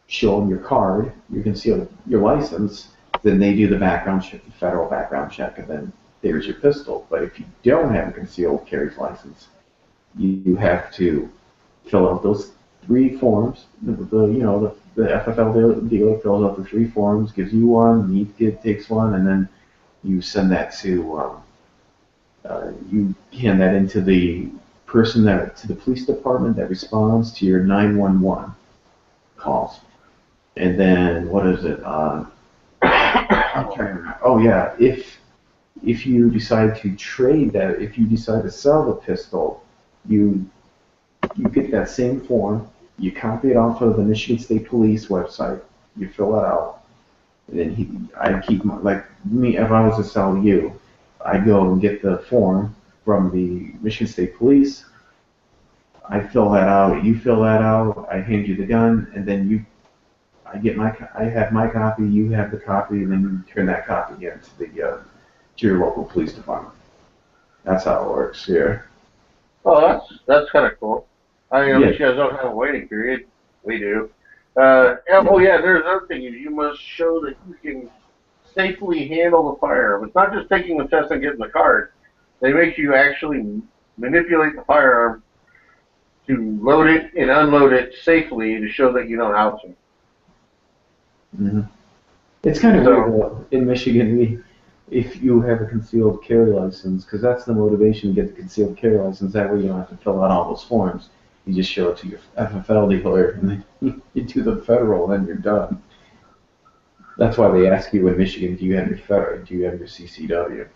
show them your card, your license, then they do the background check, the federal background check, and then there's your pistol. But if you don't have a concealed carry license, you have to fill out those 3 forms. The FFL dealer fills out the 3 forms, gives you one, Meat Kit takes one, and then you send that to you hand that into the person to the police department that responds to your 911 calls. And then what is it? I'm trying to remember. Oh yeah, if you decide to trade that, if you decide to sell the pistol, you get that same form, you copy it off of the Michigan State Police website, you fill it out, and then I keep like me, if I was to sell you, I go and get the form from the Michigan State Police, I fill that out, you fill that out, I hand you the gun, and then I have my copy, you have the copy, and then you turn that copy in to your local police department. That's how it works here. Oh, that's kind of cool. I mean, at Yeah. least you guys don't have a waiting period. We do. Oh yeah, there's another thing. You must show that you can safely handle the firearm. It's not just taking the test and getting the card. They make you actually manipulate the firearm to load it and unload it safely to show that you know how to. Mm-hmm. It's kind of weird though. In Michigan, if you have a concealed carry license, because that's the motivation to get the concealed carry license, that way you don't have to fill out all those forms. You just show it to your FFL dealer, and then you do the federal, and then you're done. That's why they ask you in Michigan, do you have your federal, do you have your CCW?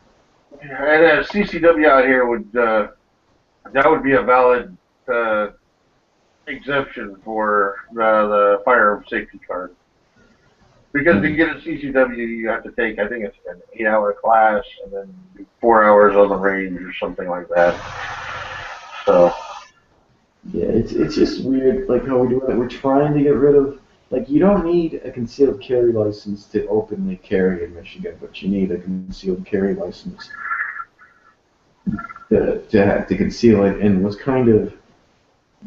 And a CCW out here that would be a valid exemption for the firearm safety card. Because to get a CCW, you have to take, I think it's an 8-hour class and then do 4 hours on the range or something like that. So. Yeah, it's just weird, like how we do it. We're trying to get rid of, like, you don't need a concealed carry license to openly carry in Michigan, but you need a concealed carry license to conceal it. And was kind of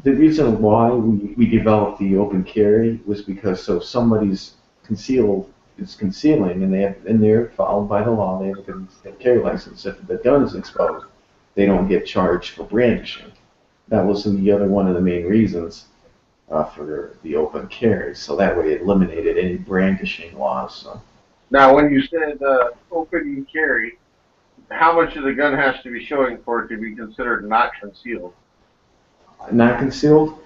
the reason why we developed the open carry was because so somebody's concealing, and they're followed by the law. They have a concealed carry license. If the gun is exposed, they don't get charged for brandishing. That was the other one of the main reasons for the open carry. So that way it eliminated any brandishing laws. So. Now, when you said open carry, how much of the gun has to be showing for it to be considered not concealed? Not concealed?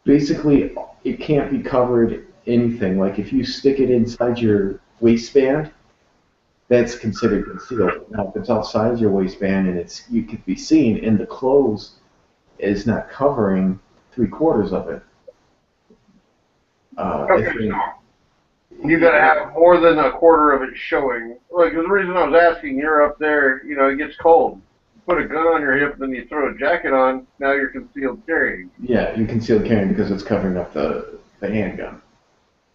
Basically, it can't be covered anything. Like if you stick it inside your waistband, that's considered concealed. Now, if it's outside your waistband and you could be seen, and the clothes is not covering 3/4 of it. You got to have more than 1/4 of it showing. Like the reason I was asking, you're up there, it gets cold. You put a gun on your hip, then you throw a jacket on. Now you're concealed carrying. Yeah, you're concealed carrying because it's covering up the handgun.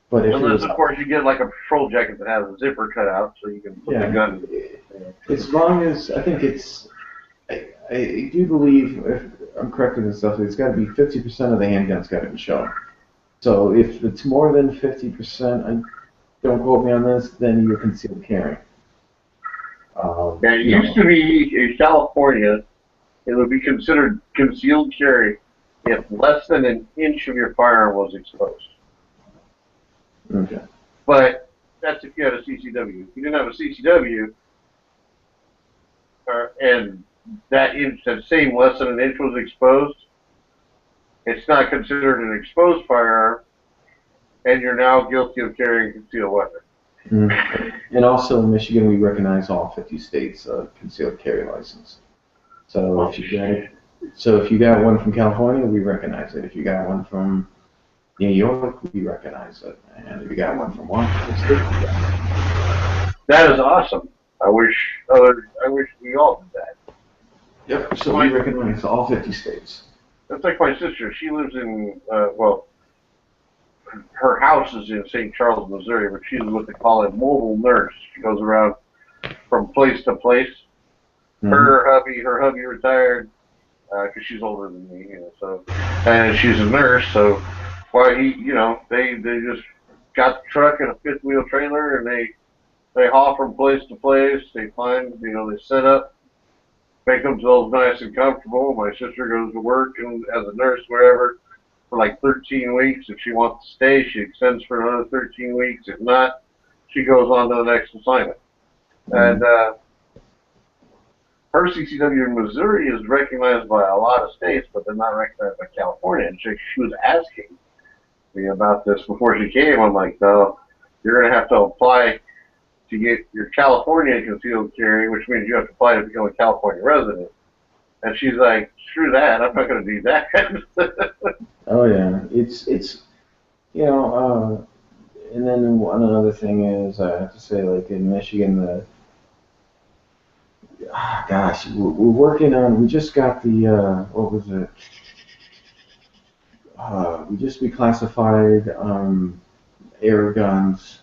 But if unless, of course, you get like a patrol jacket that has a zipper cut out, so you can put the gun. As long as I think it's. I do believe, if I'm correct in this stuff, it's got to be 50% of the handgun's got to be shown. So if it's more than 50%, don't quote me on this, then you're concealed carrying. It used to be in California, it would be considered concealed carry if less than an inch of your firearm was exposed. Okay. But that's if you had a CCW. If you didn't have a CCW, and that same less than an inch was exposed, it's not considered an exposed firearm, and you're now guilty of carrying a concealed weapon. And also in Michigan, we recognize all 50 states concealed carry license. So if you got one from California, we recognize it. If you got one from New York, we recognize it. And if you got one from Washington State, we recognize it. That is awesome. I wish we all did that. Yep. So we recognize all 50 states. That's like my sister. She lives in her house is in St. Charles, Missouri, but she's what they call a mobile nurse. She goes around from place to place. Mm-hmm. Her hubby retired because she's older than me, so, and she's a nurse. So, why they just got the truck and a 5th wheel trailer, and they They haul from place to place. They find, they set up, make themselves nice and comfortable. My sister goes to work and as a nurse, wherever, for like 13 weeks. If she wants to stay, she extends for another 13 weeks. If not, she goes on to the next assignment. And her CCW in Missouri is recognized by a lot of states, but they're not recognized by California. And she was asking me about this before she came. I'm like, no, you're going to have to apply to get your California concealed carry, which means you have to apply to become a California resident. And she's like, screw that, I'm not going to do that. Oh yeah, it's and then one other thing is I have to say, like in Michigan, we're working on. We just got the what was it? We just reclassified air guns,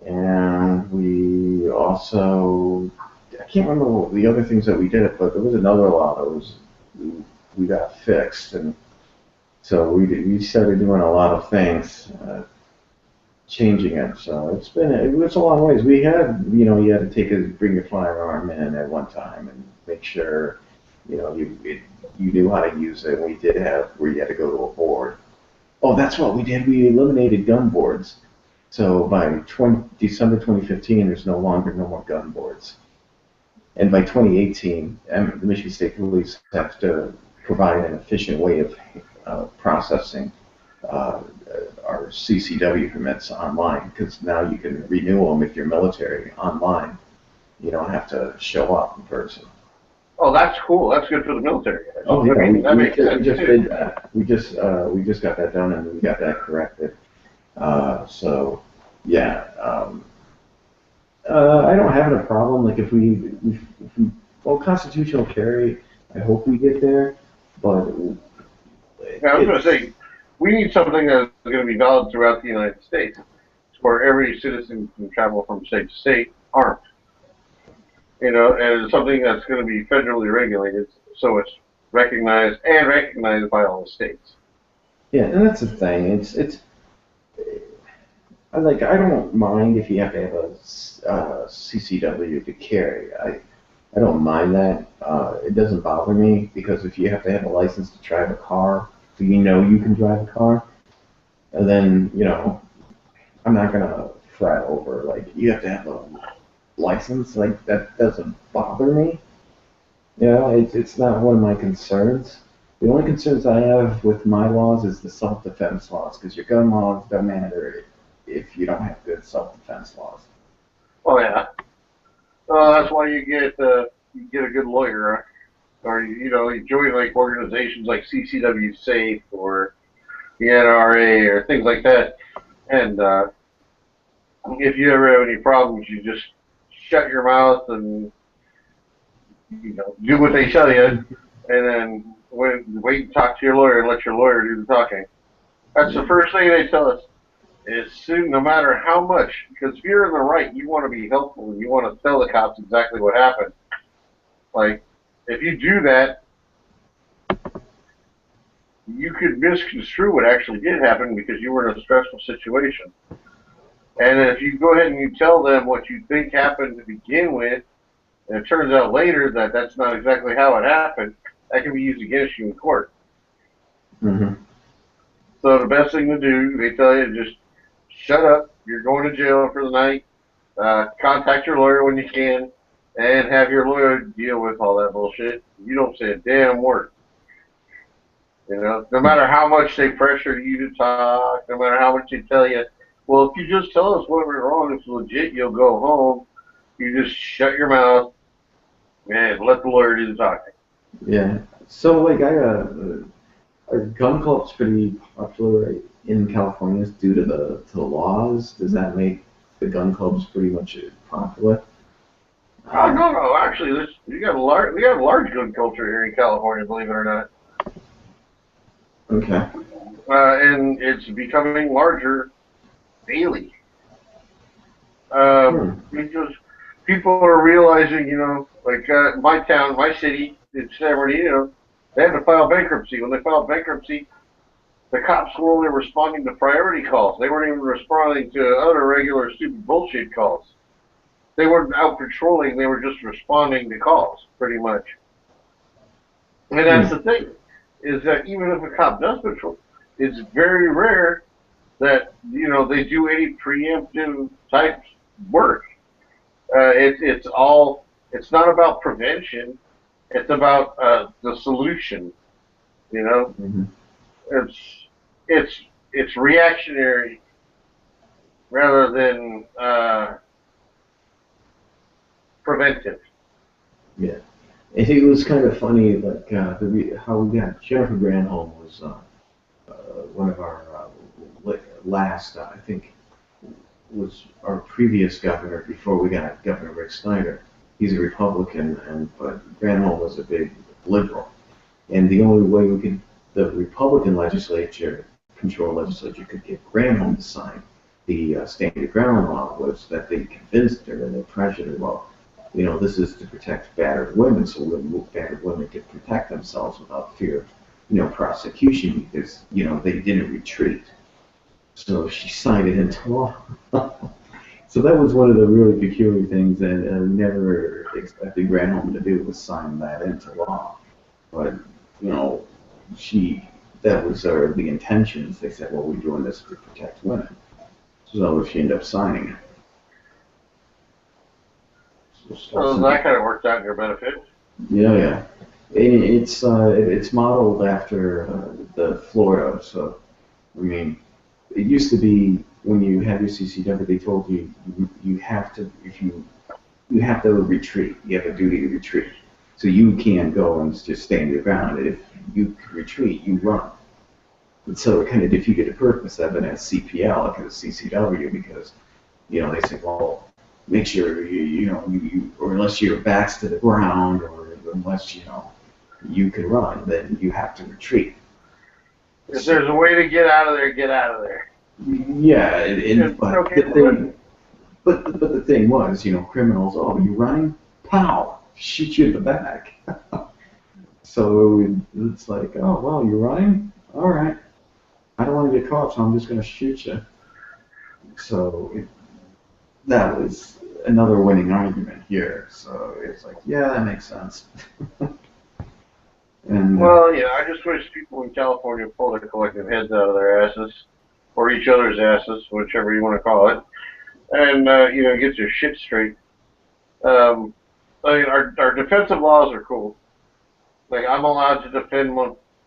and we also I can't remember what the other things that we did, but there was another law that we got fixed, and so we started doing a lot of things, changing it. So it's a long ways. We had you had to bring your firearm in at one time and make sure you knew how to use it. We did have where you had to go to a board. Oh, that's what we did. We eliminated gun boards. So by December 2015, there's no more gun boards. And by 2018, the Michigan State Police have to provide an efficient way of processing our CCW permits online, because now you can renew them if you're military online. You don't have to show up in person. Oh, that's cool. That's good for the military guys. Oh yeah, that makes sense. We just did that. We just got that done, and we got that corrected. So yeah, I don't have a problem. Like if we constitutional carry, I hope we get there, but yeah, I was going to say, we need something that's going to be valid throughout the United States, where every citizen can travel from state to state armed. And it's something that's going to be federally regulated, so it's recognized by all the states. Yeah, and that's the thing. I don't mind if you have to have a CCW to carry. I don't mind that. It doesn't bother me, because if you have to have a license to drive a car, so you can drive a car, and then I'm not gonna fret over you have to have a license. That doesn't bother me. It's not one of my concerns. The only concerns I have with my laws is the self-defense laws, because your gun laws don't matter if you don't have good self-defense laws. Oh yeah. That's why you get a good lawyer, or you join organizations like CCW Safe or the NRA or things like that. And if you ever have any problems, you just shut your mouth and do what they tell you, and then wait and talk to your lawyer and let your lawyer do the talking. That's the first thing they tell us. No matter how much, because if you're in the right, you want to be helpful and you want to tell the cops exactly what happened. If you do that, you could misconstrue what actually did happen because you were in a stressful situation. And if you go ahead and you tell them what you think happened to begin with, and it turns out later that that's not exactly how it happened, that can be used against you in court. Mm-hmm. So the best thing to do, they tell you, just shut up. You're going to jail for the night. Contact your lawyer when you can, and have your lawyer deal with all that bullshit. You don't say a damn word. No matter how much they pressure you to talk, no matter how much they tell you, well, if you just tell us what went wrong, it's legit, you'll go home. You just shut your mouth and let the lawyer do the talking. Yeah. So, are gun clubs pretty popular in California due to the laws? Does that make the gun clubs pretty much popular? No. Actually, we got a large gun culture here in California, believe it or not. Okay. And it's becoming larger daily. Because people are realizing, my town, my city, in San Bernardino, they had to file bankruptcy. When they filed bankruptcy, the cops were only responding to priority calls. They weren't even responding to other regular stupid bullshit calls. They weren't out patrolling. They were just responding to calls, pretty much. And that's the thing, is that even if a cop does patrol, it's very rare that they do any preemptive type work. It's not about prevention. It's about the solution. Mm-hmm. It's reactionary rather than preventive. Yeah. It was kind of funny, like how we got Jennifer Granholm was one of our last, I think, was our previous governor before we got Governor Rick Snyder. He's a Republican, but Granholm was a big liberal, and the only way the Republican legislature, control legislature, could get Granholm to sign the Stand Your Ground law was that they convinced her and they pressured her. Well, this is to protect battered women, so battered women could protect themselves without fear of, prosecution because, they didn't retreat. So she signed it into law. So that was one of the really peculiar things that I never expected Granholm to do, was sign that into law. But, that was the intentions. They said, well, we're doing this to protect women. So she ended up signing it. So that kind of worked out in your benefit. Yeah. It's modeled after the Florida. So, I mean, it used to be when you had your CCW, they told you you have to retreat. You have a duty to retreat. So you can't go and just stand your ground. If you retreat, you run. And so it kind of defeated the purpose of it as CPL, as CCW, because they said, well, make sure you or unless your back's to the ground, or unless you can run, then you have to retreat. If there's a way to get out of there, get out of there. Yeah, but the thing was, criminals, oh, you running? Pow! Shoot you in the back. So it's like, oh, well, you're running? All right. I don't want to get caught, so I'm just going to shoot you. So that was another winning argument here. So it's like, yeah, that makes sense. And, well, I just wish people in California pull their collective heads out of their asses, or each other's asses, whichever you want to call it, and get your shit straight. Our defensive laws are cool. Like, I'm allowed to defend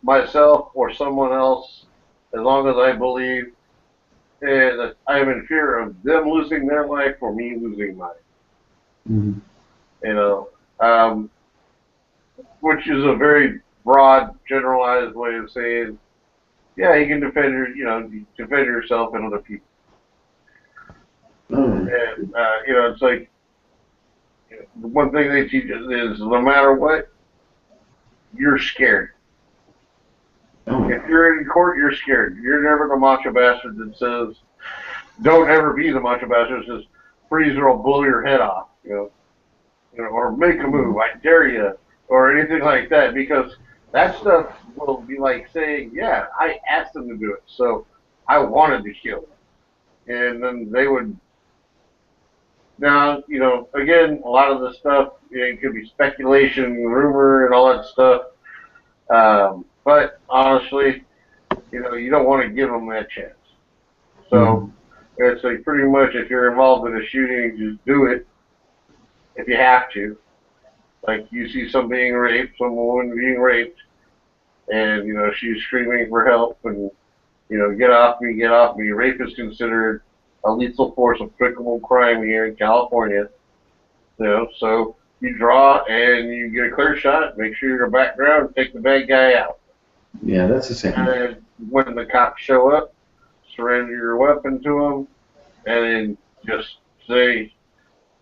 myself or someone else as long as I believe that I am in fear of them losing their life or me losing mine. Mm-hmm. Which is a very broad, generalized way of saying, yeah, you can defend yourself and other people. Mm-hmm. And it's like, the one thing they teach us is no matter what, you're scared. Oh. If you're in court, you're scared. You're never the macho bastard that says, don't ever be the macho bastard that says, freeze or I'll blow your head off, or make a move, I dare you, or anything like that, because that stuff will be like saying, yeah, I asked them to do it, so I wanted to kill them. And then they would. Now, again, a lot of the stuff, it could be speculation, rumor, and all that stuff. But honestly, you don't want to give them that chance. So it's like pretty much if you're involved in a shooting, just do it if you have to. Like you see some woman being raped, and she's screaming for help, and get off me, get off me. Rape is considered a lethal force applicable crime here in California. So you draw and you get a clear shot, make sure you're background, take the bad guy out. Yeah, that's the same. And then when the cops show up, surrender your weapon to them, and then just say,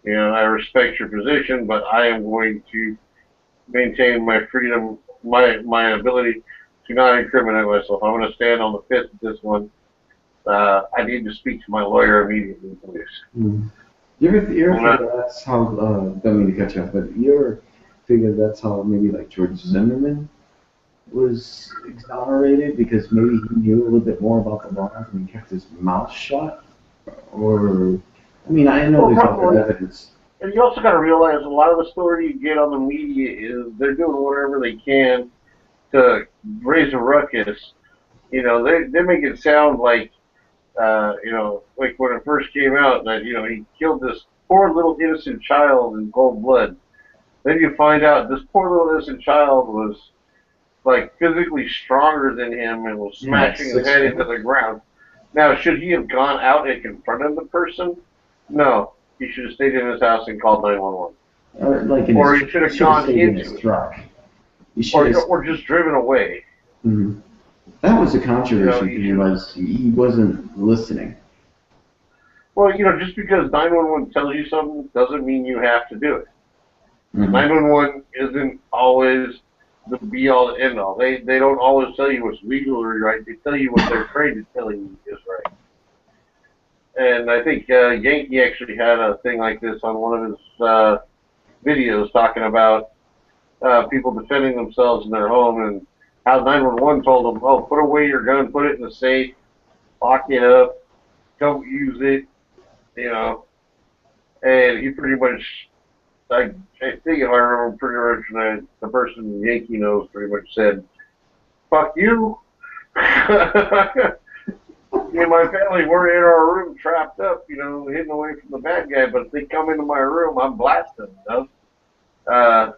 I respect your position, but I am going to maintain my freedom, my ability to not incriminate myself. I'm going to stand on the fifth of this one. I need to speak to my lawyer immediately, please. Mm. You ever figure that's how, don't mean to cut you off, but you ever figure that's how maybe like George Zimmerman was exonerated because maybe he knew a little bit more about the laws and he kept his mouth shut? Or, I mean, I know there's other evidence. And you also got to realize a lot of the story you get on the media is they're doing whatever they can to raise a ruckus. You know, they make it sound like, you know, like when it first came out that, you know, he killed this poor little innocent child in cold blood. Then you find out this poor little innocent child was like physically stronger than him and was smashing his head into the ground. Now, should he have gone out and confronted the person? No. He should have stayed in his house and called 911. Or he should have gone into his truck. Or just driven away. Mm-hmm. That was the controversy. Was he wasn't listening. Well, you know, just because 911 tells you something doesn't mean you have to do it. Mm-hmm. 911 isn't always the be-all, end-all. They don't always tell you what's legally right. They tell you what they're trained to tell you is right. And I think Yankee actually had a thing like this on one of his videos talking about people defending themselves in their home and how 911 told them, oh, put away your gun, put it in the safe, lock it up, don't use it, you know. And he pretty much, I think if I remember pretty much, the person Yankee knows pretty much said, fuck you. Me and my family were in our room trapped up, you know, hidden away from the bad guy, but if they come into my room, I'm blasting them, you know?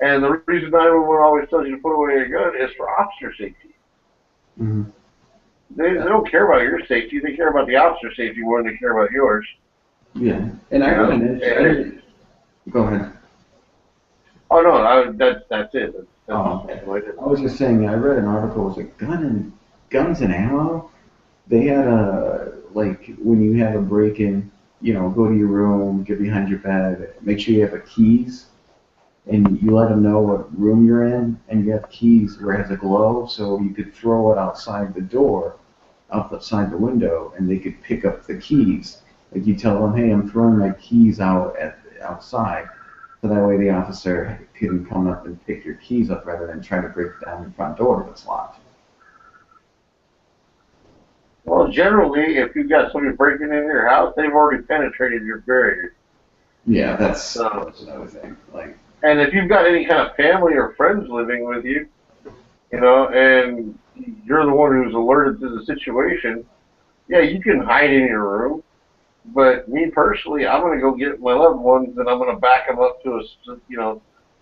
And the reason 911 always tells you to put away your gun is for officer safety. Mm-hmm. They don't care about your safety, they care about the officer safety more than they care about yours. Yeah, and I go ahead. Oh no, that's it. Okay. I was just saying, I read an article. It was like guns and ammo. They had like when you have a break-in, you know, go to your room, get behind your bed, make sure you have the keys, and you let them know what room you're in, and you have keys where it has a glow, so you could throw it outside the door, outside the window, and they could pick up the keys. Like you tell them, hey, I'm throwing my keys outside, so that way the officer can come up and pick your keys up rather than try to break down your front door if it's locked. Well, generally, if you've got somebody breaking into your house, they've already penetrated your barrier. Yeah, that's another thing. Like, and if you've got any kind of family or friends living with you, you know, and you're the one who's alerted to the situation, yeah, you can hide in your room. But me personally, I'm going to go get my loved ones, and I'm going to back them up to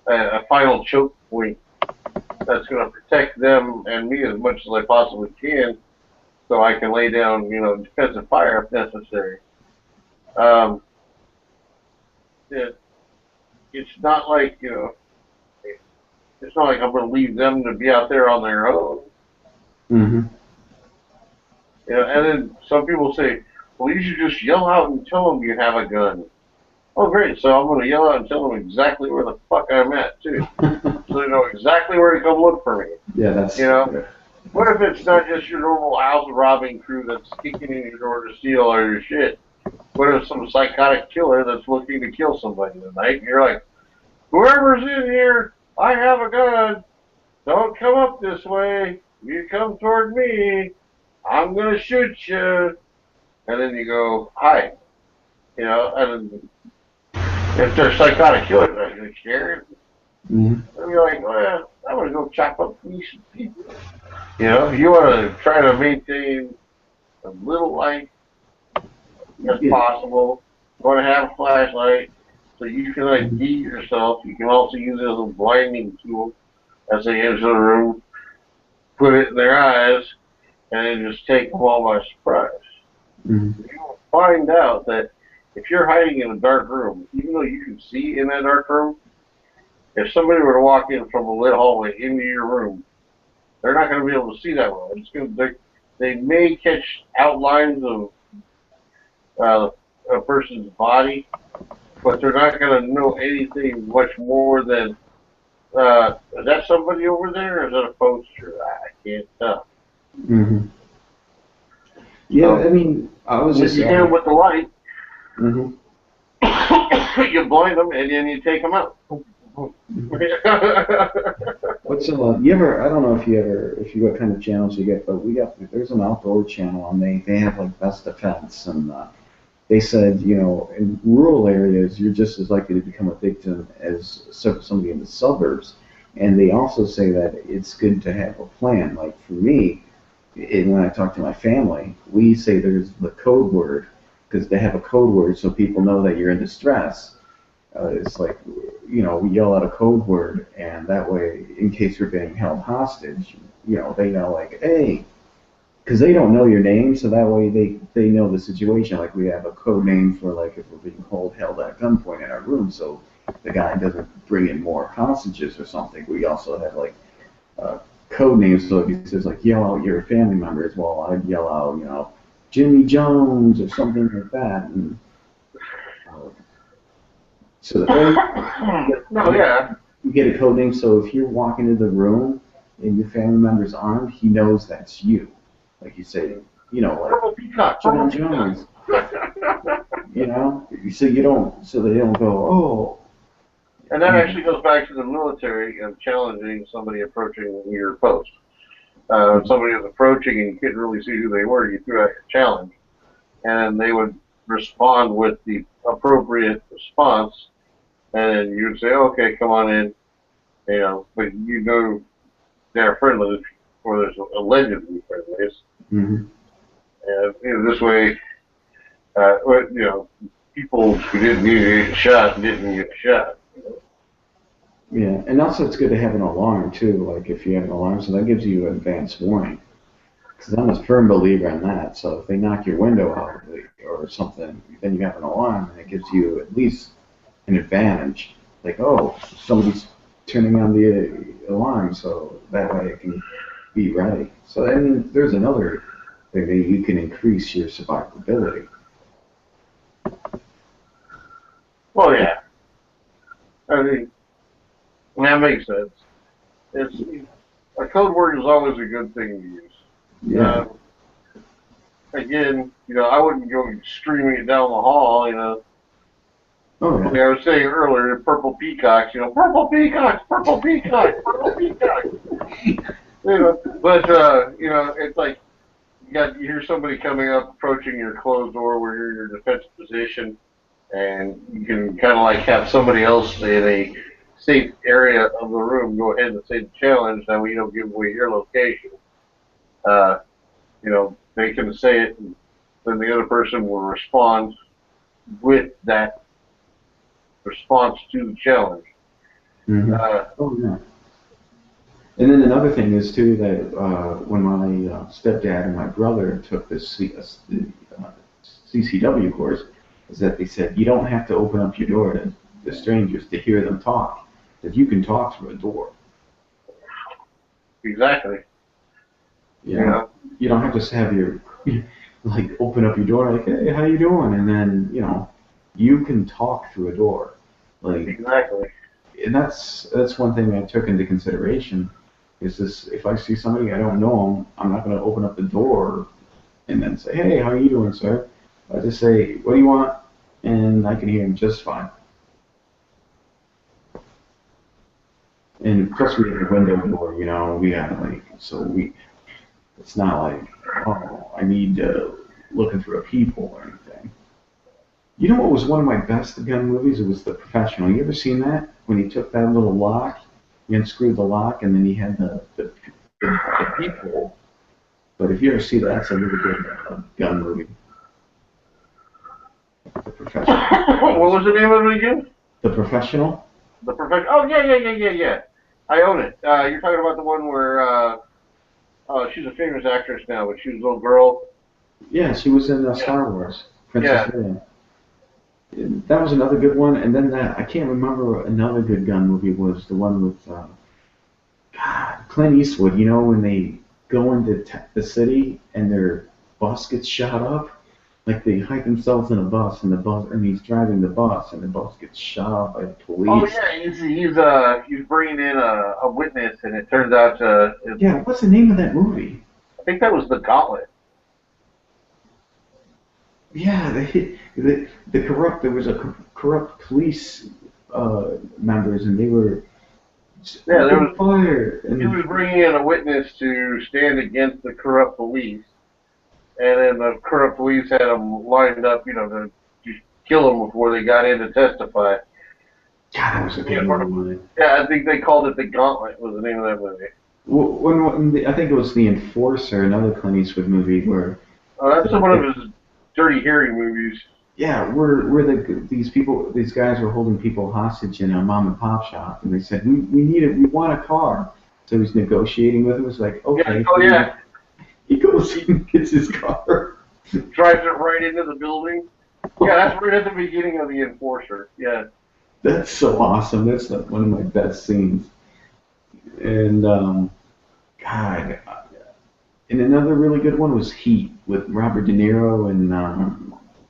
a final choke point that's going to protect them and me as much as I possibly can, so I can lay down, you know, defensive fire if necessary. It's not like, you know, it's not like I'm going to leave them to be out there on their own. Mm-hmm. You know, and then some people say, well, you should just yell out and tell them you have a gun. Oh, great. So I'm going to yell out and tell them exactly where the fuck I'm at, too. So they know exactly where to come look for me. Yeah, that's... You know? What if it's not just your normal house robbing crew that's kicking in your door to steal all your shit? What if some psychotic killer that's looking to kill somebody tonight, and you're like, whoever's in here, I have a gun. Don't come up this way. You come toward me. I'm going to shoot you. And then you go, hide. You know, and if they're psychotic killers, are you scared? Mm-hmm. And you're like, well, I'm going to go chop up these people. You know, you want to try to maintain a little light as possible. You want to have a flashlight so you can ID yourself. You can also use it as a blinding tool as they enter the room, put it in their eyes, and then just take them all by surprise. Mm-hmm. You will find out that if you're hiding in a dark room, even though you can see in that dark room, if somebody were to walk in from a lit hallway into your room, they're not going to be able to see that well. They may catch outlines of a person's body, but they're not going to know anything much more than, is that somebody over there, or is that a poster? I can't tell. Mm-hmm. Yeah, I mean, I was just... You hit them with the light, mm-hmm. you blind them, and then you take them out. What's you ever? I don't know if you what kind of channels you get, but there's an outdoor channel, and they have like Best Defense, and they said, in rural areas, you're just as likely to become a victim as somebody in the suburbs. And they also say that it's good to have a plan. Like for me, when I talk to my family, we say there's the code word because they have a code word so people know that you're in distress. It's like, we yell out a code word, and that way, in case you're being held hostage, they know, like, hey, because they don't know your name, so that way they know the situation. Like, we have a code name for, like, if we're being held at gunpoint in our room, so the guy doesn't bring in more hostages or something. We also have, like, code names, so if he says, like, yell out your family members, well, I'd yell out, Jimmy Jones or something like that, and so you get a code name, so if you're walking into the room and your family member's armed, he knows that's you. Like you say, like John Jones. So they don't go, oh. And that actually goes back to the military and challenging somebody approaching your post. Somebody was approaching and you couldn't really see who they were, you threw out your challenge. And they would respond with the appropriate response, and you would say, okay, come on in, but they're friendly, or there's alleged to be friendly. Mm-hmm. And this way, people who didn't need to get shot didn't get shot. Yeah, and also it's good to have an alarm too, like if you have an alarm, so that gives you advance warning. Because I'm a firm believer in that. So if they knock your window out or something, then you have an alarm, and it gives you at least an advantage. Like, oh, somebody's turning on the alarm, so that way it can be ready. So there's another thing that you can increase your survivability. Well, yeah. I mean, that makes sense. A code word is always a good thing to use. Yeah. Again, I wouldn't go screaming it down the hall, Oh, yeah. Like I was saying earlier, purple peacocks, purple peacocks, purple peacocks, purple peacocks. But it's like you hear somebody coming up, approaching your closed door where you're in your defensive position, and you can kind of like have somebody else in a safe area of the room go ahead and say the challenge. That way you don't give away your location. They can say it, and then the other person will respond with that response to the challenge. Mm-hmm. Oh, yeah. And then another thing is, too, that when my stepdad and my brother took this CCW course, is that they said you don't have to open up your door to strangers to hear them talk, that you can talk through a door. Exactly. You don't have to have your, open up your door like, hey, how you doing? And then, you can talk through a door. Exactly. And that's one thing I took into consideration, is this, if I see somebody I don't know them, I'm not going to open up the door and then say, hey, how you doing, sir? I just say, what do you want? And I can hear him just fine. And plus we have a window door, we have it's not like, oh, I need looking for a peephole or anything. You know what was one of my best gun movies? It was The Professional. You ever seen that? When he took that little lock, he unscrewed the lock, and then he had the peephole. But if you ever see that, that's a really good gun movie. The Professional. What was the name of it again? The Professional? The Professional. Oh, yeah. I own it. You're talking about the one where she's a famous actress now, but she was a little girl. Yeah, she was in Star Wars. Princess Leia. That was another good one. And then I can't remember another good gun movie was the one with Clint Eastwood. When they go into the city and their bus gets shot up. Like they hide themselves in a bus, and he's driving the bus, and the bus gets shot up by the police. Oh yeah, he's bringing in a witness, and it turns out to. Yeah, what's the name of that movie? I think that was The Gauntlet. Yeah, there was a corrupt police members, and they were. Yeah, there was fire. He was bringing in a witness to stand against the corrupt police. And then the corrupt police had them lined up, to kill them before they got in to testify. God, that was a good movie. Yeah, I think they called it The Gauntlet was the name of that movie. I think it was The Enforcer, another Clint Eastwood movie where. That's one of his Dirty Harry movies. Yeah, these guys were holding people hostage in a mom and pop shop, and they said we want a car. So he's negotiating with them. It's like, okay. Yeah, oh yeah. He goes and gets his car. Drives it right into the building. Yeah, that's right at the beginning of The Enforcer. Yeah. That's so awesome. That's one of my best scenes. And God, and another really good one was Heat with Robert De Niro and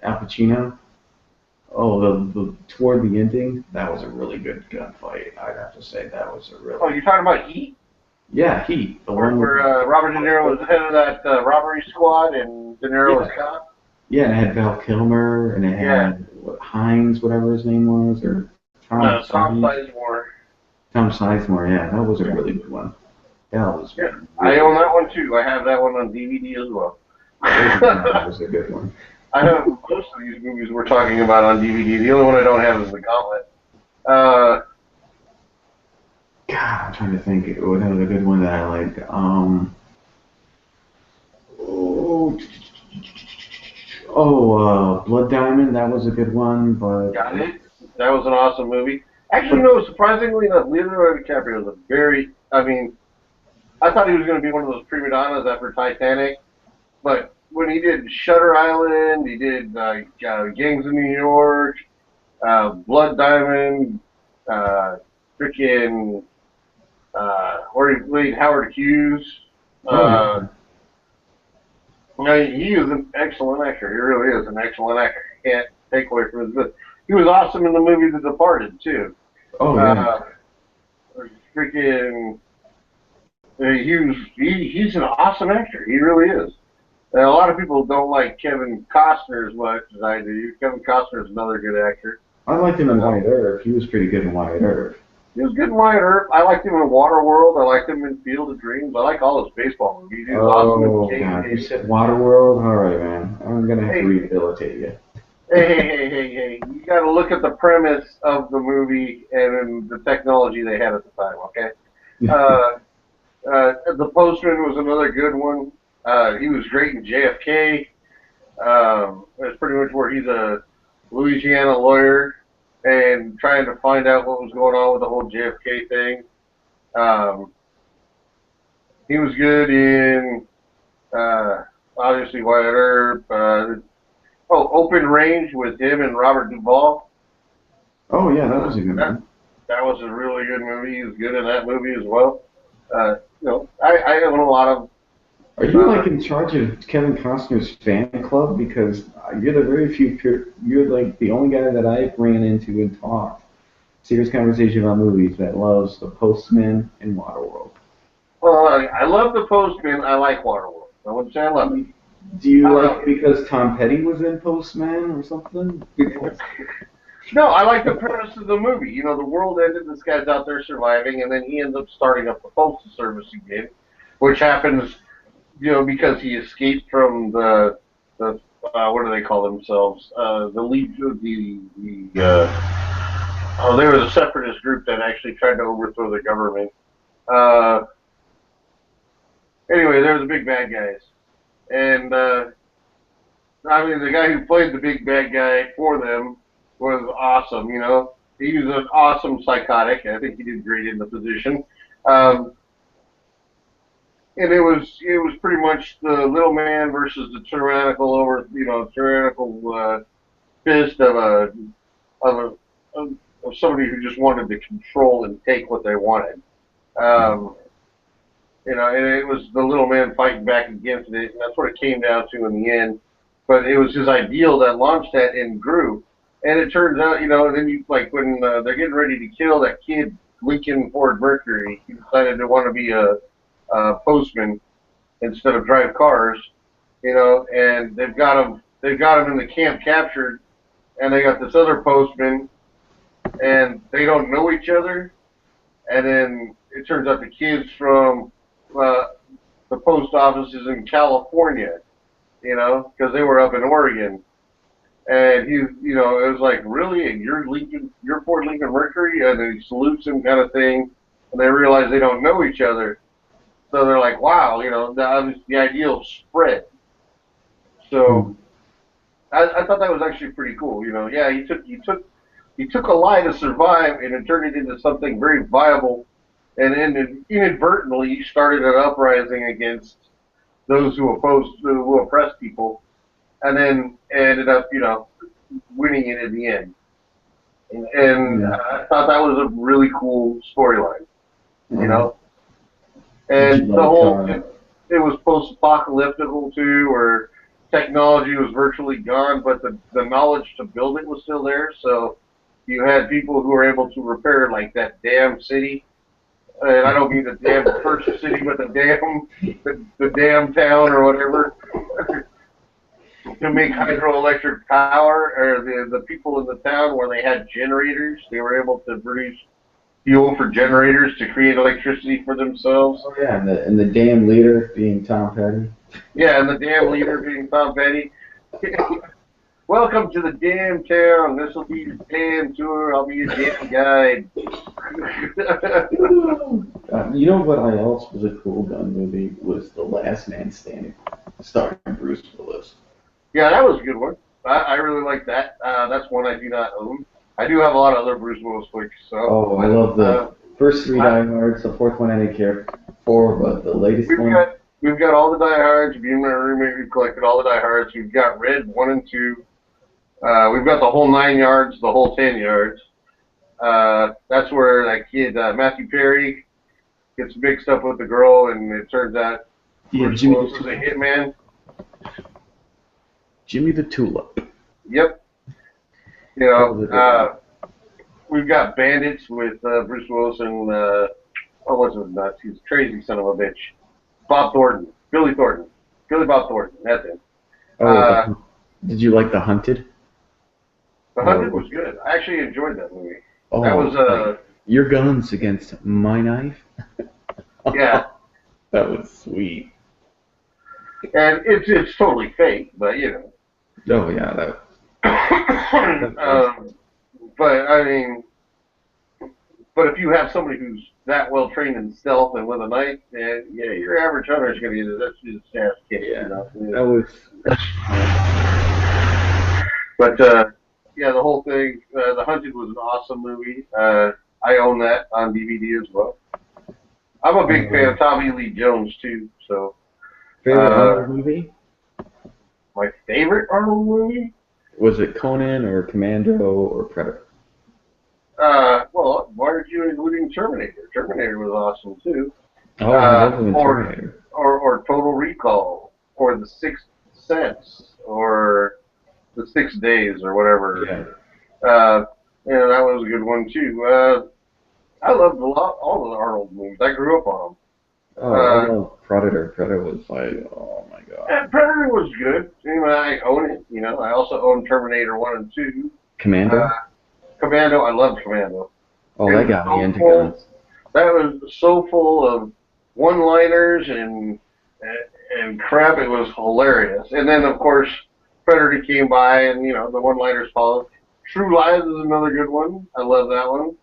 Al Pacino. Oh, the toward the ending, that was a really good gunfight. I'd have to say that was a really. Oh, you're talking about Heat? Yeah, Heat. The where Robert De Niro was the head of that robbery squad and De Niro was cop? Yeah, it had Val Kilmer and it had Hines, whatever his name was, or Tom Sizemore. Tom Sizemore, yeah, that was a really good one. That was. Yeah, I own that one too. I have that one on DVD as well. That was a good one. I have most of these movies we're talking about on DVD. The only one I don't have is The Gauntlet. God, I'm trying to think. What was a good one that I liked? Blood Diamond. That was a good one, but. Got it. That was an awesome movie. Actually, no. Surprisingly enough, Leonardo DiCaprio was a very. I mean, I thought he was going to be one of those prima donnas after Titanic, but when he did Shutter Island, he did Gangs of New York, Blood Diamond, freaking. Where he played Howard Hughes. He is an excellent actor. He really is an excellent actor. You can't take away from his good. He was awesome in the movie The Departed too. Oh yeah. Freaking. He's an awesome actor. He really is. And a lot of people don't like Kevin Costner as much as I do. Kevin Costner is another good actor. I liked him in Wyatt Earp. He was pretty good in Wyatt Earp. He was good in Wyatt Earp. I liked him in Waterworld. I liked him in Field of Dreams. I like all his baseball movies. He was awesome in God. You said Waterworld? All right, man. I'm going to have to rehabilitate you. Hey. You got to look at the premise of the movie and the technology they had at the time, okay? The Postman was another good one. He was great in JFK. That's pretty much where he's a Louisiana lawyer and trying to find out what was going on with the whole JFK thing. He was good in, obviously, Wyatt Earp. Open Range with him and Robert Duvall. Oh, yeah, that was a good one. That was a really good movie. He was good in that movie as well. I own a lot of. Are you like in charge of Kevin Costner's fan club? Because you're the very few. You're like the only guy that I ran into and talked serious conversation about movies that loves The Postman and Waterworld. Well, I love The Postman. I like Waterworld. I wouldn't say I love it. Do you like because Tom Petty was in Postman or something? No, I like the premise of the movie. You know, the world ended, this guy's out there surviving, and then he ends up starting up the Postal Service again, which happens, you know, because he escaped from the what do they call themselves? The League of they were the separatist group that actually tried to overthrow the government. Anyway, they were the big bad guys. And, I mean, the guy who played the big bad guy for them was awesome, you know. He was an awesome psychotic. I think he did great in the position. And it was pretty much the little man versus the tyrannical fist of somebody who just wanted to control and take what they wanted. You know, and it was the little man fighting back against it, and that's what it came down to in the end. But it was his ideal that launched that and grew. And it turns out, you know, and then you, like, when they're getting ready to kill that kid, Lincoln Ford Mercury, he decided to want to be a postman instead of drive cars, you know, and they've got him in the camp captured, and they got this other postman, and they don't know each other, and then it turns out the kids from the post office is in California, you know, because they were up in Oregon. And he, you know, it was like, really, you're Ford Lincoln Mercury, and then he salutes him, kind of thing. And they realize they don't know each other, so they're like, wow, you know, the ideal spread. So I thought that was actually pretty cool. You know, yeah, he took a lie to survive, and it turned it into something very viable, and then inadvertently started an uprising against those who oppressed people, and then ended up, you know, winning it in the end. And I thought that was a really cool storyline, you know. And the whole it was post-apocalyptical too, where technology was virtually gone, but the knowledge to build it was still there. So you had people who were able to repair like that damn city. And I don't mean the damn first city, but the damn town or whatever. To make hydroelectric power, or the people in the town where they had generators, they were able to produce fuel for generators to create electricity for themselves. Oh yeah, and the damn leader being Tom Petty. Yeah, and the damn leader being Tom Petty. Welcome to the damn town. This will be your damn tour. I'll be your damn guide. You know what I also was a cool gun movie was The Last Man Standing, starring Bruce Willis. Yeah, that was a good one. I really like that. That's one I do not own. I do have a lot of other Bruce Willis flicks. So. Oh, I love the first three Die Hards. The fourth one I didn't care for, but the latest one. We've got all the Die Hards. Me and my roommate, we've collected all the Die Hards. We've got Red 1 and 2. We've got the whole 9 yards, the whole 10 yards. That's where that kid, Matthew Perry, gets mixed up with the girl, and it turns out Bruce Willis is a hitman. Jimmy the Tulip. Yep. You know, we've got Bandits with Bruce Willis and, what was it? Nuts? He's a crazy son of a bitch. Bob Thornton. Billy Thornton. Billy Bob Thornton. That's it. Did you like The Hunted? The Hunted was good. I actually enjoyed that movie. Oh, that was Your Guns Against My Knife? Yeah. That was sweet. And it's totally fake, but you know. Oh yeah, that. But I mean, but if you have somebody who's that well trained in stealth and with a knife, yeah, your average hunter is going to get his ass kicked. Yeah, you know? that was. But yeah, the whole thing, The Hunted was an awesome movie. I own that on DVD as well. I'm a big fan of Tommy Lee Jones too. So. Favorite Arnold movie? My favorite Arnold movie? Was it Conan or Commando or Predator? Well, why aren't you including Terminator? Terminator was awesome too. Oh, I love Terminator. Or Total Recall, or The Sixth Sense, or The 6 Days, or whatever. Yeah. Yeah, that was a good one too. I loved all of the Arnold movies. I grew up on them. Oh, I love Predator. Predator was like, oh my god. Yeah, Predator was good. Anyway, I own it. You know, I also own Terminator 1 and 2. Commando? Commando, I loved Commando. Oh, that got me into guns. That was so full of one-liners and crap. It was hilarious. And then, of course, Predator came by, and you know the one-liners followed. True Lies is another good one. I love that one.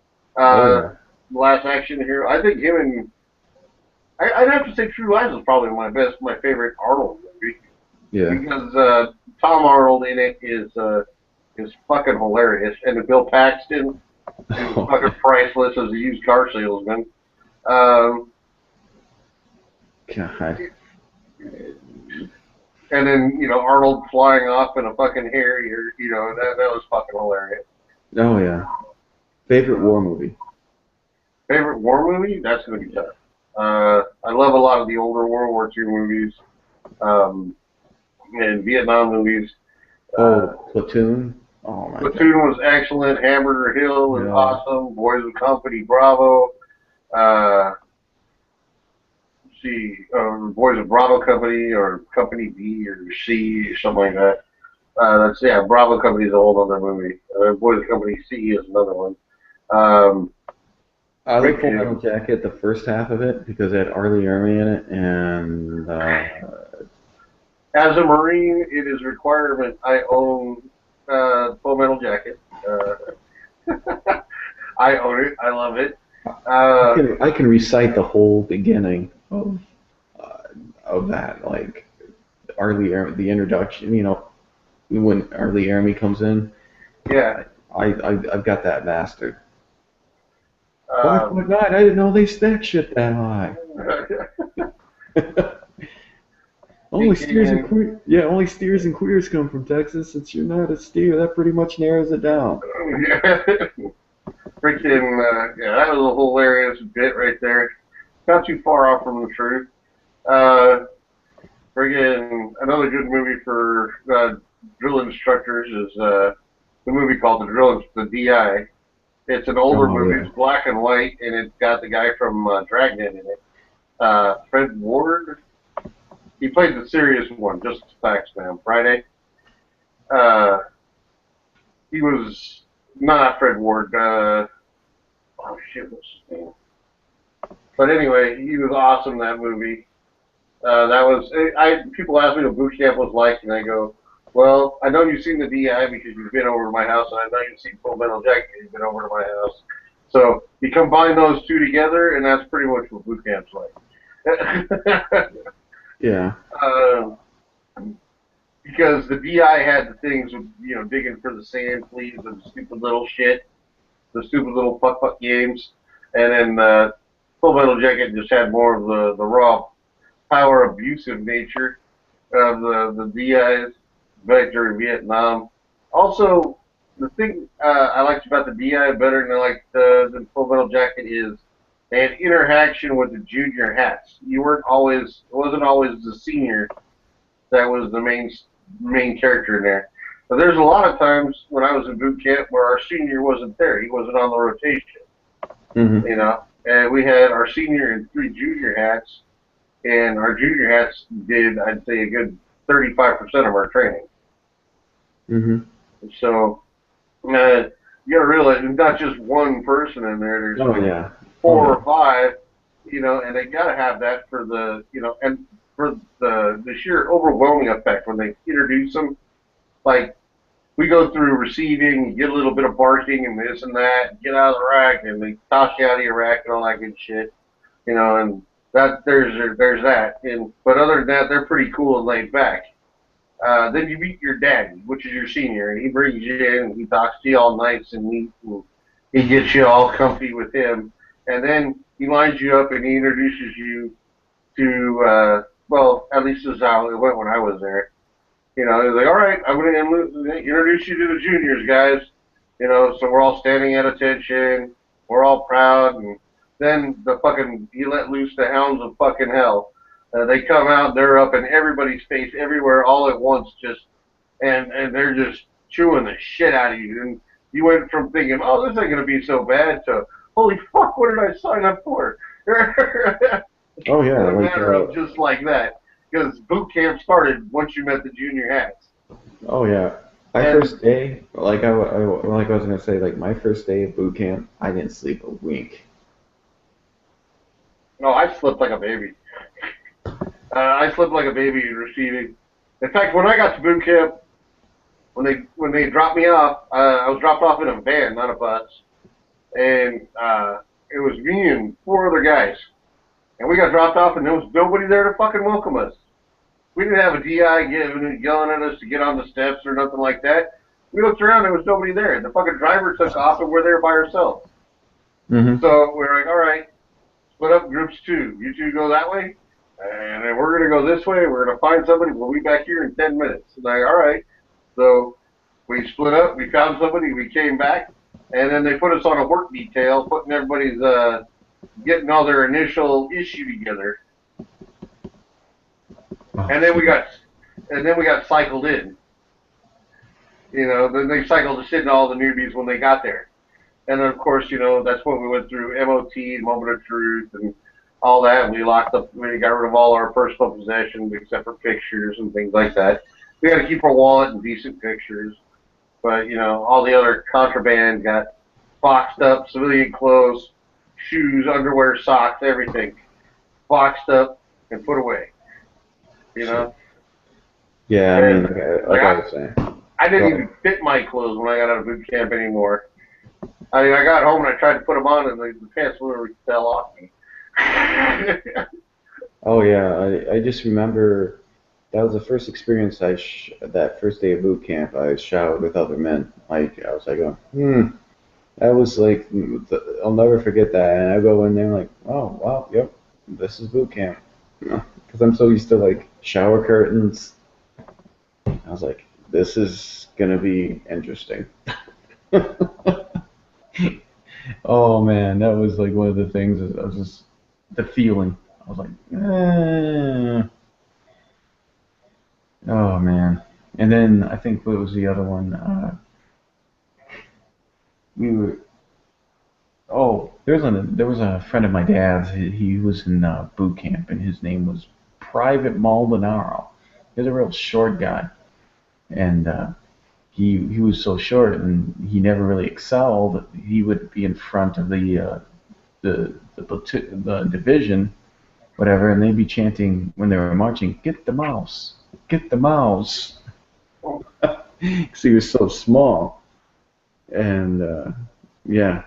Last Action Hero. I think him and I'd have to say True Lies is probably my favorite Arnold movie. Yeah. Because Tom Arnold in it is fucking hilarious, and Bill Paxton is fucking priceless as a used car salesman. God. And then you know Arnold flying off in a fucking Harrier. You know that was fucking hilarious. Oh yeah. Favorite war movie? Favorite war movie? That's gonna be tough. I love a lot of the older World War II movies, and Vietnam movies. Platoon. Oh my Platoon god. was excellent. Hamburger Hill was awesome. Boys of Company Bravo. Boys of Bravo Company or Company B or C or something like that. Bravo Company is a whole other movie. Boys of Company C is another one. I like Full Metal Jacket, the first half of it, because it had Arlie Ermey in it, and as a Marine, it is a requirement I own Full Metal Jacket. I own it. I love it. I can recite the whole beginning of that, like the introduction. You know, when Arlie Army comes in. Yeah. I've got that mastered. 5.9. I didn't know they stack shit that high. Only steers and queers come from Texas. Since you're not a steer, that pretty much narrows it down. Freaking, yeah, that was a hilarious bit right there. Not too far off from the truth. Friggin' another good movie for drill instructors is the movie called The DI. It's an older movie. Yeah. It's black and white, and it's got the guy from Dragnet in it. Fred Ward. He played the serious one, just facts, man. Friday. He was not Fred Ward. Oh shit, what's his name? But anyway, he was awesome in that movie. People ask me what boot camp was like, and I go, well, I know you've seen the DI because you've been over to my house, and I know you've seen Full Metal Jacket because you've been over to my house. So you combine those two together, and that's pretty much what boot camp's like. Yeah. Because the DI had the things with, you know, digging for the sand fleas and stupid little shit, the stupid little fuck games, and then Full Metal Jacket just had more of the raw power abusive nature of the DIs back during Vietnam. Also, the thing I liked about the DI better than I liked than Full Metal Jacket is they had interaction with the junior hats. It wasn't always the senior that was the main character in there. But there's a lot of times when I was in boot camp where our senior wasn't there. He wasn't on the rotation. Mm-hmm. You know, and we had our senior and 3 junior hats, and our junior hats did, I'd say, a good 35% of our training. Mm-hmm. So, you gotta realize there's not just one person in there. There's 4 or 5, you know, and they gotta have that for the, you know, and for the sheer overwhelming effect when they introduce them. Like, we go through receiving, you get a little bit of barking and this and that, get out of the rack, and they toss you out of your rack and all that good shit, you know, and that there's that. But other than that, they're pretty cool and laid back. Then you meet your daddy, which is your senior, and he brings you in, and he talks to you all nice and neat, and he gets you all comfy with him, and then he lines you up and he introduces you to, well, at least this is how it went when I was there. You know, he's like, all right, I'm going to introduce you to the juniors, guys. You know, so we're all standing at attention, we're all proud, and then he let loose the hounds of fucking hell. They come out, they're up in everybody's face everywhere all at once, and they're just chewing the shit out of you. And you went from thinking, oh, this ain't going to be so bad, to, holy fuck, what did I sign up for? Oh, yeah. In a matter of just like that. Because boot camp started once you met the junior hats. Oh, yeah. My first day, like I was going to say, like my first day of boot camp, I didn't sleep a wink. No, I slept like a baby. I slept like a baby in receiving. In fact, when I got to boot camp, when they dropped me off, I was dropped off in a van, not a bus, and it was me and 4 other guys, and we got dropped off, and there was nobody there to fucking welcome us. We didn't have a DI yelling at us to get on the steps or nothing like that. We looked around, there was nobody there. The fucking driver took off, and we're there by ourselves. Mm-hmm. So we're like, all right, split up groups 2. You 2 go that way, and then we're going to go this way. We're going to find somebody. We'll be back here in 10 minutes. And like, all right. So we split up. We found somebody. We came back, and then they put us on a work detail, putting everybody's getting all their initial issue together. And then we got cycled in. You know, then they cycled us in all the newbies when they got there. And then, of course, you know, that's when we went through MOT, Moment of Truth, and all that. We locked up, we got rid of all our personal possessions except for pictures and things like that. We got to keep our wallet and decent pictures. But, you know, all the other contraband got boxed up, civilian clothes, shoes, underwear, socks, everything. Boxed up and put away. You know? Yeah, I mean, like I was saying. I didn't even fit my clothes when I got out of boot camp anymore. I mean, I got home and I tried to put them on, and the pants literally fell off me. Oh yeah, I just remember that was the first experience that first day of boot camp. I showered with other men. Like I was like, that was like I'll never forget that. And I go in there like, oh wow, yep, this is boot camp. Because I'm so used to like shower curtains. I was like, this is gonna be interesting. Oh man, that was like one of the things. I was just the feeling. I was like, oh man. And then I think what was the other one? We were. Oh, there was a friend of my dad's. He was in boot camp, and his name was Private Maldonado. He was a real short guy, and he was so short, and he never really excelled. He would be in front of the division, whatever, and they'd be chanting when they were marching, "Get the mouse, get the mouse," because he was so small, and yeah.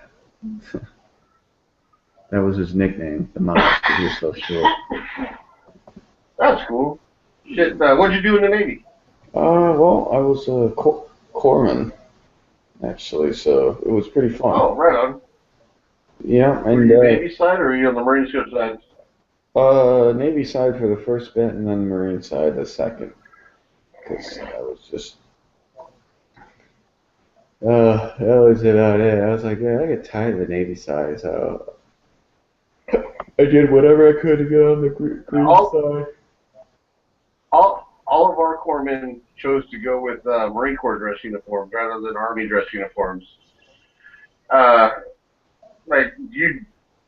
That was his nickname, the mouse, because he was so short. That's cool. Shit, what'd you do in the Navy? Well, I was a corpsman, actually, so it was pretty fun. Oh, right on. Yeah, Were and you Navy side or were you on the Marine Corps side? Navy side for the first bit, and then Marine side the second, because I was just. That was about it. I was like, yeah, I get tired of the Navy side, so I did whatever I could to get on the green side. All of our corpsmen chose to go with Marine Corps dress uniforms rather than Army dress uniforms. Like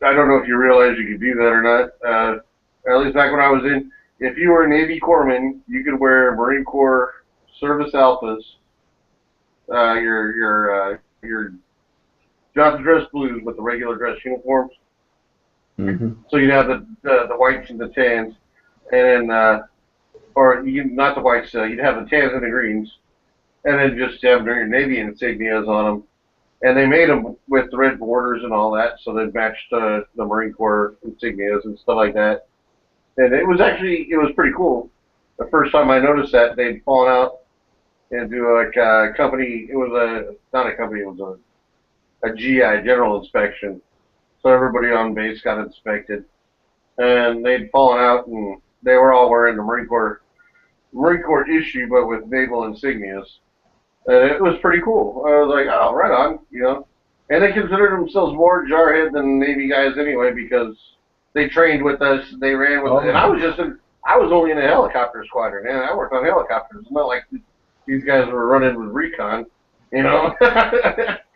I don't know if you realize you could do that or not. At least back when I was in, if you were a Navy corpsman, you could wear Marine Corps service alphas. Your Johnson dress blues with the regular dress uniforms. Mm-hmm. So you'd have the whites and the tans, and then or you not the whites. You'd have the tans and the greens, and then just have your Navy insignias on them. And they made them with the red borders and all that, so they matched the Marine Corps insignias and stuff like that. And it was pretty cool. The first time I noticed that, they'd fallen out and do like a company. It was not a company. It was a GI, general inspection. So everybody on base got inspected, and they'd fallen out, and they were all wearing the Marine Corps issue, but with naval insignias. And it was pretty cool. I was like, oh, right on, And they considered themselves more jarhead than Navy guys anyway, because they trained with us, they ran with us, and I was only in a helicopter squadron, and I worked on helicopters. It's not like these guys were running with recon,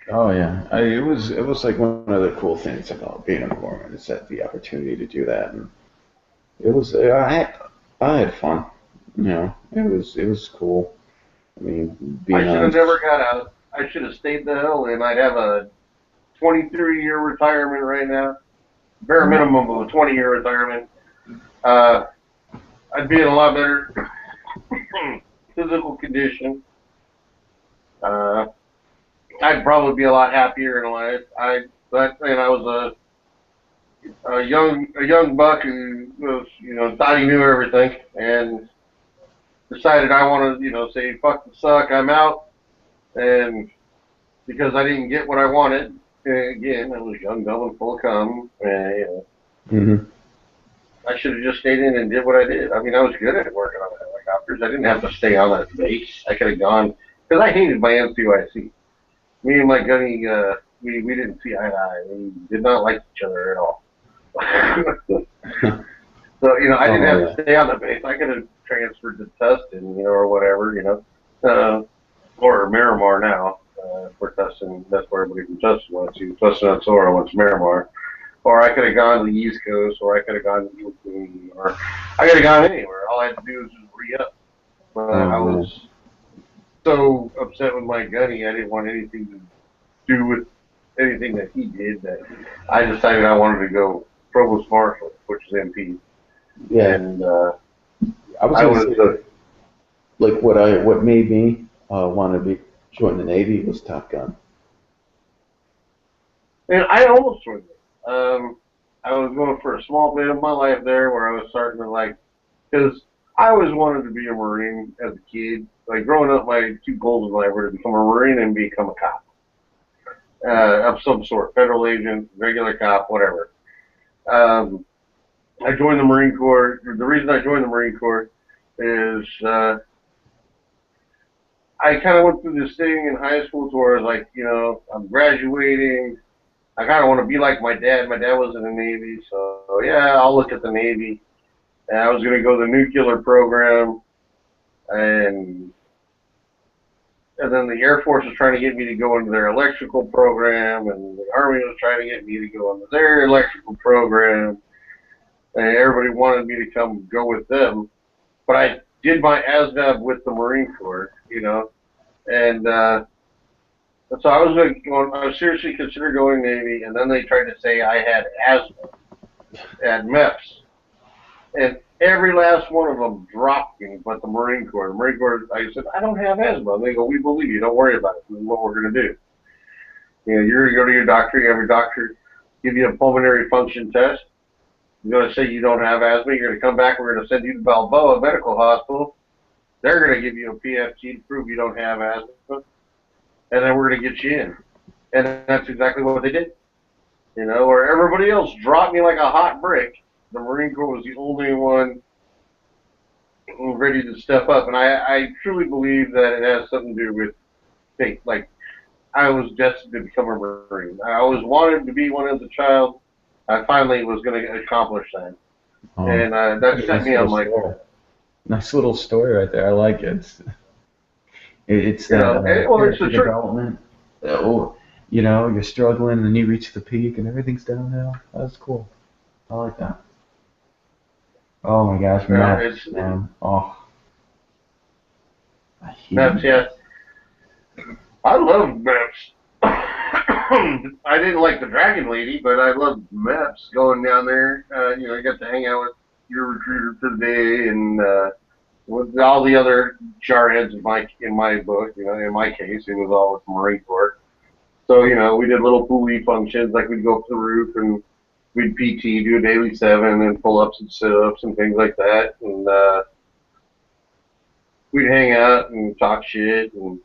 Oh yeah, it was like one of the cool things about being a corpsman is that the opportunity to do that, and it was I had fun, it was cool. I mean, I should have never got out. I should have stayed the hell in. I'd have a 23-year retirement right now, bare minimum of a 20-year retirement. I'd be in a lot better physical condition. I'd probably be a lot happier in life. I was a young buck who was, thought he knew everything, and decided I want to, say fuck the suck, I'm out, and because I didn't get what I wanted, again, I was young, dumb, and full of cum, and I should have just stayed in and did what I did. I mean, I was good at working on the helicopters. I didn't have to stay on that base. I could have gone, because I hated my NCOIC. Me and my gunny, we didn't see eye to eye. We did not like each other at all. So, I didn't have to stay on the base. I could have transferred to Tustin, or whatever, or Miramar now. For Tustin, that's where everybody from Tustin went to. Tustin on Sora went to Miramar. Or I could have gone to the East Coast, or I could have gone to Brooklyn, or I could have gone anywhere. All I had to do was just re-up. But I was so upset with my gunny, I didn't want anything to do with anything that he did, that I decided I wanted to go Provost Marshal, which is MP. Yeah. And I was gonna say, like what made me wanted to join the Navy was Top Gun. And I almost joined it. I was going for a small bit of my life there where I was starting to like, because I always wanted to be a Marine as a kid. Like growing up, my two goals in life were to become a Marine and become a cop of some sort, federal agent, regular cop, whatever. I joined the Marine Corps. The reason I joined the Marine Corps is I kind of went through this thing in high school where I was like, I'm graduating. I kind of want to be like my dad. My dad was in the Navy, so yeah, I'll look at the Navy. And I was going to go to the nuclear program, and then the Air Force was trying to get me to go into their electrical program, and the Army was trying to get me to go into their electrical program, and everybody wanted me to come go with them. But I did my ASVAB with the Marine Corps, and so I was seriously considering going Navy, and then they tried to say I had asthma at MEPS. And every last one of them dropped me, but the Marine Corps. The Marine Corps, I said, I don't have asthma. And they go, we believe you. Don't worry about it. This is what we're going to do. You're going to go to your doctor. You have your doctor give you a pulmonary function test. You're going to say you don't have asthma. You're going to come back. We're going to send you to Balboa Medical Hospital. They're going to give you a PFT to prove you don't have asthma. And then we're going to get you in. And that's exactly what they did. Where everybody else dropped me like a hot brick, the Marine Corps was the only one ready to step up. And I truly believe that it has something to do with fate. Like, I was destined to become a Marine. I always wanted to be one as a child. I finally was going to accomplish that. And that set me on my goal. Nice little story right there. I like it. It's that character development. You're struggling and then you reach the peak and everything's downhill. That's cool. I like that. Oh my gosh, Maps, man. Oh. Maps, yeah. I love Maps. I didn't like the Dragon Lady, but I loved Maps going down there. I got to hang out with your recruiter for the day and with all the other jarheads in my book. In my case, it was all with the Marine Corps. So, we did little poolie functions, like we'd go up to the roof and we'd PT, do a daily 7 and pull-ups and sit-ups and things like that. And we'd hang out and talk shit. And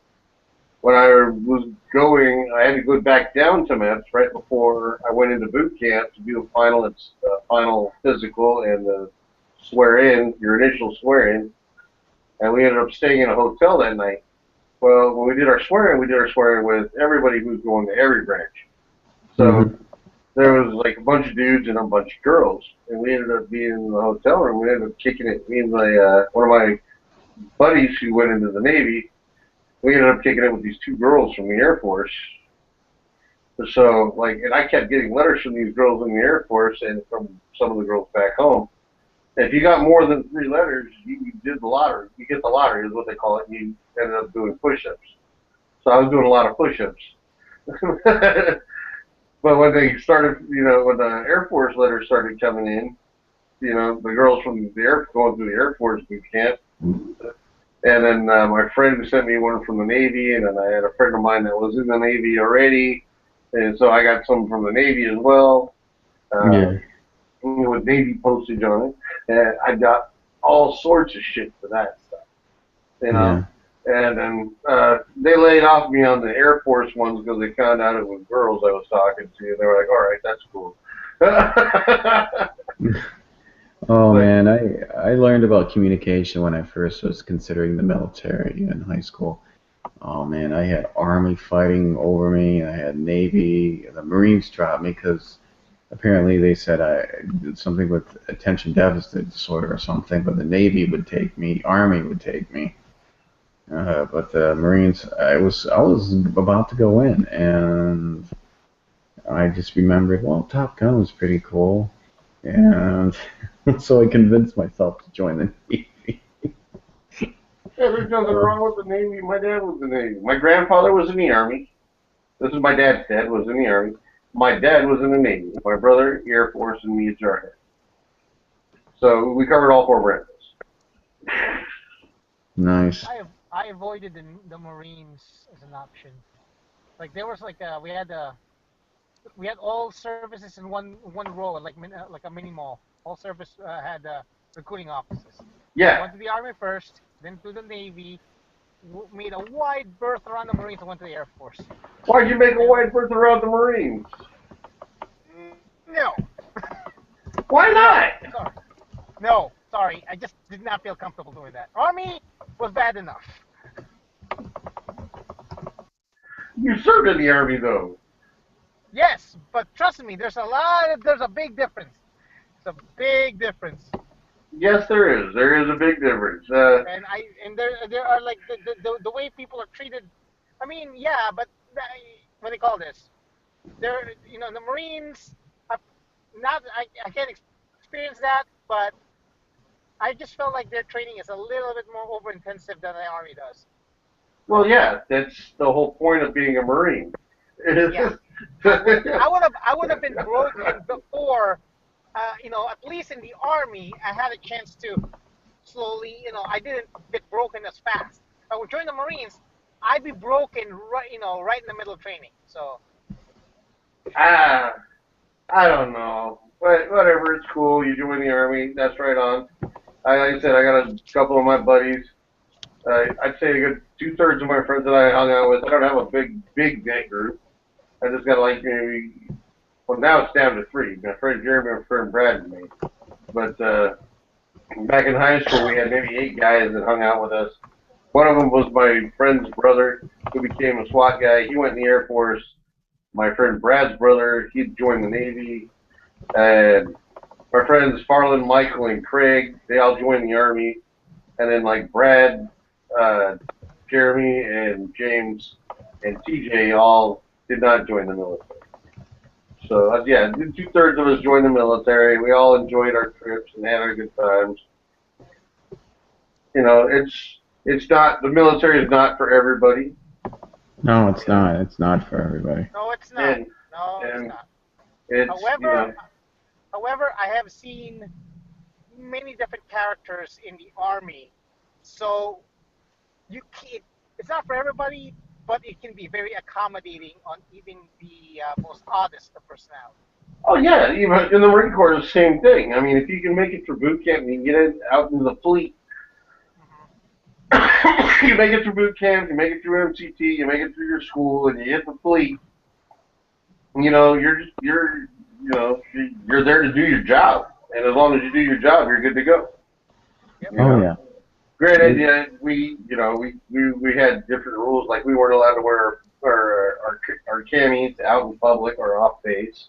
when I was going, I had to go back down to MEPS right before I went into boot camp to do the final physical and the swear-in, your initial swear-in. And we ended up staying in a hotel that night. Well, when we did our swearing, with everybody who's going to every branch. So there was like a bunch of dudes and a bunch of girls, and we ended up being in the hotel room. We ended up kicking it. Me and one of my buddies who went into the Navy, we ended up kicking it with these two girls from the Air Force. So and I kept getting letters from these girls in the Air Force and from some of the girls back home. If you got more than 3 letters, you did the lottery. You get the lottery is what they call it, and you ended up doing push-ups. So I was doing a lot of push-ups. But when they started, when the Air Force letters started coming in, the girls from going through the Air Force boot camp, and then my friend sent me one from the Navy, and then I had a friend of mine that was in the Navy already, and so I got some from the Navy as well. With Navy postage on it, and I got all sorts of shit for that stuff, And then they laid off me on the Air Force ones because they found out it was girls I was talking to, and they were like, "All right, that's cool." Oh man, I learned about communication when I first was considering the military in high school. Oh man, I had Army fighting over me, I had Navy, the Marines dropped me because apparently they said I did something with attention deficit disorder or something, but the Navy would take me, Army would take me. But the Marines, I was about to go in, and I just remembered, well, Top Gun was pretty cool, and so I convinced myself to join the Navy. Yeah, there's nothing wrong with the Navy. My dad was in the Navy. My grandfather was in the Army. This is my dad's dad, was in the Army. My dad was in the Navy. My brother, Air Force, and me, a Jarhead. So we covered all 4 branches. Nice. I avoided the Marines as an option. Like there was like we had all services in one row, like a mini mall. All service had recruiting offices. Yeah. I went to the Army first, then to the Navy, made a wide berth around the Marines, and went to the Air Force. Why'd you make a wide berth around the Marines? No. Why not? Sorry. No, sorry. I just did not feel comfortable doing that. Army was bad enough. You served in the Army, though. Yes, but trust me, there's a big difference. It's a big difference. Yes, there is. There is a big difference. And there are like the way people are treated. I mean, yeah, but what do they call this? The Marines. I can't experience that, but I just felt like their training is a little bit more over-intensive than the Army does. Well, yeah, that's the whole point of being a Marine. Yeah. I would have been broken before, at least in the Army, I had a chance to slowly, I didn't get broken as fast. But when joining the Marines, I'd be broken right in the middle of training. So. I don't know. But whatever, it's cool. You join the Army. That's right on. Like I said, I got a couple of my buddies. I'd say a good 2/3 of my friends that I hung out with. I don't have a big net group. I just got like maybe. Well, now it's down to 3. My friend Jeremy, my friend Brad, and me. But back in high school, we had maybe 8 guys that hung out with us. One of them was my friend's brother, who became a SWAT guy. He went in the Air Force. My friend Brad's brother, he joined the Navy. And my friends Farland, Michael, and Craig, they all joined the Army. And then like Brad, Jeremy, and James, and TJ all did not join the military. So yeah, 2/3 of us joined the military. We all enjoyed our trips and had our good times. It's not, the military is not for everybody. No, it's not. It's not for everybody. No, it's not. It's not. However, I have seen many different characters in the Army, so it's not for everybody, but it can be very accommodating on even the most oddest of personalities. Oh yeah, even in the Marine Corps, it's the same thing. I mean, if you can make it through boot camp and you get it out into the fleet, you make it through boot camp, you make it through MCT, you make it through your school, and you hit the fleet. You're there to do your job, and as long as you do your job, you're good to go. Oh yeah. Granted, yeah, we had different rules, like we weren't allowed to wear our camis out in public or off base.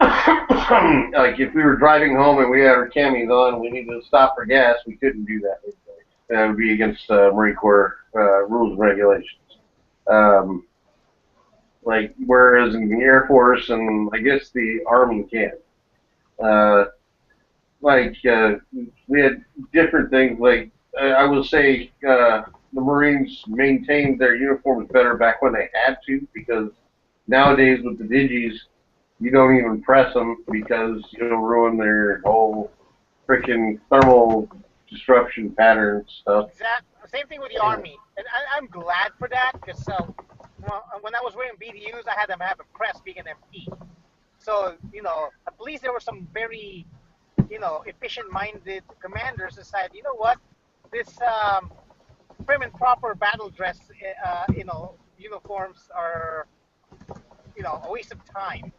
Like if we were driving home and we had our camis on and we needed to stop for gas, we couldn't do that. That would be against Marine Corps rules and regulations. Whereas in the Air Force and I guess the Army can. We had different things. Like I will say, the Marines maintained their uniforms better back when they had to, because nowadays with the digis, you don't even press them because you'll ruin their whole freaking thermal disruption pattern stuff. Exactly. Same thing with the Army, and I'm glad for that, because when I was wearing BDUs, I had them have a press being an MP. So at least there were some very efficient-minded commanders that said, you know what, this prim and proper battle dress, uniforms are, a waste of time.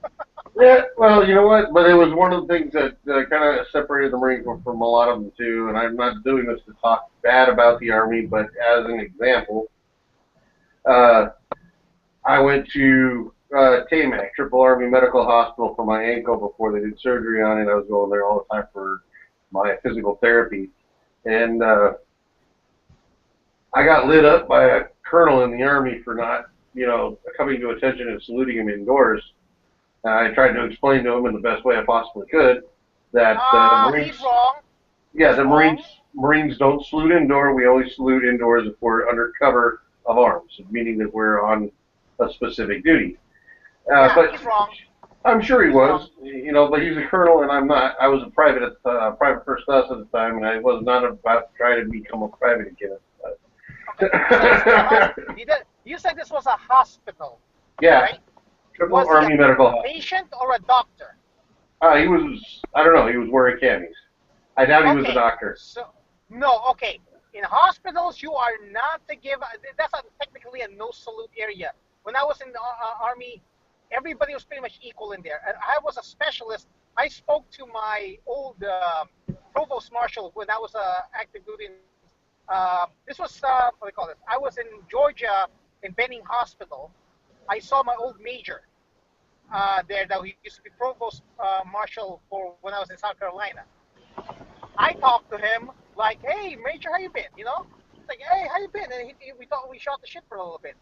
Yeah, well, you know what? But it was one of the things that kind of separated the Marine Corps from a lot of them too. And I'm not doing this to talk bad about the Army, but as an example, I went to TAMAC, Triple Army Medical Hospital, for my ankle before they did surgery on it. I was going there all the time for my physical therapy. And I got lit up by a colonel in the Army for not, coming to attention and saluting him indoors. I tried to explain to him in the best way I possibly could that Marines. He's wrong. Yeah, the Marines don't salute indoor. We only salute indoors if we're under cover of arms, meaning that we're on a specific duty. But he's wrong. I'm sure he was, but he's a colonel and I'm not. I was a private first class at the time, and I was not about to try to become a private again at the You said this was a hospital, Yeah, right? Triple Was he Army a Medical Hospital. patient or a doctor? He was, I don't know, he was wearing camis. I doubt he was a doctor. So, no, okay. In hospitals, you are not to give. That's technically a no salute area. When I was in the army, everybody was pretty much equal in there. And I was a specialist. I spoke to my old provost marshal when I was active duty. This was what do they call this? I was in Georgia in Benning Hospital. I saw my old major there. That he used to be provost marshal for when I was in South Carolina. I talked to him like, "Hey, Major, how you been?" You know, it's like, "Hey, how you been?" And we thought we shot the shit for a little bit.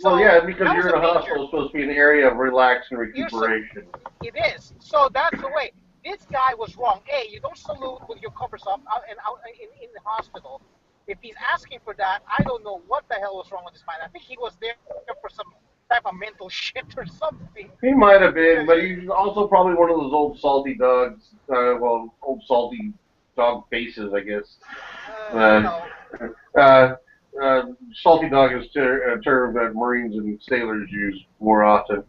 Well, yeah, because you're in a hospital, it's supposed to be an area of relax and recuperation. It is. So that's the way. This guy was wrong. A, you don't salute with your covers off out in the hospital. If he's asking for that, I don't know what the hell was wrong with this man. I think he was there for some type of mental shit or something. He might have been, but he's also probably one of those old salty dogs. Old salty dog faces, I guess. Salty dog is a term that Marines and sailors use more often.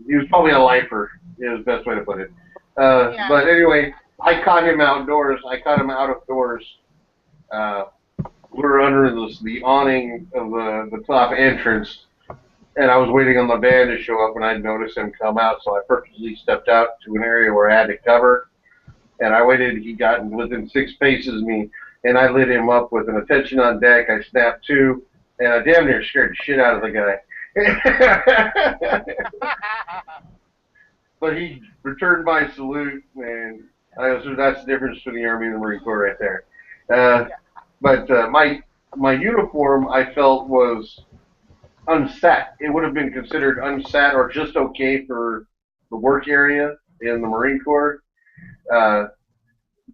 He was probably a lifer, is the best way to put it. But anyway, I caught him outdoors. I caught him out of doors. We were under the awning of the top entrance, and I was waiting on the band to show up, and I noticed him come out, so I purposely stepped out to an area where I had to cover, and I waited. He got within 6 paces of me, and I lit him up with an attention on deck. I snapped to, and I damn near scared the shit out of the guy. But he returned my salute, and so that's the difference between the Army and the Marine Corps right there. But my uniform, I felt, was unsat. It would have been considered unsat or just okay for the work area in the Marine Corps.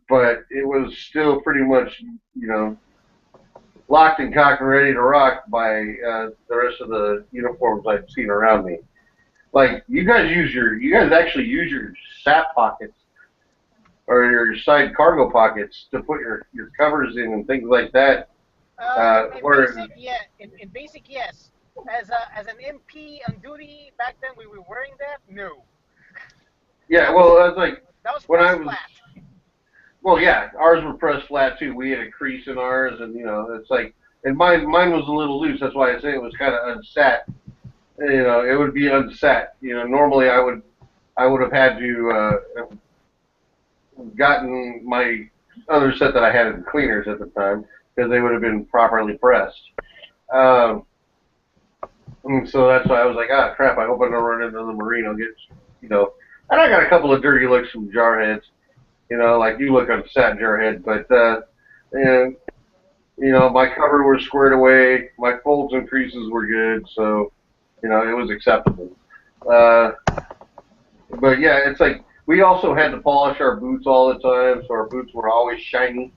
But it was still pretty much, locked and cocked and ready to rock by the rest of the uniforms I'd seen around me. Like, you guys actually use your SAP pockets or your side cargo pockets to put your covers in and things like that. In basic, yes. As an MP on duty back then, we were wearing that. No. Yeah, well, that's like that was when pressed flat. Well, yeah, ours were pressed flat too. We had a crease in ours, and it's like, and mine was a little loose. That's why I say it was kind of unsat. It would be unsat. Normally I would have had to gotten my other set that I had in cleaners at the time because they would have been properly pressed. And so that's why I was like, crap, I hope I don't run into the Marine. I'll get, and I got a couple of dirty looks from jarheads, like you look unsat jarhead, but, my cover was squared away, my folds and creases were good, so, it was acceptable. But yeah, it's like, we also had to polish our boots all the time, so our boots were always shiny.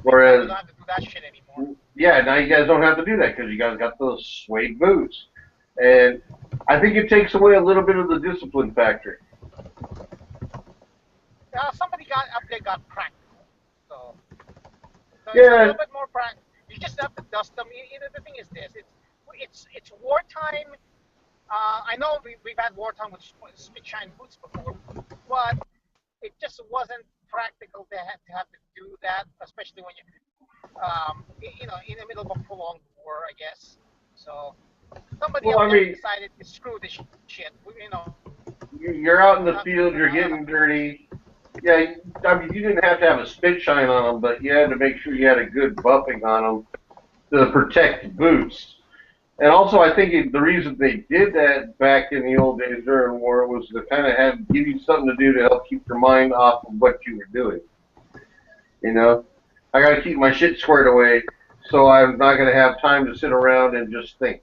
Whereas, you don't have to do that shit anymore. Yeah, now you guys don't have to do that because you guys got those suede boots. And I think it takes away a little bit of the discipline factor. Somebody up there got practical. So yeah. It's a little bit more practical. You just have to dust them. The thing is this. It's wartime. I know we've had wartime with spit shine boots before, but it just wasn't practical to have to do that, especially when in the middle of a prolonged war, I guess. So somebody decided to screw this shit. You're out in the field, you're getting dirty. Yeah, I mean, you didn't have to have a spit shine on them, but you had to make sure you had a good buffing on them to protect the boots. And also, I think the reason they did that back in the old days during war was to kind of give you something to do to help keep your mind off of what you were doing. I got to keep my shit squared away, so I'm not going to have time to sit around and just think.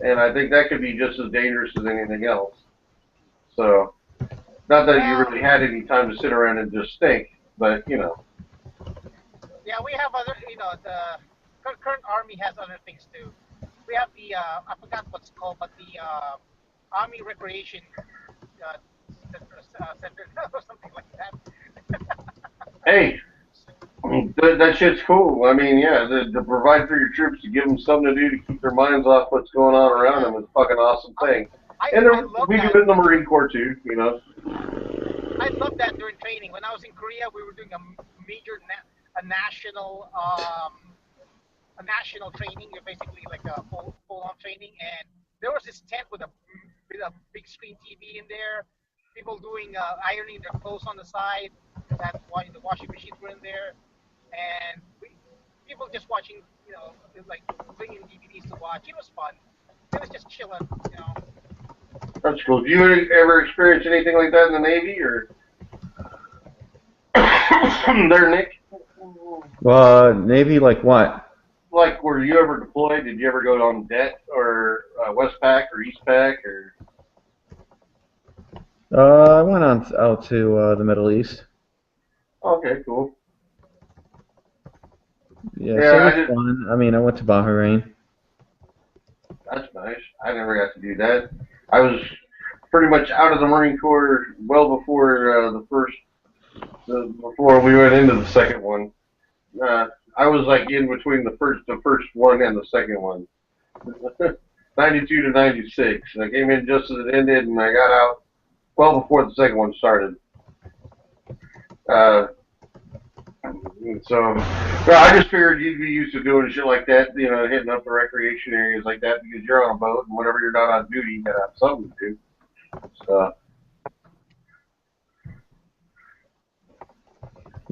And I think that could be just as dangerous as anything else. So, not that you really had any time to sit around and just think, but Yeah, we have other. The current army has other things too. We have the I forgot what's called, but the Army Recreation Center or something like that. Hey, That shit's cool. I mean, yeah, to provide for your troops, to give them something to do to keep their minds off what's going on around them is a fucking awesome thing. And we do it in the Marine Corps too, you know. I love that during training. When I was in Korea, we were doing a major national training, basically like a full-on training, and there was this tent with a big screen TV in there. People doing ironing their clothes on the side. That's why the washing machines were in there, and people just watching, like bringing DVDs to watch. It was fun. It was just chilling, That's cool. Do you ever experience anything like that in the Navy, or there, Nick? Navy, like what? Like, were you ever deployed? Did you ever go on det or Westpac or Eastpac or? I went out to the Middle East. Okay, cool. Yeah, so it was fun. I mean, I went to Bahrain. That's nice. I never got to do that. I was pretty much out of the Marine Corps well before before we went into the second one. I was like in between the first one and the second one. 92 to 96. I came in just as it ended, and I got out well before the second one started. So I just figured you'd be used to doing shit like that, hitting up the recreation areas like that because you're on a boat, and whenever you're not on duty, you gotta have something to do. So.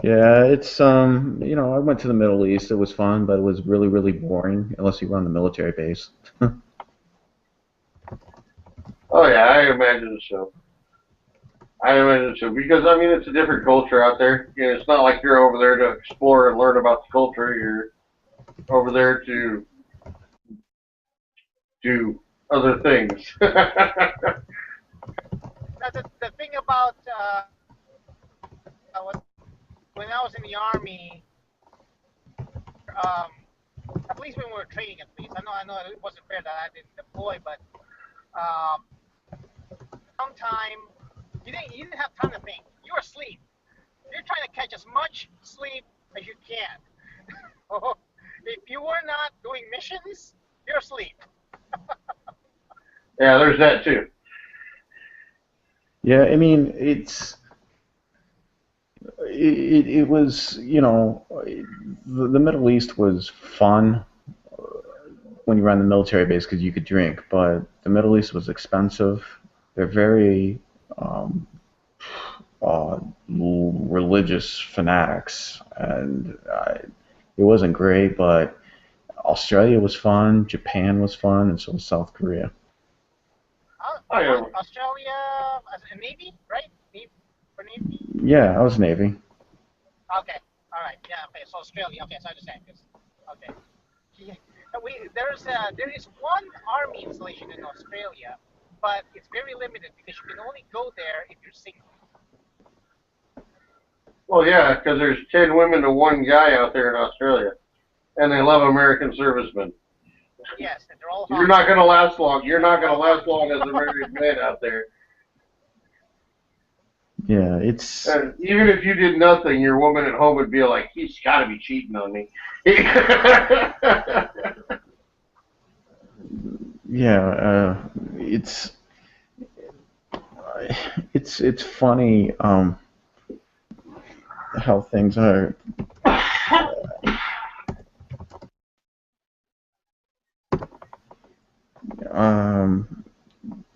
Yeah, it's I went to the Middle East. It was fun, but it was really, really boring unless you were on the military base. Oh yeah, I imagine so. Because I mean it's a different culture out there. It's not like you're over there to explore and learn about the culture. You're over there to do other things. The thing about when I was in the Army, at least when we were training, at least I know it wasn't fair that I didn't deploy, but sometime you didn't have time to think. You were asleep. You're trying to catch as much sleep as you can. If you were not doing missions, you're asleep. Yeah, there's that too. Yeah, I mean it was the Middle East was fun when you were on the military base because you could drink, but the Middle East was expensive. They're very religious fanatics, and it wasn't great, but Australia was fun, Japan was fun, and so was South Korea. Australia, as a Navy, right? For Navy? Yeah, I was Navy. Okay, all right, yeah, okay, so Australia, okay, so I understand this. Okay. There is one Army installation in Australia, but it's very limited because you can only go there if you're single. Well, yeah, because there's 10 women to one guy out there in Australia, and they love American servicemen. Yes, and they're all You're not going to last long. You're not going to last long as a married man out there. Yeah, it's... And even if you did nothing, your woman at home would be like, he's got to be cheating on me. Yeah, it's funny how things are.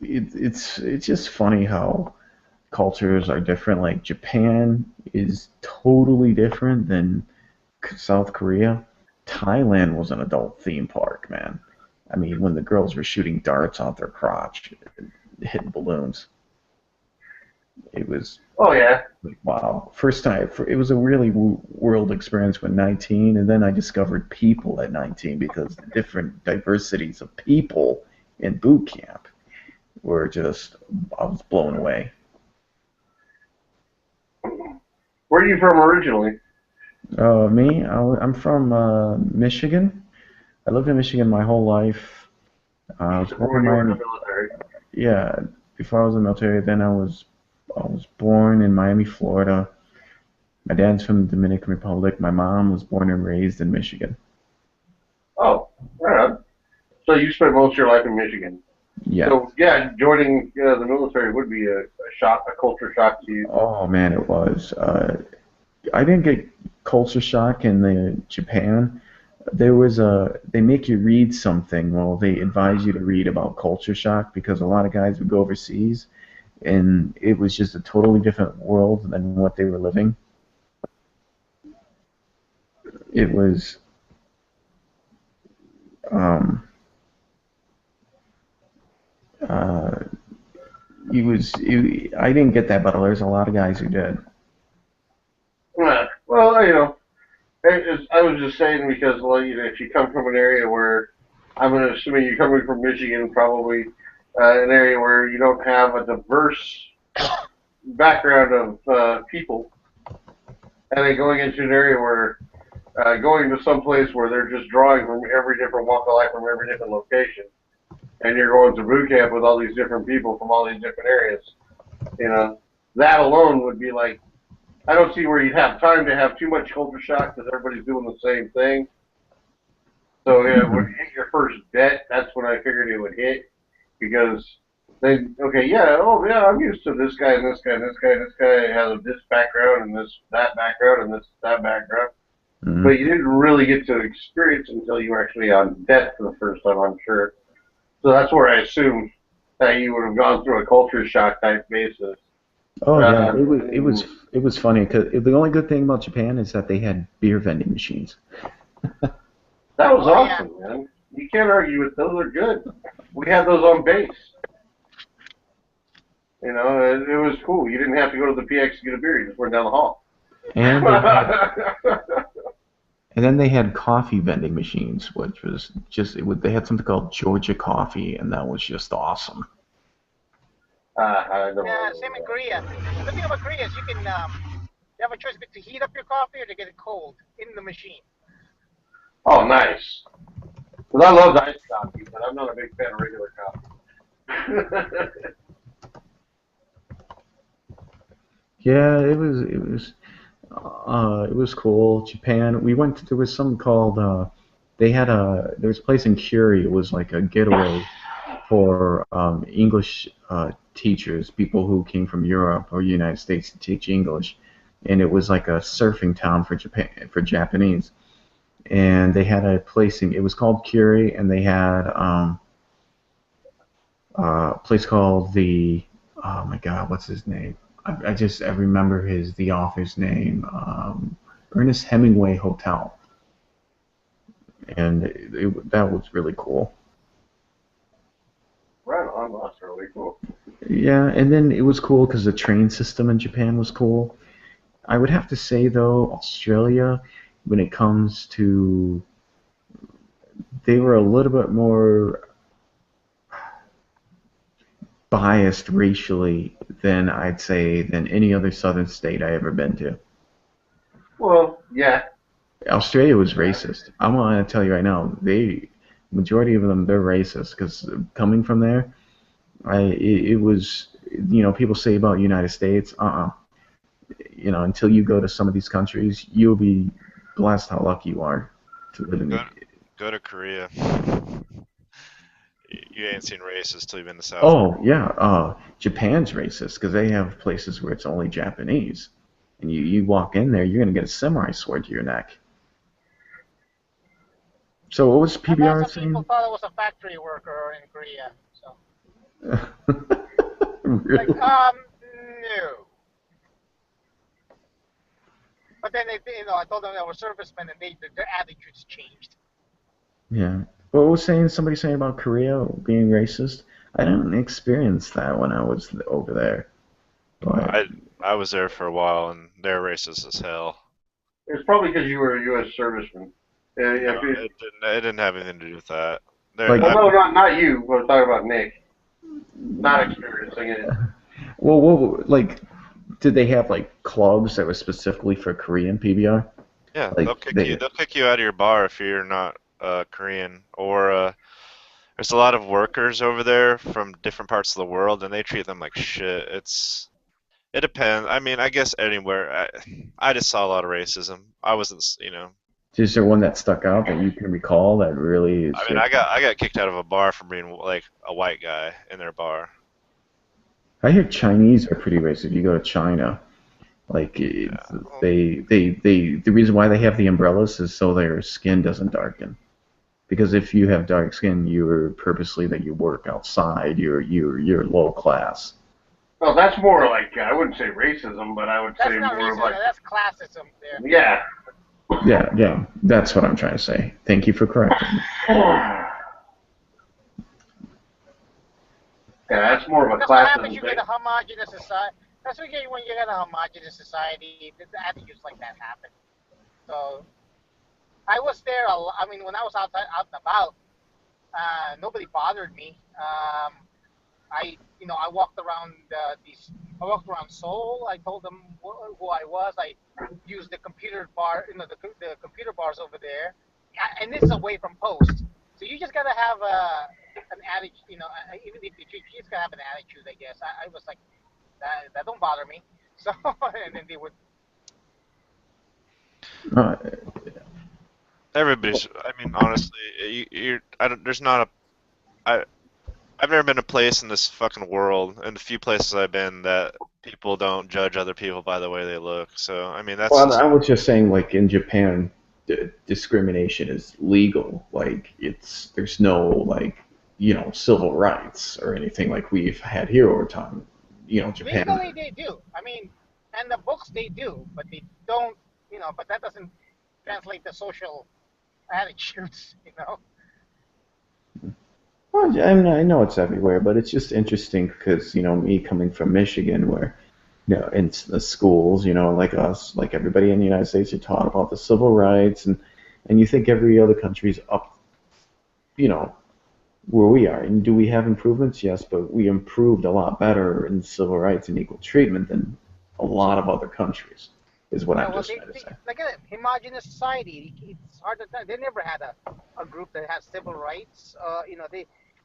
It's just funny how cultures are different. Like Japan is totally different than South Korea. Thailand was an adult theme park, man. I mean, when the girls were shooting darts out their crotch, hitting balloons, it was. Oh yeah. Like, wow. First time, it was a really world experience when 19, and then I discovered people at 19 because the different diversities of people in boot camp were just, I was blown away. Where are you from originally? Me? I'm from Michigan. I lived in Michigan my whole life. I was born in Miami. Yeah, before I was in the military. Then I was born in Miami, Florida. My dad's from the Dominican Republic. My mom was born and raised in Michigan. Oh, right on. So you spent most of your life in Michigan. Yeah. So yeah, joining the military would be a shock, a culture shock to you. Oh man, it was. I didn't get culture shock in the Japan. There was they make you read something. Well, they advise you to read about culture shock because a lot of guys would go overseas, and it was just a totally different world than what they were living. It was. Um, uh, I didn't get that, but there's a lot of guys who did. Well, you know, I was just saying because, well, you know, if you come from an area where, I'm assuming you're coming from Michigan, probably an area where you don't have a diverse background of people, and then going into an area where, going to some place where they're just drawing from every different walk of life from every different location, and you're going to boot camp with all these different people from all these different areas, you know, that alone would be like, I don't see where you'd have time to have too much culture shock because everybody's doing the same thing. So yeah, when you hit your first bet, that's when I figured it would hit, because then okay, yeah, oh yeah, I'm used to this guy and this guy and this guy and this guy has this background and this that background and this that background, but you didn't really get to experience until you were actually on deck for the first time, I'm sure. So that's where I assumed that you would have gone through a culture shock type basis. Oh yeah, it was funny because the only good thing about Japan is that they had beer vending machines. That was awesome, man. You can't argue with those. They're good. We had those on base. You know, it was cool. You didn't have to go to the PX to get a beer. You just went down the hall. And they had, and then they had coffee vending machines, which was just they had something called Georgia Coffee, and that was just awesome. Yeah, same in Korea. The thing about Korea is you can you have a choice to heat up your coffee or to get it cold in the machine. Oh, nice. Because I love iced coffee, but I'm not a big fan of regular coffee. Yeah, it was cool. Japan. We went to, there was something called there was a place in Curie. It was like a getaway for English teachers, people who came from Europe or United States to teach English, and it was like a surfing town for Japanese. And they had a place it was called Curie, and they had a place called oh my God, what's his name? I remember the author's name, Ernest Hemingway Hotel, and that was really cool. Right on, that's really cool. Yeah, and then it was cool because the train system in Japan was cool. I would have to say though, Australia, when it comes to, they were a little bit more biased racially than I'd say than any other southern state I ever been to. Well, yeah. Australia was racist. I'm gonna tell you right now, majority of them, they're racist because coming from there, it was, you know, people say about United States, you know, until you go to some of these countries, you'll be blessed how lucky you are to live in. Go to Korea. You ain't seen racists till you've been to South. Oh yeah, Japan's racist because they have places where it's only Japanese, and you walk in there, you're gonna get a samurai sword to your neck. So what was PBR Some people thought I was a factory worker in Korea. So. Really? Like, no. But then I told them I was servicemen, and their attitudes changed. Yeah. What was somebody saying about Korea being racist? I didn't experience that when I was over there. But I was there for a while, and they're racist as hell. It's probably because you were a U.S. serviceman. No, it didn't have anything to do with that. Like, no, not you. I'm talking about Nick. Not experiencing it. Well, like, did they have like clubs that were specifically for Korean PBR? Yeah, like, they'll kick you out of your bar if you're not Korean. Or there's a lot of workers over there from different parts of the world, and they treat them like shit. It depends. I mean, I guess anywhere. I just saw a lot of racism. I wasn't, Is there one that stuck out that you can recall that really is I mean, I got kicked out of a bar for being like a white guy in their bar. I hear Chinese are pretty racist. If you go to China, like the reason why they have the umbrellas is so their skin doesn't darken. Because if you have dark skin, you're purposely that you work outside. You're low class. Well, that's more like I wouldn't say racism, but I would That's say not more of racism. like That's classism. There. yeah. Yeah, that's what I'm trying to say. Thank you for correcting me. Yeah, that's more of a That's what classism happens. You thing. get a homogenous society. That's what you get when you get a homogenous society. The attitudes like that happen. So I was there. I mean, when I was out and about, nobody bothered me. I walked around I walked around Seoul. I told them who I was. I used the computer bar, the computer bars over there, and this is away from Post. So you just gotta have an attitude, even if you just gotta have an attitude, I guess. I was like, that don't bother me. So, and then they would. Uh, Everybody's. I mean, honestly, there's not I've never been to a place in this fucking world, and the few places I've been, that people don't judge other people by the way they look. So, I mean, that's well, I was just saying, like in Japan, discrimination is legal. Like there's no civil rights or anything like we've had here over time. Japan. Legally, they do. I mean, and the books they do, but they don't. But that doesn't translate to social attitudes. Well, I know it's everywhere, but it's just interesting because me coming from Michigan, where in the schools, like us, like everybody in the United States, you're taught about the civil rights, and you think every other country's up, where we are. And do we have improvements? Yes, but we improved a lot better in civil rights and equal treatment than a lot of other countries, is what I'm just trying to say. Like a homogenous society, it's hard to. They never had a group that has civil rights.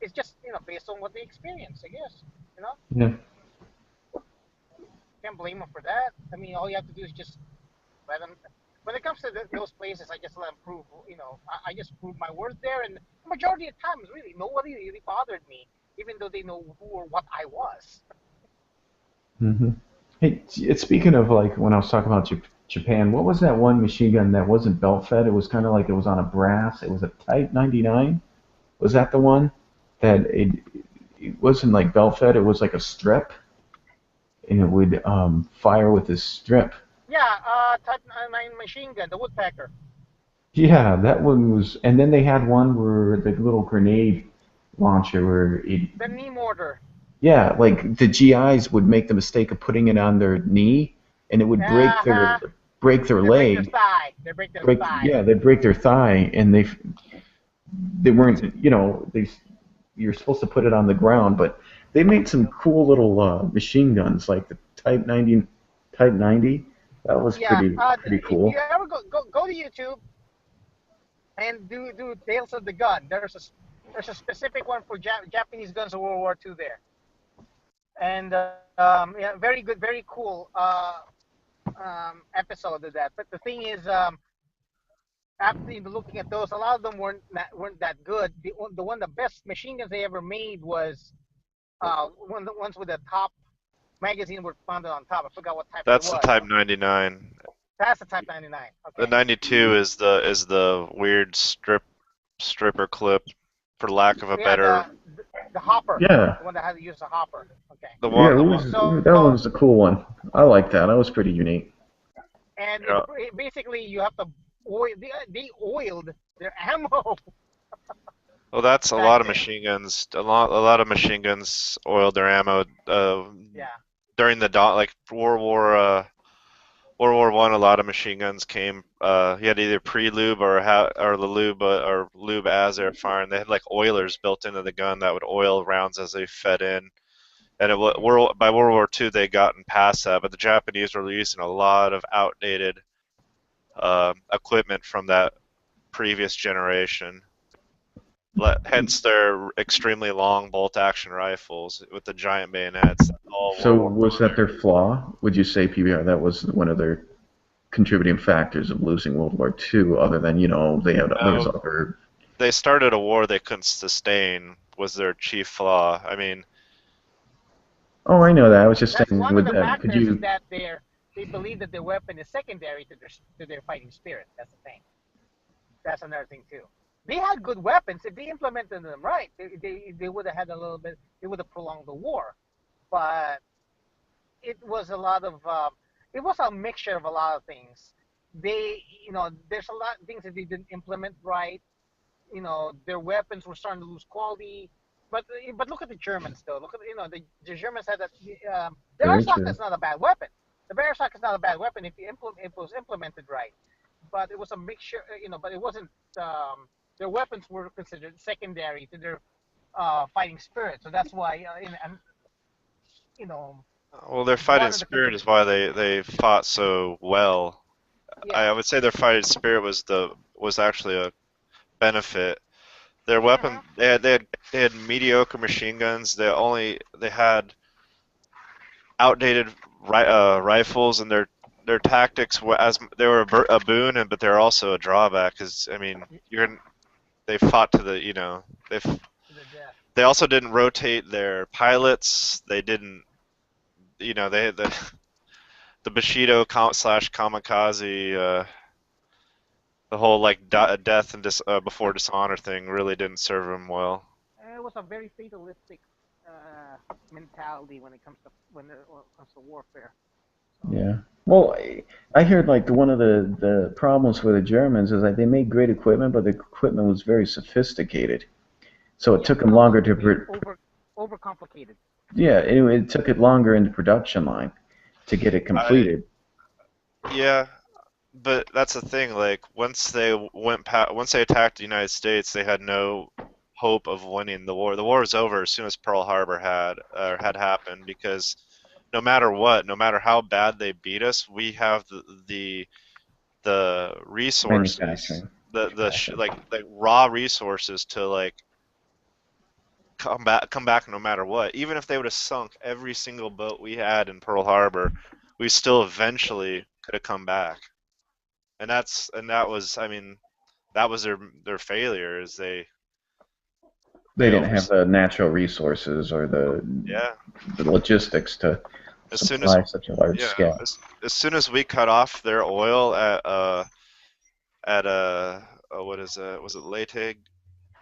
It's just based on what they experience, I guess. Yeah. Can't blame them for that. I mean, all you have to do is just let them. When it comes to those places, I just let them prove. I just prove my worth there, and the majority of times, really, nobody really bothered me, even though they know who or what I was. Mm-hmm. Hey, speaking of like when I was talking about Japan, what was that one machine gun that wasn't belt fed? It was kind of like it was on a brass. It was a Type 99. Was that the one that it wasn't like belt fed? It was like a strip, and it would fire with this strip. Yeah, Type 9 machine gun, the woodpecker. Yeah, that one was. And then they had one where the little grenade launcher where it. The knee mortar. Yeah, like the GIs would make the mistake of putting it on their knee, and it would break their leg. Break their thigh. They break their thigh. Yeah, they'd break their thigh, and they weren't. You're supposed to put it on the ground, but they made some cool little machine guns, like the Type 90. That was pretty cool. If you ever go to YouTube and do Tales of the Gun, there's a specific one for Japanese guns of World War II there. And yeah, very good, very cool episode of that. But the thing is, after looking at those, a lot of them weren't that good. The best machine guns they ever made was one the ones with the top magazine were mounted on top. I forgot what type. That's it was. the Type 99. That's the Type 99. Okay. The 92 is the weird stripper clip, for lack of a better. The hopper. Yeah. The one that had to use a hopper. Okay. That was a cool one. I like that. That was pretty unique. And basically, you have to they oiled their ammo. Well, that's a lot of machine guns. A lot of machine guns oiled their ammo. During the World War I, a lot of machine guns came. You had either pre-lube or the lube or lube as they're firing. They had like oilers built into the gun that would oil rounds as they fed in. And by World War II, they gotten past that, but the Japanese were using a lot of outdated equipment from that previous generation. Hence their extremely long bolt-action rifles with the giant bayonets. All So World War was that their flaw? Would you say, PBR, that was one of their contributing factors of losing World War II, other than, they had there was No, other. they started a war they couldn't sustain was their chief flaw. I mean, Oh, I know that. I was just That's saying one of with the that. Could factors is you? that they believe that their weapon is secondary to their fighting spirit. That's the thing. That's another thing too. They had good weapons. If they implemented them right, they would have had a little bit. They would have prolonged the war, but it was a lot of. It was a mixture of a lot of things. There's a lot of things that they didn't implement right. Their weapons were starting to lose quality. But look at the Germans though. Look at the Germans had that. The Very Airsoft true. is not a bad weapon. The Airsoft is not a bad weapon if it was implemented right. But it was a mixture. But it wasn't. Their weapons were considered secondary to their fighting spirit. So that's why you know well, their one fighting of the spirit is why they fought so well. yeah. I would say their fighting spirit was actually a benefit. Their weapon they had mediocre machine guns. They had outdated rifles, and their tactics were they were a boon, but they're also a drawback. Because I mean, they fought to the they also didn't rotate their pilots. They didn't they had the Bushido slash kamikaze. The whole like death and before dishonor thing really didn't serve them well. It was a very fatalistic mentality when it comes to warfare. Yeah. Well, I heard like one of the problems for the Germans is that they made great equipment, but the equipment was very sophisticated, so it took them longer to. Overcomplicated. Yeah, it took it longer in the production line to get it completed. Yeah, but that's the thing. Like once they attacked the United States, they had no hope of winning the war. The war was over as soon as Pearl Harbor had happened, because no matter what, no matter how bad they beat us, we have the resources, the raw resources to like come back no matter what. Even if they would have sunk every single boat we had in Pearl Harbor, we still eventually could have come back. And that was, I mean, that was their failure, is they didn't have the natural resources or the logistics to supply such a large scale. As soon as we cut off their oil at what is it? Was it Leyte?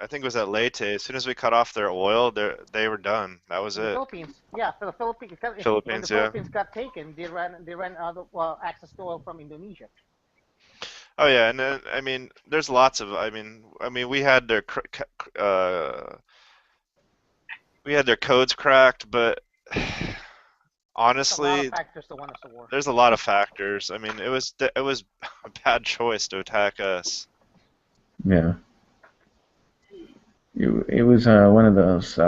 I think it was at Leyte. As soon as we cut off their oil, they were done. That was it. Philippines, yeah, for the Philippines. When the Philippines got taken, they ran out of access to oil from Indonesia. Oh yeah, and then, I mean, there's lots of. I mean, we had their codes cracked, but honestly, there's a lot of factors. I mean, it was a bad choice to attack us. Yeah. It was one of those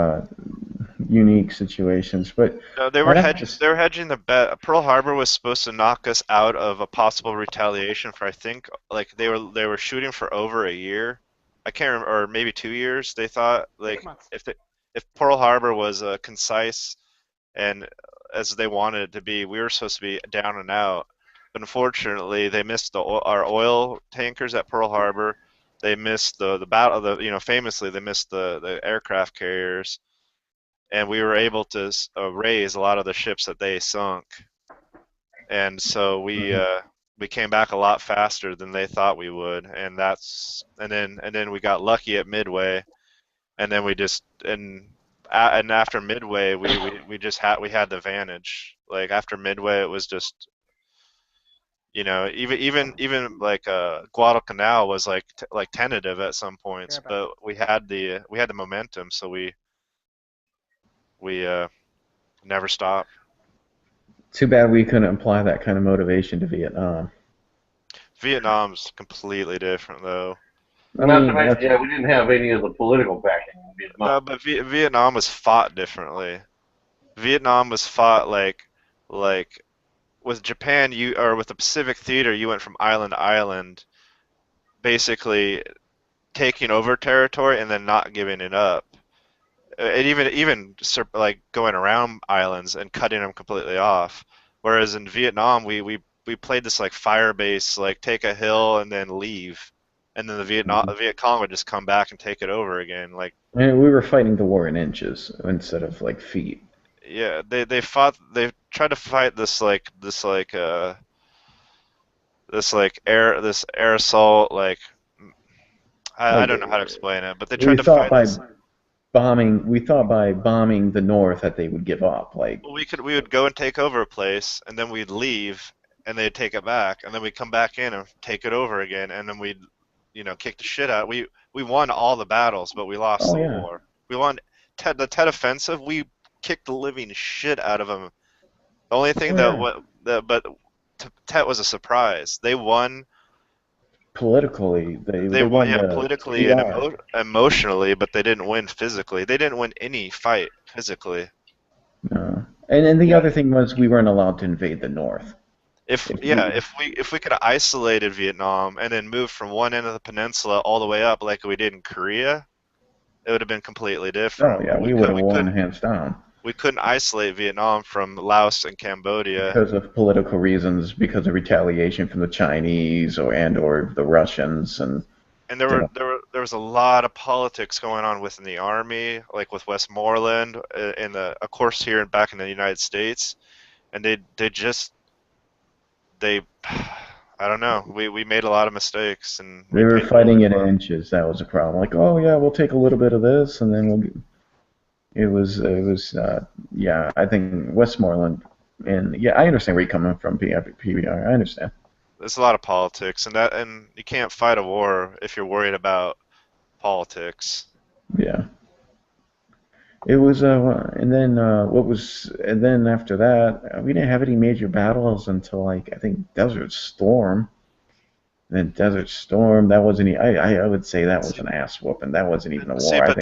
unique situations, but no, they were hedging the bet. Pearl Harbor was supposed to knock us out of a possible retaliation for, I think, like they were shooting for over a year. I can't remember, or maybe 2 years. They thought like if Pearl Harbor was concise and as they wanted it to be, we were supposed to be down and out. But unfortunately, they missed our oil tankers at Pearl Harbor. They missed the battle. Famously, they missed the aircraft carriers, and we were able to raise a lot of the ships that they sunk. And so we came back a lot faster than they thought we would, and then we got lucky at Midway, and then and after Midway we had the advantage. Like after Midway, it was just. Even like Guadalcanal was like tentative at some points, but we had the momentum, so we never stopped. Too bad we couldn't apply that kind of motivation to Vietnam. Vietnam's completely different, though. We didn't have any of the political backing in Vietnam. No, but Vietnam was fought differently. Vietnam was fought like. With Japan, with the Pacific Theater, you went from island to island. Basically, taking over territory and then not giving it up. And even like going around islands and cutting them completely off. Whereas in Vietnam, we played this like fire base, like take a hill and then leave, and then the Viet Cong would just come back and take it over again. Like, I mean, we were fighting the war in inches instead of like feet. yeah, they tried to fight this air assault, like I don't know how to explain it, but they tried to fight this. We thought by bombing the north that they would give up. Like, Well, we would go and take over a place, and then we'd leave, and they'd take it back, and then we'd come back in and take it over again, and then we'd, kick the shit out. We won all the battles, but we lost the war. We won the Tet Offensive. We kicked the living shit out of them. The only thing but Tet was a surprise. They won. Politically, they won the politically and emotionally, but they didn't win physically. They didn't win any fight physically. No. And the other thing was we weren't allowed to invade the north. If we could have isolated Vietnam and then moved from one end of the peninsula all the way up like we did in Korea, it would have been completely different. Oh yeah, we would have won hands down. We couldn't isolate Vietnam from Laos and Cambodia Because of political reasons, because of retaliation from the Chinese or the Russians, and there was a lot of politics going on within the army, like with Westmoreland, of course here back in the United States, and they I don't know, we made a lot of mistakes, and they were fighting it in inches. That was a problem. Like, oh yeah, we'll take a little bit of this, and then it was I think Westmoreland, and yeah, I understand where you're coming from, PBR. I understand. There's a lot of politics, and you can't fight a war if you're worried about politics. Yeah. It was and then after that we didn't have any major battles until like I think Desert Storm. Then Desert Storm, that wasn't. I would say that was an ass whooping. That wasn't even a war.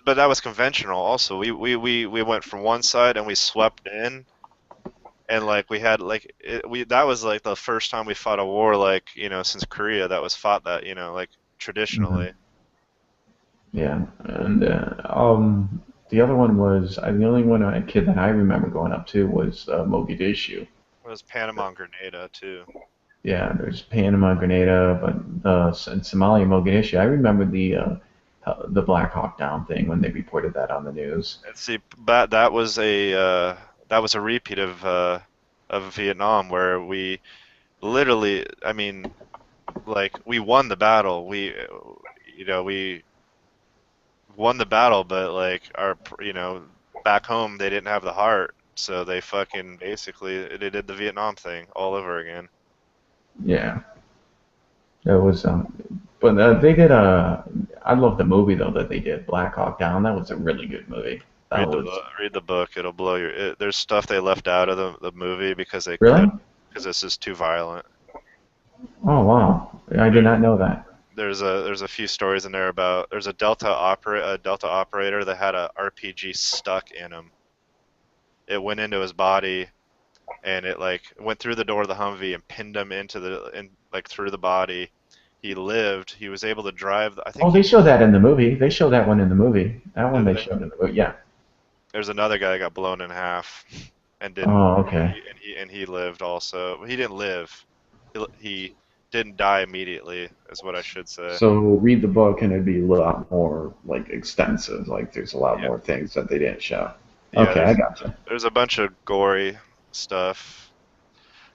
But that was conventional. Also, we went from one side and we swept in, and like we had that was like the first time we fought a war like since Korea that was fought that like traditionally. Yeah, and the other one was the only kid that I remember going up to was Mogadishu. It was Panama and Grenada too. Yeah, there's Panama, Grenada, but in Somalia, Mogadishu. I remember the Black Hawk Down thing when they reported that on the news. And see, but that was a repeat of Vietnam, where we literally, I mean, like we won the battle. We won the battle, but like back home they didn't have the heart, so they fucking basically they did the Vietnam thing all over again. Yeah, that was but they did I love the movie though that they did, Black Hawk Down. That was a really good movie. Read the book. It'll blow your. There's stuff they left out of the movie because they because this is too violent. Oh wow, I did not know that. There's a few stories in there about there's a Delta operator that had a RPG stuck in him. It went into his body, and it like went through the door of the Humvee and pinned him through the body. He lived. He was able to drive. I think. Oh, they showed that in the movie. They showed that one in the movie. That one they showed in the movie. Yeah. There's another guy that got blown in half, and didn't. Oh, okay. And he lived also. He didn't live. He didn't die immediately, is what I should say. So read the book, and it'd be a lot more like extensive. Like there's a lot more things that they didn't show. Yeah, okay, I gotcha. There's a bunch of gory stuff.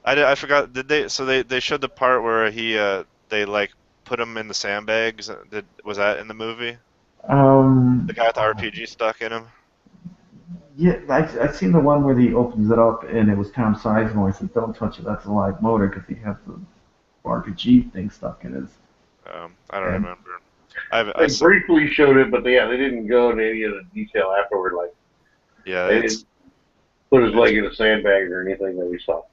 I forgot. Did they? So they showed the part where they like put him in the sandbags. Was that in the movie? The guy with the RPG stuck in him. Yeah, I seen the one where he opens it up, and it was Tom Sizemore. He said, "Don't touch it. That's a live motor," because he has the RPG thing stuck in his. I don't remember. They briefly showed it, but they didn't go into any of the detail afterward. Like, they didn't put his leg in a sandbag or anything that we saw.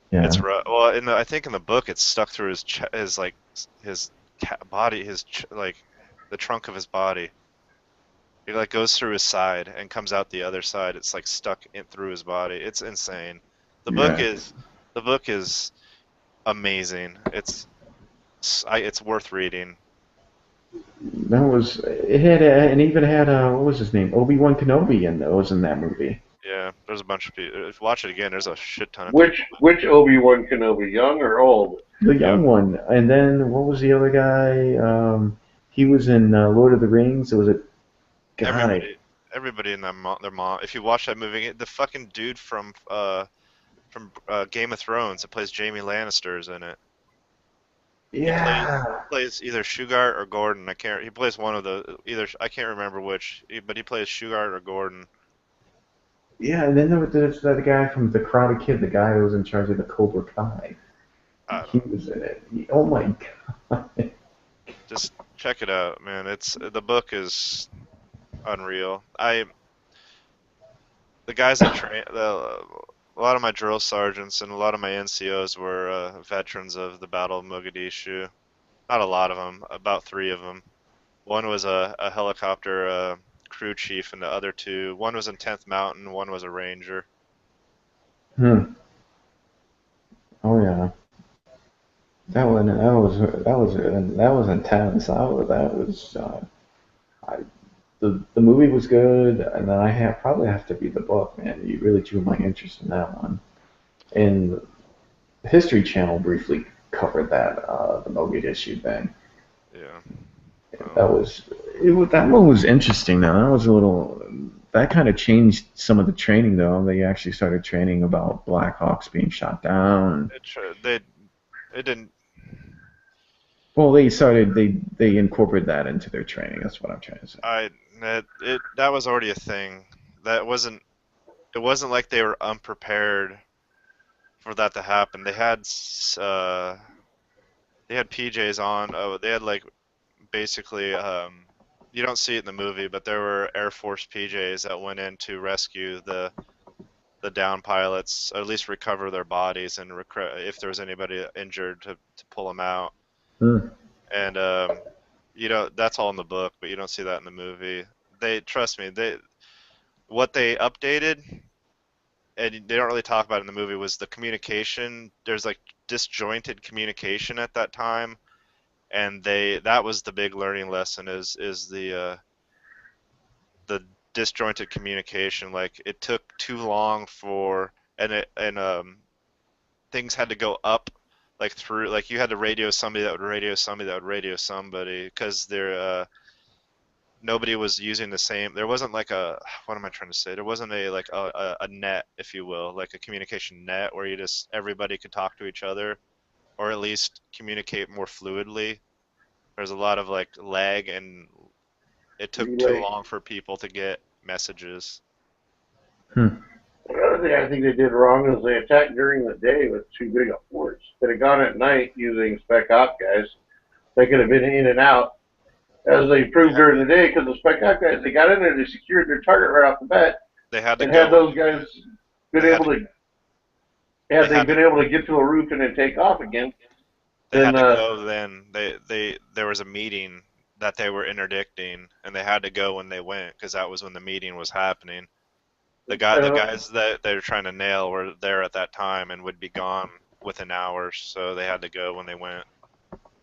Yeah. It's rough. Well, I think in the book it's stuck through his body, the trunk of his body. It like goes through his side and comes out the other side. It's like stuck through his body. It's insane. The book is amazing. It's worth reading. That was it had and even had what was his name? Obi-Wan Kenobi was in that movie. Yeah, there's a bunch of people. If you watch it again, there's a shit ton of Which people. which Obi-Wan Kenobi, young or old? The young one, and then what was the other guy? He was in Lord of the Rings. It was a guy. Everybody in their mom. If you watch that movie, the fucking dude from Game of Thrones that plays Jaime Lannister is in it. Yeah. He plays either Shugart or Gordon. He plays one of the either. I can't remember which, but he plays Shugart or Gordon. Yeah, and then there's that guy from The Karate Kid, the guy who was in charge of the Cobra Kai. He was in it. Oh my god. Just check it out, man. The book is unreal. The guys that train a lot of my drill sergeants and a lot of my NCOs were veterans of the Battle of Mogadishu. Not a lot of them, about 3 of them. One was a helicopter crew chief, and the other 2, one was in 10th Mountain, one was a ranger. Oh yeah. That was intense. The movie was good, and then probably have to read the book, man. You really drew my interest in that one. And the History Channel briefly covered that the Mogadishu thing. Yeah. That one was interesting though. That kind of changed some of the training though. They actually started training about Black Hawks being shot down. It didn't. Well, they incorporated that into their training. That's what I'm trying to say. That was already a thing. It wasn't like they were unprepared for that to happen. They had PJs on. They had like basically you don't see it in the movie, but there were Air Force PJs that went in to rescue the down pilots, or at least recover their bodies, and if there was anybody injured to pull them out. And that's all in the book, but you don't see that in the movie. Trust me, what they updated, and they don't really talk about it in the movie, was the communication. There's like disjointed communication at that time, and that was the big learning lesson is the disjointed communication. Like it took too long things had to go up, like through, like you had to radio somebody that would radio somebody that would radio somebody, because nobody was using the same. There wasn't like what am I trying to say? There wasn't a net, if you will, like a communication net where everybody could talk to each other, or at least communicate more fluidly. There's a lot of like lag, and it took too long for people to get messages. Another thing I think they did wrong is they attacked during the day with too big a force. If they had gone at night using spec op guys, they could have been in and out, as they proved during the day, because the spec op guys, they got in there, they secured their target right off the bat. They had to had those guys been able to get to a roof and then take off again. They had to go then. There was a meeting that they were interdicting, and they had to go when they went, because that was when the meeting was happening. The guys that they were trying to nail were there at that time and would be gone within hours, so they had to go when they went.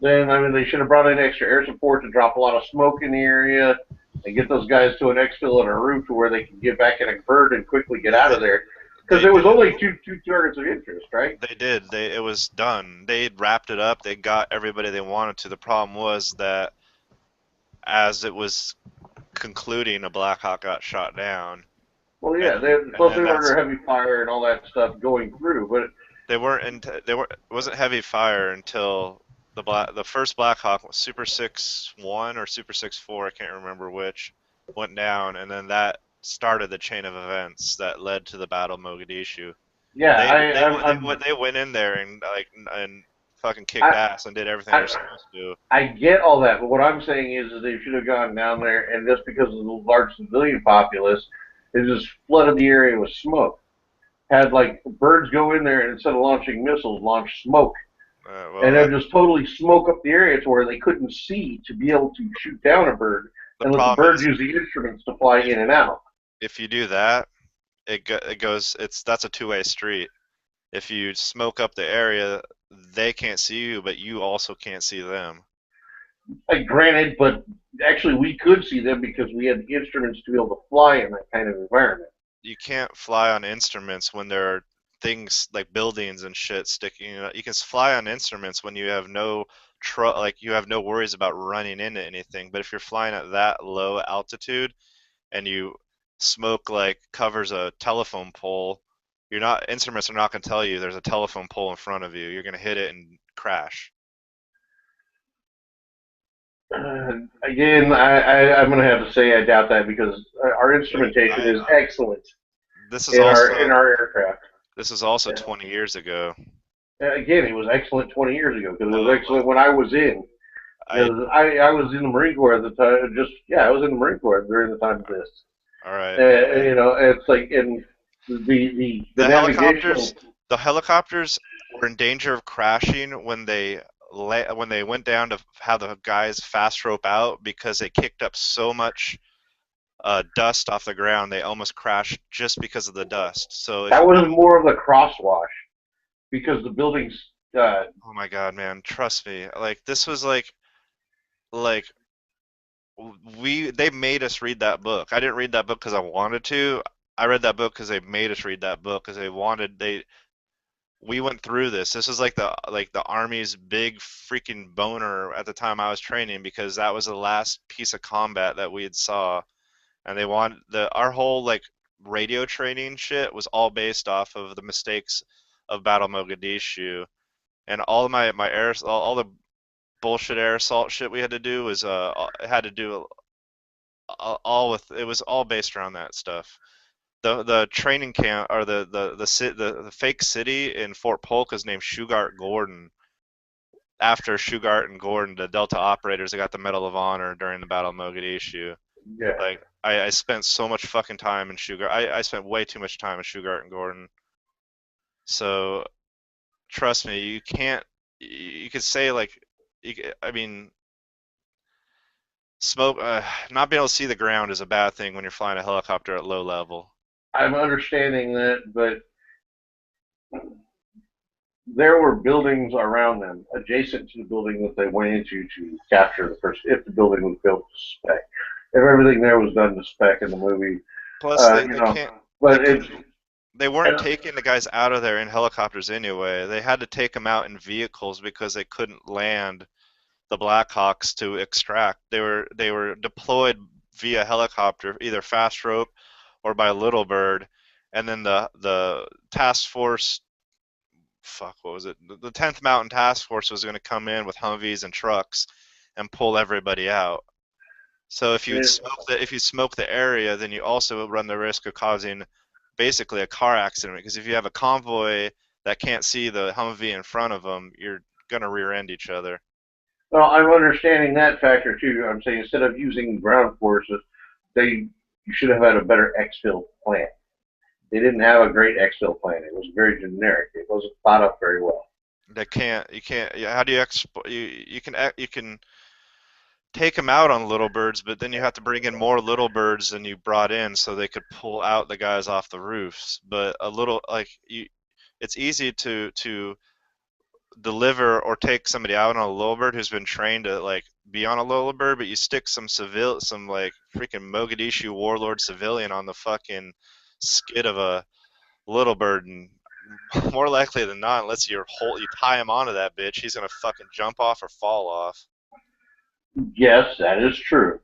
Then, they should have brought in extra air support to drop a lot of smoke in the area and get those guys to an exfil on a roof to where they can get back in a bird and quickly get out of there. Because there was only two targets of interest, right? They did. It was done. They wrapped it up. They got everybody they wanted to. The problem was that as it was concluding, a Black Hawk got shot down. Well, yeah, they were under heavy fire and all that stuff going through, but it wasn't heavy fire until the first Black Hawk, Super 6-1 or Super 6-4, I can't remember which, went down, and then that started the chain of events that led to the Battle of Mogadishu. Yeah, they went in there and fucking kicked ass and did everything they're supposed to do. I get all that, but what I'm saying is they should have gone down there, and just because of the large civilian populace, they just flooded the area with smoke. Had like birds go in there, and instead of launching missiles, launch smoke. And then just totally smoke up the area to where they couldn't see to be able to shoot down a bird, and let the birds use the instruments to fly in and out. If you do that, that's a two-way street. If you smoke up the area, they can't see you, but you also can't see them. Granted, but actually we could see them because we had the instruments to be able to fly in that kind of environment. You can't fly on instruments when there are things like buildings and shit sticking. You can fly on instruments when you have no you have no worries about running into anything. But if you're flying at that low altitude and you smoke like covers a telephone pole, instruments are not going to tell you there's a telephone pole in front of you. You're going to hit it and crash. Again, I'm going to have to say I doubt that because our instrumentation is excellent. This is also in our aircraft. This is also 20 years ago. Again, it was excellent 20 years ago because it was excellent when I was in. I was in the Marine Corps at the time. I was in the Marine Corps during the time of this. All right. It's like in the helicopters were in danger of crashing when they went down to have the guys fast rope out because they kicked up so much dust off the ground they almost crashed just because of the dust. So that was more of the crosswash because the buildings. Oh my God, man! Trust me. Like this was like they made us read that book. I didn't read that book because I wanted to. I read that book because they made us read that book because we went through this. This was like the Army's big freaking boner at the time I was training because that was the last piece of combat that we had saw, and they wanted our whole like radio training shit was all based off of the mistakes of Battle Mogadishu, and all of all the bullshit air assault shit we had to do was it was all based around that stuff. The training camp or the fake city in Fort Polk is named Shugart Gordon after Shugart and Gordon, the Delta operators that got the Medal of Honor during the Battle of Mogadishu. Yeah. Like I spent so much fucking time in Shugart. I spent way too much time in Shugart and Gordon. So trust me, you can't. You could say like, smoke. Not being able to see the ground is a bad thing when you're flying a helicopter at low level. I'm understanding that, but there were buildings around them, adjacent to the building that they went into to capture the person, if the building was built to spec. If everything there was done to spec in the movie. Plus, they weren't taking the guys out of there in helicopters anyway. They had to take them out in vehicles because they couldn't land the Blackhawks to extract. They were deployed via helicopter, either fast rope or by Little Bird, and then the task force, what was it? The 10th Mountain Task Force was going to come in with Humvees and trucks and pull everybody out. So if you smoke the area, then you also run the risk of causing basically a car accident, because if you have a convoy that can't see the Humvee in front of them, you're going to rear end each other. Well, I'm understanding that factor too. I'm saying instead of using ground forces, you should have had a better exfil plan. They didn't have a great exfil plan. It was very generic. It wasn't thought up very well. You can't. How do you export? You can take them out on Little Birds, but then you have to bring in more Little Birds than you brought in, so they could pull out the guys off the roofs. But it's easy to deliver or take somebody out on a Little Bird who's been trained to be on a Little Bird, but you stick some freaking Mogadishu warlord civilian on the fucking skid of a Little Bird, and more likely than not, unless you tie him onto that bitch, he's gonna fucking jump off or fall off. Yes, that is true.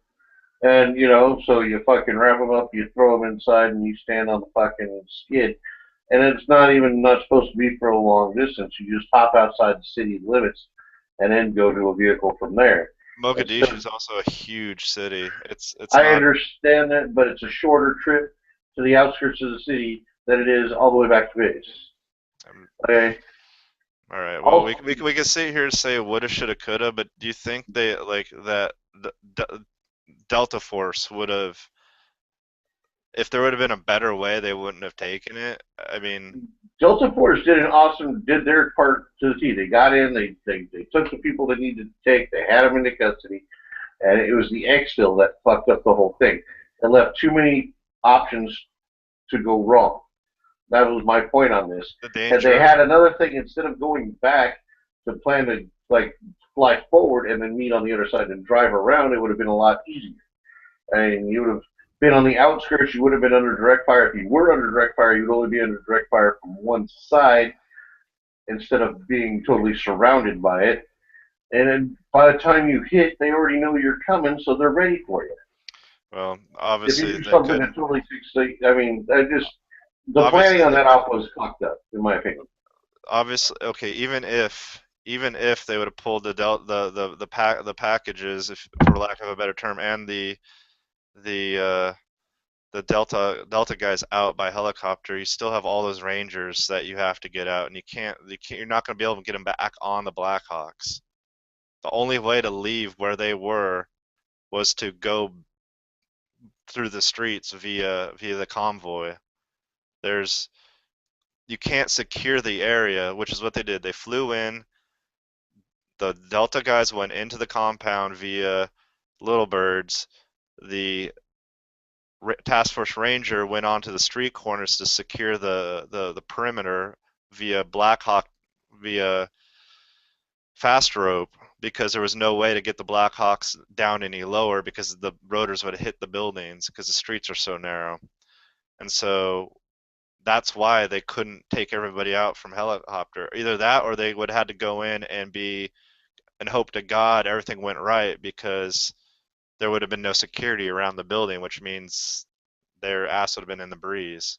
And so you fucking wrap them up, you throw them inside, and you stand on the fucking skid. And it's not supposed to be for a long distance. You just hop outside the city limits and then go to a vehicle from there. Mogadishu is also a huge city. I understand that, but it's a shorter trip to the outskirts of the city than it is all the way back to base. Okay. All right. Well, we can sit here and say woulda, shoulda, coulda, but do you think they that the Delta Force would have? If there would have been a better way, they wouldn't have taken it. I mean, Delta Force did their part to the T. They got in, they took the people they needed to take, they had them into custody, and it was the exfil that fucked up the whole thing. It left too many options to go wrong. That was my point on this. And they had another thing, instead of going back to plan to fly forward and then meet on the other side and drive around, it would have been a lot easier. And you would have been on the outskirts. You would have been under direct fire. If you were under direct fire, you'd only be under direct fire from one side instead of being totally surrounded by it. And then by the time you hit, they already know you're coming, so they're ready for you. Well, obviously, if you do something that totally fixates, I mean, the planning on that off was fucked up, in my opinion. Obviously, okay. Even if they would have pulled the packages, if, for lack of a better term, and the Delta guys out by helicopter, you still have all those Rangers that you have to get out, and you're not going to be able to get them back on the Blackhawks. The only way to leave where they were was to go through the streets via the convoy. You can't secure the area, which is what they did. They flew in. The Delta guys went into the compound via Little Birds. The Task Force Ranger went onto the street corners to secure the perimeter via Blackhawk, via fast rope, because there was no way to get the Blackhawks down any lower because the rotors would have hit the buildings because the streets are so narrow. And so that's why they couldn't take everybody out from helicopter. Either that or they would have had to go in and hope to God everything went right, because there would have been no security around the building, which means their ass would have been in the breeze.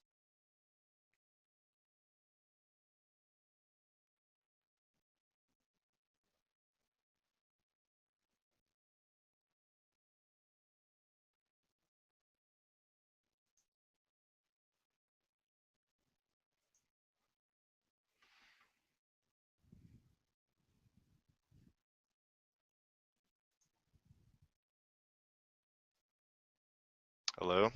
Hello?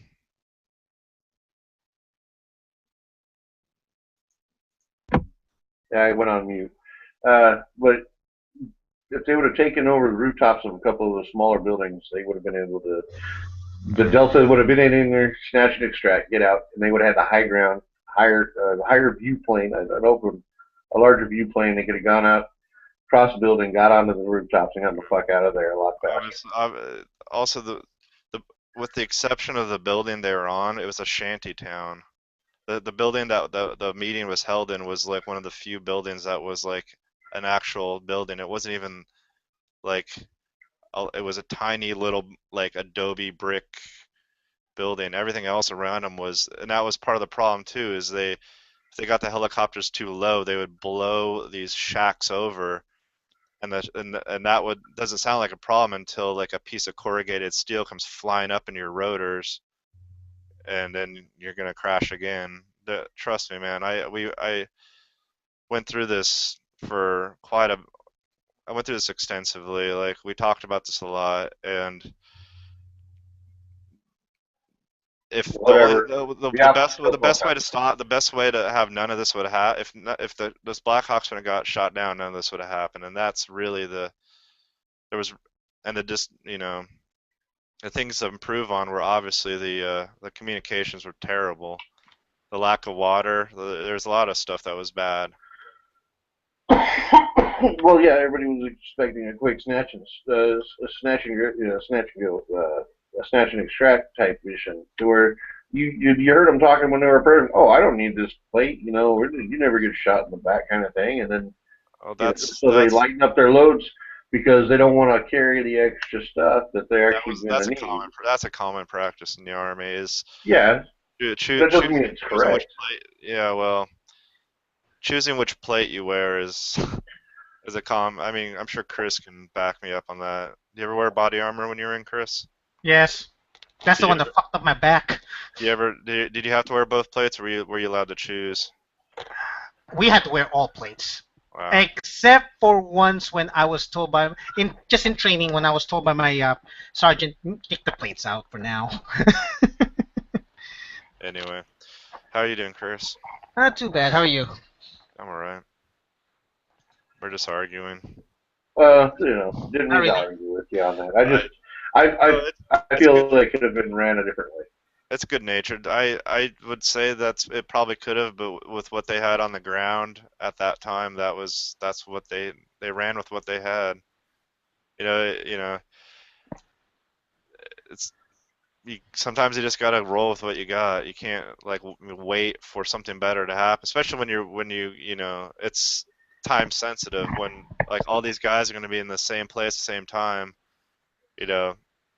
Yeah, I went on mute. But if they would have taken over the rooftops of a couple of the smaller buildings, they would have been able to. The Delta would have been in there, snatch and extract, get out, and they would have had the high ground, higher view plane, an a larger view plane. They could have gone out, crossed the building, got onto the rooftops, and got the fuck out of there a lot faster. Also, with the exception of the building they were on, it was a shanty town. The building that the meeting was held in was like one of the few buildings that was like an actual building. It wasn't even like it was a tiny little like adobe brick building. Everything else around them was, and that was part of the problem too, is if they got the helicopters too low, they would blow these shacks over, and that doesn't sound like a problem until like a piece of corrugated steel comes flying up in your rotors, and then you're gonna crash again. Trust me, man. I went through this for I went through this extensively. Like, we talked about this a lot, and if the best way to stop, the best way to have none of this would have, if those Blackhawks would have got shot down, none of this would have happened. And that's really the things to improve on were obviously the communications were terrible, the lack of water. There's a lot of stuff that was bad. Well, yeah, everybody was expecting a quick snatch and extract type mission, to where you heard them talking when they were preparing. Oh, I don't need this plate, you never get shot in the back, kind of thing. And then they lighten up their loads because they don't want to carry the extra stuff that they're actually going to need. That's a common practice in the Army. That doesn't mean it's correct. Well, choosing which plate you wear is I mean, I'm sure Chris can back me up on that. Do you ever wear body armor when you were in, Chris? Yes. That's the one that fucked up my back. Did you have to wear both plates, or were you allowed to choose? We had to wear all plates. Wow. Except for once when I was told in training, when I was told by my sergeant, take the plates out for now. Anyway, how are you doing, Chris? Not too bad. How are you? I'm alright. We're just arguing. Didn't need to argue with you on that. I feel like it could have been ran a different way. It's good natured. I would say it probably could have, but with what they had on the ground at that time, that's what they ran with what they had. You know, sometimes you just gotta roll with what you got. You can't like wait for something better to happen, especially when you know it's time sensitive when like all these guys are gonna be in the same place at the same time. You know,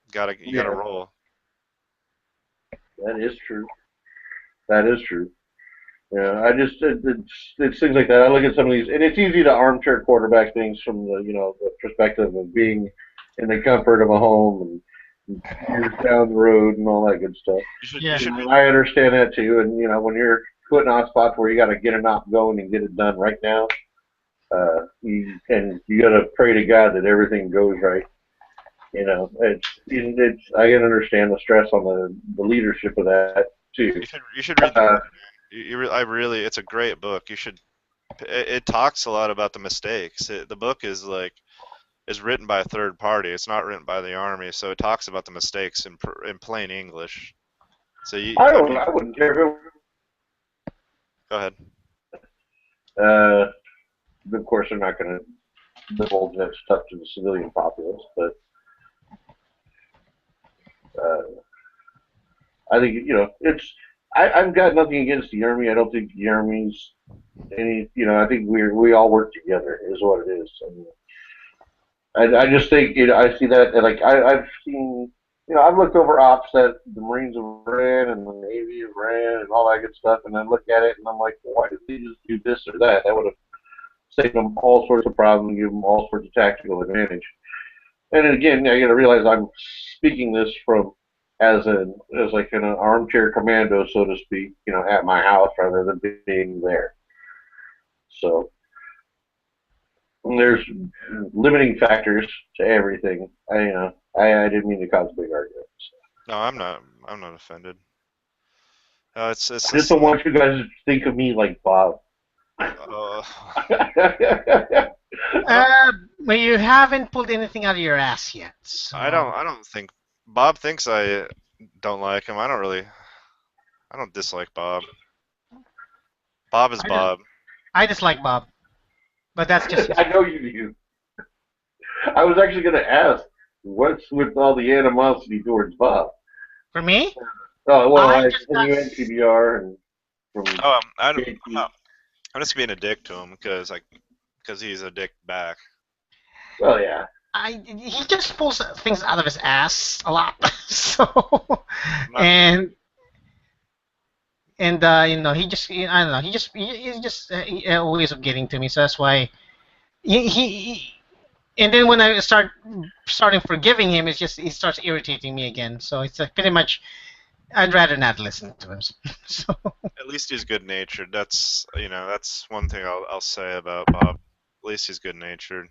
you gotta Yeah. roll. That is true. That is true. Yeah, it's things like that. I look at some of these, and it's easy to armchair quarterback things from the perspective of being in the comfort of a home and years down the road and all that good stuff. And I understand that too. And when you're putting on spots where you got to get a knock going and get it done right now, you got to pray to God that everything goes right. I can understand the stress on the leadership of that too. You should read the book. It's a great book. You should. It talks a lot about the mistakes. The book is written by a third party. It's not written by the Army, so it talks about the mistakes in plain English. So I wouldn't care if it. Go ahead. Of course, they're not going to divulge that stuff to the civilian populace, but I think it's. I've got nothing against the Army. I don't think the Army's any. I think we all work together is what it is. I just think I see that like I've seen. I've looked over ops that the Marines have ran and the Navy have ran and all that good stuff, and then look at it and I'm like, well, why did they just do this or that? That would have saved them all sorts of problems, give them all sorts of tactical advantage. And again, I got to realize I'm speaking this from as like an armchair commando, so to speak, at my house rather than being there. So there's limiting factors to everything. I didn't mean to cause a big argument. No, I'm not offended. I just don't want you guys to think of me like Bob. But you haven't pulled anything out of your ass yet. So. I don't think Bob thinks I don't like him. I don't dislike Bob. Bob is Bob. I dislike Bob, but that's just. I know you do. I was actually going to ask, what's with all the animosity towards Bob? For me? Oh well, I knew NCBR and from. I'm just being a dick to him because he's a dick back. Well, yeah. He just pulls things out of his ass a lot, so and he just I don't know he's just ways of getting to me, so that's why he and then when I starting forgiving him, it's just he starts irritating me again. So it's pretty much I'd rather not listen to him. So at least he's good natured. That's that's one thing I'll say about Bob. At least he's good natured.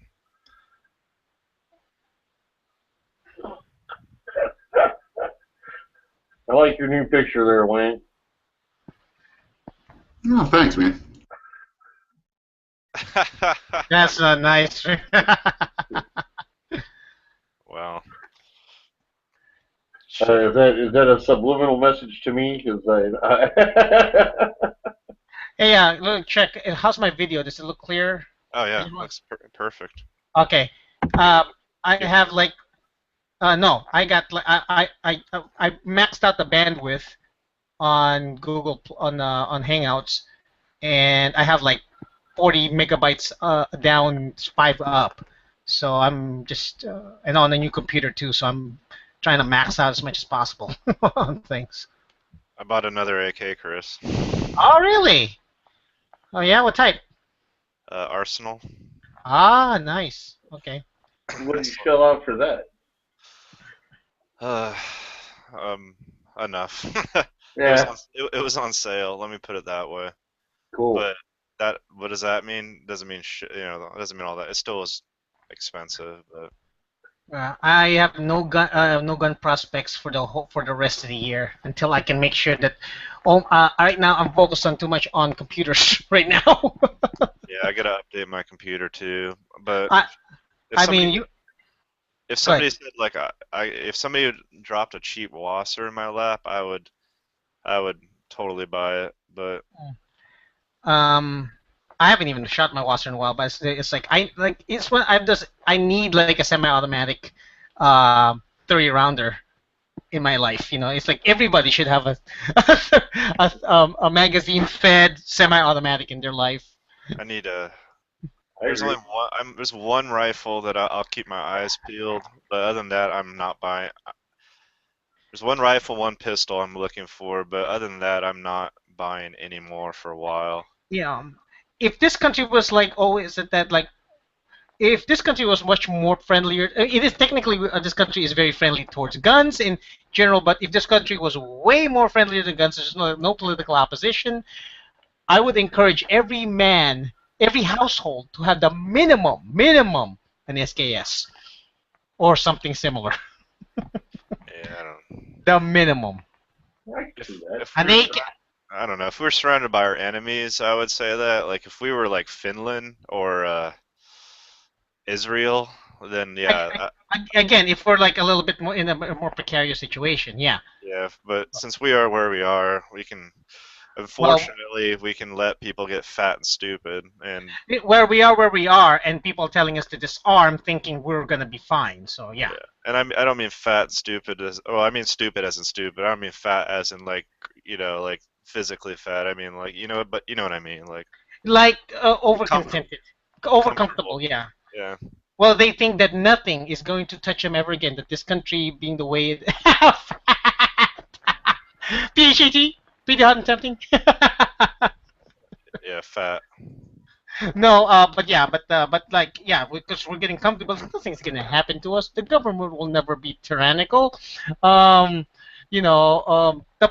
I like your new picture there, Wayne. Oh, thanks, man. That's not nice. Wow. Is that a subliminal message to me? Hey, look, check. How's my video? Does it look clear? Oh yeah, it looks perfect. Okay. I have like. No, I got I maxed out the bandwidth on Google on Hangouts, and I have like 40 megabytes down, 5 up. So I'm just and on a new computer too. So I'm trying to max out as much as possible on things. I bought another AK, Chris. Oh really? Oh yeah, what type? Arsenal. Ah, nice. Okay. What did you shell out for that? Enough. Yeah. It was on sale. Let me put it that way. Cool. But what does that mean? Doesn't mean it doesn't mean all that. It still is expensive, but. I have no gun prospects for the rest of the year until I can make sure that. Right now I'm focused on too much on computers right now. Yeah, I gotta update my computer too. But if somebody said like if somebody dropped a cheap Wasser in my lap, I would totally buy it. But I haven't even shot my Wasser in a while, but it's like it's when I need like a semi-automatic 30-rounder in my life. You know, it's like everybody should have a magazine-fed semi-automatic in their life. I need a. There's only one. There's one rifle that I'll keep my eyes peeled, but other than that, I'm not buying. There's one rifle, one pistol I'm looking for, but other than that, I'm not buying any more for a while. Yeah, if this country was like always that like. If this country was much more friendlier, it is technically this country is very friendly towards guns in general. But if this country was way more friendlier than guns, there's no political opposition. I would encourage every man, every household to have the minimum an SKS or something similar. Yeah, I don't. The minimum. I don't know. If we're surrounded by our enemies, I would say that. Like if we were like Finland or Israel, then yeah. Again, if we're like a little bit more in a more precarious situation, yeah. Yeah, but since we are where we are, we can. Unfortunately, we can let people get fat and stupid, and where we are, and people telling us to disarm, thinking we're gonna be fine. So yeah. And I don't mean fat and stupid as I mean stupid as in stupid. I don't mean fat as in like like physically fat. I mean like but you know what I mean, like overcontented, overcomfortable. Yeah. Yeah. Well, they think that nothing is going to touch them ever again. That this country being the way it. PHAT, pretty hot and tempting. Yeah, fat. No, but like because we're getting comfortable. Nothing's gonna happen to us. The government will never be tyrannical. The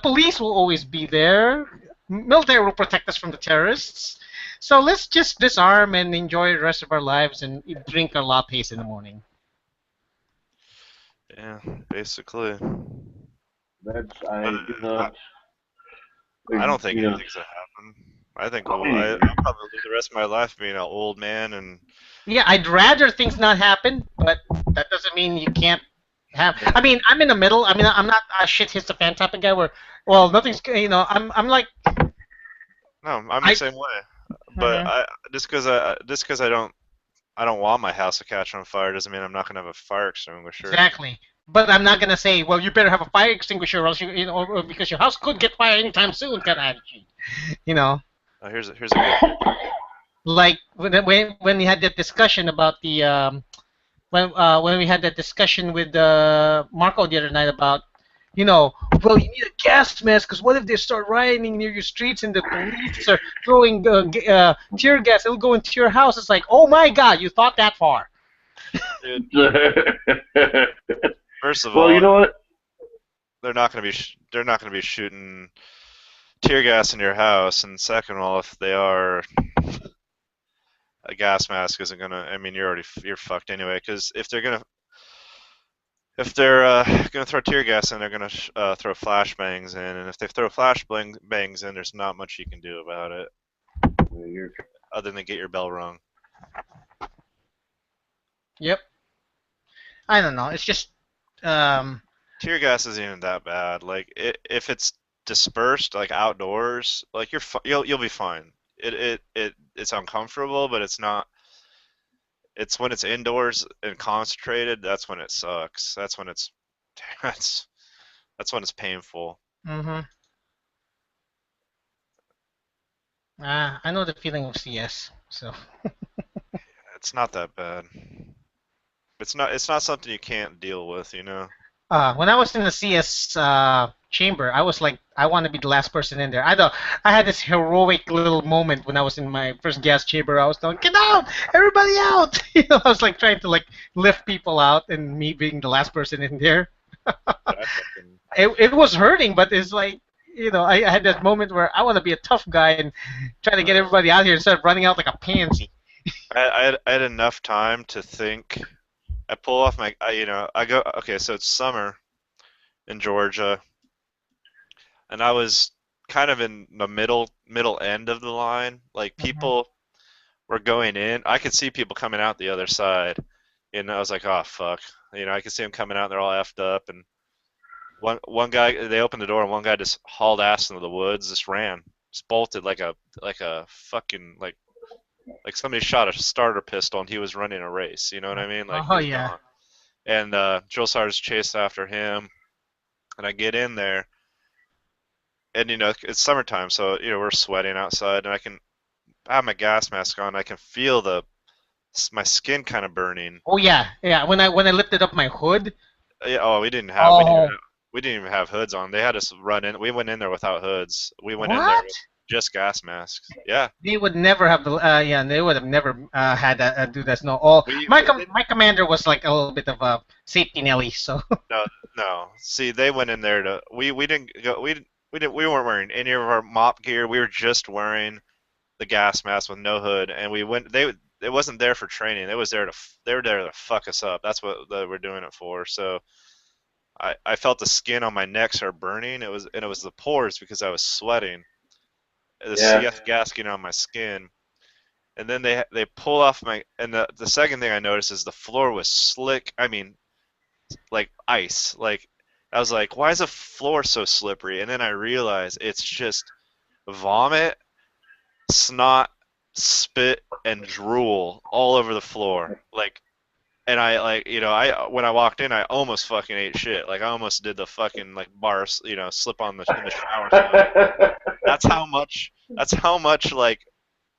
police will always be there. Military will protect us from the terrorists. So let's just disarm and enjoy the rest of our lives and drink our lattes in the morning. Yeah, basically. I don't think anything's gonna happen. I think I'll probably live the rest of my life being an old man and. Yeah, I'd rather things not happen, but that doesn't mean you can't have. I mean, I'm in the middle. I mean, I'm not a shit hits the fan type of guy where, well, nothing's. I'm like. No, I'm the same way. But just because I don't want my house to catch on fire doesn't mean I'm not gonna have a fire extinguisher. Exactly. But I'm not gonna say, well, you better have a fire extinguisher, or else or because your house could get fire anytime soon, kind of attitude. Here's a good. Like when we had that discussion about the when we had that discussion with Marco the other night about well, you need a gas mask because what if they start rioting near your streets and the police are throwing tear gas? It'll go into your house. It's like, oh my God, you thought that far. First of all, you know what? They're not going to be shooting tear gas in your house, and second of all, if they are, a gas mask isn't going to. I mean, you're fucked anyway. Because if they're gonna throw tear gas in, they're gonna throw flashbangs in, and if they throw flashbangs in, there's not much you can do about it, other than get your bell rung. Yep. I don't know. It's just tear gas isn't even that bad. Like if it's dispersed, like outdoors, like you'll be fine. It's uncomfortable, but it's not. It's when it's indoors and concentrated. That's when it sucks. That's when it's painful. I know the feeling of CS. So. It's not that bad. It's not something you can't deal with, When I was in the CS chamber, I was like, I want to be the last person in there. I had this heroic little moment when I was in my first gas chamber. I was going, get out, everybody out! I was like trying to like lift people out, and me being the last person in there. It was hurting, but it's like, I had that moment where I want to be a tough guy and try to get everybody out here instead of running out like a pansy. I had enough time to think. I pull off my, I go, okay, so it's summer in Georgia, and I was kind of in the middle end of the line. Like, people were going in. I could see people coming out the other side, and I was like, oh, fuck. I could see them coming out, and they're all effed up, and one guy, they opened the door, and one guy just hauled ass into the woods, just ran. Just bolted like a fucking, like, like somebody shot a starter pistol and he was running a race. You know what I mean? Like Oh he's yeah. gone. And drill sergeants chased after him, and I get in there, and it's summertime, so we're sweating outside, and I have my gas mask on. I can feel my skin kind of burning. Oh yeah, yeah. When I lifted up my hood. Yeah, oh, we didn't Oh. even have hoods on. They had us run in. We went in there without hoods. We went in there What? with just gas masks. Yeah. They would never have the they would have never had that do that. No, oh, my commander was like a little bit of a safety Nelly, so. No. See, they went in there to. We didn't go. We weren't wearing any of our mop gear. We were just wearing the gas mask with no hood, and we went. It wasn't there for training. They were there to fuck us up. That's what they were doing it for. So. I felt the skin on my neck start burning. It was the pores because I was sweating. The CF gas getting on my skin, and then they pull off my. And the second thing I noticed is the floor was slick. I mean, like ice. Like I was like, why is the floor so slippery? And then I realized it's just vomit, snot, spit, and drool all over the floor. Like. And I when I walked in, I almost fucking ate shit. Like I almost did the fucking like bar, slip on in the shower. That's how much like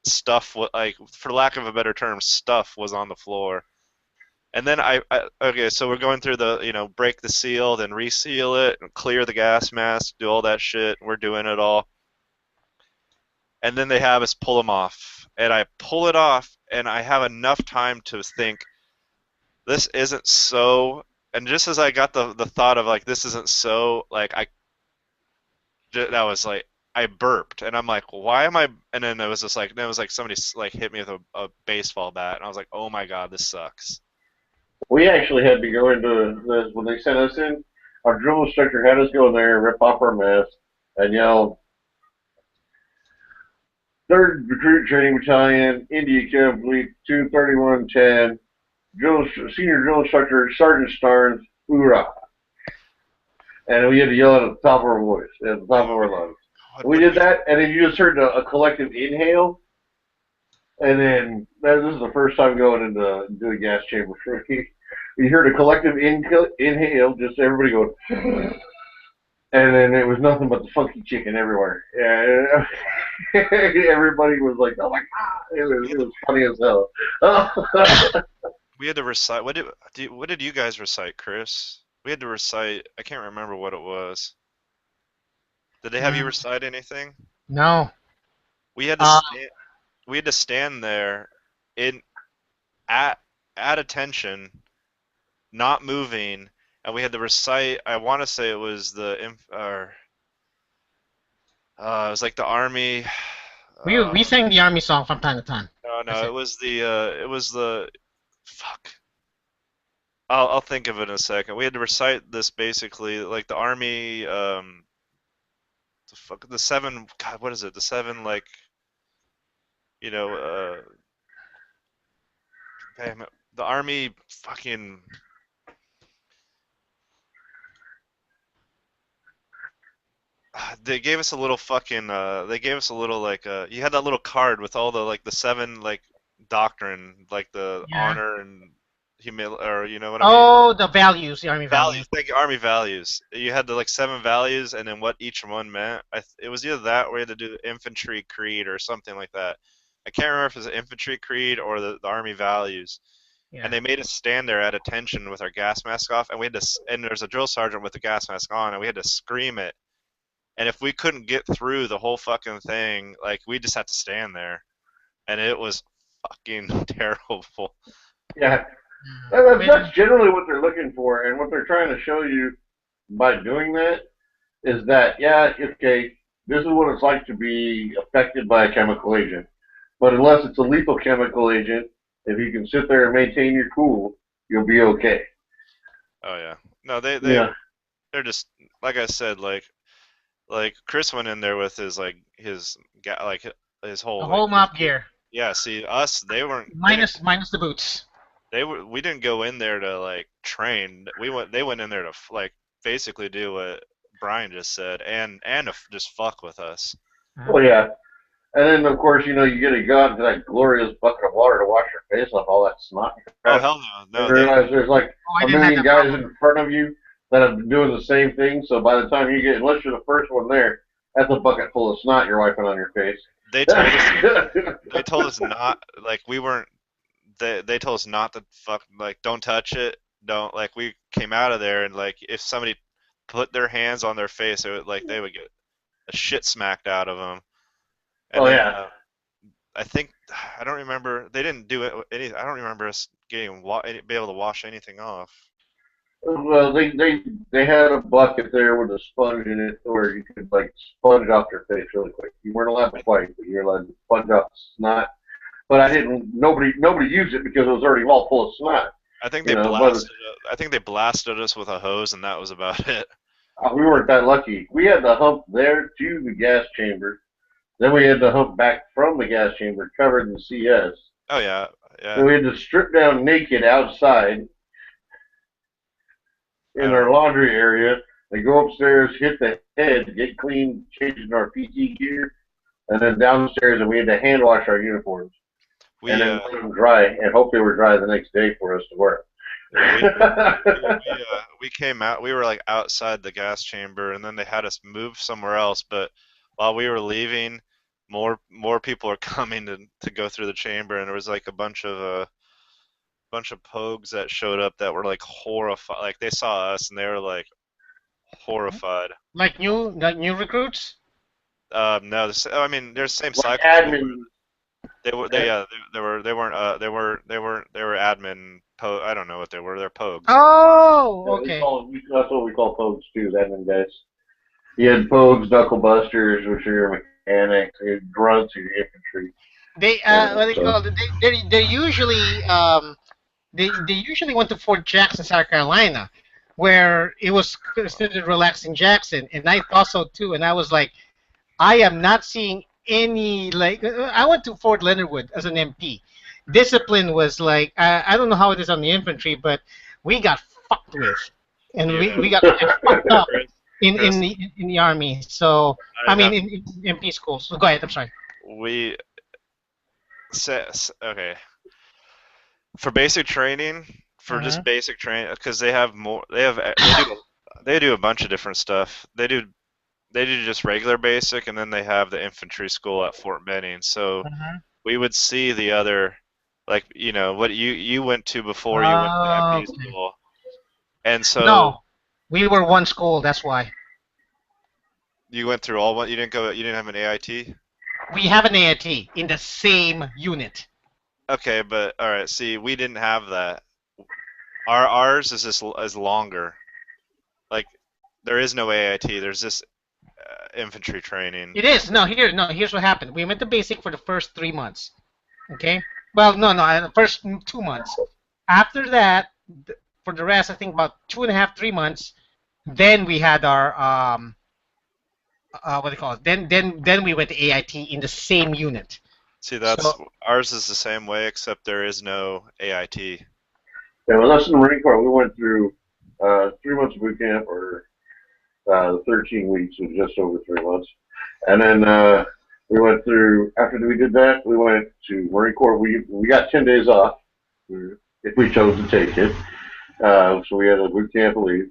stuff, like for lack of a better term, stuff was on the floor. And then okay, so we're going through the break the seal, then reseal it, and clear the gas mask, do all that shit. We're doing it all. And then they have us pull them off, and I pull it off, and I have enough time to think. This isn't so, and just as I got the thought of like this isn't so, like that was like I burped, and I'm like, why am I? And then it was just like somebody like hit me with a baseball bat, and I was like, oh my god, this sucks. We actually had to go into this when they sent us in. Our drill instructor had us go in there and rip off our mask and yell, "3rd Recruit Training Battalion, India Complete, 23110." Senior drill instructor Sergeant Starnes, hoorah! And we had to yell it at the top of our voice, at the top of our lungs. We did that, and then you just heard a collective inhale. And then this is the first time going into doing gas chamber training. You heard a collective inhale, just everybody going, and then it was nothing but the funky chicken everywhere. Yeah, everybody was like, "Oh my god!" It was funny as hell. We had to recite. What did you guys recite, Chris? We had to recite. I can't remember what it was. Did they have you recite anything? No. We had to stand there at attention, not moving, and we had to recite. I want to say it was it was like the army. We sang the army song from time to time. No, it was the. Fuck. I'll think of it in a second. We had to recite this basically, like the army. The 7. God, what is it? The 7 like. Damn it, the army fucking. They gave us a little fucking. They gave us a little like. You had that little card with all the like the 7 like. Doctrine, like the honor and humility, or you know what I mean? Oh, the values, the army values. Thank you, army values. You had the like 7 values, and then what each one meant. It was either that, or we had to do the infantry creed or something like that. I can't remember if it was the infantry creed or the army values. Yeah. And they made us stand there at attention with our gas mask off, and we had to. And there's a drill sergeant with the gas mask on, and we had to scream it. And if we couldn't get through the whole fucking thing, like we just had to stand there, and it was fucking terrible. Yeah, that's generally what they're looking for, and what they're trying to show you by doing that is that okay, this is what it's like to be affected by a chemical agent, but unless it's a lethal chemical agent, if you can sit there and maintain your cool, you'll be okay. Oh yeah, no, they're just like I said, like Chris went in there with his his whole mop gear. Yeah, see, us, they weren't minus the boots. We didn't go in there to like train. They went in there to like basically do what Brian just said, and to just fuck with us. Oh yeah, And then, of course, you get to go out into that glorious bucket of water to wash your face off all that snot. Oh hell no, And no. realize there's like I a didn't have million that guys problem. in front of you that have been doing the same thing. So by the time you get, unless you're the first one there, that's a bucket full of snot you're wiping on your face. They told us. They told us not like we weren't. They told us not to don't touch it. Don't like we came out of there and like if somebody put their hands on their face, it would, like they would get a shit smacked out of them. And Oh then, yeah. I think I don't remember. They didn't do it. I don't remember us getting be able to wash anything off. Well, they had a bucket there with a sponge in it, where you could like sponge off your face really quick. You weren't allowed to wipe, but you were allowed to sponge off the snot. But I didn't. Nobody used it because it was already all full of snot. I think they blasted us with a hose, and that was about it. We weren't that lucky. We had to hump there to the gas chamber. Then we had to hump back from the gas chamber covered in CS. Oh yeah, yeah. And we had to strip down naked outside in our laundry area and go upstairs, hit the head, get clean, change into our PT gear, and then downstairs, and we had to hand wash our uniforms. And then let them dry, and hope they were dry the next day for us to wear. We came out. We were like outside the gas chamber, and then they had us move somewhere else. But while we were leaving, more people are coming to go through the chamber, and there was like a bunch of pogues that showed up that were like horrified. Like they saw us, and they were like horrified. Like new recruits? No, I mean they're the same Like cycle. admin. They were admin. I don't know what they were. They're pogues. Oh, okay. That's what we call pogues too, admin guys. You had pogues, knuckle busters, which are your mechanics, you had grunts, your infantry. They what they call it? They usually they usually went to Fort Jackson, South Carolina, where it was considered relaxing Jackson, and I thought so too. And I was like, I am not seeing any like. I went to Fort Leonard Wood as an MP. Discipline was like I don't know how it is on the infantry, but we got fucked with, and we got fucked up in the army. So I mean in MP schools. So go ahead. I'm sorry. Okay. For basic training, just basic training, because they have more. They do a bunch of different stuff. They do just regular basic, and then they have the infantry school at Fort Benning. So we would see the other, like what you went to before you went to MP school, and so no, we were one school. That's why you went through all one. You didn't have an AIT. We have an AIT in the same unit. Okay, but all right. See, we didn't have that. Ours is longer. Like there is no AIT. There's this infantry training. It is here's what happened. We went to basic for the first 3 months. Okay. Well, no, the first 2 months. After that, for the rest, I think about 2.5, 3 months. Then we had our what do you call it? Then we went to AIT in the same unit. See, ours is the same way, except there is no AIT. Yeah, well, that's in the Marine Corps. We went through 3 months of boot camp, or 13 weeks, was just over 3 months. And then we went through, after we did that, we went to Marine Corps. We got 10 days off if we chose to take it. So we had a boot camp leave.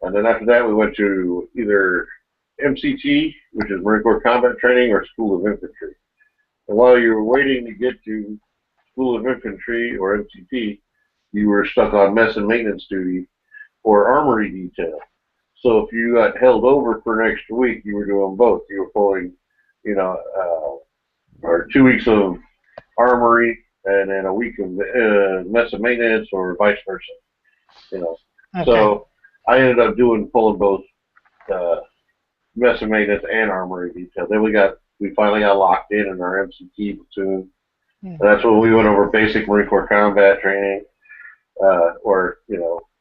And then after that, we went to either MCT, which is Marine Corps Combat Training, or School of Infantry. And while you were waiting to get to School of Infantry, or MCT, you were stuck on mess and maintenance duty or armory detail. So if you got held over for an extra week, you were doing both. You were pulling, or 2 weeks of armory and then a week of mess and maintenance, or vice versa. Okay. So I ended up pulling both mess and maintenance and armory detail. Then we finally got locked in our MCT platoon. And that's when we went over basic Marine Corps combat training, or a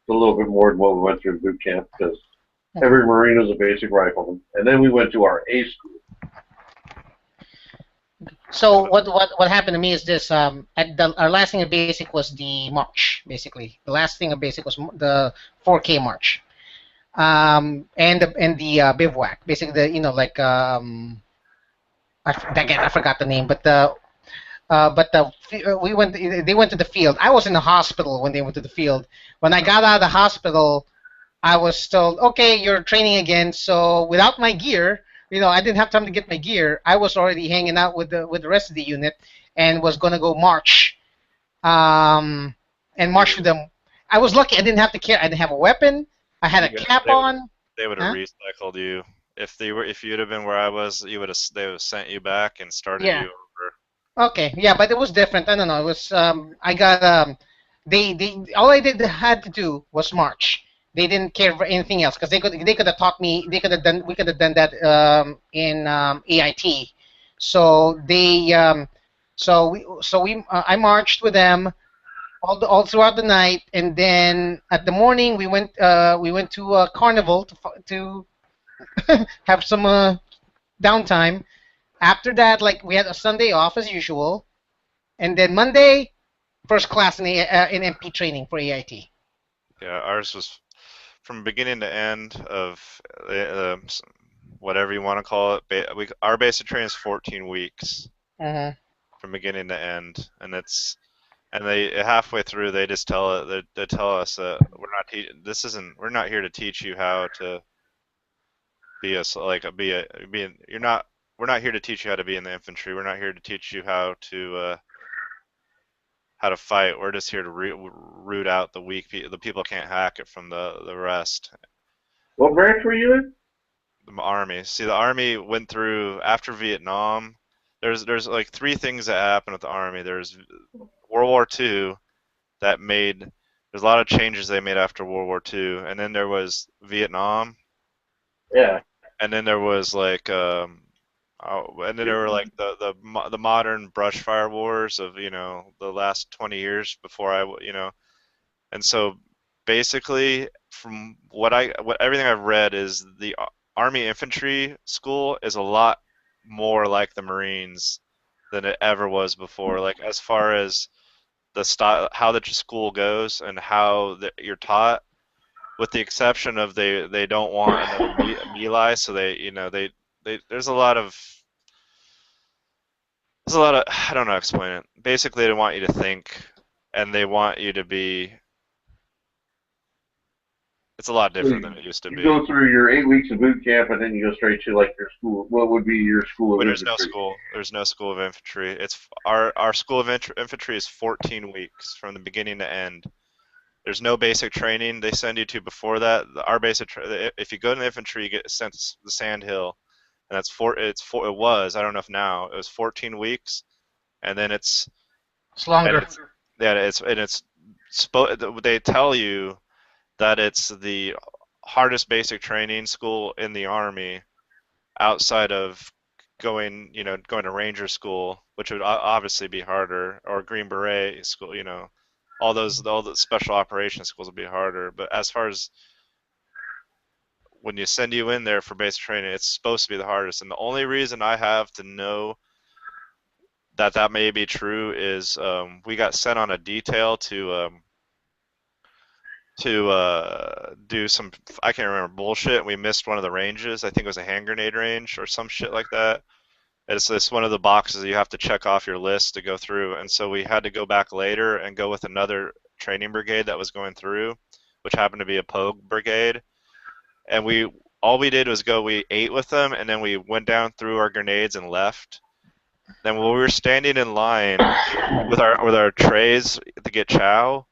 little bit more than what we went through boot camp, because every Marine is a basic rifleman. And then we went to our A school. So what happened to me is this: our last thing of basic was the march. Basically, the last thing of basic was the 4K march, and the bivouac. Basically, Again, I forgot the name, but we went. They went to the field. I was in the hospital when they went to the field. When I got out of the hospital, I was told, okay, you're training again. So without my gear, I didn't have time to get my gear. I was already hanging out with the rest of the unit, and was gonna go march, and march with them. I was lucky. I didn't have to carry. I didn't have a weapon. I had a cap on. They would have recycled you if you'd have been where I was. They would have sent you back and started Yeah. you over. Okay, yeah, but it was different. I don't know. It was I got they all I had to do was march. They didn't care for anything else because they could have taught me. We could have done that in AIT. So I marched with them all throughout the night, and then at the morning we went to a carnival to have some downtime. After that, like, we had a Sunday off as usual, and then Monday, first class in MP training for AIT. Yeah, ours was from beginning to end of whatever you want to call it. Our basic training is 14 weeks from beginning to end, and they halfway through they just tell us that we're not here to teach you how to we're not here to teach you how to be in the infantry. We're not here to teach you how to fight. We're just here to root out the weak people. The people can't hack it from the rest. What branch were you in? The Army. See, the Army went through after Vietnam. There's like three things that happened with the Army. There's World War II that made. There's a lot of changes they made after World War II, and then there was Vietnam. Yeah. And then there was like and then there were like the modern brush fire wars of the last 20 years before and so basically from what everything I've read is the Army infantry school is a lot more like the Marines than it ever was before, like as far as the style, how the school goes and how you're taught, with the exception of they don't want another melee, so they there's a lot of I don't know how to explain it. Basically, they want you to think, and they want you to be. It's a lot different than it used to be. You go through your 8 weeks of boot camp, and then you go straight to like your school. What would be your school of infantry? There's no school. There's no school of infantry. It's our school of infantry is 14 weeks from the beginning to end. There's no basic training they send you to before that. Our basic, if you go to the infantry, you get sent to the Sand Hill, and it was, I don't know if now, it was 14 weeks, and then it's longer. They tell you that it's the hardest basic training school in the Army, outside of going to Ranger School, which would obviously be harder, or Green Beret School, all the special operations schools will be harder. But as far as when you send you in there for basic training, it's supposed to be the hardest. And the only reason I have to know that may be true is we got sent on a detail to do some, I can't remember, bullshit. We missed one of the ranges. I think it was a hand grenade range or some shit like that. It's one of the boxes you have to check off your list to go through, and so we had to go back later and go with another training brigade that was going through, which happened to be a Pogue brigade. And all we did was we ate with them, and then we went down through our grenades and left. Then when we were standing in line with our trays to get chow,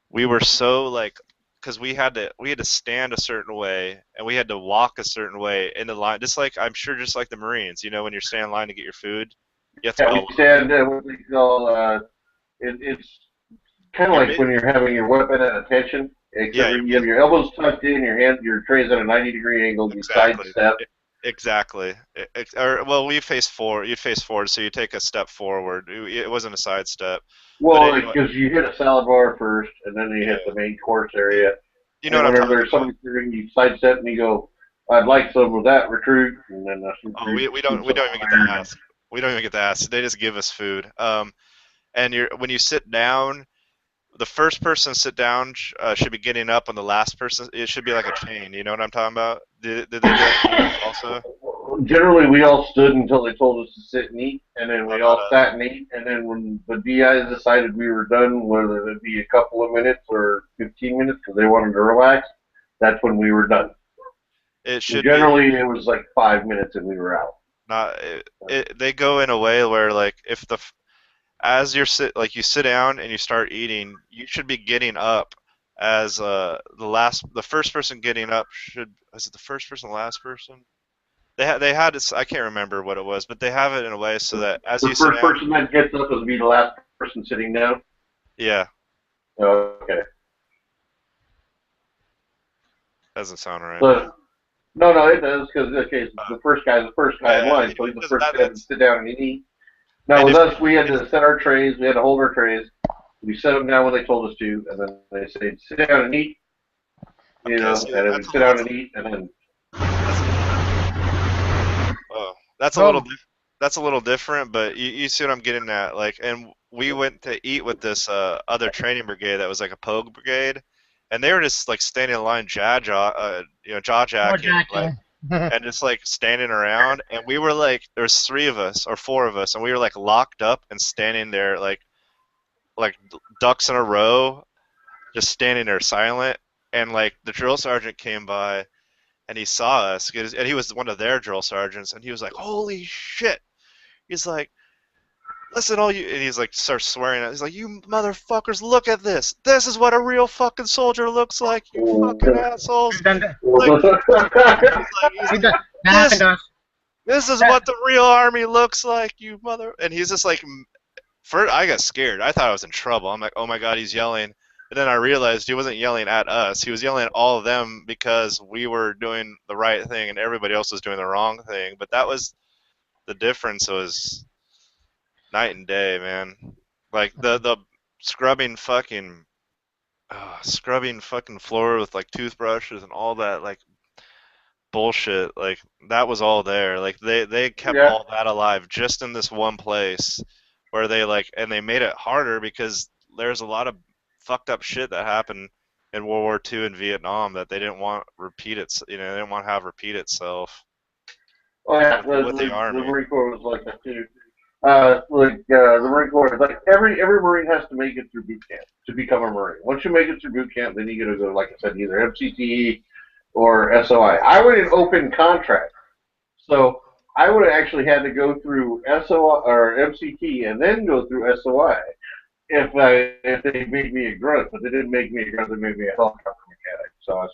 we were so because we had to stand a certain way and we had to walk a certain way in the line, just like the Marines, when you're standing in line to get your food, you have to we stand what they call it's kind of like when you're having your weapon at attention. You have your elbows tucked in, your tray's at a 90-degree angle, you sidestep. Exactly. We face forward. You face forward, so you take a step forward. It wasn't a sidestep. Well, because you hit a salad bar first, and then you hit the main course area. Whenever there's somebody through, you sidestep and you go, "I'd like some of that, recruit." And then we don't even get to ask. We don't even get to ask. They just give us food. And when you sit down, the first person to sit down should be getting up on the last person. It should be like a chain. You know what I'm talking about? Did they do that also? generally we all stood until they told us to sit and eat, and then we all sat and ate, and then when the DIs decided we were done, whether it be a couple of minutes or 15 minutes because they wanted to relax, that's when we were done. It should generally it was like 5 minutes and we were out. They go in a way where like if as you sit down and you start eating, you should be getting up as the first person getting up is it the first person, the last person? They had this, I can't remember what it was, but they have it in a way so that as the you sit down, first person that gets up will be the last person sitting down. Yeah. Okay. Doesn't sound right. But, no, it does because the first guy in line, so he's the first guy to sit down and eat. Now with us, we had to set our trays, we had to hold our trays. We set them down when they told us to, and then they said, "Sit down and eat." And then we sit down and eat, and then. Oh, that's a little different, but you see what I'm getting at. Like, and we went to eat with this other training brigade that was like a Pogue brigade, and they were just like standing in line, jaw jacking, like, and just like standing around. And we were like, there's 3 of us or 4 of us, and we were like locked up and standing there like ducks in a row, just standing there silent. And like the drill sergeant came by, and he saw us, and he was one of their drill sergeants, and he was like, "Holy shit!" He's like, "Listen, all you," and he's like, starts swearing at. He's like, "You motherfuckers, look at this! This is what a real fucking soldier looks like, you fucking assholes!" This is what the real army looks like, you mother. And he's just like, first I got scared. I thought I was in trouble. I'm like, oh my god, he's yelling. And then I realized he wasn't yelling at us. He was yelling at all of them because we were doing the right thing and everybody else was doing the wrong thing. But that was the difference. Was night and day, man. Like the scrubbing fucking floor with like toothbrushes and all that like bullshit. Like that was all there. Like they kept all that alive just in this one place where they they made it harder because there's a lot of fucked up shit that happened in World War II and Vietnam that they didn't want repeat it. They didn't want to have repeat itself. Oh yeah, the Army. The Marine Corps was like that too. The Marine Corps is like every Marine has to make it through boot camp to become a Marine. Once you make it through boot camp, then you get to go, like I said, either MCTE or SOI. I went in open contract, so I would have actually had to go through SOI or MCT and then go through SOI. If they made me a grunt, but they didn't make me a grunt, they made me a helicopter mechanic. So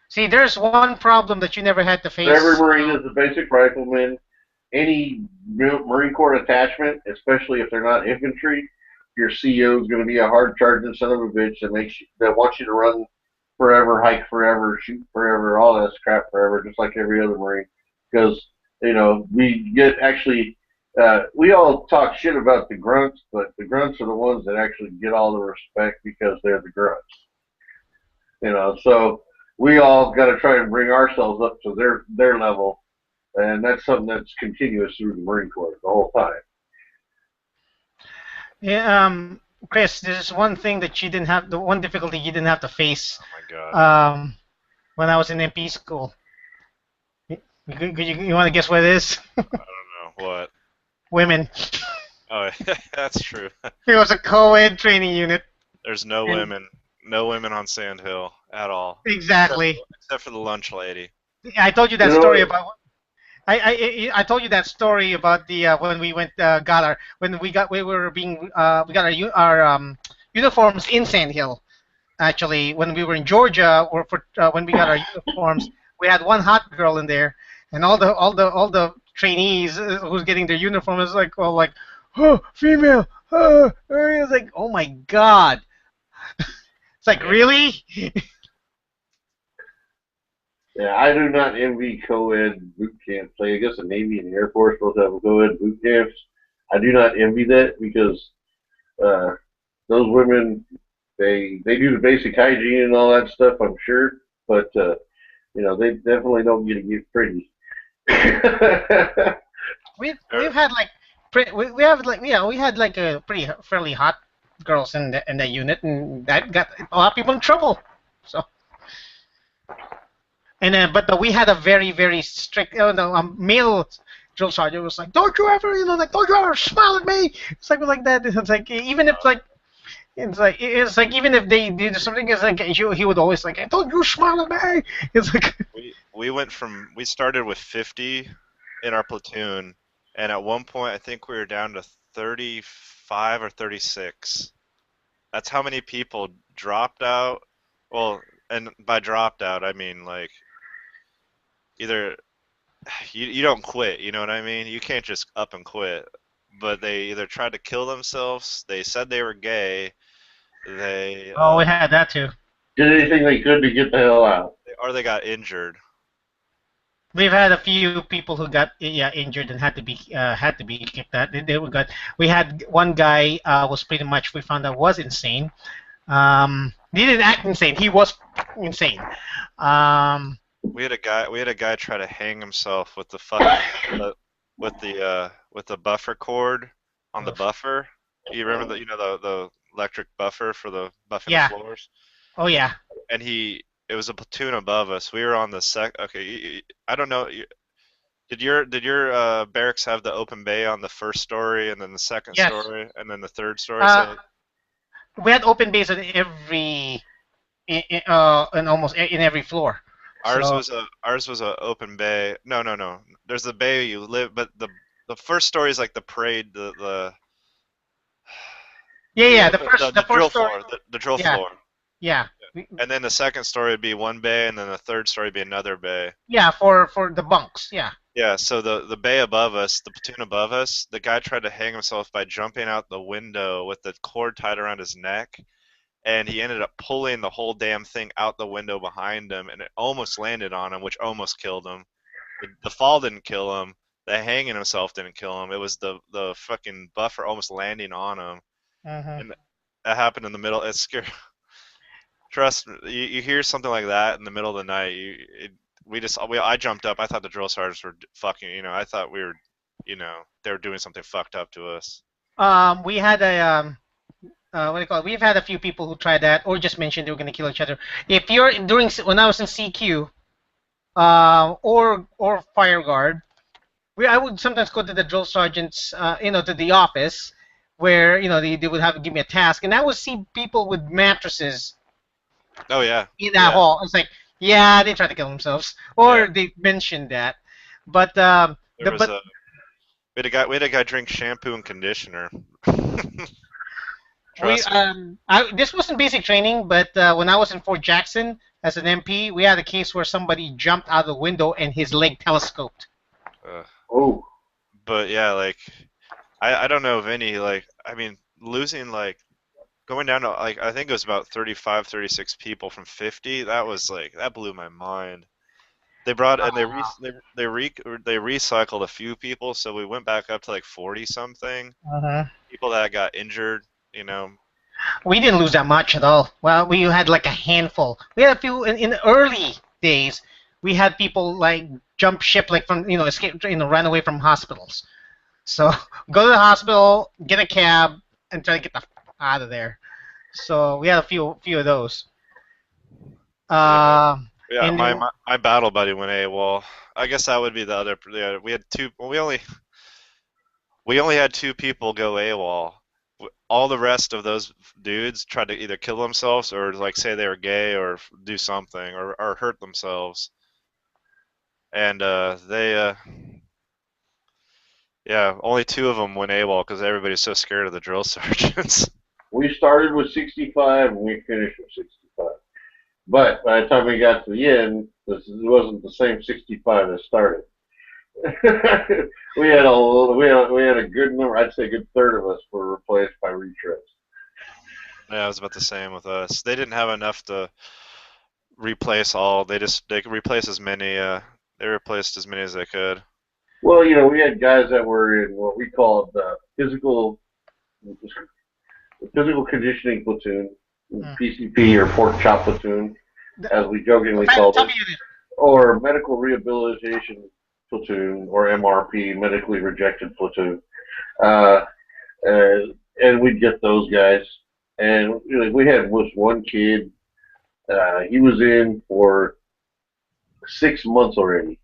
see, there's one problem that you never had to face. Every Marine is a basic rifleman. Any Marine Corps attachment, especially if they're not infantry, your CO is going to be a hard charging son of a bitch that wants you to run forever, hike forever, shoot forever, all that crap forever, just like every other Marine. Because we get actually. We all talk shit about the grunts, but the grunts are the ones that actually get all the respect because they're the grunts. So we all got to try and bring ourselves up to their level, and that's something that's continuous through the Marine Corps the whole time. Yeah, Chris, this is one thing that you didn't have, the one difficulty you didn't have to face. Oh my God. When I was in MP school. You want to guess what it is? I don't know what. Women. Oh, that's true. It was a co-ed training unit. There's no women on Sand Hill at all. Exactly. Except for the lunch lady. Yeah, I told you that story about. I told you that story about the when we went got our uniforms in Sand Hill. Actually, when we were in Georgia, or when we got our uniforms, we had one hot girl in there, and all the trainees who's getting their uniform is like, oh, female. It's like, oh my god. It's like, really? Yeah, I do not envy co-ed boot camps. Like, I guess the Navy and the Air Force both have co-ed boot camps. I do not envy that because those women, they do the basic hygiene and all that stuff, I'm sure, but they definitely don't get pretty. We've had we had like a fairly hot girls in the unit, and that got a lot of people in trouble. So, And then, but we had a very, very strict, male drill sergeant was like, don't you ever, don't you ever smile at me. It's like that. It's like even if it's like even if they did something, it's like he would always like, don't you smile at me. It's like we started with 50 in our platoon, and at one point I think we were down to 35 or 36. That's how many people dropped out. Well, and by dropped out I mean like either you don't quit, you know what I mean? You can't just up and quit. But they either tried to kill themselves, they said they were gay, they we had that too. Did anything they could to get the hell out. Or they got injured. We've had a few people who got injured and had to be kicked out. We had one guy was pretty much, we found out, was insane. He didn't act insane. He was insane. We had a guy try to hang himself with the fucking with the buffer cord on the buffer. You remember the electric buffer for the buffing the floors? Oh yeah. And it was a platoon above us. We were on the okay, I don't know. Did your barracks have the open bay on the first story, and then the second story, and then the third story? We had open bays on almost in every floor. Ours was a open bay. No. There's the bay you live, but the first story is like the parade, the drill floor, the drill floor. Yeah. And then the second story would be one bay, and then the third story would be another bay. Yeah, for the bunks. Yeah. Yeah, so the bay above us, the platoon above us, the guy tried to hang himself by jumping out the window with the cord tied around his neck, and he ended up pulling the whole damn thing out the window behind him, and it almost landed on him, which almost killed him. The fall didn't kill him. The hanging himself didn't kill him. It was the fucking buffer almost landing on him. And that happened in the middle. It's scary. Trust me, you hear something like that in the middle of the night, I jumped up. I thought the drill sergeants were fucking, I thought we were, they were doing something fucked up to us. We had a, what do you call it? We've had a few people who tried that, or just mentioned they were going to kill each other. If you're when I was in CQ, or fire guard, I would sometimes go to the drill sergeants, to the office, where they would have to give me a task, and I would see people with mattresses. Oh yeah. In that hall, it's like, they tried to kill themselves, or they mentioned that, but we had a guy drink shampoo and conditioner. This wasn't basic training, but when I was in Fort Jackson as an MP, we had a case where somebody jumped out of the window and his leg telescoped. But yeah, like I don't know of any, losing going down to I think it was about 35, 36 people from 50. That was that blew my mind. They brought and they recycled a few people, so we went back up to 40 something people that got injured. We didn't lose that much at all. Well, we had a handful. We had a few in the early days. We had people jump ship from escape, run away from hospitals. So go to the hospital, get a cab, and try to get the out of there. So we had a few of those. My battle buddy went AWOL. I guess that would be the other. Yeah, we had two. Well, we only had two people go AWOL. All the rest of those dudes tried to either kill themselves or say they were gay or do something or hurt themselves. And only two of them went AWOL because everybody's so scared of the drill sergeants. We started with 65 and we finished with 65. But by the time we got to the end, this wasn't the same 65 that started. we had a good number. I'd say a good third of us were replaced by retreads. Yeah, it was about the same with us. They didn't have enough to replace all. They could replace as many. They replaced as many as they could. Well, we had guys that were in what we called physical conditioning platoon, PCP or pork chop platoon, as we jokingly called it, or medical rehabilitation platoon, or MRP, medically rejected platoon, and we'd get those guys. And we had one kid. He was in for 6 months already.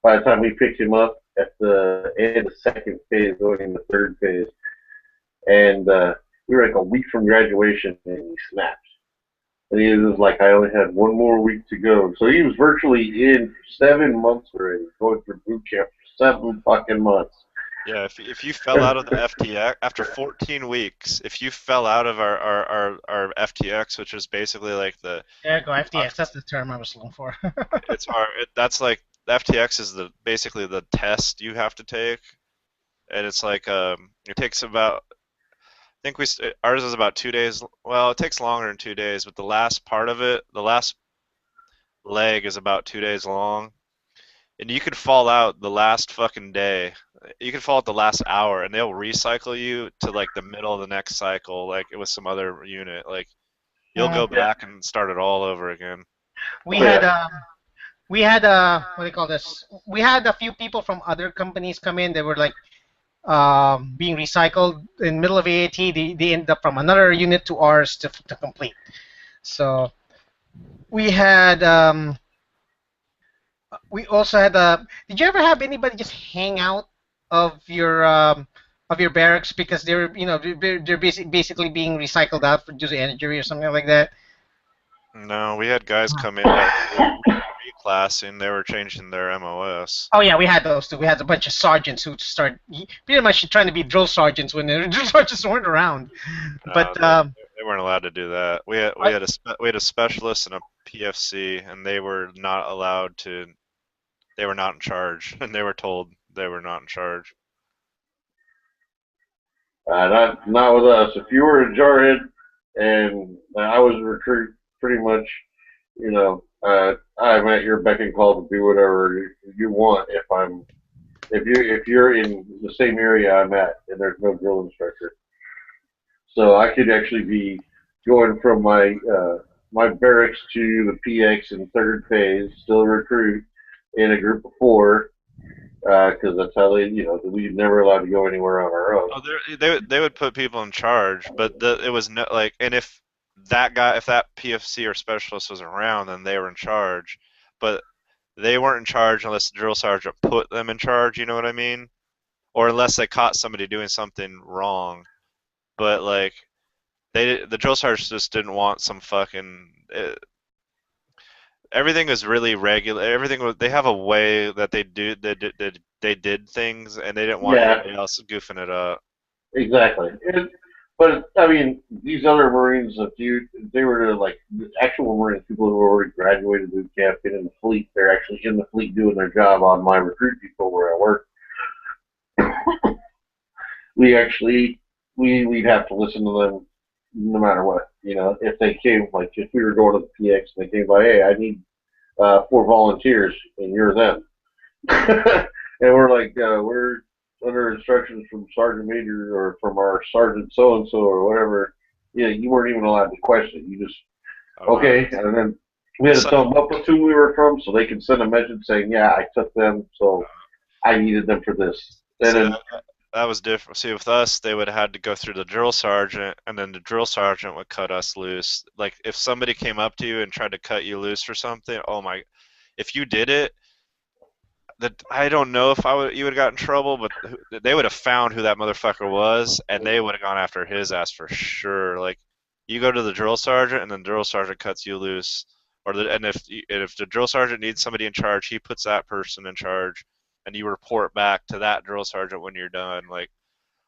By the time we picked him up at the end of second phase, going into third phase, and we were like a week from graduation, and he snapped. And he was like, I only had 1 more week to go. So he was virtually in 7 months already, going through boot camp for 7 fucking months. Yeah, if you fell out of the FTX after 14 weeks, if you fell out of our FTX, which is basically like the There you go, FTX. That's the term I was looking for. that's like the FTX is basically the test you have to take, and it's like it takes about, I think ours is about 2 days. Well, it takes longer than 2 days, but the last part of it, the last leg is about 2 days long, and you could fall out the last fucking day. You could fall out the last hour, and they'll recycle you to like the middle of the next cycle, like it was some other unit. Like you'll go back and start it all over again. We had what do you call this? We had a few people from other companies come in. They were like being recycled in the middle of AAT. They end up from another unit to ours to complete. So we had. We also had did you ever have anybody just hang out of your barracks because they're they're basically being recycled out for due to injury or something like that? No, we had guys come in reclassing. They were changing their MOS. Oh yeah, we had those too. We had a bunch of sergeants who started pretty much trying to be drill sergeants when the drill sergeants weren't around. But they weren't allowed to do that. We had a specialist and a PFC, and they were not allowed to. They were not in charge, and they were told they were not in charge. Not with us. If you were a jarhead and I was a recruit, pretty much, I'm at your beck and call to do whatever you want. If you're in the same area I'm at, and there's no drill instructor, so I could actually be going from my barracks to the PX in third phase, still a recruit in a group of 4. Because that's how we're never allowed to go anywhere on our own. Oh, they would put people in charge, but it was no and if that PFC or specialist was around, then they were in charge, but they weren't in charge unless the drill sergeant put them in charge. You know what I mean? Or unless they caught somebody doing something wrong. But like the drill sergeant just didn't want some fucking. Everything is really regular. They have a way that they did things, and they didn't want anybody else goofing it up. Exactly. But I mean, these other Marines, they were like actual Marines, people who already graduated boot camp, been in the fleet. They're actually in the fleet doing their job on my recruit depot where I work. We'd have to listen to them no matter what. If they came, like if we were going to the PX and they came by, hey, I need 4 volunteers, and you're them. And we're like, we're under instructions from Sergeant Major or from our Sergeant so-and-so or whatever. You weren't even allowed to question. You just, okay. And then we had to tell them what platoon we were from so they can send a message saying, yeah, I took them, so I needed them for this. And then that was different. See, with us, they would have had to go through the drill sergeant, and then the drill sergeant would cut us loose. Like, if somebody came up to you and tried to cut you loose for something, if you did it, I don't know if you would have got in trouble, but they would have found who that motherfucker was, and they would have gone after his ass for sure. Like, you go to the drill sergeant, and then the drill sergeant cuts you loose. And if the drill sergeant needs somebody in charge, he puts that person in charge. And you report back to that drill sergeant when you're done. Like,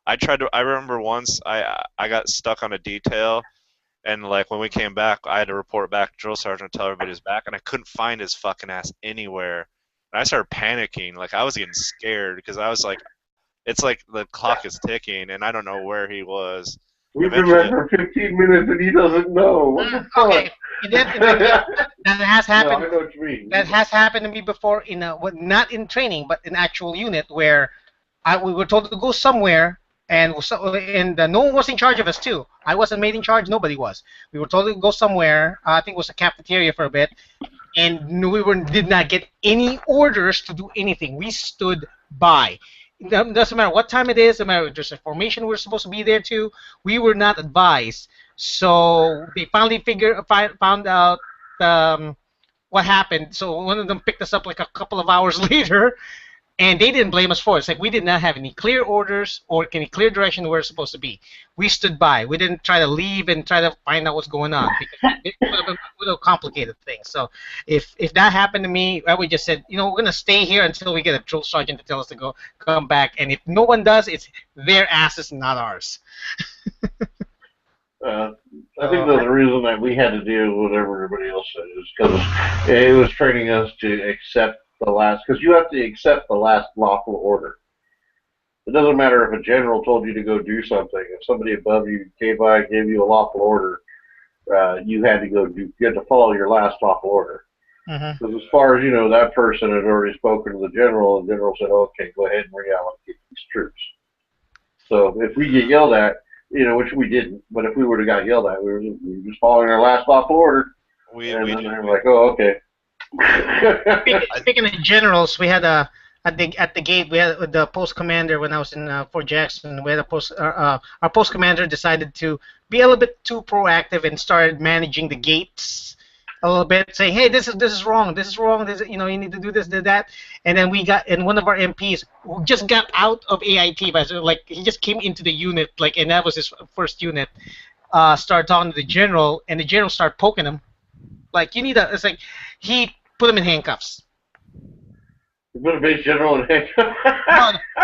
I remember once I got stuck on a detail, and like when we came back, I had to report back to drill sergeant and tell everybody was back, and I couldn't find his fucking ass anywhere. And I started panicking, like I was getting scared because I was like, it's like the clock is ticking, and I don't know where he was. We've been there for 15 minutes and he doesn't know. What the fuck? Okay, that has happened. No, I know what you mean. That has happened to me before not in training, but in actual unit where we were told to go somewhere, and no one was in charge of us too. I wasn't made in charge. Nobody was. We were told to go somewhere. I think it was a cafeteria for a bit, and did not get any orders to do anything. We stood by. It doesn't matter what time it is. Doesn't matter if there's a formation we're supposed to be there to. We were not advised. So they finally found out what happened. So one of them picked us up like a couple of hours later, and they didn't blame us for it. It's like we did not have any clear orders or any clear direction where it's supposed to be. We stood by. We didn't try to leave and try to find out what's going on because it would have complicated things. So if that happened to me, I would just said, you know, we're gonna stay here until we get a drill sergeant to tell us to come back. And if no one does, it's their asses, not ours. I think the reason that we had to deal with whatever everybody else said is because it was training us to accept the last, because you have to accept the last lawful order. It doesn't matter if a general told you to go do something. If somebody above you came by and gave you a lawful order, you had to go do. You had to follow your last lawful order. Because as far as you know, that person had already spoken to the general, and the general said, "Okay, go ahead and reallocate these troops." So if we get yelled at, you know, which we didn't, but if we would have got yelled at, we were just following our last lawful order. And then they were like, "Oh, okay." Speaking of generals, we had at the gate we had the post commander when I was in Fort Jackson. We had our post commander decided to be a little bit too proactive and started managing the gates a little bit, saying, "Hey, this is wrong. This is wrong. You know, you need to do this, do that." And then one of our MPs who just got out of AIT, but like he just came into the unit, like, and that was his first unit. Started talking to the general, and the general started poking him, like, "You need a." It's like he put him in handcuffs. You put a base general in handcuffs?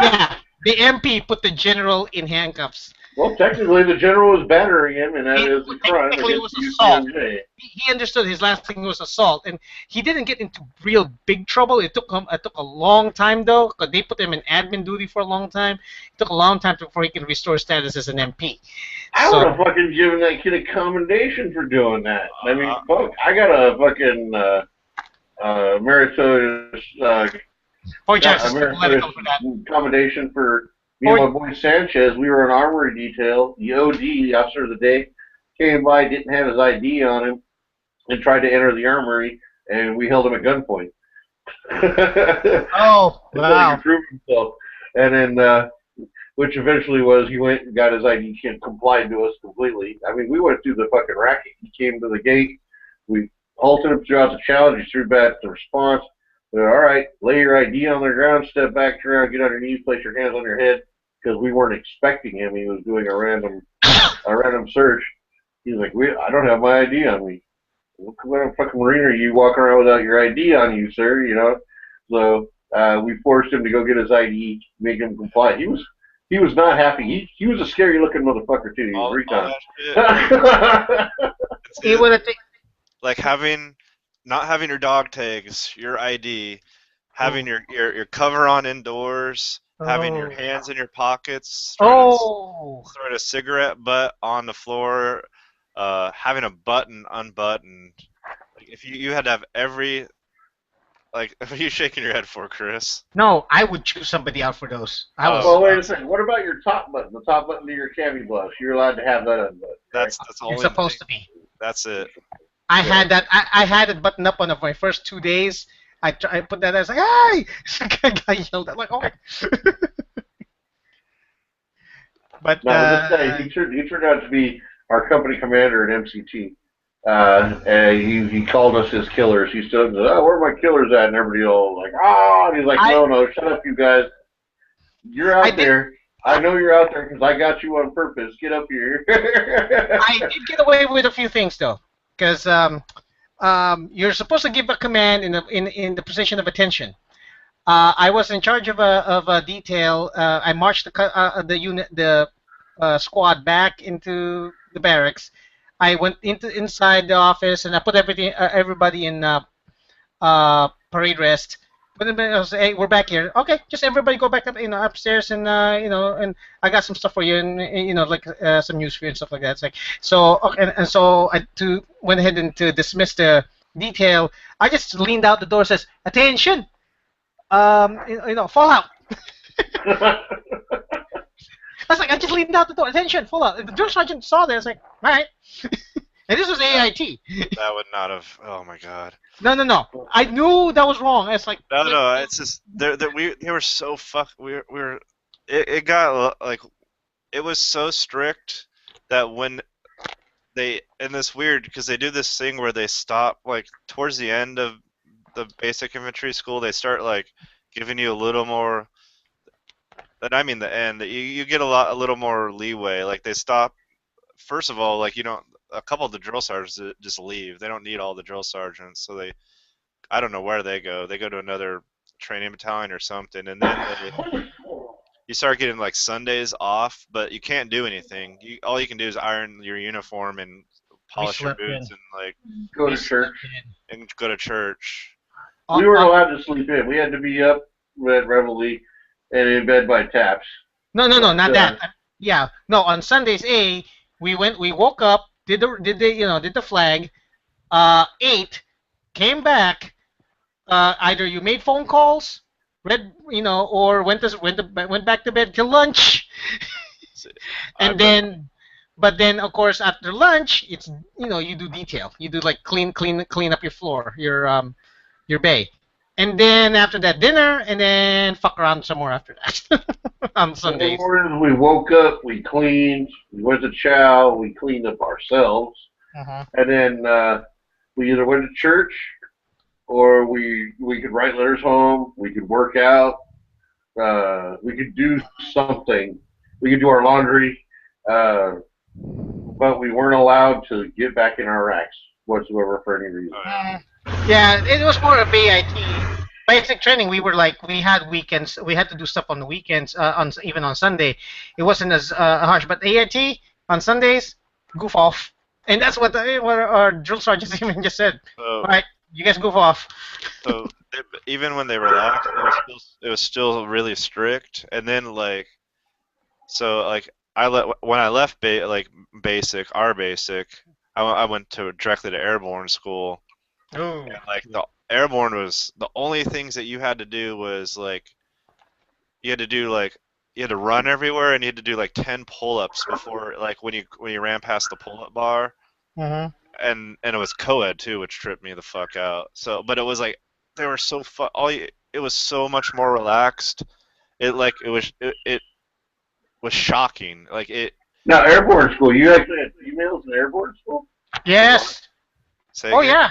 Yeah, the MP put the general in handcuffs. Well, technically, the general was battering him, and that is a crime Technically, it against was assault. UCMJ. He understood his last thing was assault, and he didn't get into real big trouble. It took a long time though, because they put him in admin duty for a long time. It took a long time before he could restore status as an MP. I would have fucking given that kid a commendation for doing that. I mean, fuck, I got a fucking meritorious commendation for me and my boy Sanchez. We were an armory detail. The OD, the officer of the day, came by, didn't have his ID on him, and tried to enter the armory, and we held him at gunpoint. Oh, Until wow. he proved himself. And then, which eventually was, he went and got his ID and complied to us completely. I mean, we went through the fucking racket. He came to the gate. We halted him throughout the challenge. He threw back the response. We said, "All right, lay your ID on the ground, step back, turn around, get on your knees, place your hands on your head," because we weren't expecting him. He was doing a random search. He's like, "I don't have my ID on me." What kind of fucking marine are you walking around without your ID on you, sir? You know. So we forced him to go get his ID, make him comply. He was not happy. He was a scary looking motherfucker too. He was recon. He would have like not having your dog tags, your ID, having your cover on indoors, having your hands in your pockets, throwing a cigarette butt on the floor, having a button unbuttoned. Like, if you had to have every, like, what are you shaking your head for, Chris? No, I would choose somebody out for those. Well, wait a second. What about your top button? The top button to your cami blouse. You're allowed to have that unbuttoned. That's all. You're supposed to be. That's it. I had that. I had it buttoned up on my first 2 days. I put that. I was like, "Hey!" I got yelled at. Like, "Oh." But he turned out to be our company commander at MCT. And he called us his killers. He stood and said, "Oh, where are my killers at?" And everybody all like, "Ah!" And he's like, "No, shut up, you guys. You're out there. I know you're out there because I got you on purpose. Get up here." I did get away with a few things though, because you're supposed to give a command in the position of attention. I was in charge of a detail. I marched the squad back into the barracks. I went inside the office and I put everybody in parade rest. But then I was, "Hey, we're back here." "Okay, just everybody go back up, upstairs, and and I got some stuff for you, and like some news for you and stuff like that." It's like so, and so I went ahead and to dismiss the detail. I just leaned out the door and says, "Attention, fallout." I was like, I just leaned out the door. "Attention, fallout." The drill sergeant saw that. I was like, "All right." And this was AIT. That would not have. Oh my God. No. I knew that was wrong. It's like no. It's just they were so It got like, it was so strict that when and it's weird because they do this thing where they stop like towards the end of the basic infantry school. They start like giving you a little more. And I mean the end. You get a little more leeway. Like they stop. First of all, like you don't. A couple of the drill sergeants just leave. They don't need all the drill sergeants, so I don't know where they go. They go to another training battalion or something, and then you start getting like Sundays off, but you can't do anything. All you can do is iron your uniform and polish your slept in. boots and like Go to church. and go to church. We weren't allowed to sleep in. We had to be up at Reveille and in bed by taps. No, not that. Yeah, no. On Sundays, we woke up, did the flag, ate, came back. Either you made phone calls, or went back to bed till lunch, and then, but then of course after lunch, it's you do detail. You do like clean up your floor, your bay. And then after that, dinner, and then fuck around some more after that on Sundays. In the morning, we woke up, we cleaned, we went to chow, we cleaned up ourselves, and then we either went to church or we could write letters home, we could work out, we could do something, we could do our laundry, but we weren't allowed to get back in our racks whatsoever for any reason. Yeah, it was more of BIT. Basic training, we had weekends. We had to do stuff on the weekends, even on Sunday. It wasn't as harsh. But AIT on Sundays, goof off, and that's what our drill sergeants even just said. All right, you guys goof off. So even when they relaxed, it was still really strict. And then when I left basic, our basic, I went directly to airborne school. Oh. And, like the airborne was the only things that you had to do was like you had to run everywhere and you had to do like 10 pull-ups before when you ran past the pull-up bar. And it was co-ed too, which tripped me the fuck out. So, but it was like they were so it was so much more relaxed. It was shocking. Like it. Now airborne school, you actually had females in airborne school? Yes. Say again? Yeah.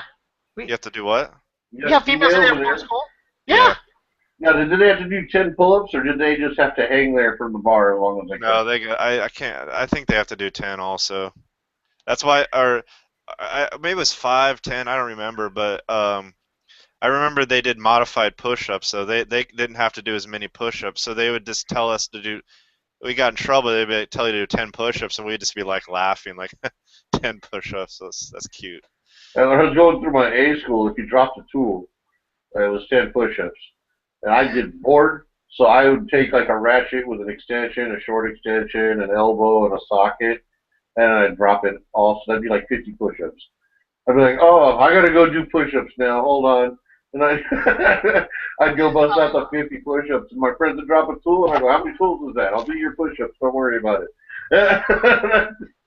You have to do what? Yeah, females in airborne school. Yeah. Now, did they have to do 10 pull-ups, or did they just have to hang there from the bar as long as they could? No, I can't. I think they have to do 10 also. That's why, maybe it was 5, 10. I don't remember, but I remember they did modified push-ups, so they didn't have to do as many push-ups. So they would just tell us to do. We got in trouble. They'd tell you to do 10 push-ups, and we'd just be like laughing, like 10 push-ups. So that's cute. And when I was going through my A school, if you dropped a tool, it was 10 push-ups. And I did board, so I would take like a ratchet with an extension, a short extension, an elbow, and a socket, and I'd drop it all. So that'd be like 50 push-ups. I'd be like, oh, I gotta go do push-ups now. Hold on. And I'd go bust out the 50 push-ups. And my friends would drop a tool, and I go, how many tools is that? I'll do your push-ups. Don't worry about it.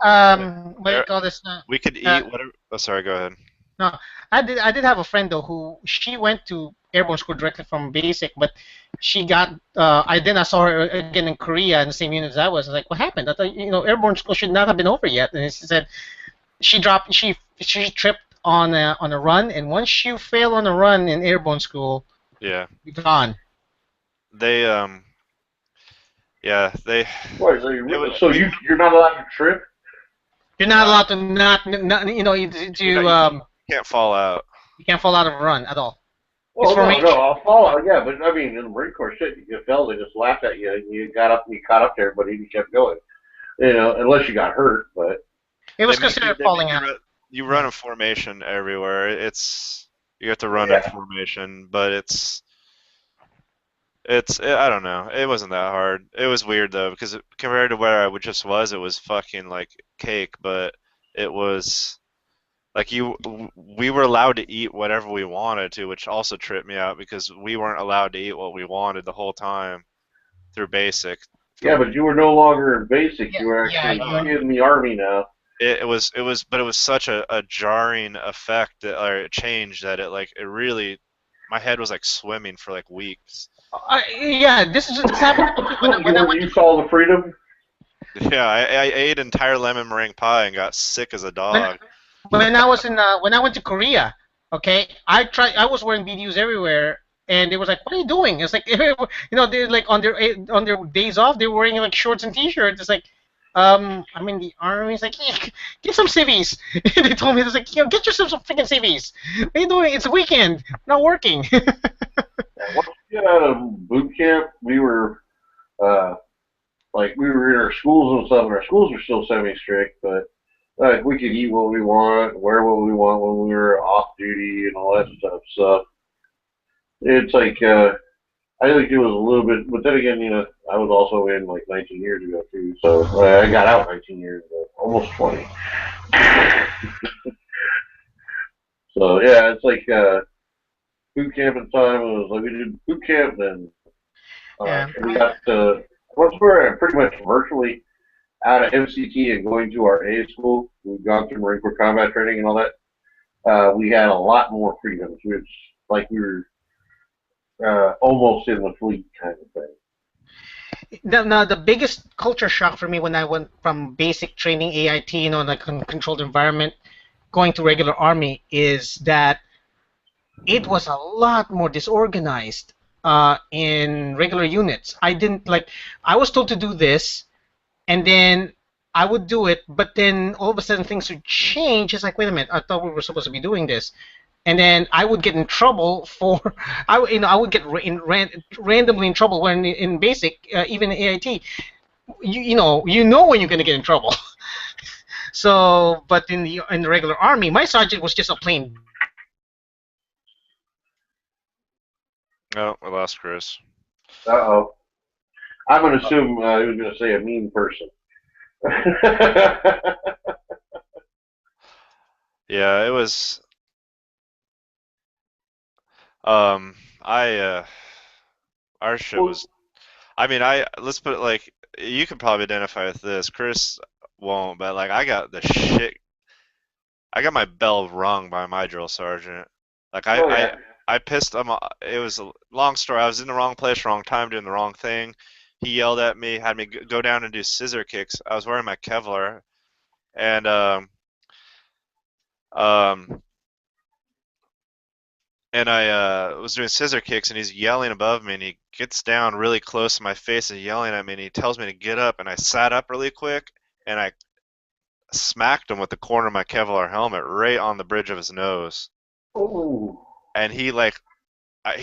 What do you call this? We could eat whatever. Oh, sorry, go ahead. No, I did have a friend though who she went to airborne school directly from basic, but she got. I saw her again in Korea in the same unit as I was. I was like, what happened? I thought airborne school should not have been over yet. And she said she tripped on a run, and once you fail on a run in airborne school, yeah, you're gone. They Yeah, they. What, so you're not allowed to trip? You're not allowed to not You can't fall out. You can't fall out of a run at all. Well, no, I'll fall out, yeah, but I mean, in the Marine Corps, shit, you fell, they just laughed at you, and you got up and you caught up to everybody and you kept going. Unless you got hurt, but. It was considered falling out. You run a formation everywhere. You have to run a formation, but it's I don't know. It wasn't that hard. It was weird though, because compared to where I just was, it was fucking like cake. But it was like we were allowed to eat whatever we wanted to, which also tripped me out because we weren't allowed to eat what we wanted the whole time through basic. Yeah, but you were no longer in basic. You were actually in the Army now. It was such a jarring effect or change that it really, my head was like swimming for like weeks. This happened when you saw the freedom. Yeah, I ate entire lemon meringue pie and got sick as a When, dog. when I went to Korea, okay, I was wearing BDUs everywhere, and they was like, "What are you doing?" It's like, they're like on their days off, they're wearing like shorts and t-shirts. It's like, I'm in the army. It's like, "Yeah, get some civvies." They told me, it's like, get yourself some freaking civvies. What are you doing? It's a weekend, not working. Once we got out of boot camp, we were we were in our schools and stuff, and our schools are still semi-strict, but we could eat what we want, wear what we want when we were off duty and all that stuff. So it's like I think it was a little bit, but then again, I was also in like 19 years ago too, so I got out 19 years ago, almost 20. So yeah, it's like boot camp at the time. It was like we did boot camp, then we got to once we're pretty much virtually out of MCT and going to our A school. We've gone through Marine Corps combat training and all that. We had a lot more freedoms. It's like we were almost in the fleet kind of thing. The biggest culture shock for me when I went from basic training AIT, like controlled environment, going to regular army, is that it was a lot more disorganized in regular units. I was told to do this, and then I would do it, but then all of a sudden things would change. It's like, wait a minute, I thought we were supposed to be doing this. And then I would get in trouble for, I would get randomly in trouble when in basic, even AIT, you know when you're gonna get in trouble. So, but in the regular army, my sergeant was just a plain. Oh, I lost Chris. Uh-oh. I'm going to assume he was going to say a mean person. Yeah, it was. Our ship was. I mean, let's put it like you could probably identify with this. Chris won't, but like I got my bell rung by my drill sergeant. Like I pissed him off. It was a long story. I was in the wrong place, wrong time, doing the wrong thing. He yelled at me, had me go down and do scissor kicks. I was wearing my Kevlar, and I was doing scissor kicks, and he's yelling above me, and he gets down really close to my face and yelling at me, and he tells me to get up, and I sat up really quick, and I smacked him with the corner of my Kevlar helmet right on the bridge of his nose. Ooh. And he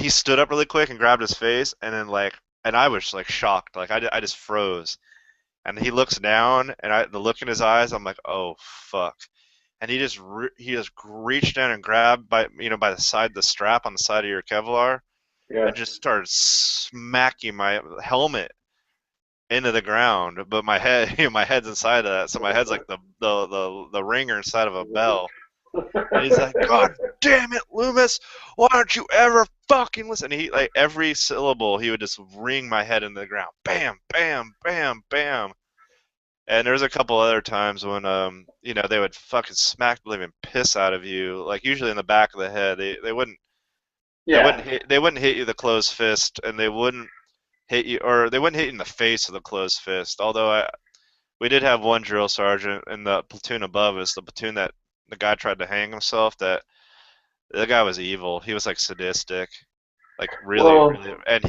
stood up really quick and grabbed his face, and then and I was like shocked, like I just froze. And he looks down, and the look in his eyes, I'm like, oh fuck. And he just reached down and grabbed by the side, the strap on the side of your Kevlar, and just started smacking my helmet into the ground. But my head's inside of that, so my head's like the ringer inside of a bell. And he's like, God damn it, Loomis, why don't you ever fucking listen? And he, like, every syllable, he would just ring my head into the ground. Bam, bam, bam, bam. And there's a couple other times when, they would fucking smack the living piss out of you, like usually in the back of the head. They wouldn't hit you with a closed fist, and they wouldn't hit you in the face with a closed fist. Although we did have one drill sergeant in the platoon above us, the platoon that the guy tried to hang himself. That the guy was evil. He was like sadistic, like really, and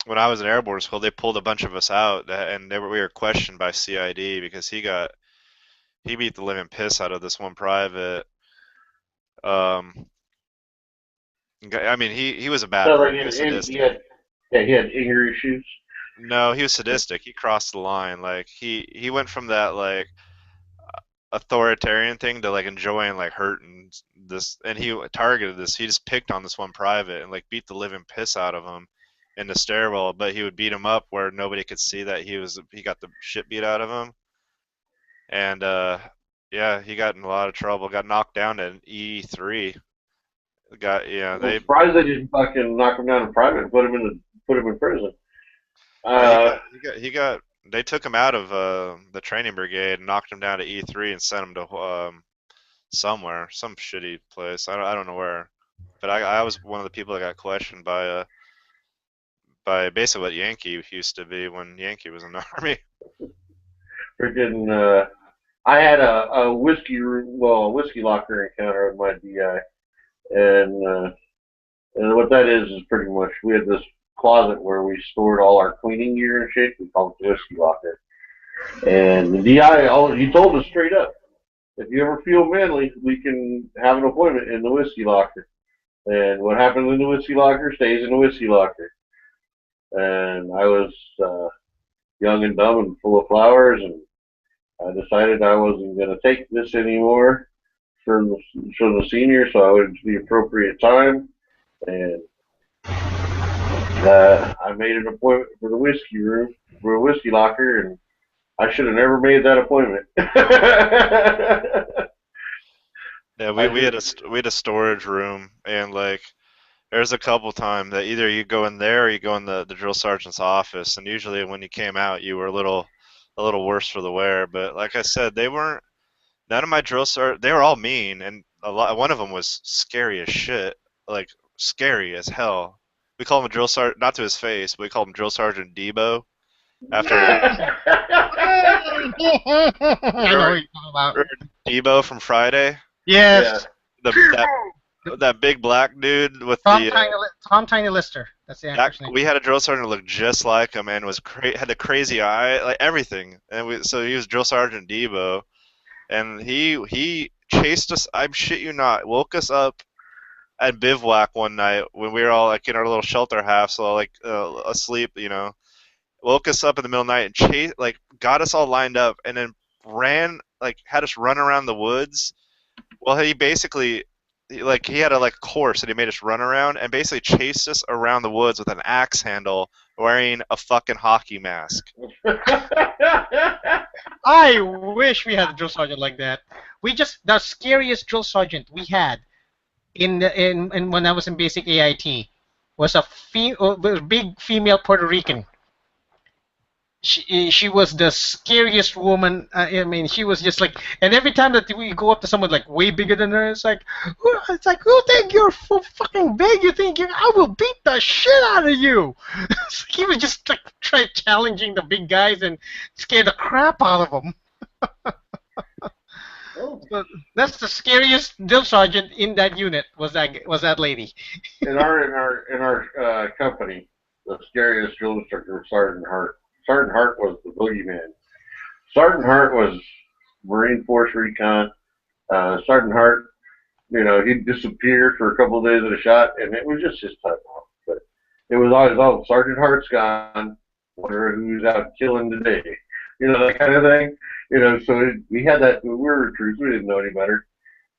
when I was in airborne school, they pulled a bunch of us out, and we were questioned by CID because he beat the living piss out of this one private. I mean, he was a bad person. He was sadistic. He had anger issues. No, he was sadistic. He crossed the line. Like he went from that like authoritarian thing to like enjoying like hurting this, and he targeted this. He just picked on this one private and like beat the living piss out of him in the stairwell. But he would beat him up where nobody could see that he got the shit beat out of him. And yeah, he got in a lot of trouble. Got knocked down to an E3. I'm surprised they didn't fucking knock him down in private and put him in prison. They took him out of the training brigade and knocked him down to E3 and sent him to somewhere, some shitty place. I don't know where. But I was one of the people that got questioned by basically what Yankee used to be when Yankee was in the Army. Freaking, I had a a whiskey locker encounter with my DI, and what that is pretty much we had this closet where we stored all our cleaning gear and shit. We called it the whiskey locker. And the DI, he told us straight up, if you ever feel manly, we can have an appointment in the whiskey locker. And what happens in the whiskey locker stays in the whiskey locker. And I was young and dumb and full of flowers, and I decided I wasn't going to take this anymore from the senior, so I went to the appropriate time, and I made an appointment for the whiskey room, for a whiskey locker, and I should have never made that appointment. Yeah, we had a storage room, and like there's a couple times that either you go in there or you go in the drill sergeant's office, and usually when you came out you were a little worse for the wear. But like I said, none of my drill sergeants, they were all mean, and one of them was scary as shit, like scary as hell. We call him a drill sergeant, not to his face, but we called him Drill Sergeant Debo. After I know what you're talking about. Debo from Friday. Yes. That big black dude with Tom Tiny Lister. That's the actor's name. We had a drill sergeant who looked just like him and had the crazy eye, like everything. And so he was Drill Sergeant Debo, and he chased us. I shit you not, woke us up at bivouac one night when we were all like in our little shelter half, so like asleep, you know. Woke us up in the middle of the night and got us all lined up, and then had us run around the woods. Well, he basically he had a course that he made us run around, and basically chased us around the woods with an axe handle, wearing a fucking hockey mask. I wish we had a drill sergeant like that. The scariest drill sergeant we had in when I was in basic AIT was a big female Puerto Rican. She was the scariest woman. I mean, she was just like, and every time that we go up to someone like way bigger than her, it's like, who think you're so fucking big? You think I will beat the shit out of you? He was just like challenging the big guys and scare the crap out of them. So that's the scariest drill sergeant in that unit was that lady. In our company, the scariest drill instructor was Sergeant Hart. Sergeant Hart was the boogeyman. Sergeant Hart was Marine Force Recon. Sergeant Hart, he'd disappear for a couple of days at a shot, and it was just his time off. But it was always, Sergeant Hart's gone. Wonder who's out killing today. That kind of thing. So we had that. We were recruits. We didn't know any better.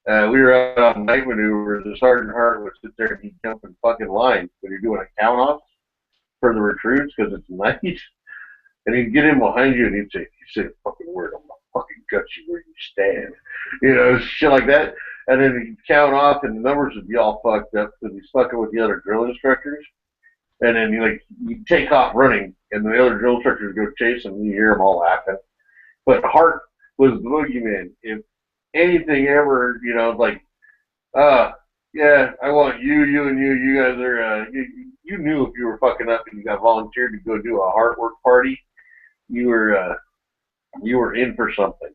We were out on night maneuvers, and Sergeant Hart would sit there and he'd jump in fucking lines when you're doing a count-off for the recruits because it's night. And he'd get in behind you and he'd say, "You say a fucking word, I'm gonna fucking gut you where you stand." Shit like that. And then he'd count off and the numbers would be all fucked up because he's fucking with the other drill instructors. And then you take off running and the other drill instructors go chase him and you hear them all laughing. But Hart was the boogeyman. If anything ever, yeah, I want you and you guys are, you knew if you were fucking up and you got volunteered to go do a heart work party, you were in for something.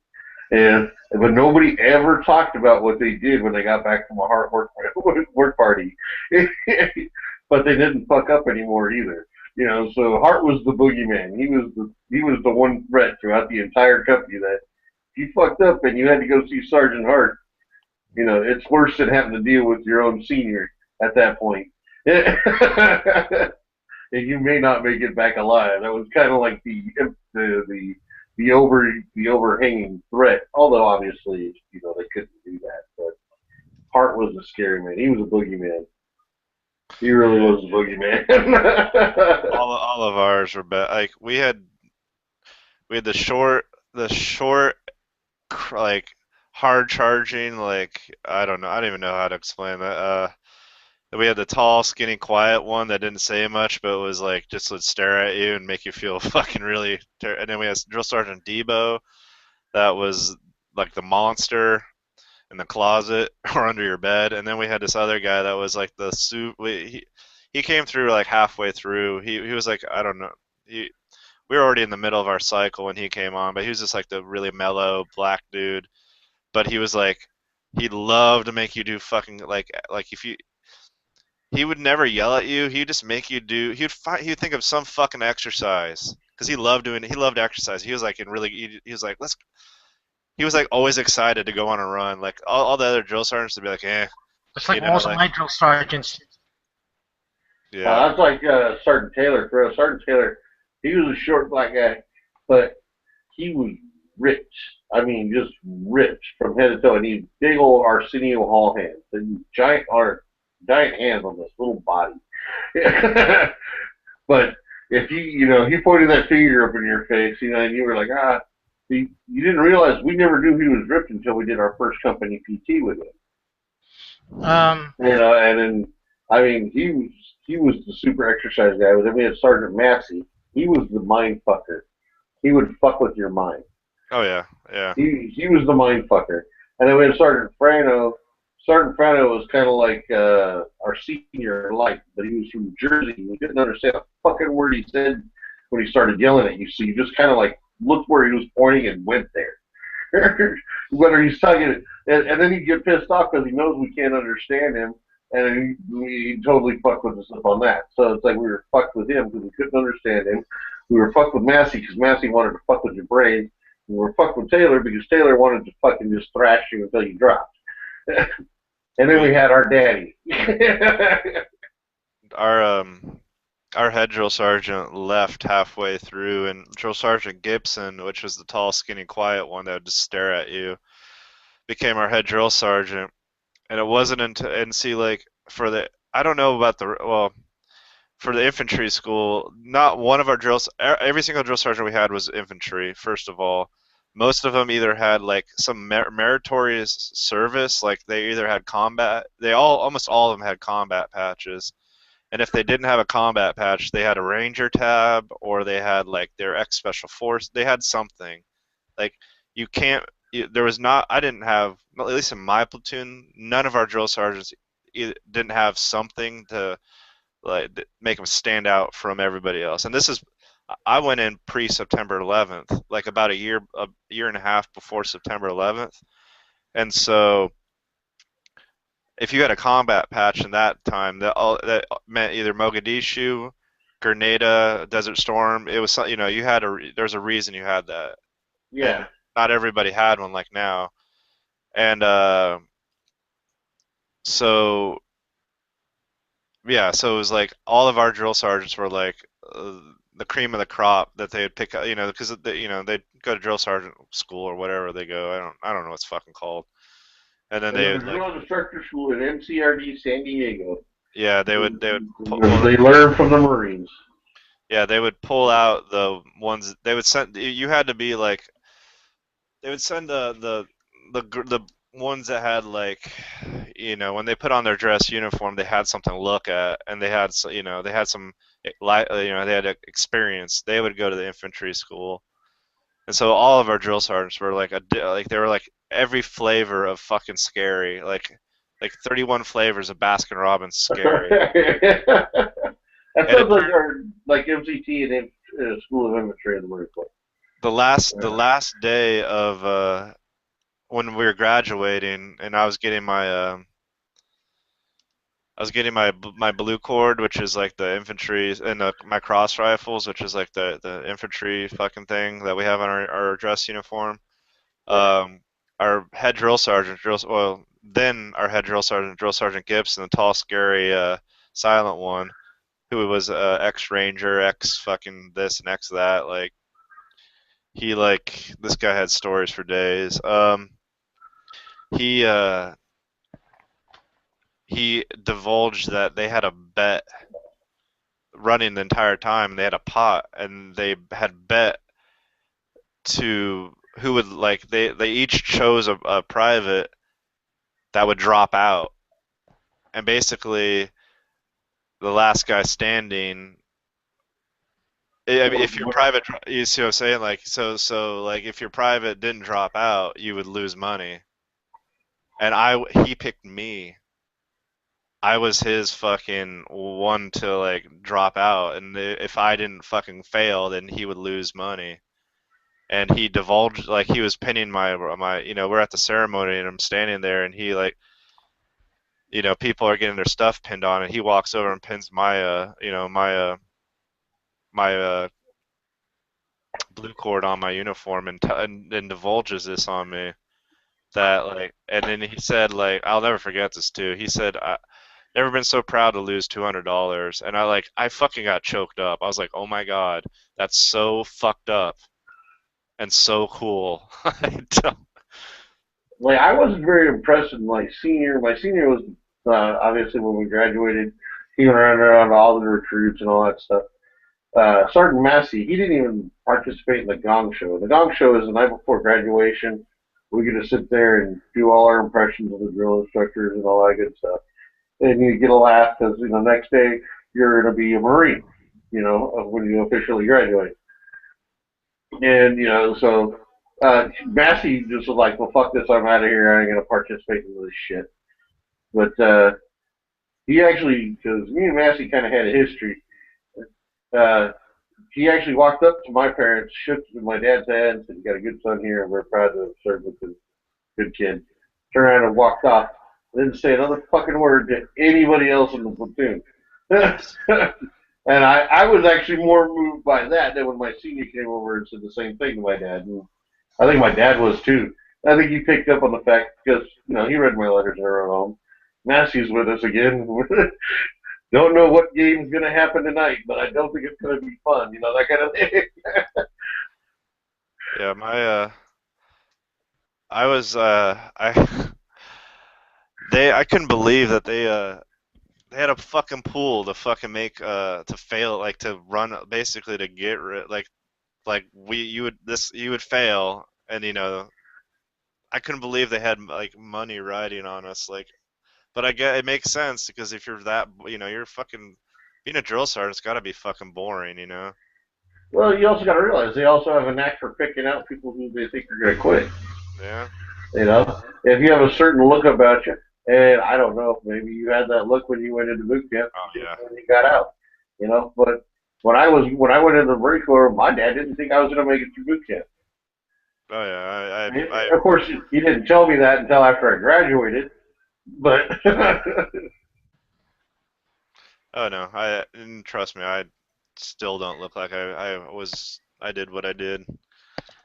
But nobody ever talked about what they did when they got back from a heart work party. But they didn't fuck up anymore either. So Hart was the boogeyman. He was the one threat throughout the entire company that if you fucked up and you had to go see Sergeant Hart, it's worse than having to deal with your own senior at that point. And you may not make it back alive. That was kind of like the overhanging threat. Although obviously, they couldn't do that. But Hart was a scary man. He was a boogeyman. He really was a boogeyman. all of ours were bad. Like we had the short, hard charging. I don't know. I don't even know how to explain that. We had the tall, skinny, quiet one that didn't say much, but was just would stare at you and make you feel fucking really. And then we had Drill Sergeant Debo, that was like the monster. in the closet or under your bed. And then we had this other guy that was like the he came through like halfway through. He was like, I don't know. We were already in the middle of our cycle when he came on, but he was just like the really mellow black dude. But he was like, he'd love to make you do fucking like if you. He would never yell at you. He'd just make you do. He'd think of some fucking exercise because he loved doing. He loved exercise. He was like He was like let's. He was like always excited to go on a run. Like all the other drill sergeants would be like, eh. It's like most of my drill sergeants. Yeah. That's like Sergeant Taylor. Sergeant Taylor, he was a short black guy, but he was ripped. I mean, just ripped from head to toe. And he had big old Arsenio Hall hands. And giant hands on this little body. But if he pointed that finger up in your face, and you were like, you didn't realize we never knew he was ripped until we did our first company PT with him. And then, I mean, he was the super exercise guy. Then we had Sergeant Massey. He was the mind fucker. He would fuck with your mind. Oh yeah, yeah. He was the mind fucker. And then we had Sergeant Frano. Sergeant Frano was kind of like our senior light, but he was from Jersey. We couldn't understand a fucking word he said when he started yelling at you. So you just kind of like looked where he was pointing and went there. Whether he's talking, and then he'd get pissed off because he knows we can't understand him, and he totally fucked with us up on that. So it's like we were fucked with him because we couldn't understand him. We were fucked with Massey because Massey wanted to fuck with your brain. We were fucked with Taylor because Taylor wanted to fucking just thrash you until you dropped. And then we had our daddy. Our head drill sergeant left halfway through, and Drill Sergeant Gibson, which was the tall, skinny, quiet one that would just stare at you, became our head drill sergeant. And it wasn't until I don't know about for the infantry school, not one of our drills. Every single drill sergeant we had was infantry. First of all, most of them either had like some meritorious service, like they either had combat. Almost all of them had combat patches. And if they didn't have a combat patch, they had a ranger tab, or they had like their ex special force. They had something. Like I didn't have, at least in my platoon, none of our drill sergeants didn't have something to like make them stand out from everybody else. And I went in pre-September 11th, like about a year and a half before September 11th. And so if you had a combat patch in that time, that meant either Mogadishu, Grenada, Desert Storm. It was, there's a reason you had that. Yeah. And not everybody had one like now. And so it was like all of our drill sergeants were like the cream of the crop that they would pick up, because they'd go to drill sergeant school or whatever they go. I don't know what it's fucking called. And then they would drill instructor school at MCRD San Diego. Yeah, they would. They learn from the Marines. Yeah, they would pull out the ones. They would send. You had to be like. They would send the ones that had like, when they put on their dress uniform, they had something to look at, and they had some, they had experience. They would go to the infantry school, and so all of our drill sergeants were like they were like every flavor of fucking scary, like 31 flavors of Baskin Robbins scary. That sounds like MCT and School of Infantry in the Marine Corps. The last day of when we were graduating, and I was getting my my blue cord, which is like the infantry, and my cross rifles, which is like the infantry fucking thing that we have on our dress uniform. Our head drill sergeant, Drill Sergeant Gibson, the tall, scary, silent one, who was ex-ranger, ex-fucking this and ex that, like, this guy had stories for days. He divulged that they had a bet running the entire time. They had a pot, and they had bet to who would, like, they each chose a private that would drop out, and basically the last guy standing. I mean, if your private, you see what I'm saying? Like, so like, if your private didn't drop out, you would lose money. and he picked me. I was his fucking one to like drop out, and if I didn't fucking fail, then he would lose money. And he divulged, like, he was pinning my we're at the ceremony and I'm standing there, and he, like, people are getting their stuff pinned on, and he walks over and pins my blue cord on my uniform, and divulges this on me, that, like, and then he said, like, I'll never forget this too. He said, never been so proud to lose $200, and I fucking got choked up. I was like, oh my god, that's so fucked up and so cool. Like, I wasn't very impressed with my senior. My senior was obviously when we graduated. He went around to all the recruits and all that stuff. Sergeant Massey, he didn't even participate in the Gong Show. The Gong Show is the night before graduation. We get to sit there and do all our impressions of the drill instructors and all that good stuff. And you get a laugh because, next day you're going to be a Marine, when you officially graduate. And, so Massey just was like, well, fuck this, I'm out of here, I ain't going to participate in this shit. But he actually, because me and Massey kind of had a history, he actually walked up to my parents, shook my dad's hand, and said, you got a good son here, and we're proud to have served with this good kid. Turned around and walked off. Didn't say another fucking word to anybody else in the platoon. And I was actually more moved by that than when my senior came over and said the same thing to my dad. And I think my dad was too. I think he picked up on the fact because, he read my letters and I wrote home. Massey's with us again. Don't know what game's going to happen tonight, but I don't think it's going to be fun. That kind of thing. Yeah, I couldn't believe that they had a fucking pool to fucking make to fail, like, to run, basically to get rid, you would fail, and I couldn't believe they had, like, money riding on us, like, but I get it makes sense because if you're that, you're fucking being a drill sergeant's got to be fucking boring, Well, you also got to realize they also have a knack for picking out people who they think are going to quit. Yeah. If you have a certain look about you, and I don't know, maybe you had that look when you went into boot camp. Oh yeah. When you got out, But when I went into the Marine Corps, my dad didn't think I was going to make it through boot camp. Oh yeah. Of course, he didn't tell me that until after I graduated. But oh no, and trust me, I still don't look like I did what I did.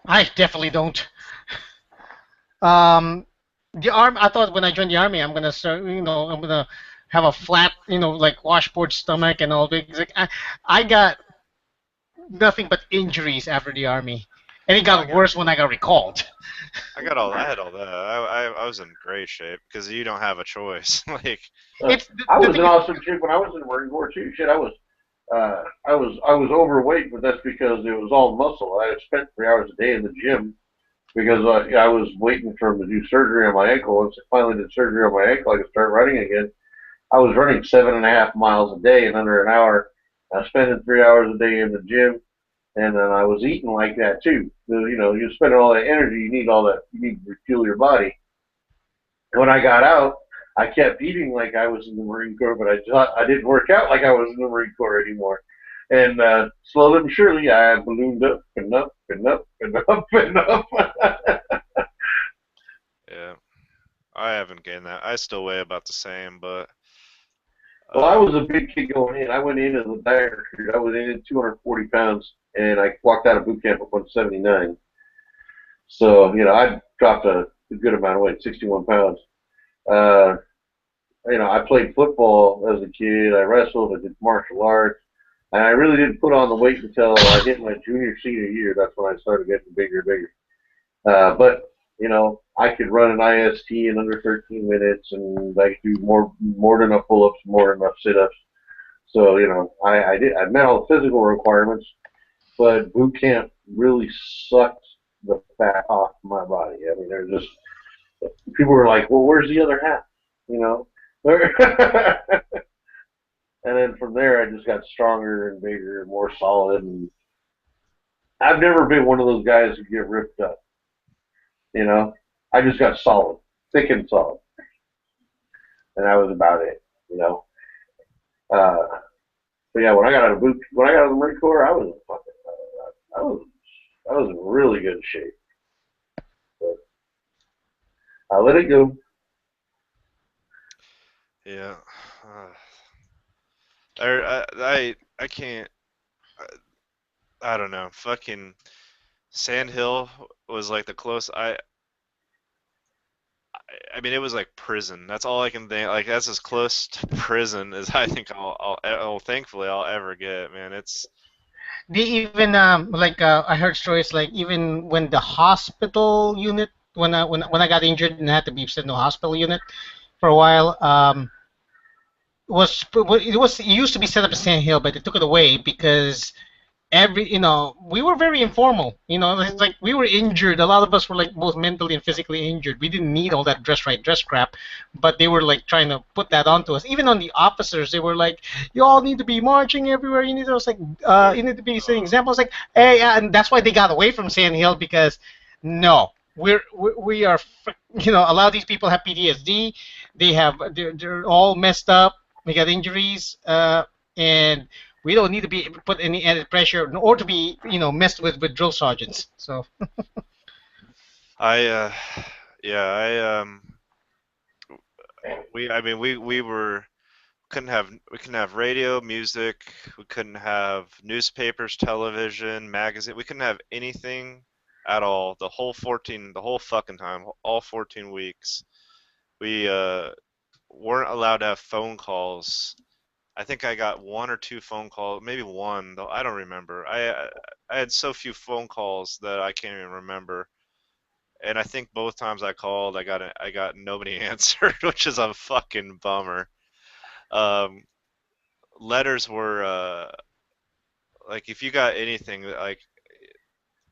I definitely don't. The army. I thought when I joined the army, I'm gonna start. I'm gonna have a flat, like washboard stomach and all big. Like, I got nothing but injuries after the army, and it got worse when I got recalled. I had all that. I was in great shape because you don't have a choice. Like, I was in awesome shape when I was in the Marine Corps too. Shit, I was overweight, but that's because it was all muscle. I had spent 3 hours a day in the gym because I was waiting for him to do surgery on my ankle. Once I finally did surgery on my ankle, I could start running again. I was running 7.5 miles a day in under an hour. I was spending 3 hours a day in the gym, and then I was eating like that too. You're spending all that energy. You need all that. You need to refuel your body. When I got out, I kept eating like I was in the Marine Corps, but I didn't work out like I was in the Marine Corps anymore. And slowly but surely, I ballooned up and up and up and up and up. Yeah, I haven't gained that. I still weigh about the same, but. Well, I was a big kid going in. I went in as a diet recruit. I was in at 240 pounds, and I walked out of boot camp at 179. So, I dropped a good amount of weight, 61 pounds. I played football as a kid. I wrestled. I did martial arts. And I really didn't put on the weight until I hit my senior year. That's when I started getting bigger and bigger. But I could run an IST in under 13 minutes, and I could do more than enough pull-ups, more than enough sit-ups. So, I met all the physical requirements, but boot camp really sucked the fat off my body. I mean, there's just people were like, well, where's the other half? And then from there, I just got stronger and bigger and more solid. And I've never been one of those guys who get ripped up. I just got solid. thick and solid, and that was about it. You know. But yeah, when I got out of the Marine Corps, I was in really good shape. But I let it go. Yeah. I can't. I don't know. Fucking Sand Hill was like the close. I mean, it was like prison. That's all I can think. Like that's as close to prison as I think thankfully I'll ever get. Man, it's. They even I heard stories like even when the hospital unit when I got injured and had to be sent to a hospital unit for a while it used to be set up in Sand Hill, but they took it away because we were very informal. It's like we were injured. A lot of us were like both mentally and physically injured. We didn't need all that dress crap, but they were like trying to put that onto us. Even on the officers, they were like, "You all need to be marching everywhere. You need to be setting examples." Like, hey, and that's why they got away from Sand Hill because, no, we are, a lot of these people have PTSD. They're all messed up. They got injuries, and we don't need to be put any added pressure or to be, messed with drill sergeants. So. We couldn't have radio, music, we couldn't have newspapers, television, magazine, we couldn't have anything at all. The whole fucking time, all 14 weeks, we weren't allowed to have phone calls. I think I got 1 or 2 phone calls, maybe 1, though I don't remember. I had so few phone calls that I can't even remember. And I think both times I called, I got nobody answered, which is a fucking bummer. Letters were like if you got anything, like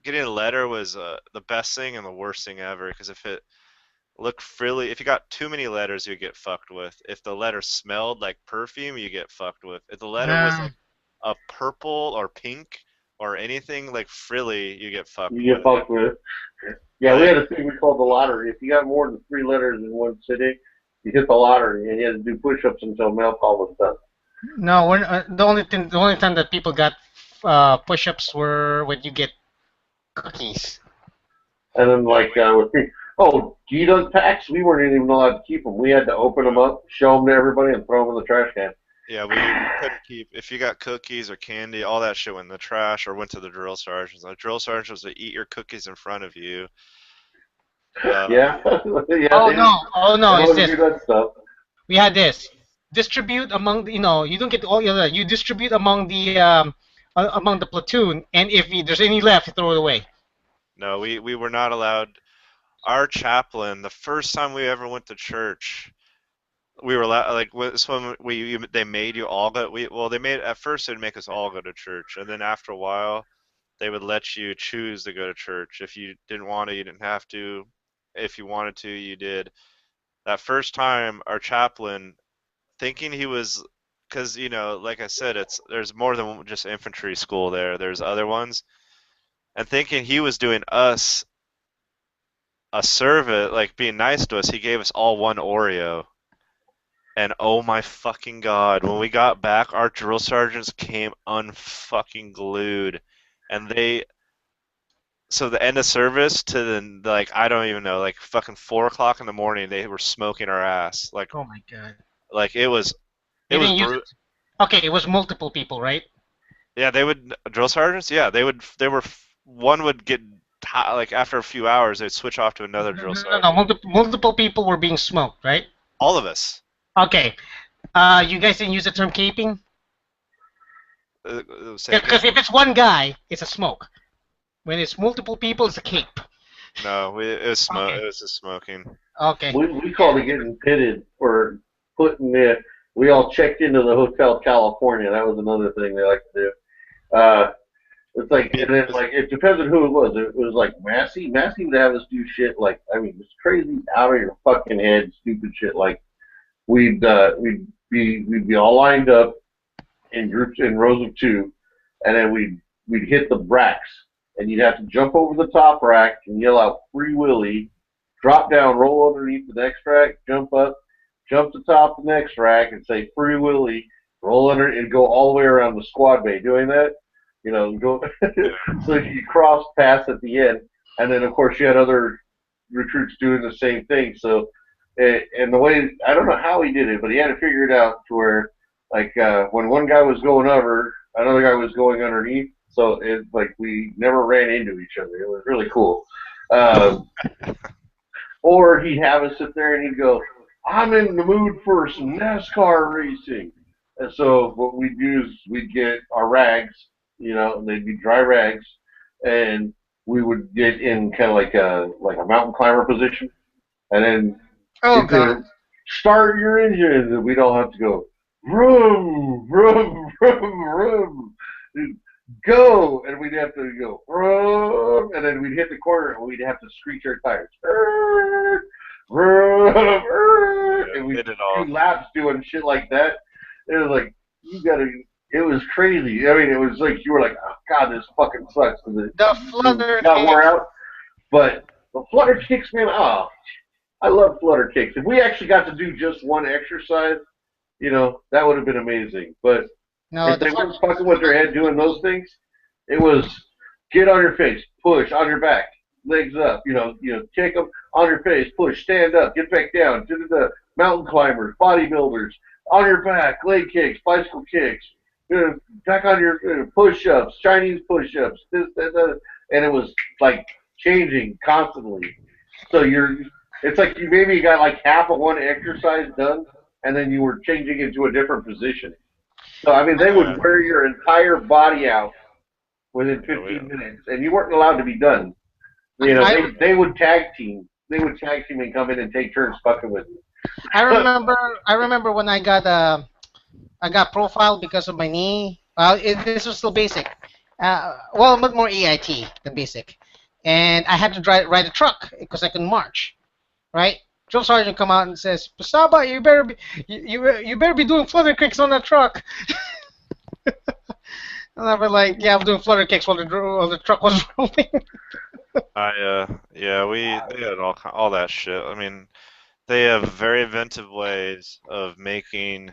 getting a letter was the best thing and the worst thing ever, because if it looked frilly, if you got too many letters, you get fucked with. If the letter smelled like perfume, you get fucked with. If the letter was like a purple or pink or anything like frilly, you get fucked with. You get fucked with. Yeah, we had a thing we called the lottery. If you got more than 3 letters in one city, you hit the lottery, and you had to do push-ups until mail call was done. No, the only time that people got push-ups were when you get cookies. And then G-Dunk packs, we weren't even allowed to keep them. We had to open them up, show them to everybody, and throw them in the trash can. Yeah, we couldn't keep, if you got cookies or candy, all that shit went in the trash or went to the drill sergeants. The drill sergeant was to eat your cookies in front of you. Yeah. Oh no! It's this. That stuff. We had this. Distribute among you don't get all your. You distribute among the platoon, and if there's any left, you throw it away. No, we were not allowed. Our chaplain, the first time we ever went to church, we were allowed, like, they made you all go. At first they'd make us all go to church, and then after a while, they would let you choose to go to church. If you didn't want to, you didn't have to. If you wanted to, you did. That first time, our chaplain, thinking he was, because like I said, there's more than just infantry school there. There's other ones, and thinking he was doing us a service, like being nice to us, he gave us all 1 Oreo. And oh my fucking god, when we got back, our drill sergeants came unfucking glued, and so the end of service to the I don't even know, like fucking 4 o'clock in the morning, they were smoking our ass. Like, oh my god. Like it was okay, it was multiple people, right? Yeah, drill sergeants. Yeah, one would get like after a few hours, they'd switch off to another drill sergeant. No, multiple people were being smoked, right? All of us. Okay. You guys didn't use the term caping? Because if it's one guy, it's a smoke. When it's multiple people, it's a cape. No, it was smoke. Okay. It was just smoking. Okay. We called it getting pitted or putting it. We all checked into the Hotel California. That was another thing they like to do. It's like, and then it depends on who it was. It was like Massey. Massey would have us do shit it's crazy, out of your fucking head, stupid shit. Like we'd be all lined up in groups in rows of 2, and then we'd hit the racks, and you'd have to jump over the top rack and yell out "Free Willy," drop down, roll underneath the next rack, jump up, jump to top of the next rack, and say Free Willy, roll under, and go all the way around the squad bay. Doing that, go so you cross paths at the end, and then of course you had other recruits doing the same thing. So, and the way, I don't know how he did it, but he had to figure it out to where, like, when one guy was going over, another guy was going underneath. So it's like we never ran into each other. It was really cool. Or he'd have us sit there and he'd go, I'm in the mood for some NASCAR racing. And so what we'd do is we'd get our rags, and they'd be dry rags, and we would get in kind of like a mountain climber position, and then start your engine, and we'd all have to go vroom, vroom, vroom, vroom, go, and we'd have to go vroom, and then we'd hit the corner and we'd have to screech our tires. And we did 2 laps doing shit like that. It was like, it was crazy. I mean, it was like, you were like, oh God, this fucking sucks. The flutter got wore kicks. out. But the flutter kicks, man, I love flutter kicks. If we actually got to do just one exercise, that would have been amazing. But if they weren't fucking with their head doing those things, it was get on your face, push, on your back, legs up, kick them, on your face, push, stand up, get back down, do the mountain climbers, bodybuilders, on your back, leg kicks, bicycle kicks, back on your push-ups, Chinese push-ups, this, and it was like changing constantly. So it's like you maybe got like half of one exercise done, and then you were changing into a different position. So I mean, they would wear your entire body out within 15 minutes, and you weren't allowed to be done. They would tag team. They would tag team and come in and take turns fucking with you. I remember when I got profiled because of my knee. Well, this was still basic. Well, a bit more EIT than basic, and I had to ride a truck because I couldn't march. Right? Drill sergeant come out and says, "Pasaba, you better be doing flutter kicks on that truck." And I'd be like, "Yeah, I'm doing flutter kicks while the truck was rolling." They had all that shit. I mean, they have very inventive ways of making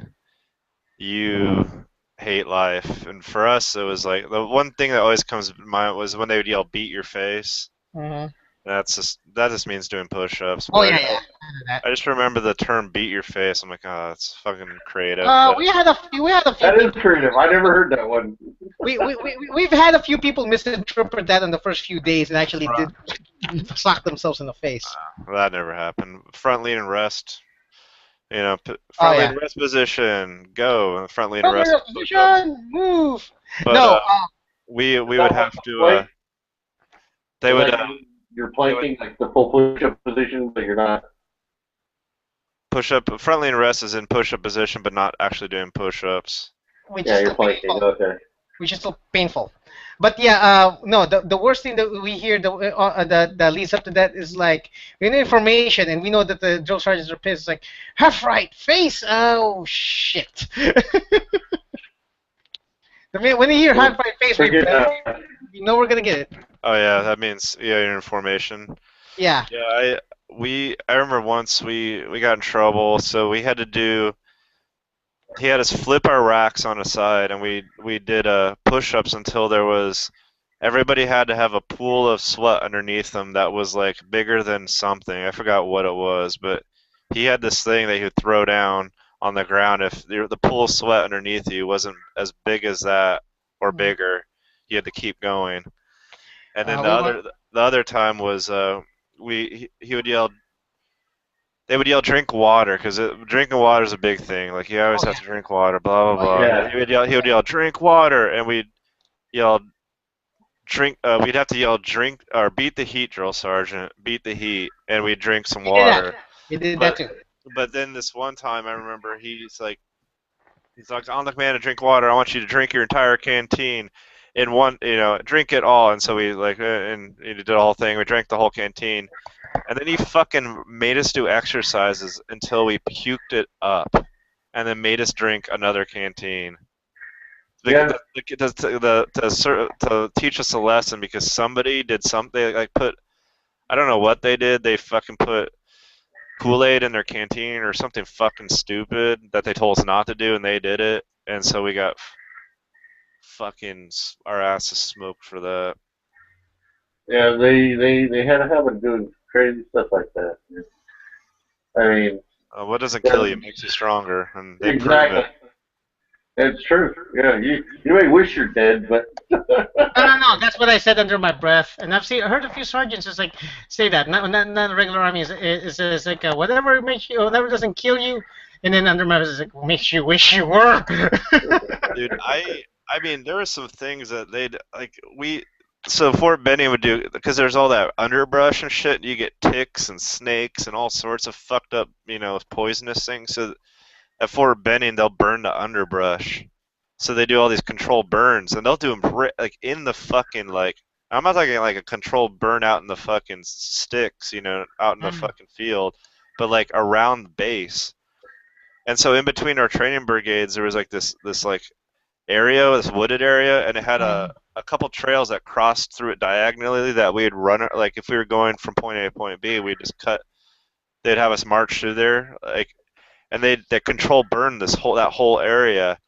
you hate life. And for us, it was like the one thing that always comes to mind was when they would yell, "Beat your face." Mm-hmm. That just means doing push-ups. Oh But yeah. I just remember the term "beat your face." I'm like, oh, that's fucking creative. We had a few. That is creative. I never heard that one. We've had a few people misinterpret that in the first few days and actually did sock themselves in the face. That never happened. Front lean and rest. Front lean rest position. Go. Front lean rest position. Move. But, we would have to. They would. You're planking like the full push-up position, but you're not. Push-up. Front lean rest is in push-up position, but not actually doing push-ups. You're planking. Okay. Which is still painful. But yeah, no. The worst thing that we hear that leads up to that is like we know information and we know that the drill sergeants are pissed. It's like half right face. Oh shit. When you hear half right face, we know we're gonna get it. Oh yeah, that means you're in formation. Yeah. Yeah, I remember once we got in trouble, so we had to do. He had us flip our racks on a side, and we did push-ups until everybody had to have a pool of sweat underneath them that was like bigger than something. I forgot what it was, but he had this thing that he would throw down on the ground. If the pool of sweat underneath you wasn't as big as that or bigger, you had to keep going. And then the other time was he would yell. They would yell, "Drink water," because drinking water is a big thing. Like you always have to drink water. Blah blah blah. Yeah. He would yell, "Drink water," and we'd yell, "Drink." We'd have to yell, "Drink," or "Beat the heat, drill sergeant. Beat the heat," and we'd drink some water. He did that too. But then this one time, I remember he's like, "I'm the man to drink water. I want you to drink your entire canteen." In one, drink it all, and so we and he did the whole thing. We drank the whole canteen, and then he fucking made us do exercises until we puked it up, and then made us drink another canteen. Yeah. To teach us a lesson because somebody did something like I don't know what they did. They fucking put Kool-Aid in their canteen or something fucking stupid that they told us not to do, and they did it, and so we got fucking our asses smoked for that. Yeah, they had a habit of doing crazy stuff like that. I mean, What doesn't kill you makes you stronger, and they exactly. prove it. It's true. Yeah, you may wish you're dead, but No. That's what I said under my breath, and I heard a few sergeants just like say that. Not the regular army is like whatever makes you, whatever doesn't kill you, and then under my breath is like makes you wish you were. Dude, I mean, there were some things that they'd like So Fort Benning would do, because there's all that underbrush and shit. You get ticks and snakes and all sorts of fucked up, poisonous things. So at Fort Benning, they'll burn the underbrush. So they do all these controlled burns, and they'll do them like in the fucking like. I'm not talking like a controlled burn out in the fucking sticks, out in the fucking field, but like around the base. And so in between our training brigades, there was like this like area, this wooded area, and it had a couple trails that crossed through it diagonally that we'd run. Like if we were going from point A to point B, we'd just cut. They'd have us march through there, like, and they control burn that whole area.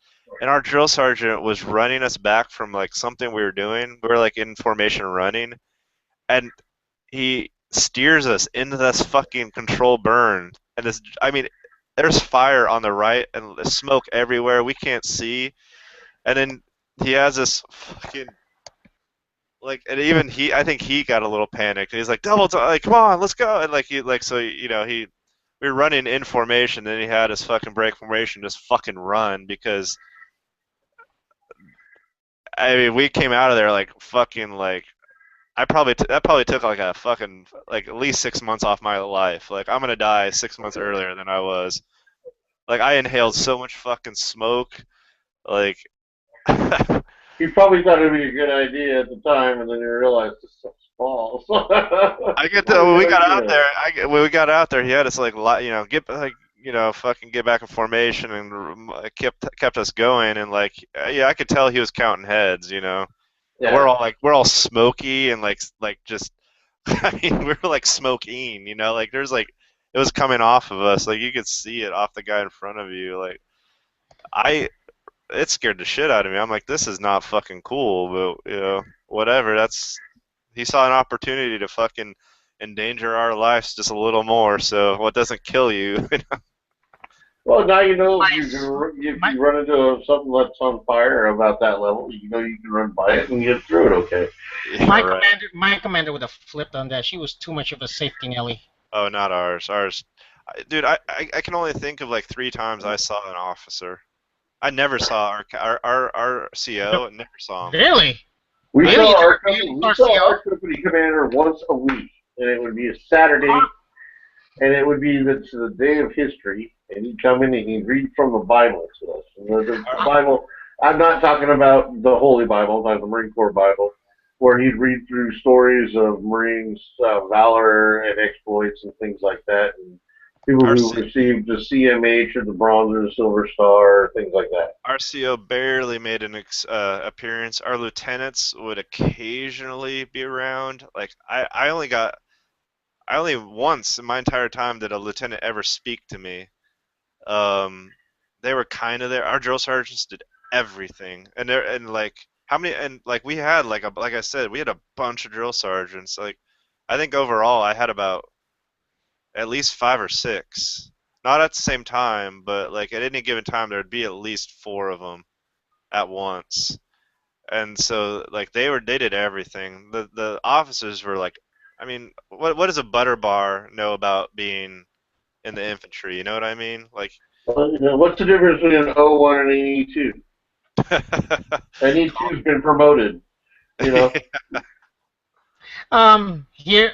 And our drill sergeant was running us back from like something we were doing. We were like in formation running, and he steers us into this fucking control burn. And this, I mean, there's fire on the right and smoke everywhere. We can't see. And then he has this fucking, like, and even I think he got a little panicked. He's like, come on, let's go. And we were running in formation. Then he had us fucking break formation, just fucking run, because, I mean, we came out of there like fucking like, that probably took like a fucking, like, at least 6 months off my life. Like, I'm gonna die 6 months earlier than I was. Like, I inhaled so much fucking smoke, like. You probably thought it'd be a good idea at the time, and then you realized this stuff's false. When we got out there, he had us fucking get back in formation, and kept us going, and like, yeah, I could tell he was counting heads, Yeah. We're all smoky and like just, I mean, we were like smoking, like there's like, it was coming off of us, like you could see it off the guy in front of you, like it scared the shit out of me. I'm like, this is not fucking cool, but whatever. He saw an opportunity to fucking endanger our lives just a little more. So what doesn't kill you? Well, now you know if you run into something that's on fire about that level, you can run by it and get through it. Okay. Yeah, my commander would have flipped on that. She was too much of a safety Nelly. Oh, not ours. Dude, I can only think of like 3 times I saw an officer. I never saw our CO. Never saw him. Really? We saw our company commander once a week, and it would be a Saturday, and it would be the day of history, and he'd come in and he'd read from the Bible to us. And the Bible, I'm not talking about the Holy Bible, like the Marine Corps Bible, where he'd read through stories of Marines' valor and exploits and things like that, and people who received the CMH or the Bronze or the Silver Star, things like that. Our CO barely made an appearance. Our lieutenants would occasionally be around. Like I only once in my entire time did a lieutenant ever speak to me. They were kind of there. Our drill sergeants did everything, and we had like I said, we had a bunch of drill sergeants. Like, I think overall I had about at least 5 or 6, not at the same time, but like at any given time there'd be at least 4 of them at once. And so like they did everything. The officers were like, I mean, what does a butter bar know about being in the infantry? You know what I mean? Like, what's the difference between an O1 and an E2? An E2's been promoted, Here,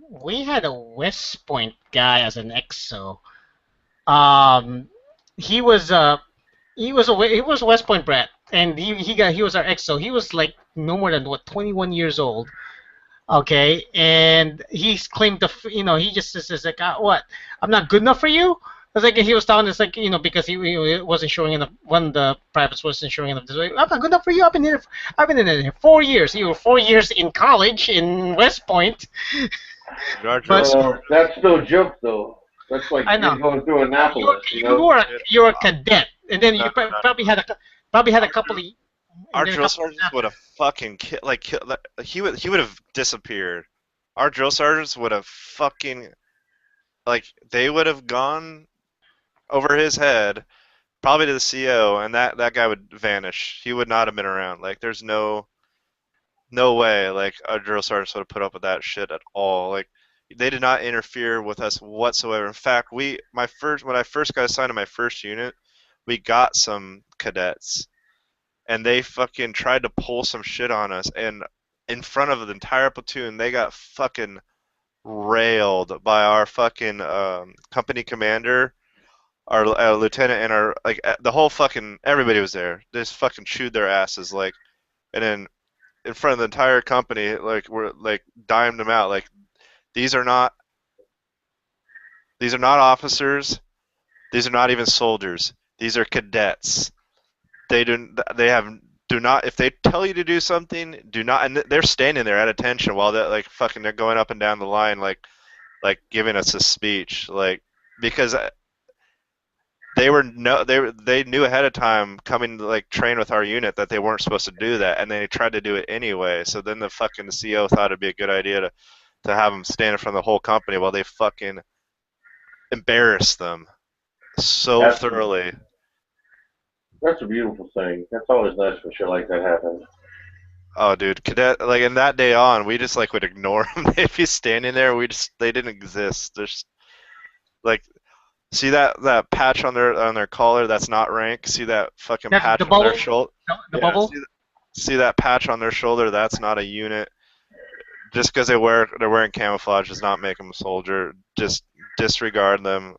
we had a West Point guy as an EXO. He was a West Point brat, and he was our EXO. He was like no more than 21 years old. Okay, and he claimed he just says like, what? I'm not good enough for you? I was like, he was telling us like, because he wasn't showing enough. One of the privates wasn't showing enough. I'm not good enough for you. I've been in it 4 years. You were 4 years in college in West Point. Our drill But sergeant. That's no joke, though. That's like I know. you going through Annapolis, you know? You're a cadet, and then you No, no, no. probably had a couple of. Our and then a drill couple of sergeants would have fucking he would have disappeared. Our drill sergeants would have fucking they would have gone over his head, probably to the CO, and that guy would vanish. He would not have been around. Like there's no way like our drill sergeants would have put up with that shit at all. Like they did not interfere with us whatsoever. In fact, when I first got assigned to my first unit, we got some cadets, and they fucking tried to pull some shit on us, and in front of the entire platoon, they got fucking railed by our fucking company commander, our lieutenant, and our the whole fucking everybody was there. They just fucking chewed their asses and then in front of the entire company, we're dimed them out. Like these are not officers. These are not even soldiers. These are cadets. Do not if they tell you to do something, do not. And they're standing there at attention while they're going up and down the line like giving us a speech because they knew ahead of time coming to train with our unit that they weren't supposed to do that, and they tried to do it anyway. So then the CO thought it'd be a good idea to have them stand in front of the whole company while they fucking embarrassed them so thoroughly. That's a beautiful thing. That's always nice when shit like that happens. Oh, dude, cadet, and that day on, we just would ignore them. If he's standing there, they didn't exist. There's see that patch on their collar? That's not rank. See that fucking patch on their shoulder? The bubble. See that patch on their shoulder? That's not a unit. Just because they're wearing camouflage does not make them a soldier. Just disregard them.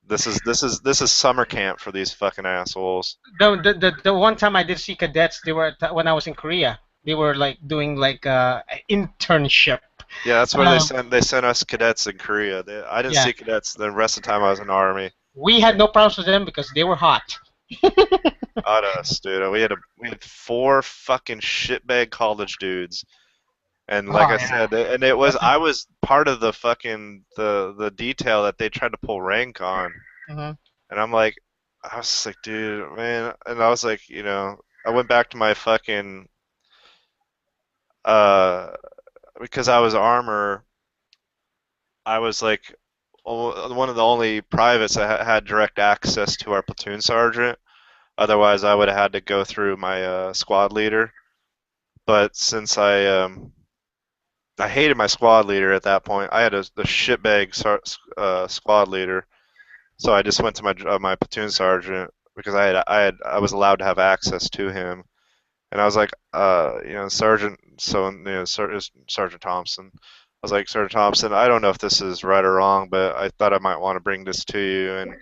This is summer camp for these fucking assholes. The one time I did see cadets, they were when I was in Korea. They were doing internship. Yeah, that's where they sent us cadets in Korea. I didn't see cadets the rest of the time I was in the Army. We had no problems with them because they were hot. Not us, dude. We had 4 fucking shitbag college dudes. And I said, and I was part of the fucking the detail that they tried to pull rank on, and I was like, dude, man, and I was like, I went back to my fucking because I was armor, I was one of the only privates that had direct access to our platoon sergeant. Otherwise, I would have had to go through my squad leader. But since I hated my squad leader at that point. I had the shitbag squad leader, so I just went to my platoon sergeant because I was allowed to have access to him, and I was like, Sergeant, Sergeant Thompson. I was like, Sergeant Thompson, I don't know if this is right or wrong, but I thought I might want to bring this to you,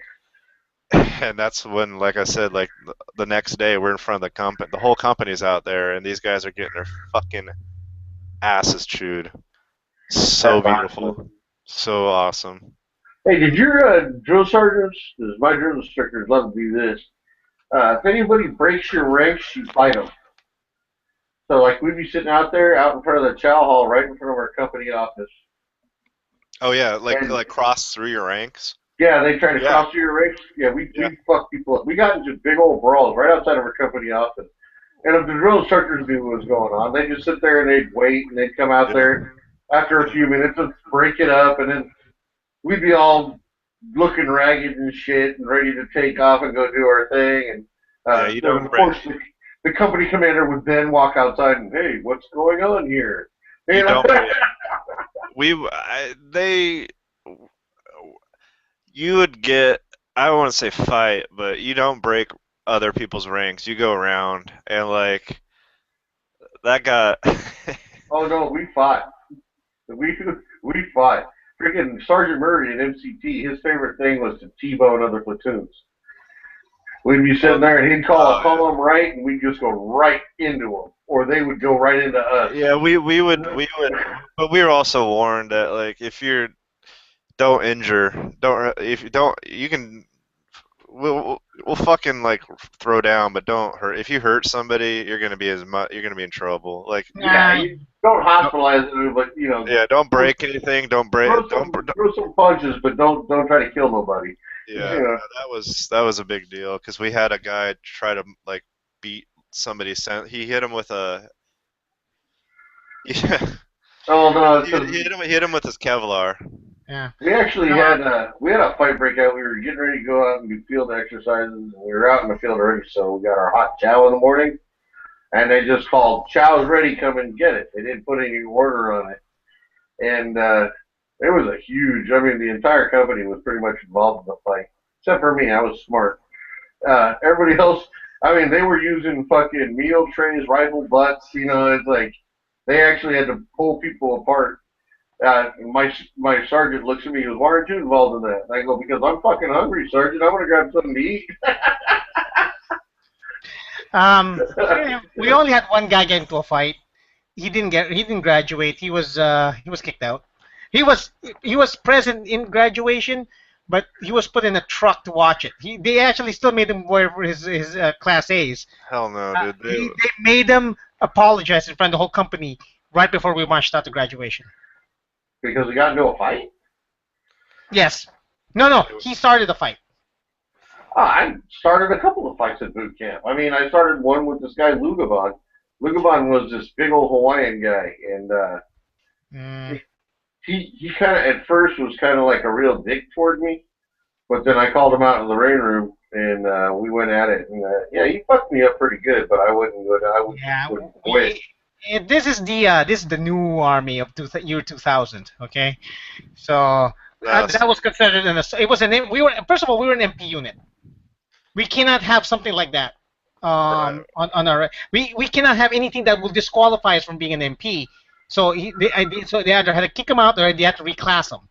and that's when, like I said, the next day we're in front of the company. The whole company's out there, and these guys are getting their fucking asses chewed. So beautiful. So awesome. Hey, did your drill sergeants, because my drill instructors love to do this, if anybody breaks your ranks, you fight them. So, we'd be sitting out there, out in front of the chow hall, right in front of our company office. Oh, yeah, cross through your ranks? Yeah, they try to cross through your ranks. Yeah, we fuck people up. We got into big old brawls right outside of our company office. And if the drill instructors knew what was going on, they'd just sit there and they'd wait, and they'd come out there after a few minutes and break it up, and then we'd be all looking ragged and shit and ready to take off and go do our thing. And of course, the company commander would then walk outside and, hey, what's going on here? You would get, I don't want to say fight, but you don't break other people's ranks. You go around and that got. Oh no, we fought. We fought. Freaking Sergeant Murray in MCT, his favorite thing was to T-bone other platoons. We'd be sitting there and he'd call them right, and we'd just go right into them, or they would go right into us. Yeah, we would, but we were also warned that if you don't injure, you can. we'll fucking like throw down, but don't hurt. If you hurt somebody, you're gonna be you're gonna be in trouble. Like Yeah, you don't hospitalize them, but you know. yeah, don't break anything. Don't break. Throw some punches, but don't try to kill nobody. Yeah, You know. that was a big deal because we had a guy try to like beat somebody. He hit him with a. Yeah. Oh no! He hit him with his Kevlar. Yeah. We actually had a fight break out. We were getting ready to go out and do field exercises. And we were out in the field already, so we got our hot chow in the morning, and they just called, "Chow's ready, come and get it." They didn't put any order on it, and it was a huge. I mean, the entire company was pretty much involved in the fight, except for me. I was smart. Everybody else, I mean, they were using fucking meal trays, rifle butts. You know, it's like they actually had to pull people apart. My sergeant looks at me and goes, "Why aren't you involved in that?" And I go, "Because I'm fucking hungry, Sergeant. I want to grab something to eat." We only had one guy get into a fight. He didn't graduate. He was kicked out. He was present in graduation, but he was put in a truck to watch it. They actually still made him wear his Class A's. Hell no, dude. They made him apologize in front of the whole company right before we marched out to graduation. Because he got into a fight? Yes. No, he started the fight. I started a couple of fights at boot camp. I mean, I started one with this guy, Lugabon. Lugabon was this big old Hawaiian guy, and he kind of, at first, was kind of like a real dick toward me, but then I called him out in the rain room, and we went at it, and yeah, he fucked me up pretty good, but I wouldn't quit. This is the new army of year 2000. Okay, so that was considered first of all, we were an MP unit. We cannot have something like that on our. We cannot have anything that will disqualify us from being an MP. So they either had to kick him out or they had to reclass him.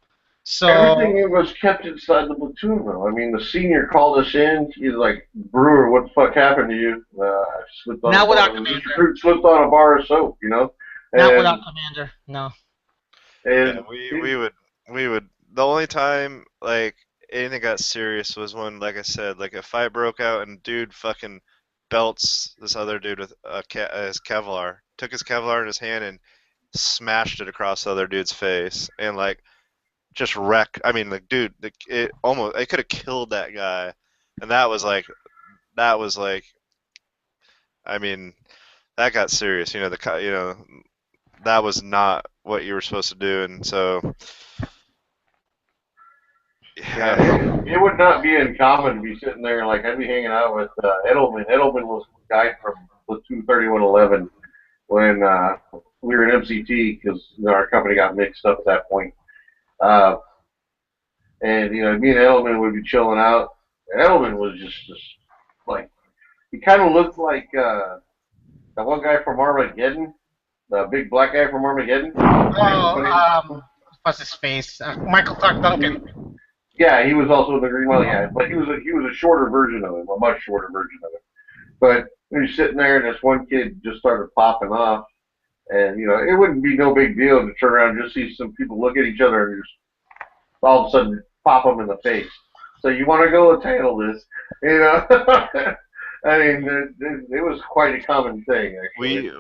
So everything was kept inside the platoon, though. I mean, the senior called us in. He's like, "Brewer, what the fuck happened to you?" I slipped on not a without bar, commander. Slipped on a bar of soap, you know. Not without commander. No. And yeah, we would. The only time like anything got serious was when, like I said, like a fight broke out and dude fucking belts this other dude with his Kevlar. Took his Kevlar in his hand and smashed it across the other dude's face and like. Just wreck. I mean, like, dude, it could have killed that guy, and that was like, I mean, that got serious. You know, that was not what you were supposed to do, and so, yeah, it would not be uncommon to be sitting there. Like I'd be hanging out with Edelman. Edelman was the guy from Platoon 3111 when we were in MCT because our company got mixed up at that point. And, you know, me and Edelman would be chilling out. And Edelman was just like, he kind of looked like that one guy from Armageddon, the big black guy from Armageddon. Oh, what's his face? Michael Clark Duncan. Yeah, he was also the Green Mile guy, but he was a shorter version of him, a much shorter version of him. But he was sitting there, and this one kid just started popping off. And, you know, it wouldn't be no big deal to turn around and just see some people look at each other and just all of a sudden pop them in the face. So you want to go, let's handle this. You know? I mean, it was quite a common thing, actually.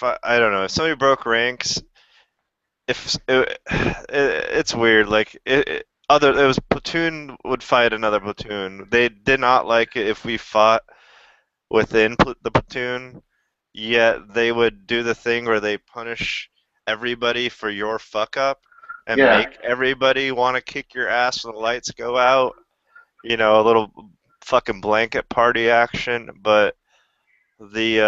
I don't know. If somebody broke ranks, it's weird. Like, it was platoon would fight another platoon. They did not like it if we fought within the platoon, yet they would do the thing where they punish everybody for your fuck up and make everybody want to kick your ass when the lights go out. You know, a little fucking blanket party action. But if they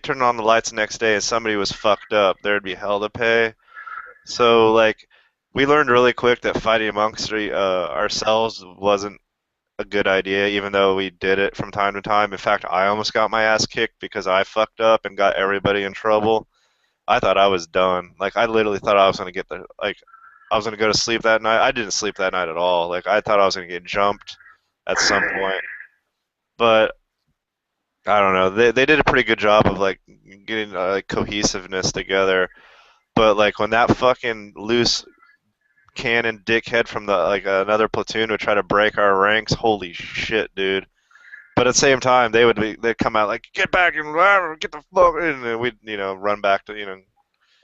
turned on the lights the next day and somebody was fucked up, there'd be hell to pay. So like. We learned really quick that fighting amongst ourselves wasn't a good idea, even though we did it from time to time. In fact, I almost got my ass kicked because I fucked up and got everybody in trouble. I thought I was done. Like, I literally thought I was going to I was going to go to sleep that night. I didn't sleep that night at all. Like, I thought I was going to get jumped at some point. But, I don't know. They did a pretty good job of, like, getting like cohesiveness together. But like when that fucking loose cannon dickhead from the like another platoon would try to break our ranks, holy shit, dude. But at the same time, they'd come out like, get back and get the fuck, and then we'd run back to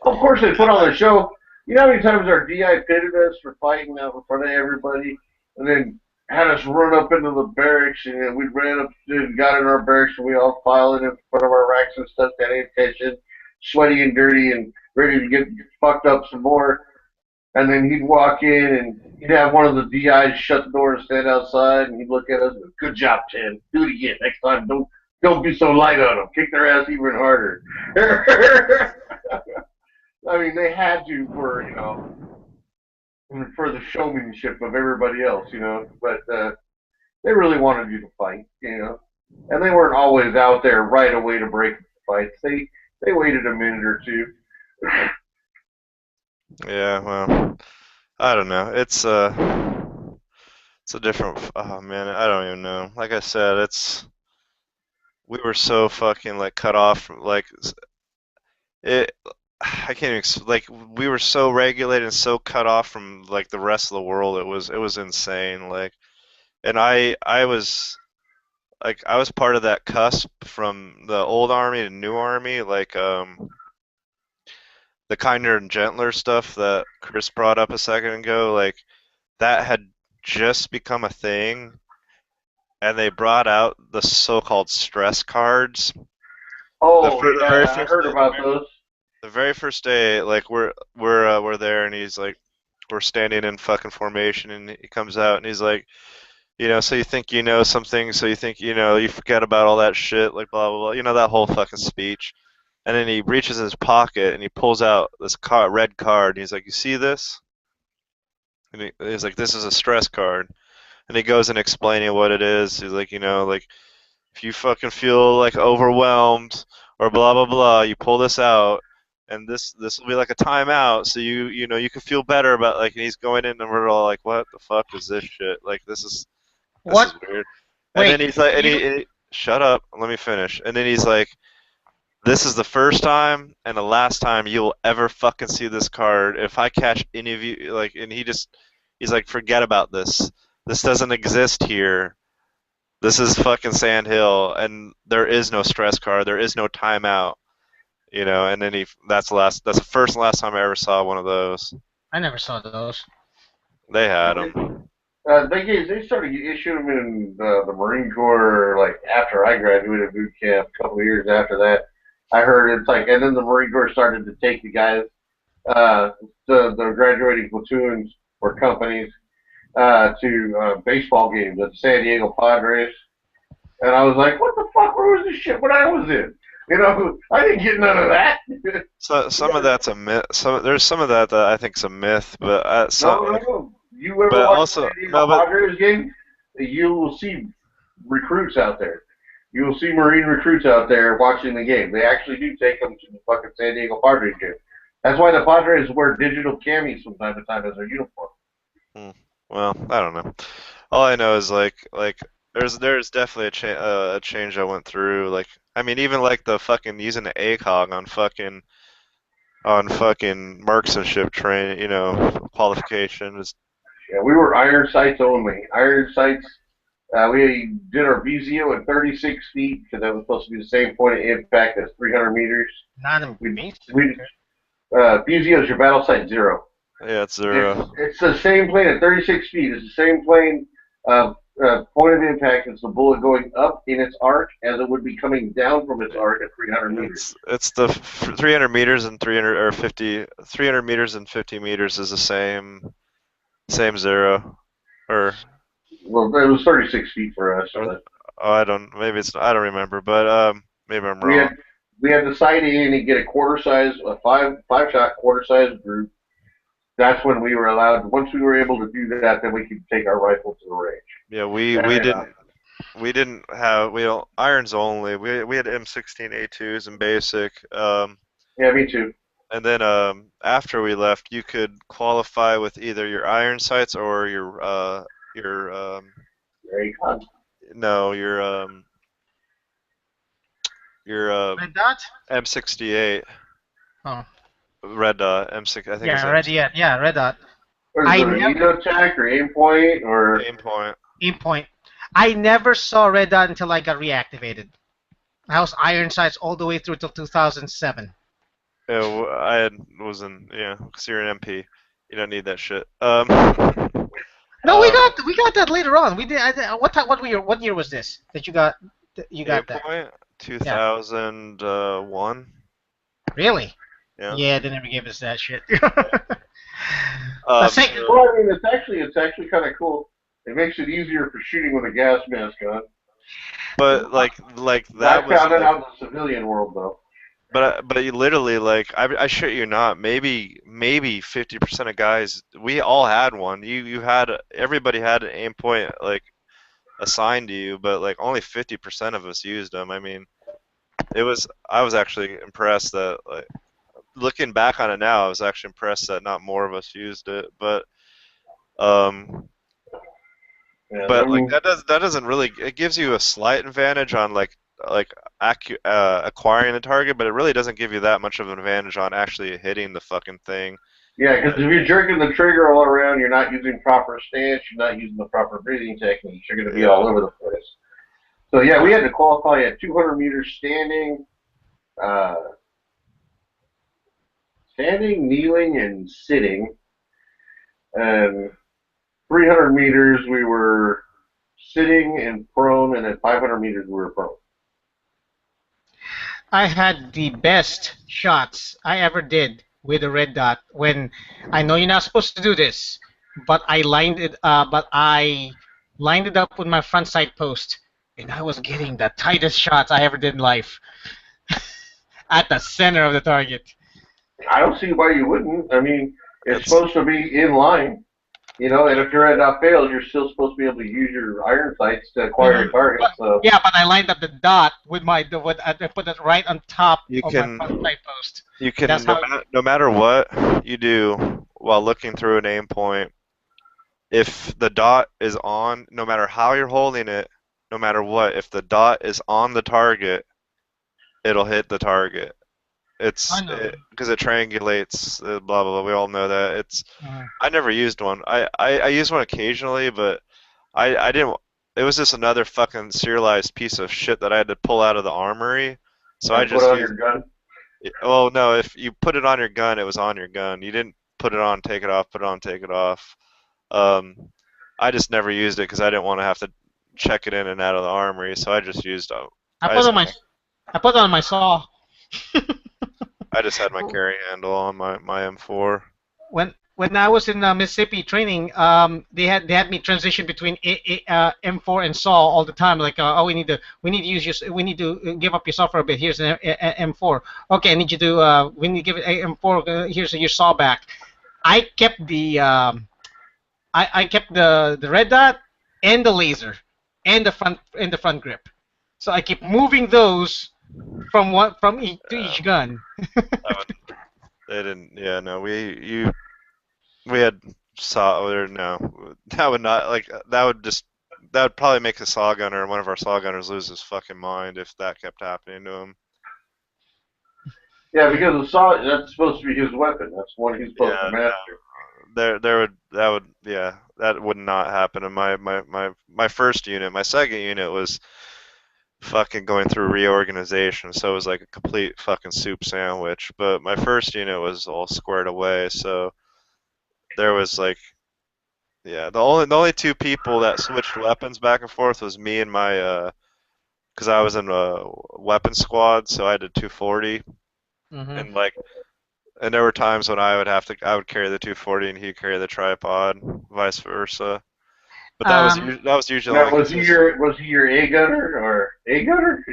Of course, they put on the show. You know how many times our DI pitted us for fighting out in front of everybody, and then had us run up into the barracks, and then we ran up and got in our barracks, and we all filed in front of our racks and stuff, paying attention, sweaty and dirty, and ready to get fucked up some more. And then he'd walk in, and he'd have one of the DIs shut the door and stand outside, and he'd look at us. Good job, Tim. Do it again next time. Don't be so light on them. Kick their ass even harder. I mean, they had to for the showmanship of everybody else, But they really wanted you to fight, And they weren't always out there right away to break the fights. They waited a minute or two. Yeah, well, I don't know. It's a different. Oh man, I don't even know. Like I said, we were so fucking like cut off. Like it, I can't even. Like we were so regulated and so cut off from like the rest of the world. It was insane. Like, and I was part of that cusp from the old army to new army. Like the kinder and gentler stuff that Chris brought up a second ago, like that had just become a thing, and they brought out the so-called stress cards. Oh, I heard about those. The very first day, like we're there, and he's like, we're standing in fucking formation, and he comes out, and he's like, so you think you know something, so you think you forget about all that shit, like blah blah blah, that whole fucking speech. And then he reaches in his pocket and he pulls out this red card. And he's like, "You see this?" And he's like, "This is a stress card." And he goes and explaining what it is. He's like, like if you fucking feel like overwhelmed or blah blah blah, you pull this out, and this will be like a timeout, so you can feel better about like. And he's going in, and we're all like, "What the fuck is this shit? Like this is weird." And then he's like, he shut up, let me finish. And then he's like, "This is the first time and the last time you will ever fucking see this card. If I catch any of you," like, and he's like, "Forget about this. This doesn't exist here. This is fucking Sand Hill, and there is no stress card. There is no timeout." And then that's the first and last time I ever saw one of those. I never saw those. They had them. They started issuing them in the Marine Corps like after I graduated boot camp. A couple of years after that. I heard it's like, and then the Marine Corps started to take the guys, the graduating platoons or companies, to baseball games at the San Diego Padres, and I was like, "What the fuck? Where was this shit when I was in? I didn't get none of that." So some of that's a myth. There's some of that I think is a myth, but no. You ever watch the San Diego Padres game? You will see recruits out there. You will see Marine recruits out there watching the game. They actually do take them to the fucking San Diego Padres game. That's why the Padres wear digital camis from time to time as their uniform. Well, I don't know. All I know is like there's definitely a change I went through. Like, I mean, even like the fucking using the ACOG on fucking marksmanship qualification is. Yeah, we were iron sights only. Iron sights. We did our VZO at 36 feet because that was supposed to be the same point of impact as 300 meters. Not in me. VZO is your battle sight 0. Yeah, it's 0. It's the same plane at 36 feet. It's the same plane point of impact. It's the bullet going up in its arc as it would be coming down from its arc at 300 meters. It's the 300 meters and 300 meters and 50 meters is the same 0. Or well, it was 36 feet for us. I don't remember, but maybe I'm wrong. We had to sight in and get a five-shot quarter-size group. That's when we were allowed. Once we were able to do that, then we could take our rifle to the range. Yeah, we didn't have irons only. We had M16A2s in basic. Yeah, me too. And then after we left, you could qualify with either your iron sights or your ACOG. No, your Your Red dot? M68. Oh. Red dot M6. I think Yeah, red. Yeah, red dot. Or is it an EOTech or aim point or aim point? Aim point. I never saw red dot until I got reactivated. I was iron sights all the way through till 2007. Yeah, was in because you're an MP. You don't need that shit. No, we got that later on. We did. What year was this that you got aim that? point 2001. Really? Yeah. Yeah, they never gave us that shit. Well, I mean, it's actually kind of cool. It makes it easier for shooting with a gas mask on. But like I that was. found it out in the civilian world though. But you literally, like, I shit you not, maybe 50% of guys, we all had one. Everybody had an aim point like assigned to you, but like only 50% of us used them. I mean, I was actually impressed that, like, looking back on it now, I was actually impressed that not more of us used it. But that doesn't really, it gives you a slight advantage on like acquiring the target, but it really doesn't give you that much of an advantage on actually hitting the fucking thing. Yeah, because if you're jerking the trigger all around, you're not using proper stance, you're not using the proper breathing techniques, you're going to be all over the place. So yeah, we had to qualify at 200 meters standing, kneeling, and sitting. And 300 meters we were sitting and prone, and at 500 meters we were prone. I had the best shots I ever did with a red dot. When I know you're not supposed to do this, but I lined it. But I lined it up with my front sight post, and I was getting the tightest shots I ever did in life at the center of the target. I don't see why you wouldn't. I mean, it's supposed to be in line, and if your red dot fails, you're still supposed to be able to use your iron sights to acquire a target. So yeah, but I lined up the dot with I put it right on top of my front sight post. You can, no matter what you do while looking through an aim point, if the dot is on, no matter how you're holding it, no matter what, if the dot is on the target, it'll hit the target. It's because it triangulates, blah blah blah. We all know that. I never used one. I used one occasionally, but I didn't. It was just another fucking serialized piece of shit that I had to pull out of the armory. So I just put it on your gun. Well, no. If you put it on your gun, it was on your gun. You didn't put it on, take it off, put it on, take it off. I just never used it because I didn't want to have to check it in and out of the armory. So I just used. I put it on my saw. I just had my carry handle on my M4. When I was in Mississippi training, they had me transition between M4 and SAW all the time. Like, we need to give up your SAW for a bit. Here's an M4. Okay, I need you to we need to give it M4. Here's your SAW back. I kept the the red dot and the laser and the front grip. So I keep moving those from each gun. They didn't. Yeah, no. We had saw. Or no, that would not like. That would probably make a saw gunner, one of our saw gunners, lose his fucking mind if that kept happening to him. Yeah, because the saw, that's supposed to be his weapon. That's one he's supposed to master. That would not happen in my first unit. My second unit was fucking going through reorganization, so it was like a complete fucking soup sandwich. But my first unit was all squared away, so there was like, the only two people that switched weapons back and forth was me and my, because I was in a weapon squad, so I had a 240, and and there were times when I would carry the 240 and he'd carry the tripod, vice versa. But that was usually. Now, was he your A gunner or A gunner?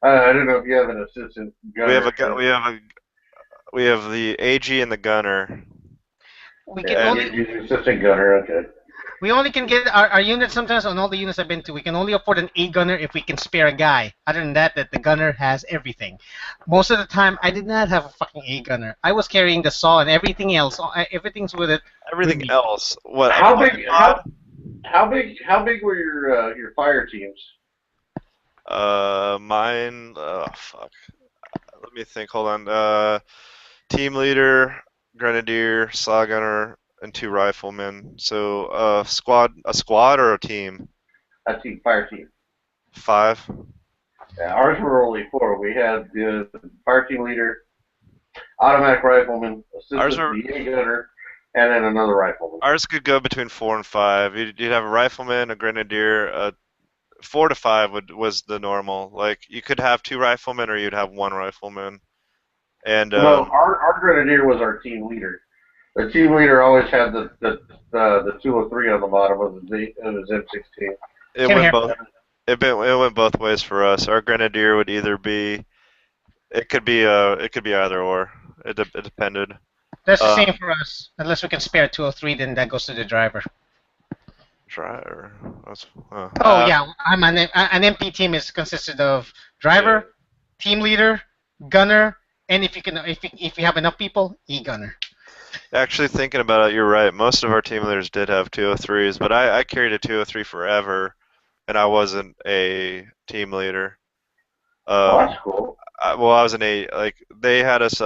I don't know if you have an assistant gunner. We have the AG and the gunner. We can only assistant gunner. Okay. We only can get our units sometimes on all the units I've been to. We can only afford an A gunner if we can spare a guy. Other than that, the gunner has everything. Most of the time, I did not have a fucking A gunner. I was carrying the saw and everything else. Everything's with it. Everything else. What? How big were your fire teams? Mine. Oh fuck. Let me think. Hold on. Team leader, grenadier, saw gunner, and 2 riflemen. So a squad or a team? A team, fire team. 5. Yeah, ours were only 4. We had the fire team leader, automatic rifleman, assistant DA gunner, and then another rifleman. Ours could go between 4 and 5. You'd have a rifleman, a grenadier. 4 to 5 was the normal. Like you could have 2 riflemen, or you'd have 1 rifleman. And no, our grenadier was our team leader. The team leader always had the 203 on the bottom of his M16. It went both ways for us. Our grenadier would either be, it could be either or. It depended. That's the same for us. Unless we can spare 203, then that goes to the driver. Driver. Yeah, I'm an MP team is consisted of driver, team leader, gunner, and if you have enough people, e-gunner. Actually, thinking about it, you're right. Most of our team leaders did have 203s, but I carried a 203 forever, and I wasn't a team leader. That's cool. I was an A. Like they had us.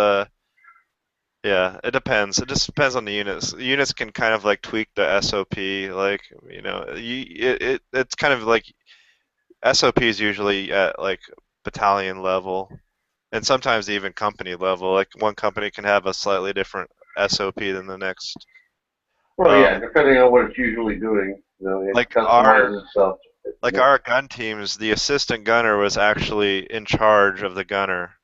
Yeah, it depends. It just depends on the units. The units can kind of like tweak the SOP. Like it's kind of like SOP is usually at like battalion level, and sometimes even company level. Like one company can have a slightly different SOP than the next. Well, yeah, depending on what it's usually doing. It like customizes itself. Like our gun teams, the assistant gunner was actually in charge of the gunner,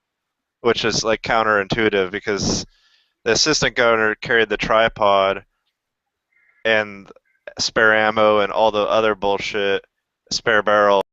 which is like counterintuitive because the assistant gunner carried the tripod and spare ammo and all the other bullshit, spare barrel.